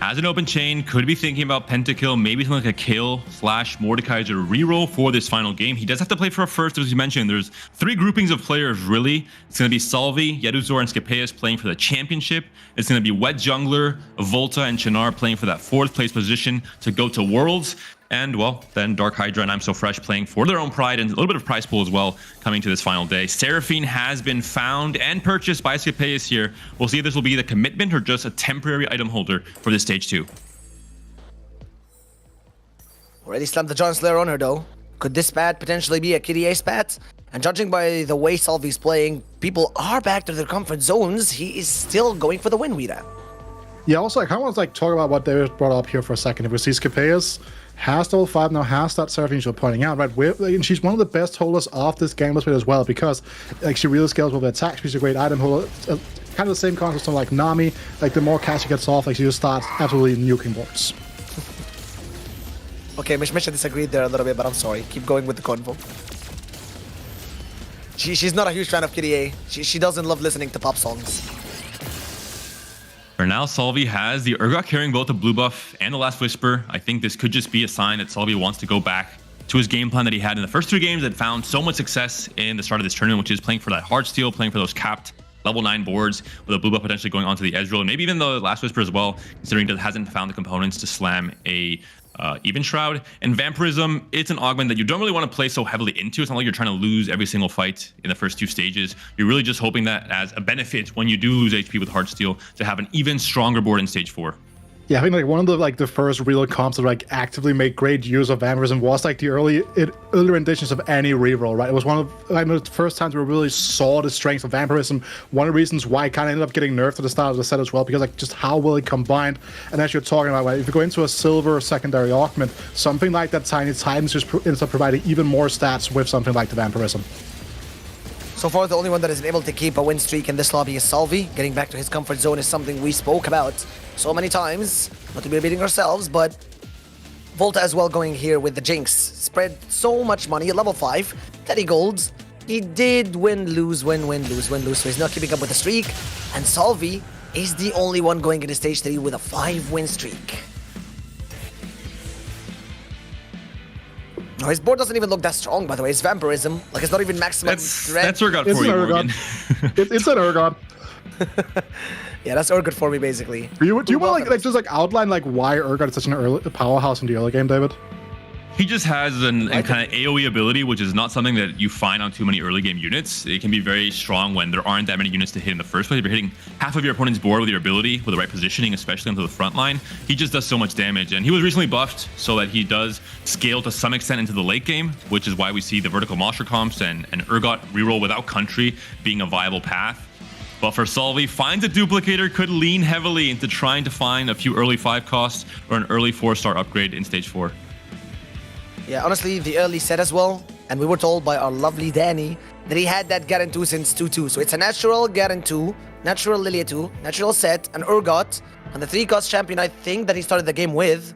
As an open chain, could be thinking about pentakill, maybe something like a kill / Mordekaiser reroll for this final game. He does have to play for a first, as you mentioned. There's 3 groupings of players, really. It's going to be Salvyyy, Jedusor, and Scapeus playing for the championship. It's going to be Wet Jungler, Volta, and Chinar playing for that 4th place position to go to Worlds. And, well, then Dark Hydra and I'm So Fresh playing for their own pride and a little bit of prize pool as well coming to this final day. Seraphine has been found and purchased by Scapeus here. We'll see if this will be the commitment or just a temporary item holder for this stage 2. Already slammed the John Slayer on her, though. Could this spat potentially be a Kitty A spat? And judging by the way Salvyy's playing, people are back to their comfort zones. He is still going for the win, Rita. Yeah, also, I kind of want to like talk about what David brought up here for a second. If we see Scapeus has level 5 now, has that Seraphine you're pointing out, right? And she's one of the best holders of this game as well, because like she really scales with the attack. She's a great item holder. Kind of the same concept like Nami. Like the more cast she gets off, like she just starts absolutely nuking boards. Okay, Misha disagreed there a little bit, but I'm sorry. Keep going with the convo. She's not a huge fan of KDA. She doesn't love listening to pop songs. For now, Salvyyy has the Urgot carrying both the blue buff and the Last Whisper. I think this could just be a sign that Salvyyy wants to go back to his game plan that he had in the first 3 games that found so much success in the start of this tournament, which is playing for that hard steal, playing for those capped level 9 boards with a blue buff potentially going onto the Ezreal, and maybe even the Last Whisper as well, considering it hasn't found the components to slam a Even Shroud. And Vampirism, it's an augment that you don't really want to play so heavily into. It's not like you're trying to lose every single fight in the first 2 stages. You're really just hoping that as a benefit when you do lose HP with Heartsteel to have an even stronger board in stage 4. Yeah, I think like one of the first real comps that like actively make great use of Vampirism was like the early renditions of any reroll, right? It was one of the first times we really saw the strength of Vampirism. One of the reasons why it kind of ended up getting nerfed at the start of the set as well, because like just how well it combined. And as you're talking about, right, if you go into a silver secondary augment, something like that Tiny Titans just ends up providing even more stats with something like the Vampirism. So far, the only one that is able to keep a win streak in this lobby is Salvyyy. Getting back to his comfort zone is something we spoke about so many times. Not to be repeating ourselves, but Volta as well going here with the Jinx. Spread so much money at level 5, 30 golds. He did win, lose, win, lose, so he's not keeping up with the streak. And Salvyyy is the only one going into stage 3 with a 5-win streak. No, his board doesn't even look that strong, by the way. It's Vampirism. Like, it's not even maximum threat. That's Urgot for you, Morgan. It's an Urgot. Yeah, that's Urgot for me, basically. Do you want to like just like outline like why Urgot is such a powerhouse in the early game, David? He just has an kind of AoE ability, which is not something that you find on too many early game units. It can be very strong when there aren't that many units to hit in the first place. If you're hitting half of your opponent's board with your ability, with the right positioning, especially onto the front line, he just does so much damage. And he was recently buffed so that he does scale to some extent into the late game, which is why we see the vertical Mosher comps and Urgot reroll without country being a viable path. But for Salvyyy, finds a duplicator, could lean heavily into trying to find a few early 5 costs or an early 4-star upgrade in stage 4. Yeah, honestly, the early set as well, and we were told by our lovely Danny that he had that Garen 2 since 2-2. So it's a natural Garen 2, natural Lilia 2, natural set, an Urgot, and the 3-cost champion I think that he started the game with.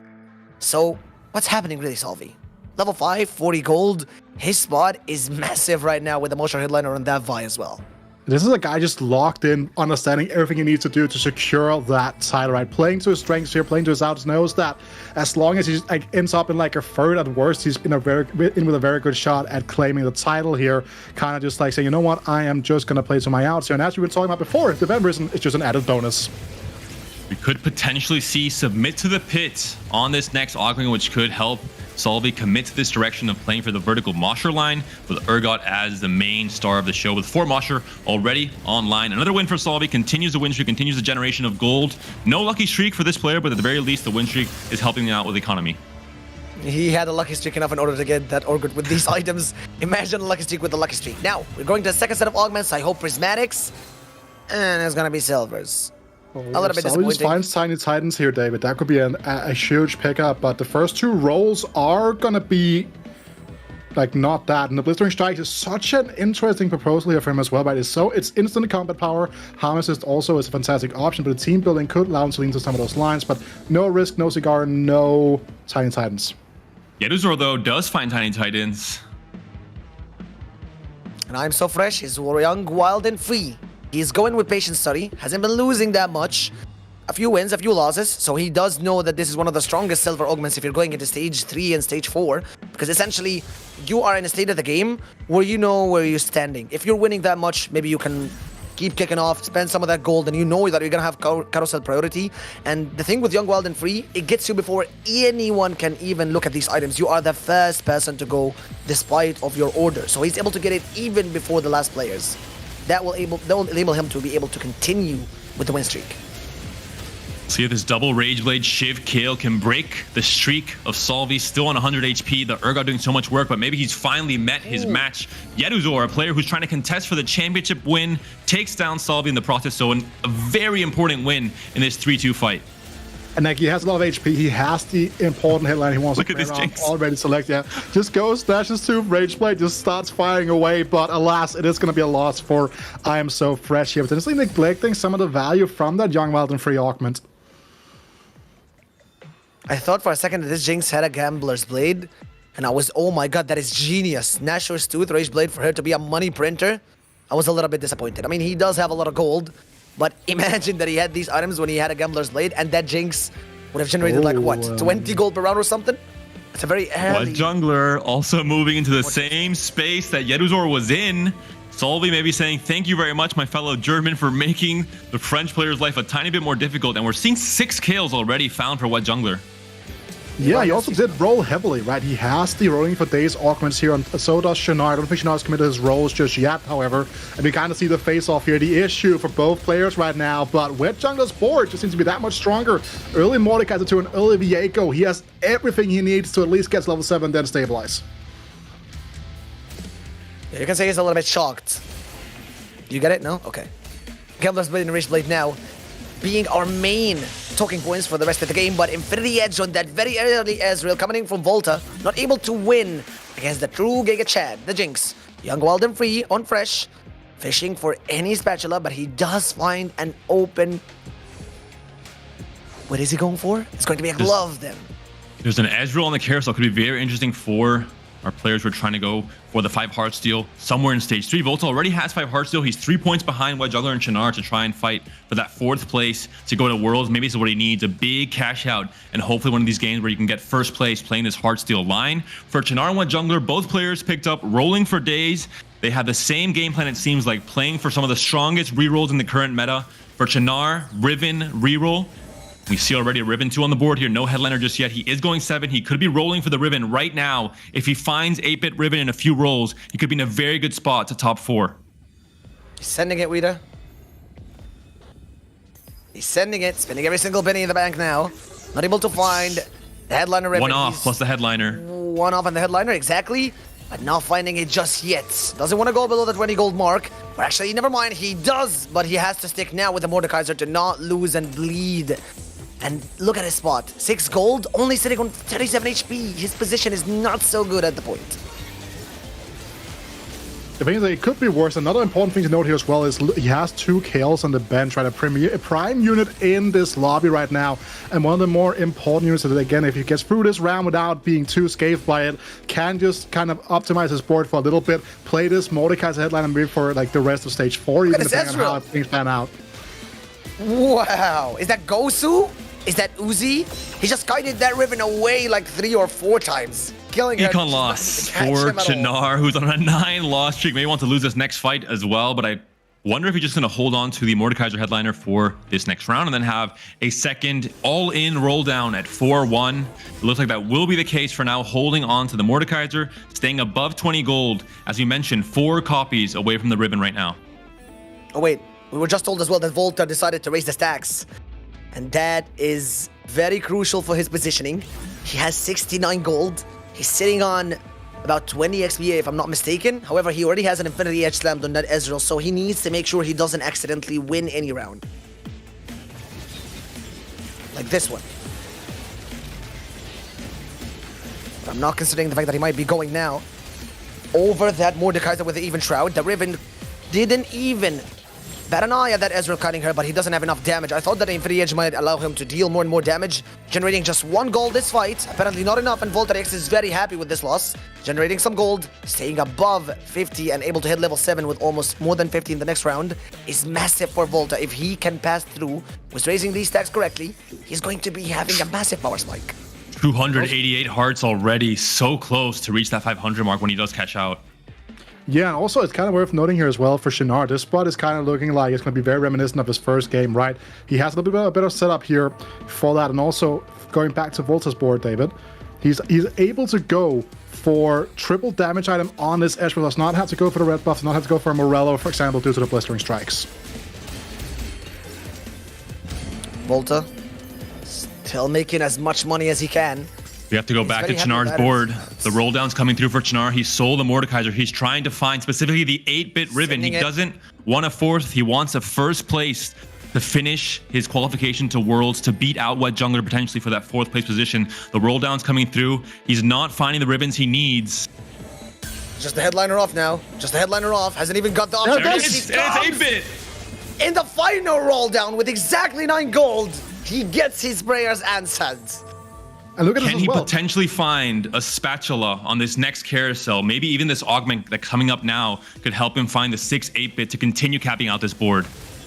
So what's happening really, Salvyyy? Level 5, 40 gold. His spot is massive right now with the Mosher headliner on that Vi as well. This is a guy just locked in, understanding everything he needs to do to secure that title, right? Playing to his strengths here, playing to his outs, knows that as long as he like ends up in like a third at worst, he's in with a very good shot at claiming the title here. Kind of just like saying, you know what, I am just gonna play to my outs here. And as we were talking about before, the Vampirism is just an added bonus. We could potentially see Submit to the Pit on this next augment, which could help Salvyyy commit to this direction of playing for the vertical Mosher line, with Urgot as the main star of the show, with 4 Mosher already online. Another win for Salvyyy, continues the win streak, continues the generation of gold. No lucky streak for this player, but at the very least, the win streak is helping him out with economy. He had a lucky streak enough in order to get that Urgot with these items. Imagine a lucky streak with a lucky streak. Now, we're going to the second set of augments. I hope Prismatics, and it's gonna be Silvers. A little bit disappointing. Finds Tiny Titans here, David. That could be a huge pickup, but the first 2 rolls are gonna be like not that. And the Blistering Strike is such an interesting proposal here for him as well, right? It's instant combat power. Harm Assist also is a fantastic option, but the team building could allow him to lean to some of those lines, but no risk, no cigar, no Tiny Titans. Jedusor, though, does find Tiny Titans. And I'm so fresh. He's young, wild, and free. He's going with Patient Study, hasn't been losing that much. A few wins, a few losses, so he does know that this is one of the strongest silver augments if you're going into stage 3 and stage 4, because essentially you are in a state of the game where you know where you're standing. If you're winning that much, maybe you can keep kicking off, spend some of that gold, and you know that you're gonna have carousel priority. And the thing with Young, Wild, and Free, it gets you before anyone can even look at these items. You are the first person to go despite of your order, so he's able to get it even before the last players. That will enable him to be able to continue with the win streak. See if this double Rage Blade Shiv kill can break the streak of Salvyyy, still on 100 HP. The Urgot doing so much work, but maybe he's finally met his match. Jedusor, a player who's trying to contest for the championship win, takes down Salvyyy in the process. So a very important win in this 3-2 fight. And like, he has a lot of HP. He has the important headline he wants to play around, already select. Yeah, just goes, dashes to Rage Blade, just starts firing away. But alas, it is going to be a loss for I Am So Fresh here, potentially neglecting some of the value from that Young Wild and Free augment. I thought for a second that this Jinx had a Gambler's Blade, and I was, oh my god, that is genius. Nashor's Tooth, Rage Blade for her to be a money printer. I was a little bit disappointed. I mean, he does have a lot of gold, but imagine that he had these items when he had a Gambler's Blade, and that Jinx would have generated like, what, 20 gold per round or something? It's a very early... But Jungler also moving into the same space that Jedusor was in. Salvyyy maybe saying, thank you very much, my fellow German, for making the French player's life a tiny bit more difficult. And we're seeing 6 kills already found for What Jungler. Yeah, he also did roll heavily, right? He has the rolling for days augments here, and so does Shinar. I don't think Shinar's committed his rolls just yet, however. And we kind of see the face-off here. The issue for both players right now, but Wet Jungler's board just seems to be that much stronger. Early Mordekaiser to an early Viego. He has everything he needs to at least get to level 7, then stabilize. Yeah, you can say he's a little bit shocked. You get it? No? Okay. Gambler's Blade and Rage Blade now being our main talking points for the rest of the game, but Infinity Edge on that very early Ezreal coming in from Volta, not able to win against the true Giga Chad, the Jinx. Young, Wild and Free on Fresh, fishing for any spatula, but he does find an open... What is he going for? It's going to be a glove then. There's an Ezreal on the carousel. Could be very interesting for our players who are trying to go for the 5 Heartsteel somewhere in Stage 3. Volta already has 5 Heartsteel. He's 3 points behind White Jungler and Shinar to try and fight for that 4th place to go to Worlds. Maybe this is what he needs, a big cash out, and hopefully one of these games where you can get 1st place playing this Heartsteel line. For Shinar and White Jungler, both players picked up Rolling for Days. They have the same game plan, it seems like, playing for some of the strongest rerolls in the current meta. For Shinar, Riven, reroll. We see already a Riven 2 on the board here. No headliner just yet. He is going 7. He could be rolling for the Riven right now. If he finds 8-bit Riven in a few rolls, he could be in a very good spot to top 4. He's sending it, Weeda. He's sending it, spending every single penny in the bank now. Not able to find the headliner Riven. 1 off plus the headliner. 1 off on the headliner, exactly. But not finding it just yet. Doesn't want to go below the 20 gold mark. But actually, never mind, he does. But he has to stick now with the Mordekaiser to not lose and bleed. And look at his spot. 6 gold, only sitting on 37 HP. His position is not so good at the point. The thing is that it could be worse. Another important thing to note here as well is he has 2 kills on the bench, right? A prime unit in this lobby right now. And one of the more important units that, again, if he gets through this round without being too scathed by it, can just kind of optimize his board for a little bit, play this Mordekaiser headline and move for like the rest of Stage 4, even depending on how things pan out. Wow. Is that Gosu? Is that Uzi? He just guided that Riven away like 3 or 4 times. Killing her. Econ loss for Shinar, who's on a 9-loss streak. May want to lose this next fight as well, but I wonder if he's just going to hold on to the Mordekaiser headliner for this next round and then have a second all-in roll down at 4-1. It looks like that will be the case for now, holding on to the Mordekaiser, staying above 20 gold. As we mentioned, 4 copies away from the Ribbon right now. Oh wait, we were just told as well that Volta decided to raise the stacks. And that is very crucial for his positioning. He has 69 gold. He's sitting on about 20 XP if I'm not mistaken. However, he already has an Infinity Edge slammed on that Ezreal, so he needs to make sure he doesn't accidentally win any round. Like this one. But I'm not considering the fact that he might be going now over that Mordekaiser with the even Shroud. The Riven didn't even bat an eye at that Ezreal cutting her, but he doesn't have enough damage. I thought that Infinity Edge might allow him to deal more and more damage, generating just 1 gold this fight. Apparently not enough, and Voltarex is very happy with this loss. Generating some gold, staying above 50 and able to hit level 7 with almost more than 50 in the next round is massive for Volta. If he can pass through with raising these stacks correctly, he's going to be having a massive power spike. 288 hearts already, so close to reach that 500 mark when he does catch out. Yeah, and also it's kind of worth noting here as well for Shinar. This spot is kind of looking like it's going to be very reminiscent of his first game, right? He has a little bit of setup here for that, and also going back to Volta's board, David, he's able to go for triple damage item on this Ezreal. Does not have to go for the red buff, does not have to go for a Morello, for example, due to the blistering strikes. Volta He'll making as much money as he can. We have to go back to very happy Chinar's with that. board. The roll down's coming through for Chinar. He sold the Mordekaiser. He's trying to find specifically the 8-bit ribbon. Sending He it. doesn't want a 4th. He wants a 1st place to finish his qualification to Worlds, to beat out Wet Jungler potentially for that 4th place position. The roll down's coming through. He's not finding the ribbons he needs. Just the headliner off now. Just the headliner off. Hasn't even got the option. There it Yes, is. he And comes. it's 8-bit. In the final roll down with exactly 9 gold, he gets his prayers answered. And look at this Can as he well. potentially find a spatula on this next carousel? Maybe even this augment that's coming up now could help him find the 6 8-bit to continue capping out this board.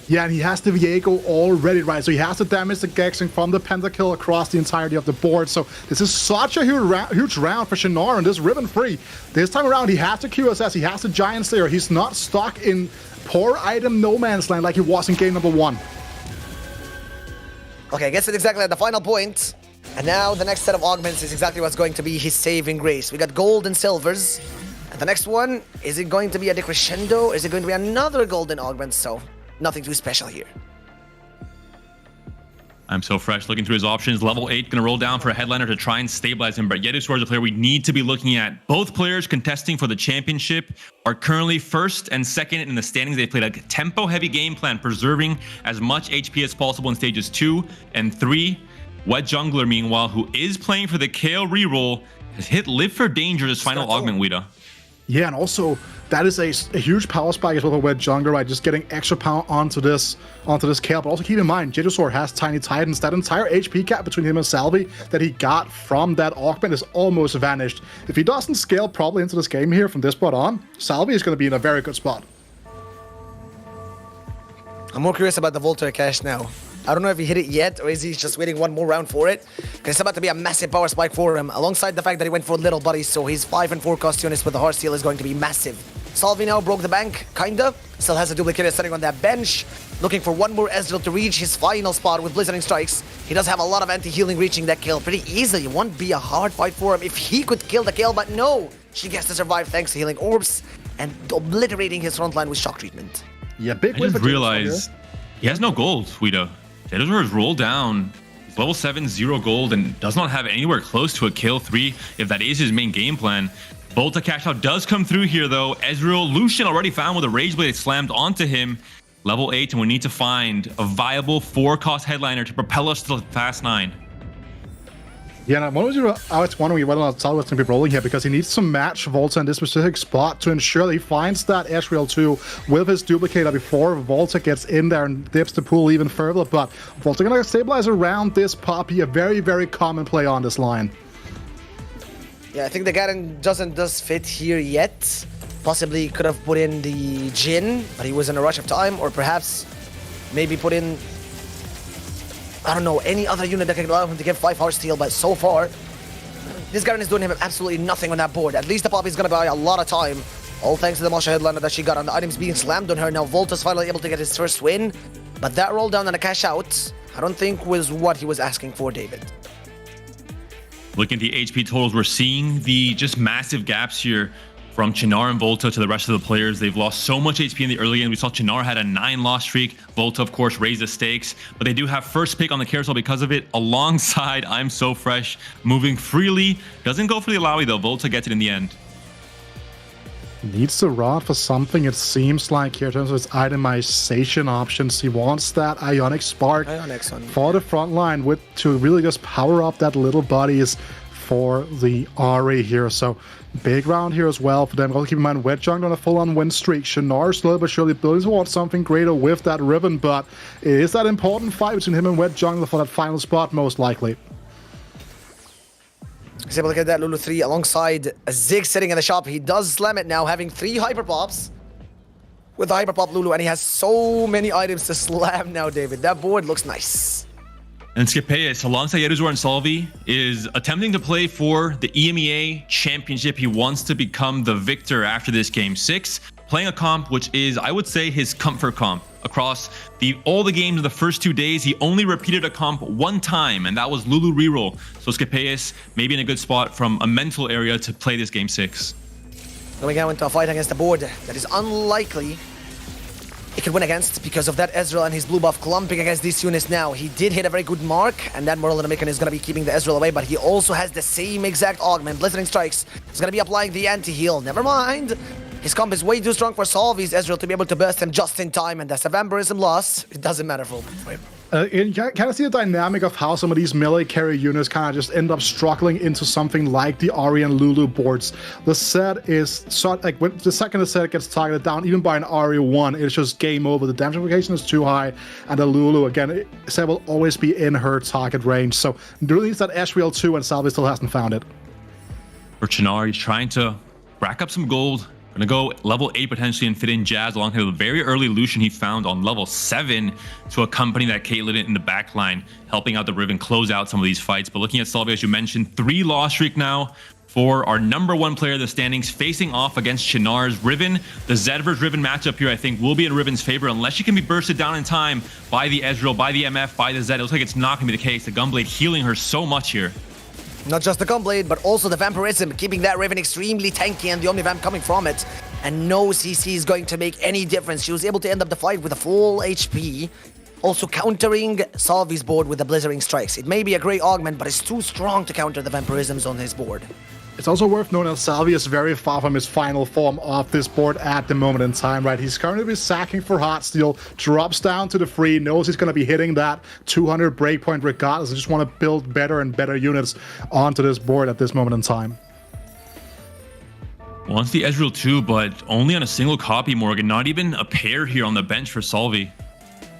Yeah, and he has the Viego already, right? So he has to damage the Gexing from the pentakill across the entirety of the board. So this is such a huge round for Shinar, and this ribbon free. This time around, he has the QSS, he has the Giant Slayer. He's not stuck in poor item no man's land like he was in game number 1. Okay, gets it exactly at the final point. And now the next set of augments is exactly what's going to be his saving grace. We got gold and silvers. And the next one, is it going to be a decrescendo? Is it going to be another golden augment? So nothing too special here. I'm so fresh looking through his options. Level 8 going to roll down for a headliner to try and stabilize him. But Jedusor is a player we need to be looking at. Both players contesting for the championship are currently 1st and 2nd in the standings. They played a tempo-heavy game plan, preserving as much HP as possible in stages 2 and 3. Wet Jungler, meanwhile, who is playing for the Kayle reroll, has hit Live for Danger as final augment, Wida. Yeah, and also that is a huge power spike as well for Wet Jungler, right? Just getting extra power onto this Kayle. But also keep in mind, Jedusor has Tiny Titans. That entire HP gap between him and Salvyyy that he got from that augment is almost vanished. If he doesn't scale probably into this game here from this spot on, Salvyyy is going to be in a very good spot. I'm more curious about the Volta cash now. I don't know if he hit it yet, or is he just waiting one more round for it? Because it's about to be a massive power spike for him, alongside the fact that he went for little buddies, so his 5 and 4 cost units with the Heart Seal is going to be massive. Salvyyy now broke the bank, kinda. Still has a duplicate sitting on that bench, looking for one more Ezreal to reach his final spot with Blizzarding Strikes. He does have a lot of anti-healing reaching that kill pretty easily. It won't be a hard fight for him if he could kill the kill, but no! She gets to survive thanks to healing orbs and obliterating his front line with shock treatment. Yeah, big I win just for Jedusor realized he has no gold, Wida. Jedusor has rolled down. He's level 7, 0 gold, and does not have anywhere close to a Kayle 3 if that is his main game plan. Volta cash out does come through here, though. Ezreal, Lucian already found with a Rage Blade slammed onto him. Level 8, and we need to find a viable 4-cost headliner to propel us to the Fast 9. Yeah, and I was wondering whether or not Salvyy's going to be rolling here, because he needs to match Volta in this specific spot to ensure that he finds that Ezreal 2 with his duplicator before Volta gets in there and dips the pool even further. But Volta going to stabilize around this Poppy, a very, very common play on this line. Yeah, I think the Garen does fit here yet. Possibly could have put in the Jhin, but he was in a rush of time, or perhaps maybe put in, I don't know, any other unit that can allow him to get 5 Heart Steel, but so far, this Garen is doing him absolutely nothing on that board. At least the Poppy's gonna buy a lot of time, all thanks to the Masha headliner that she got on the items being slammed on her. Now Volta's finally able to get his first win, but that roll down and a cash out, I don't think was what he was asking for, David. Looking at the HP totals, we're seeing the just massive gaps here from Chinar and Volta to the rest of the players. They've lost so much HP in the early game. We saw Chinar had a 9-loss streak. Volta, of course, raised the stakes, but they do have first pick on the carousel because of it, alongside I'm So Fresh, moving freely. Doesn't go for the Alawi, though. Volta gets it in the end. Needs to rod for something, it seems like, here in terms of his itemization options. He wants that Ionic Spark for the front line to really just power up that little buddies for the Ahri here. So big round here as well for them. Also keep in mind, Wet Jungler on a full-on win streak. Shinar slowly but surely building towards something greater with that ribbon, but it is that important fight between him and Wet Jungler for that final spot, most likely. He's able to get that Lulu 3 alongside a Zig sitting in the shop. He does slam it now, having 3 Hyper Pops with the Hyper Pop Lulu, and he has so many items to slam now, David. That board looks nice. And Skepeus, alongside Jedusor and Salvyyy, is attempting to play for the EMEA Championship. He wants to become the victor after this Game 6, playing a comp which is, I would say, his comfort comp. Across all the games in the first 2 days, he only repeated a comp 1 time, and that was Lulu reroll. So Skepeus may be in a good spot from a mental area to play this Game 6. Going out into a fight against a board that is unlikely he could win against because of that Ezreal and his blue buff clumping against these units now. He did hit a very good mark, and that Mortal Dominican is going to be keeping the Ezreal away, but he also has the same exact augment. Blistering Strikes is going to be applying the anti-heal. Never mind. His comp is way too strong for Salvyy's Ezreal to be able to burst him just in time, and that's a Vampirism loss. It doesn't matter for him. You kind of see the dynamic of how some of these melee carry units kind of just end up struggling into something like the Ahri and Lulu boards. The set is like when the second the set gets targeted down, even by an Ahri 1, it's just game over. The damage implication is too high, and the Lulu again, set will always be in her target range. So really needs that Ezreal 2, and Salvyyy still hasn't found it. For Chinar, he's trying to rack up some gold. Gonna go level 8 potentially and fit in Jazz alongside the very early Lucian he found on level 7 to accompany that Caitlyn in the backline, helping out the Riven close out some of these fights. But looking at Salvyyy, as you mentioned, 3 loss streak now for our #1 player in the standings, facing off against Chinar's Riven. The Zed versus Riven matchup here, I think, will be in Riven's favor unless she can be bursted down in time by the Ezreal, by the MF, by the Zed. It looks like it's not gonna be the case. The Gunblade healing her so much here. Not just the Gunblade, but also the Vampirism, keeping that Riven extremely tanky and the Omnivamp coming from it. And no CC is going to make any difference. She was able to end up the fight with a full HP, also countering Salvyy's board with the Blistering Strikes. It may be a great augment, but it's too strong to counter the Vampirisms on his board. It's also worth noting that Salvyyy is very far from his final form of this board at the moment in time, right? He's currently sacking for Heartsteel, drops down to the free, knows he's going to be hitting that 200 breakpoint regardless, and just want to build better and better units onto this board at this moment in time. Wants the Ezreal too, but only on a single copy, Morgan. Not even a pair here on the bench for Salvyyy.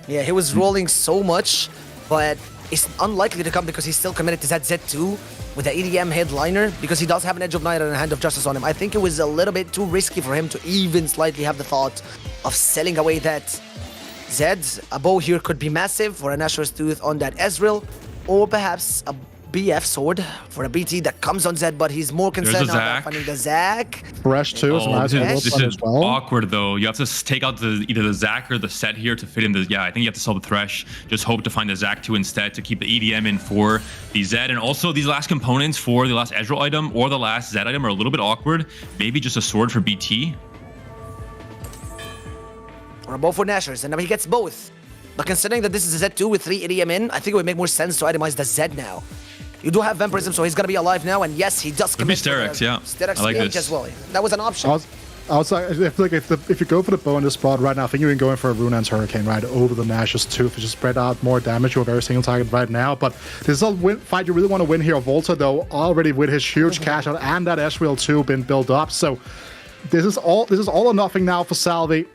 Yeah, he was rolling so much, but it's unlikely to come because he's still committed to that Z2 with the EDM headliner, because he does have an Edge of Night and a Hand of Justice on him. I think it was a little bit too risky for him to even slightly have the thought of selling away that Zed. A bow here could be massive for a Nashor's Tooth on that Ezreal, or perhaps a BF sword for a BT that comes on Zed, but he's more concerned about finding the Zac. Fresh too, so nice this is awkward though. You have to take out either the Zac or the Set here to fit in the. Yeah, I think you have to sell the Thresh. Just hope to find the Zac 2 instead to keep the EDM in for the Zed. And also these last components for the last Ezreal item or the last Zed item are a little bit awkward. Maybe just a sword for BT. Or a bow for Nashor's, and now he gets both. But considering that this is a Z2 with 3 EDM in, I think it would make more sense to itemize the Zed now. You do have Vampirism, so he's gonna be alive now, and yes, he does commit to Sterex, yeah. Sterex I like this as well. That was an option. I feel like if you go for the bow in this spot right now, I think you're going for a Runaan's Hurricane right over the Nash's Tooth to just spread out more damage to a very single target right now. But this is a fight you really want to win here. Volta, though, already with his huge cash out and that Ezreal 2 been built up. So this is all or nothing now for Salvyyy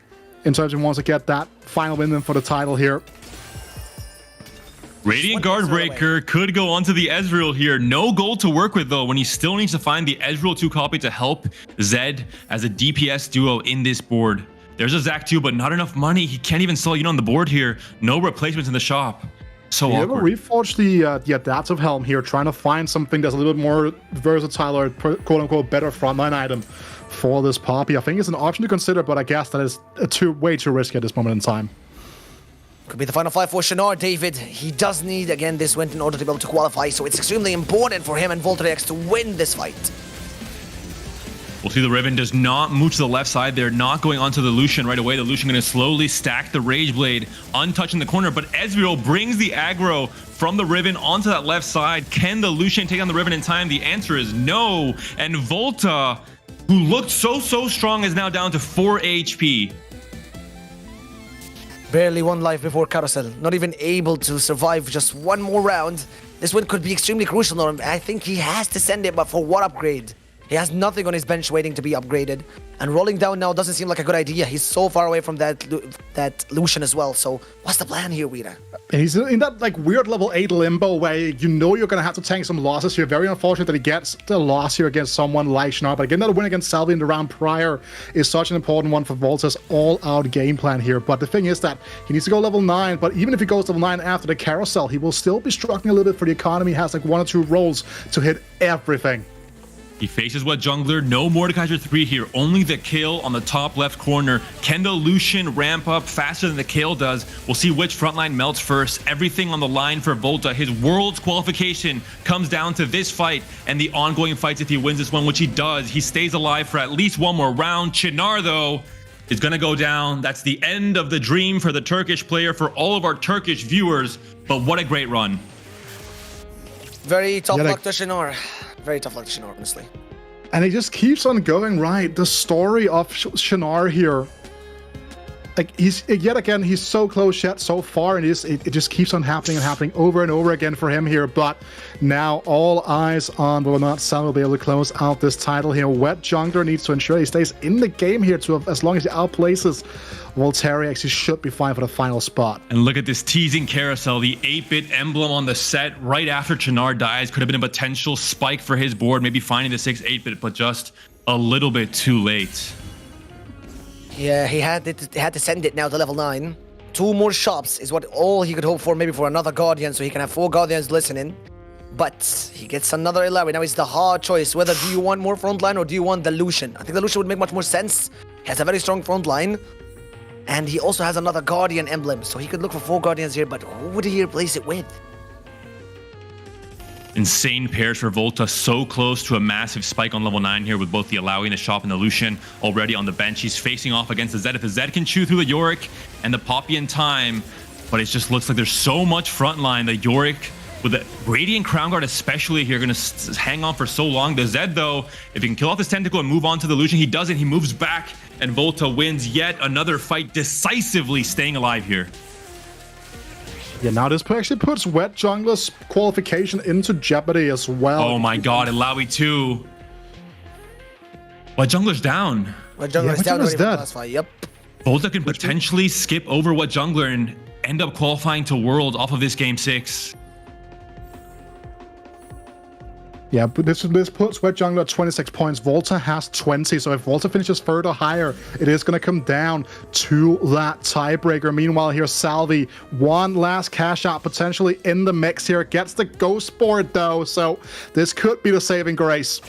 in terms of he wants to get that final win for the title here. Radiant Guardbreaker could go onto the Ezreal here. No gold to work with though, when he still needs to find the Ezreal 2 copy to help Zed as a DPS duo in this board. There's a Zac 2, but not enough money. He can't even sell a unit on the board here. No replacements in the shop. So awkward. Reforge the Adaptive Helm here, trying to find something that's a little bit more versatile or quote-unquote better frontline item for this Poppy. I think it's an option to consider, but I guess that is way too risky at this moment in time. Could be the final fight for Shinar, David. He does need, again, this win in order to be able to qualify, so it's extremely important for him and Voltrex to win this fight. We'll see the Riven does not move to the left side. They're not going onto the Lucian right away. The Lucian going to slowly stack the Rage Blade, untouched in the corner, but Ezreal brings the aggro from the Riven onto that left side. Can the Lucian take on the Riven in time? The answer is no. And Volta, who looked so strong, is now down to 4 HP. Barely one life before Carousel, not even able to survive just one more round. This win could be extremely crucial. I think he has to send it, but for what upgrade? He has nothing on his bench waiting to be upgraded. And rolling down now doesn't seem like a good idea. He's so far away from that Lucian as well. So what's the plan here, Rita? He's in that like weird level 8 limbo where you know you're going to have to tank some losses here. Very unfortunate that he gets the loss here against someone like Shinar. But again, that win against Salvyyy in the round prior is such an important one for Volta's all-out game plan here. But the thing is that he needs to go level 9. But even if he goes level 9 after the Carousel, he will still be struggling a little bit for the economy. He has like 1 or 2 rolls to hit everything. He faces what jungler? No Mordekaiser 3 here. Only the kill on the top left corner. Can the Lucian ramp up faster than the kill does? We'll see which frontline melts first. Everything on the line for Volta. His world's qualification comes down to this fight and the ongoing fights if he wins this one, which he does. He stays alive for at least one more round. Chinar, though, is going to go down. That's the end of the dream for the Turkish player, for all of our Turkish viewers. But what a great run. Very tough luck to Shinar. Very tough luck to Shinar, honestly. And it just keeps on going, right? The story of Shinar here. Like, he's so close yet so far, and it just keeps on happening and happening over and over again for him here. But now all eyes on whether or not Salvyyy will be able to close out this title here. Wet Jungler needs to ensure he stays in the game here, as long as he outplaces Voltairix, he should be fine for the final spot. And look at this teasing carousel. The 8-bit emblem on the set right after Chinar dies could have been a potential spike for his board, maybe finding the 6 8-bit, but just a little bit too late. Yeah, he had to send it now to level 9. 2 more shops is all he could hope for, maybe for another Guardian, so he can have 4 Guardians listening. But he gets another Ilawi. Now it's the hard choice, whether do you want more frontline or do you want the Lucian? I think the Lucian would make much more sense. He has a very strong frontline. And he also has another Guardian emblem, so he could look for 4 Guardians here, but who would he replace it with? Insane pairs for Volta, so close to a massive spike on level 9 here with both the Alawi in the shop and the Lucian already on the bench. He's facing off against the Zed. If the Zed can chew through the Yorick and the Poppy in time, but it just looks like there's so much frontline. The Yorick with the Radiant Crown Guard especially here going to hang on for so long. The Zed though, if he can kill off this Tentacle and move on to the Lucian, he doesn't. He moves back and Volta wins yet another fight, decisively staying alive here. Yeah, now this actually puts Wet Jungler's qualification into jeopardy as well. Oh my god, Ilawi too. Wet Jungler's down. Wet Jungler's down already for the last fight, yep. Volta can potentially skip over Wet Jungler and end up qualifying to Worlds off of this game 6. Yeah, but this puts Wet Jungler at 26 points. Volta has 20, so if Volta finishes third or higher, it is going to come down to that tiebreaker. Meanwhile, here Salvyyy, one last cash out potentially in the mix here. Gets the ghost board though, so this could be the saving grace.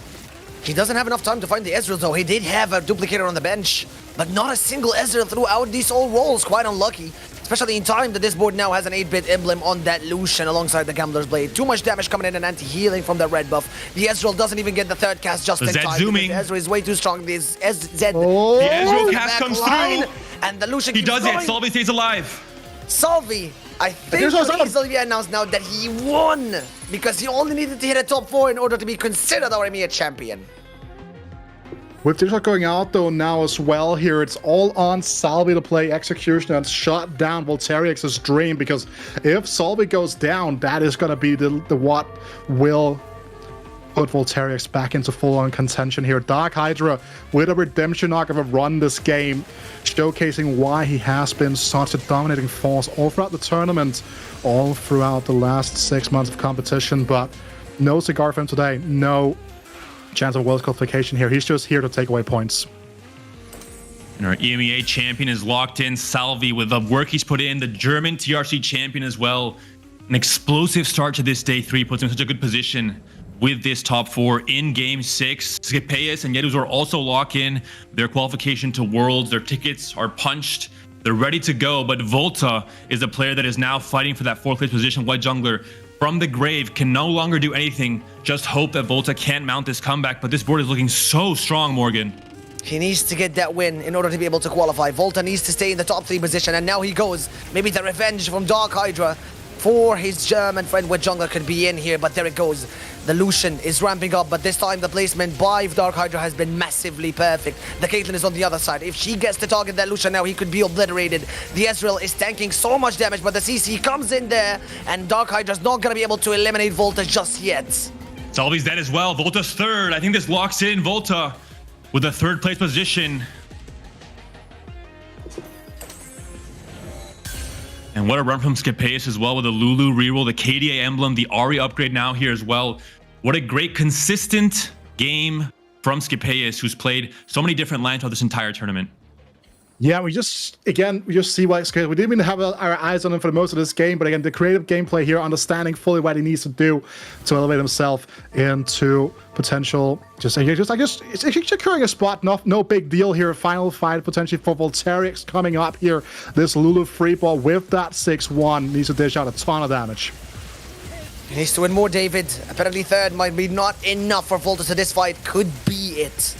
He doesn't have enough time to find the Ezreal though. He did have a duplicator on the bench, but not a single Ezreal throughout these whole rolls. Quite unlucky. Especially in time that this board now has an 8-bit emblem on that Lucian alongside the Gambler's Blade. Too much damage coming in and anti-healing from the red buff. The Ezreal doesn't even get the third cast just in time. Zooming. Ezreal is way too strong. This Zed. The Ezreal cast comes line, through. And the Lucian He keeps does going. it. Salvyyy stays alive. Salvyyy, I think could easily announced now that he won because he only needed to hit a top 4 in order to be considered our EMEA champion. With Jedusor going out though now as well here, it's all on Salvyyy to play execution and shut down Voltairix's dream, because if Salvyyy goes down, that is going to be the what will put Voltairix back into full-on contention here. Dark Hydra with a redemption arc of a run this game, showcasing why he has been such a dominating force all throughout the tournament, all throughout the last 6 months of competition. But no cigar for him today, no chance of world qualification here. He's just here to take away points. And our EMEA champion is locked in. Salvyyy, with the work he's put in, the German TRC champion as well. An explosive start to this day 3 puts him in such a good position with this top 4 in game 6. Scipeus and Jedusor also lock in their qualification to Worlds. Their tickets are punched. They're ready to go, but Volta is a player that is now fighting for that 4th place position. White Jungler from the grave can no longer do anything. Just hope that Volta can mount this comeback, but this board is looking so strong, Morgan. He needs to get that win in order to be able to qualify. Volta needs to stay in the top 3 position, and now he goes. Maybe the revenge from Dark Hydra for his German friend with Jungler could be in here, but there it goes. The Lucian is ramping up, but this time the placement by Dark Hydra has been massively perfect. The Caitlyn is on the other side. If she gets to target that Lucian now, he could be obliterated. The Ezreal is tanking so much damage, but the CC comes in there, and Dark Hydra's not going to be able to eliminate Volta just yet. Salvyy's dead as well. Volta's 3rd. I think this locks in Volta with a 3rd place position. And what a run from Scipeus as well with the Lulu reroll, the KDA emblem, the Ahri upgrade now here as well. What a great consistent game from Scipeus, who's played so many different lanes throughout this entire tournament. Yeah, we just see why it's good. We didn't even have our eyes on him for the most of this game, but again, the creative gameplay here, understanding fully what he needs to do to elevate himself into potential. I guess it's securing a spot. No big deal here. Final fight potentially for Voltairix coming up here. This Lulu free ball with that 6-1 needs to dish out a ton of damage. He needs to win more, David. Apparently 3rd might be not enough for Volta, so this fight could be it.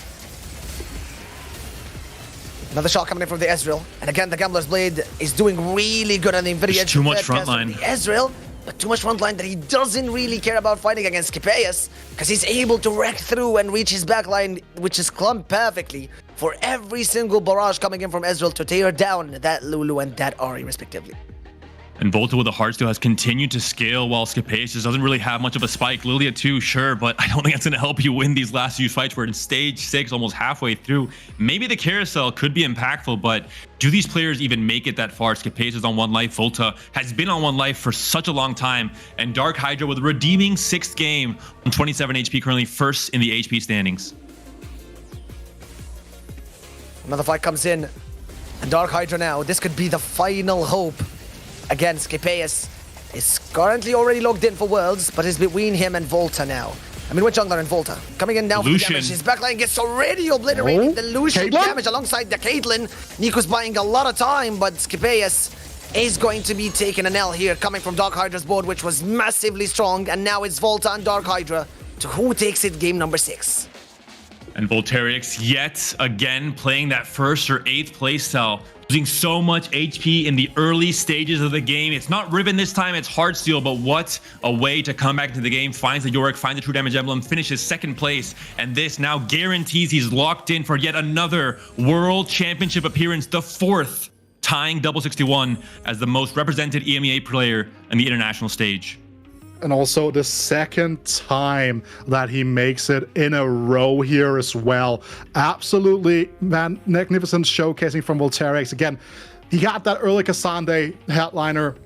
Another shot coming in from the Ezreal. And again, the Gambler's Blade is doing really good on the Nvidia. There's too much frontline. Ezreal, but too much frontline that he doesn't really care about fighting against Scipeus, because he's able to wreck through and reach his backline, which is clumped perfectly for every single barrage coming in from Ezreal to tear down that Lulu and that Ahri, respectively. And Volta with the Heartsteel has continued to scale while Scipeus just doesn't really have much of a spike. Lilia too, sure, but I don't think that's going to help you win these last few fights. We're in stage 6, almost halfway through. Maybe the carousel could be impactful, but do these players even make it that far? Scipeus is on 1 life. Volta has been on 1 life for such a long time. And Dark Hydra with a redeeming 6th game on 27 HP, currently first in the HP standings. Another fight comes in. And Dark Hydra now, this could be the final hope. Again, Scipeus is currently already logged in for Worlds, but is between him and Volta now. I mean, with Jungler and Volta. Coming in now for the damage. His backline gets already obliterated. The Lucian damage alongside the Caitlyn. Nico's buying a lot of time, but Scipeus is going to be taking an L here, coming from Dark Hydra's board, which was massively strong. And now it's Volta and Dark Hydra to who takes it game number 6. And Volterix yet again playing that 1st or 8th playstyle. Losing so much HP in the early stages of the game. It's not Ribbon this time, it's Heartsteel, but what a way to come back into the game. Finds the Yorick, finds the True Damage Emblem, finishes 2nd place, and this now guarantees he's locked in for yet another World Championship appearance, the 4th, tying Double 61 as the most represented EMEA player in the international stage. And also the 2nd time that he makes it in a row here as well. Absolutely magnificent showcasing from Volterix. Again, he got that early Cassandre headliner,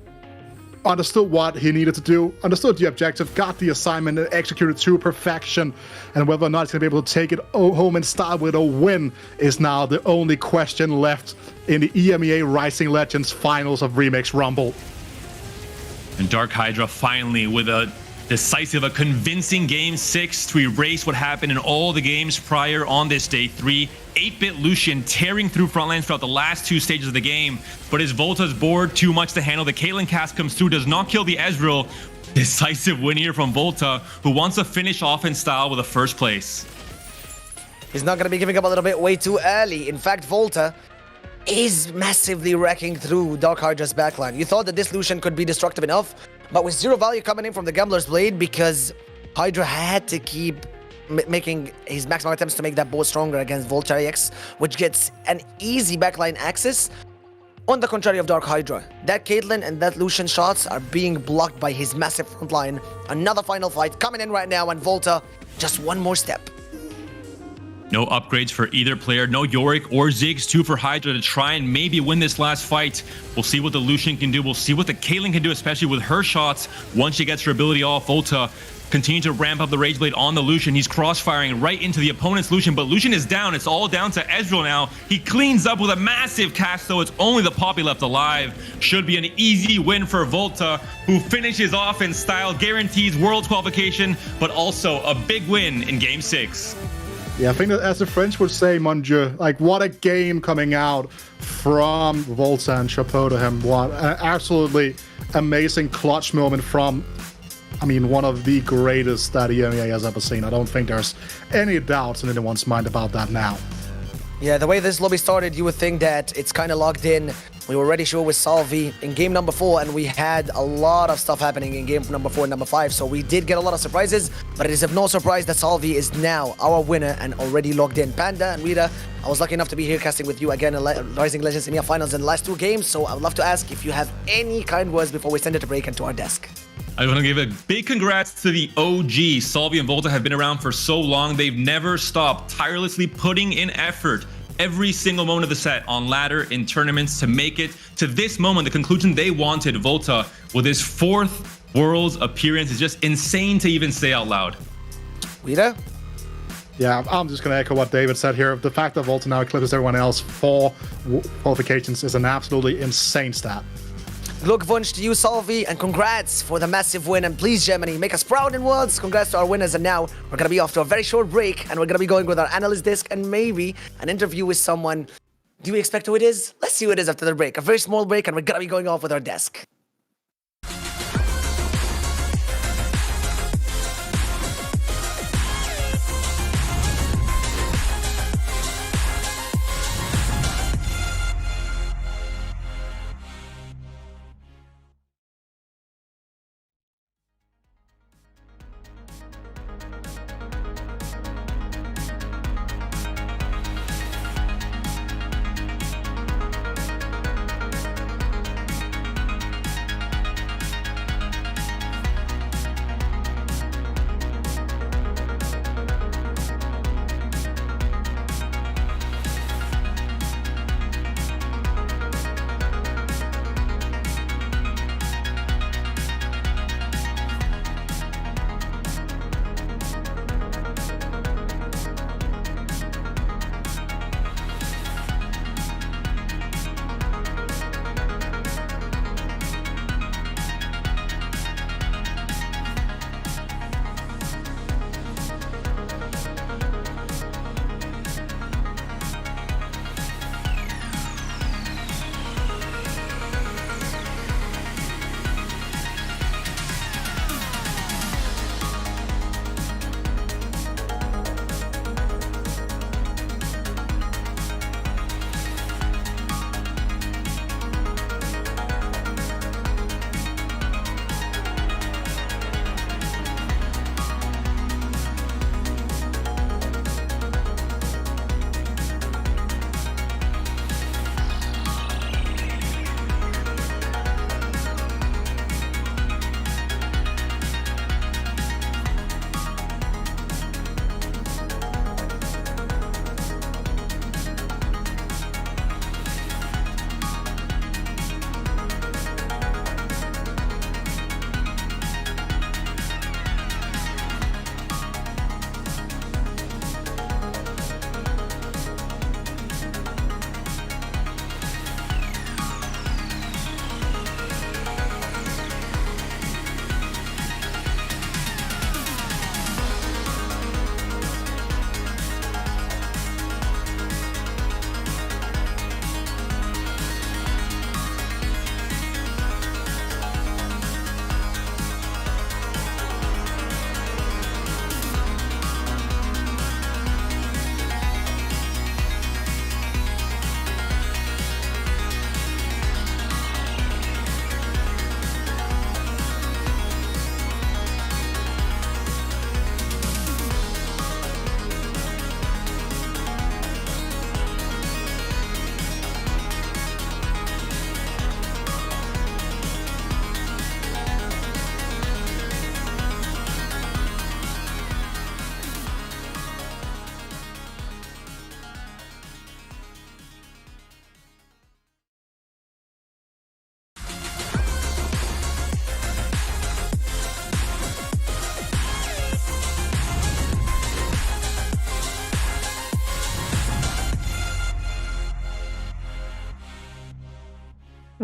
understood what he needed to do, understood the objective, got the assignment, and executed to perfection. And whether or not he's going to be able to take it home in style with a win is now the only question left in the EMEA Rising Legends Finals of Remix Rumble. And Dark Hydra finally with a decisive, a convincing game 6 to erase what happened in all the games prior on this day 3. 8-bit Lucian tearing through frontlines throughout the last 2 stages of the game, but is Volta's board too much to handle? The Caitlyn cast comes through, does not kill the Ezreal. Decisive win here from Volta, who wants to finish off in style with a 1st place. He's not going to be giving up a little bit way too early. In fact, Volta is massively wrecking through Dark Hydra's backline. You thought that this Lucian could be destructive enough, but with 0 value coming in from the Gambler's Blade, because Hydra had to keep making his maximum attempts to make that board stronger against Volterix, which gets an easy backline access. On the contrary of Dark Hydra, that Caitlyn and that Lucian shots are being blocked by his massive front line. Another final fight coming in right now, and Volta just 1 more step. No upgrades for either player, no Yorick or Ziggs too for Hydra to try and maybe win this last fight. We'll see what the Lucian can do. We'll see what the Caitlyn can do, especially with her shots. Once she gets her ability off, Volta continue to ramp up the Rage Blade on the Lucian. He's cross-firing right into the opponent's Lucian, but Lucian is down. It's all down to Ezreal now. He cleans up with a massive cast, though. It's only the Poppy left alive. Should be an easy win for Volta, who finishes off in style, guarantees World qualification, but also a big win in Game 6. Yeah, I think that as the French would say, mon Dieu, like what a game coming out from Volta, and chapeau to him. What an absolutely amazing clutch moment from, I mean, one of the greatest that EMEA has ever seen. I don't think there's any doubts in anyone's mind about that now. Yeah, the way this lobby started, you would think that it's kind of locked in. We were already sure with Salvyyy in game number 4, and we had a lot of stuff happening in game number 4 and number 5, so we did get a lot of surprises, but it is of no surprise that Salvyyy is now our winner and already logged in. Panda and Rita, I was lucky enough to be here casting with you again in Rising Legends EMEA Finals in the last 2 games, so I would love to ask if you have any kind words before we send it to break and to our desk. I want to give a big congrats to the OG. Salvyyy and Volta have been around for so long. They've never stopped tirelessly putting in effort every single moment of the set on ladder in tournaments to make it to this moment, the conclusion they wanted. Volta with his 4th Worlds appearance is just insane to even say out loud. Rita? Yeah, I'm just going to echo what David said here. The fact that Volta now eclipses everyone else 4 qualifications is an absolutely insane stat. Glückwunsch to you, Salvyyy, and congrats for the massive win. And please, Germany, make us proud in Worlds. Congrats to our winners. And now we're going to be off to a very short break, and we're going to be going with our analyst desk and maybe an interview with someone. Do we expect who it is? Let's see who it is after the break. A very small break, and we're going to be going off with our desk.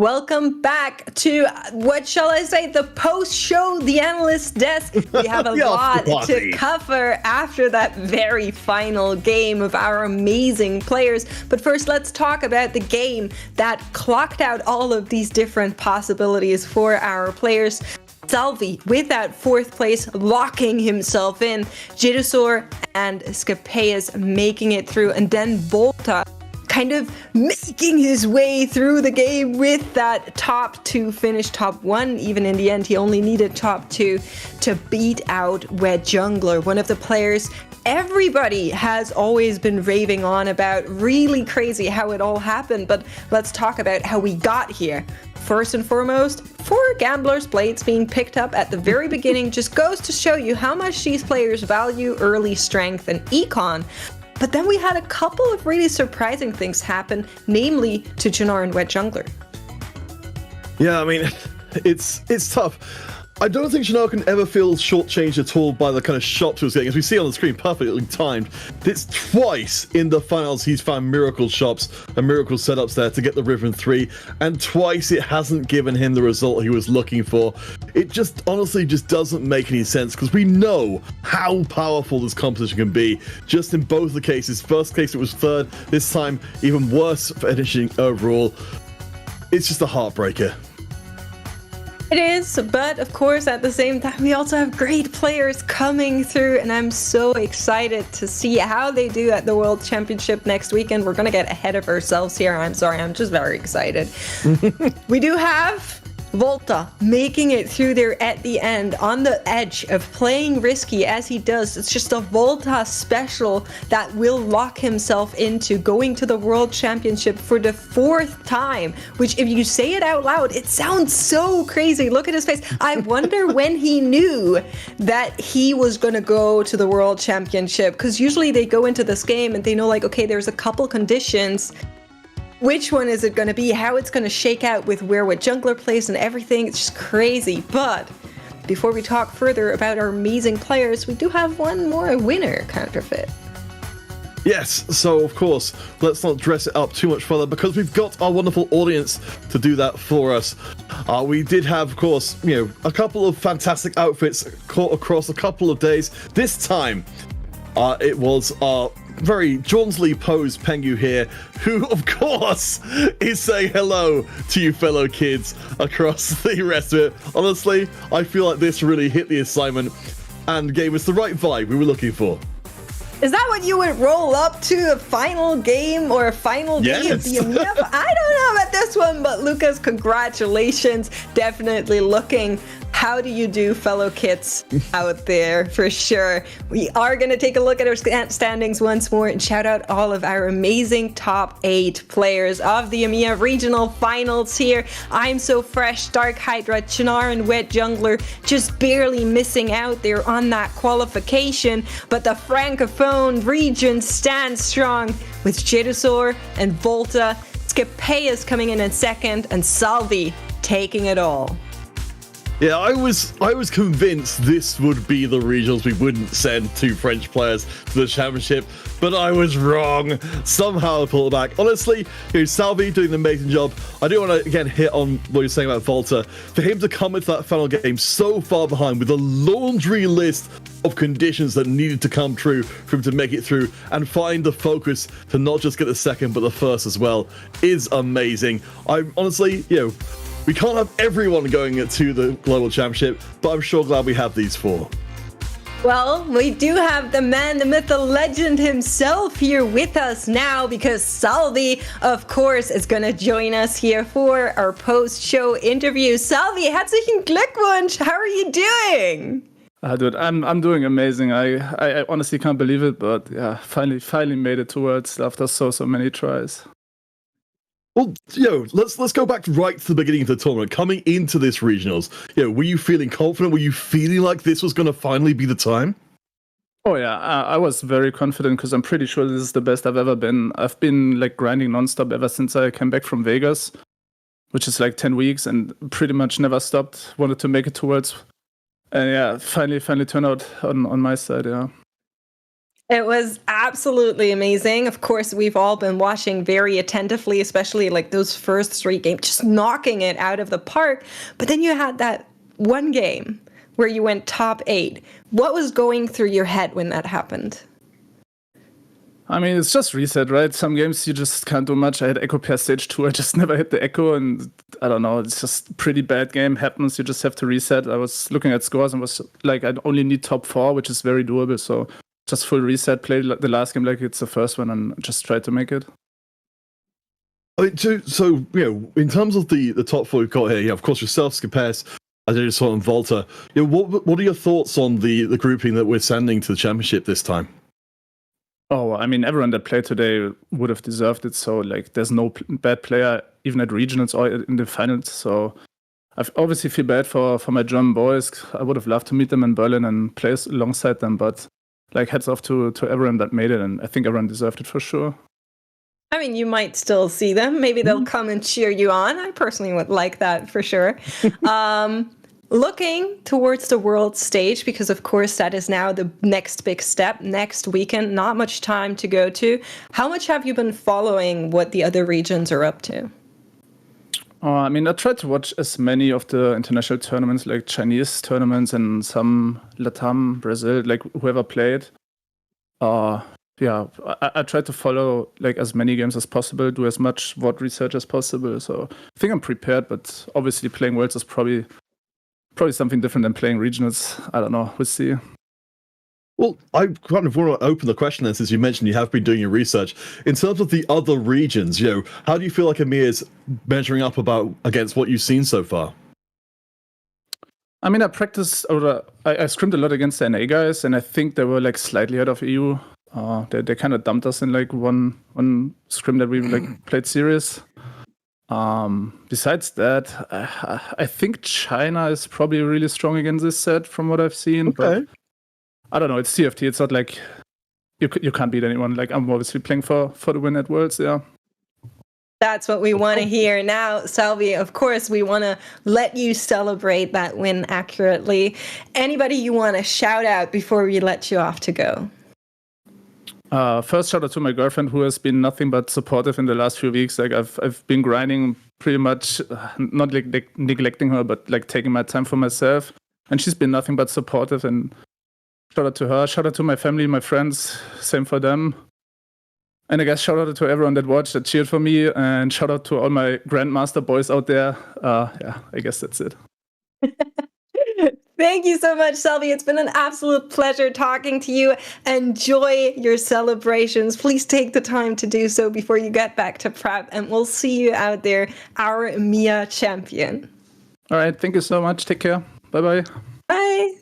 Welcome back to, what shall I say, the post-show, the analyst desk. We have a lot to cover after that very final game of our amazing players. But first, let's talk about the game that clocked out all of these different possibilities for our players. Salvyyy, with that 4th place, locking himself in. Jedusor and Scapeus making it through. And then Volta kind of making his way through the game with that top 2 finish, top 1 even in the end. He only needed top 2 to beat out Wedjungler, one of the players everybody has always been raving on about. Really crazy how it all happened, but let's talk about how we got here. First and foremost, 4 Gambler's Blades being picked up at the very beginning just goes to show you how much these players value early strength and econ. But then we had a couple of really surprising things happen, namely to Jannar and Wedjungler. Yeah, I mean, it's tough. I don't think Jannar can ever feel shortchanged at all by the kind of shots he was getting. As we see on the screen, perfectly timed. It's twice in the finals he's found miracle shops and miracle setups there to get the Riven 3, and twice it hasn't given him the result he was looking for. It just honestly just doesn't make any sense, because we know how powerful this competition can be. Just in both the cases, first case it was 3rd, this time even worse finishing overall. It's just a heartbreaker. It is, but of course at the same time we also have great players coming through, and I'm so excited to see how they do at the World Championship next weekend. We're gonna get ahead of ourselves here. I'm sorry, I'm just very excited. We do have Volta making it through there at the end on the edge of playing risky as he does. It's just a Volta special that will lock himself into going to the World Championship for the 4th time, which if you say it out loud, it sounds so crazy. Look at his face. I wonder when he knew that he was going to go to the World Championship, because usually they go into this game and they know, like, okay, there's a couple conditions. Which one is it going to be? How it's going to shake out with where Wedjungler plays and everything. It's just crazy. But before we talk further about our amazing players, we do have one more winner counterfeit. Yes, so of course, let's not dress it up too much further, because we've got our wonderful audience to do that for us. We did have, of course, a couple of fantastic outfits caught across a couple of days. This time, it was our very jauntily posed Pengu here, who of course is saying hello to you fellow kids across the rest of it. Honestly, I feel like this really hit the assignment and gave us the right vibe we were looking for. Is that what you would roll up to, a final game or a final day of the EMEA? I don't know about this one, but Lucas, congratulations. Definitely looking. How do you do, fellow kits out there, for sure. We are going to take a look at our standings once more and shout out all of our amazing top 8 players of the EMEA regional finals here. I'm So Fresh, Dark Hydra, Jannar and Wedjungler just barely missing out there on that qualification, but the Francophone region stands strong with Jedusor and Volta, Scapeus coming in 2nd, and Salvyyy taking it all. Yeah, I was convinced this would be the regionals we wouldn't send 2 French players to the championship, but I was wrong. Somehow I pulled it back. Honestly, Salvyyy doing an amazing job. I do want to again hit on what you're saying about Volta. For him to come into that final game so far behind with a laundry list of conditions that needed to come true for him to make it through and find the focus to not just get the 2nd but the 1st as well is amazing. I'm honestly, we can't have everyone going to the Global Championship, but I'm sure glad we have these 4. Well, we do have the man, the myth, the legend himself here with us now, because Salvyyy, of course, is going to join us here for our post-show interview. Salvyyy, herzlichen Glückwunsch! How are you doing? Dude, I'm doing amazing. I honestly can't believe it, but yeah, finally made it to Worlds after so many tries. Well, let's go back right to the beginning of the tournament. Coming into this regionals, were you feeling confident? Were you feeling like this was going to finally be the time? Oh yeah, I was very confident because I'm pretty sure this is the best I've ever been. I've been like grinding nonstop ever since I came back from Vegas, which is like 10 weeks, and pretty much never stopped. Wanted to make it to Worlds, and yeah, finally turned out on my side. Yeah. It was absolutely amazing. Of course, we've all been watching very attentively, especially like those first 3 games, just knocking it out of the park. But then you had that one game where you went top 8. What was going through your head when that happened? I mean, it's just reset, right? Some games you just can't do much. I had Echo Pair Stage 2. I just never hit the Echo, and I don't know. It's just pretty bad game. Happens. You just have to reset. I was looking at scores and was like, I only need top 4, which is very doable. So just full reset, play the last game like it's the first one, and just try to make it. I mean, so in terms of the top 4 we've got here, of course, yourself, Skipes, Jedusor, and Volta. What are your thoughts on the grouping that we're sending to the championship this time? Oh, I mean, everyone that played today would have deserved it. So, like, there's no bad player, even at regionals or in the finals. So, I obviously feel bad for my German boys. I would have loved to meet them in Berlin and play alongside them. But, like, hats off to everyone that made it. And I think everyone deserved it for sure. I mean, you might still see them. Maybe they'll come and cheer you on. I personally would like that for sure. Looking towards the world stage, because of course that is now the next big step, next weekend, not much time to go to. How much have you been following what the other regions are up to? I mean, I tried to watch as many of the international tournaments, like Chinese tournaments and some Latam, Brazil, like whoever played. Yeah, I tried to follow like as many games as possible, do as much VOD research as possible. So I think I'm prepared, but obviously playing Worlds is probably something different than playing regionals. I don't know. We'll see. Well, I kind of want to open the question then, since you mentioned you have been doing your research. In terms of the other regions, how do you feel like EMEA is measuring up against what you've seen so far? I mean, I scrimmed a lot against the NA guys, and I think they were like slightly ahead of EU. They kind of dumped us in like one scrim that we like played serious. Besides that, I think China is probably really strong against this set from what I've seen. Okay. But I don't know. It's TFT. It's not like you can't beat anyone. Like I'm obviously playing for the win at Worlds. Yeah. That's what we want to hear. Now, Salvyyy, of course, we want to let you celebrate that win accurately. Anybody you want to shout out before we let you off to go? First, shout out to my girlfriend, who has been nothing but supportive in the last few weeks. Like I've been grinding pretty much, not like neglecting her, but like taking my time for myself. And she's been nothing but supportive. And shout out to her. Shout out to my family, my friends. Same for them. And I guess shout out to everyone that watched, that cheered for me, and shout out to all my Grandmaster boys out there. Yeah, I guess that's it. Thank you so much, Salvyyy. It's been an absolute pleasure talking to you. Enjoy your celebrations. Please take the time to do so before you get back to prep, and we'll see you out there, our EMEA champion. All right, thank you so much. Take care. Bye-bye. Bye.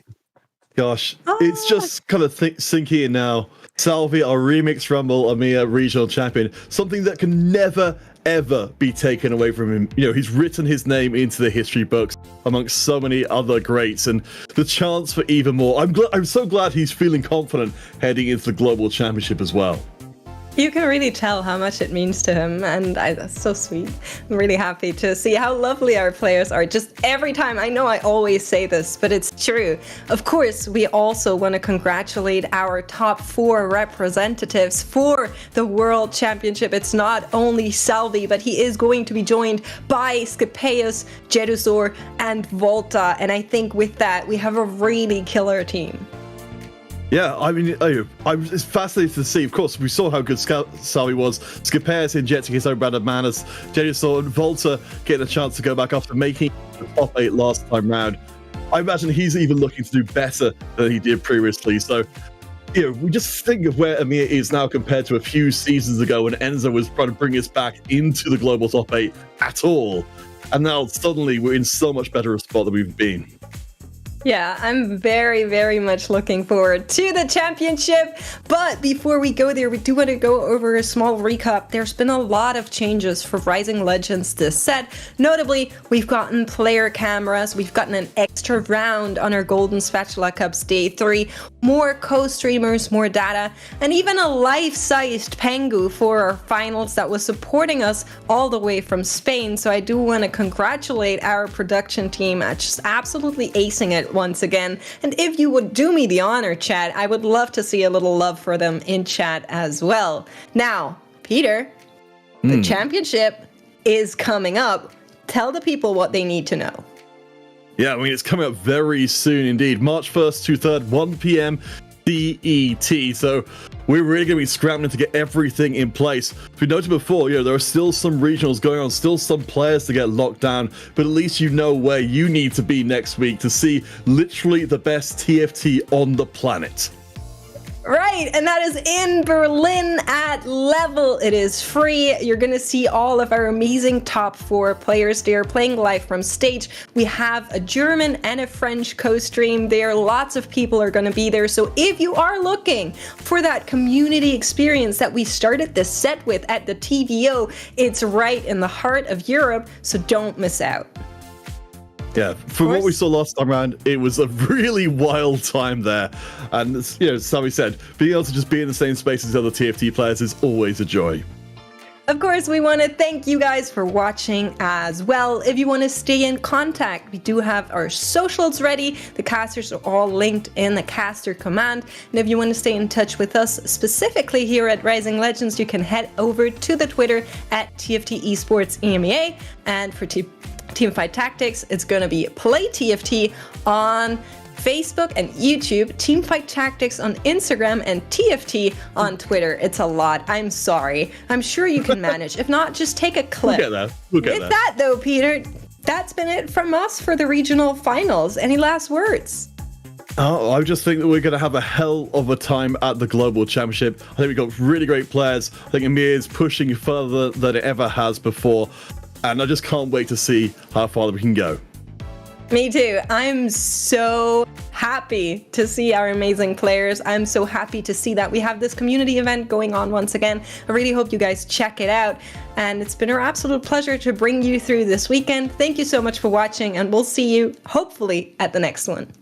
Gosh, it's just kind of sinking in now. Salvyyy, our Remix Rumble EMEA regional champion, something that can never, ever be taken away from him. He's written his name into the history books amongst so many other greats, and the chance for even more. I'm so glad he's feeling confident heading into the Global Championship as well. You can really tell how much it means to him, and that's so sweet. I'm really happy to see how lovely our players are. Just every time, I know I always say this, but it's true. Of course, we also want to congratulate our top 4 representatives for the World Championship. It's not only Salvyyy, but he is going to be joined by Skipes, Jedusor, and Volta. And I think with that, we have a really killer team. Yeah, I mean, it's fascinating to see. Of course, we saw how good Salvyyy was. Skipes injecting his own brand of madness. Jedusor and Volta getting a chance to go back after making the top 8 last time round. I imagine he's even looking to do better than he did previously. So, we just think of where EMEA is now compared to a few seasons ago when Enzo was trying to bring us back into the global top 8 at all. And now suddenly we're in so much better a spot than we've been. Yeah, I'm very, very much looking forward to the championship. But before we go there, we do want to go over a small recap. There's been a lot of changes for Rising Legends this set. Notably, we've gotten player cameras. We've gotten an extra round on our Golden Spatula Cups Day 3. more co-streamers, more data, and even a life-sized Pengu for our finals that was supporting us all the way from Spain. So I do want to congratulate our production team at just absolutely acing it once again. And if you would do me the honor, chat, I would love to see a little love for them in chat as well. Now, Peter, the championship is coming up. Tell the people what they need to know. Yeah, I mean, it's coming up very soon indeed. March 1st to 3rd, 1 p.m. CET. So we're really going to be scrambling to get everything in place. We noted before, there are still some regionals going on, still some players to get locked down, but at least you know where you need to be next week to see literally the best TFT on the planet. Right, and that is in Berlin at Level. It is free. You're going to see all of our amazing top 4 players there playing live from stage. We have a German and a French co-stream there. Lots of people are going to be there. So if you are looking for that community experience that we started this set with at the TVO, it's right in the heart of Europe, so don't miss out. Yeah, from what we saw last time around, it was a really wild time there. And, as Salvyyy said, being able to just be in the same space as other TFT players is always a joy. Of course, we want to thank you guys for watching as well. If you want to stay in contact, we do have our socials ready. The casters are all linked in the caster command. And if you want to stay in touch with us specifically here at Rising Legends, you can head over to the Twitter at TFT Esports EMEA. And for Teamfight Tactics, it's going to be Play TFT on Facebook and YouTube, Teamfight Tactics on Instagram, and TFT on Twitter. It's a lot. I'm sorry. I'm sure you can manage. If not, just take a clip. We'll get there. With that, though, Peter, that's been it from us for the regional finals. Any last words? Oh, I just think that we're going to have a hell of a time at the Global Championship. I think we've got really great players. I think EMEA is pushing further than it ever has before. And I just can't wait to see how far we can go. Me too. I'm so happy to see our amazing players. I'm so happy to see that we have this community event going on once again. I really hope you guys check it out. And it's been our absolute pleasure to bring you through this weekend. Thank you so much for watching, and we'll see you hopefully at the next one.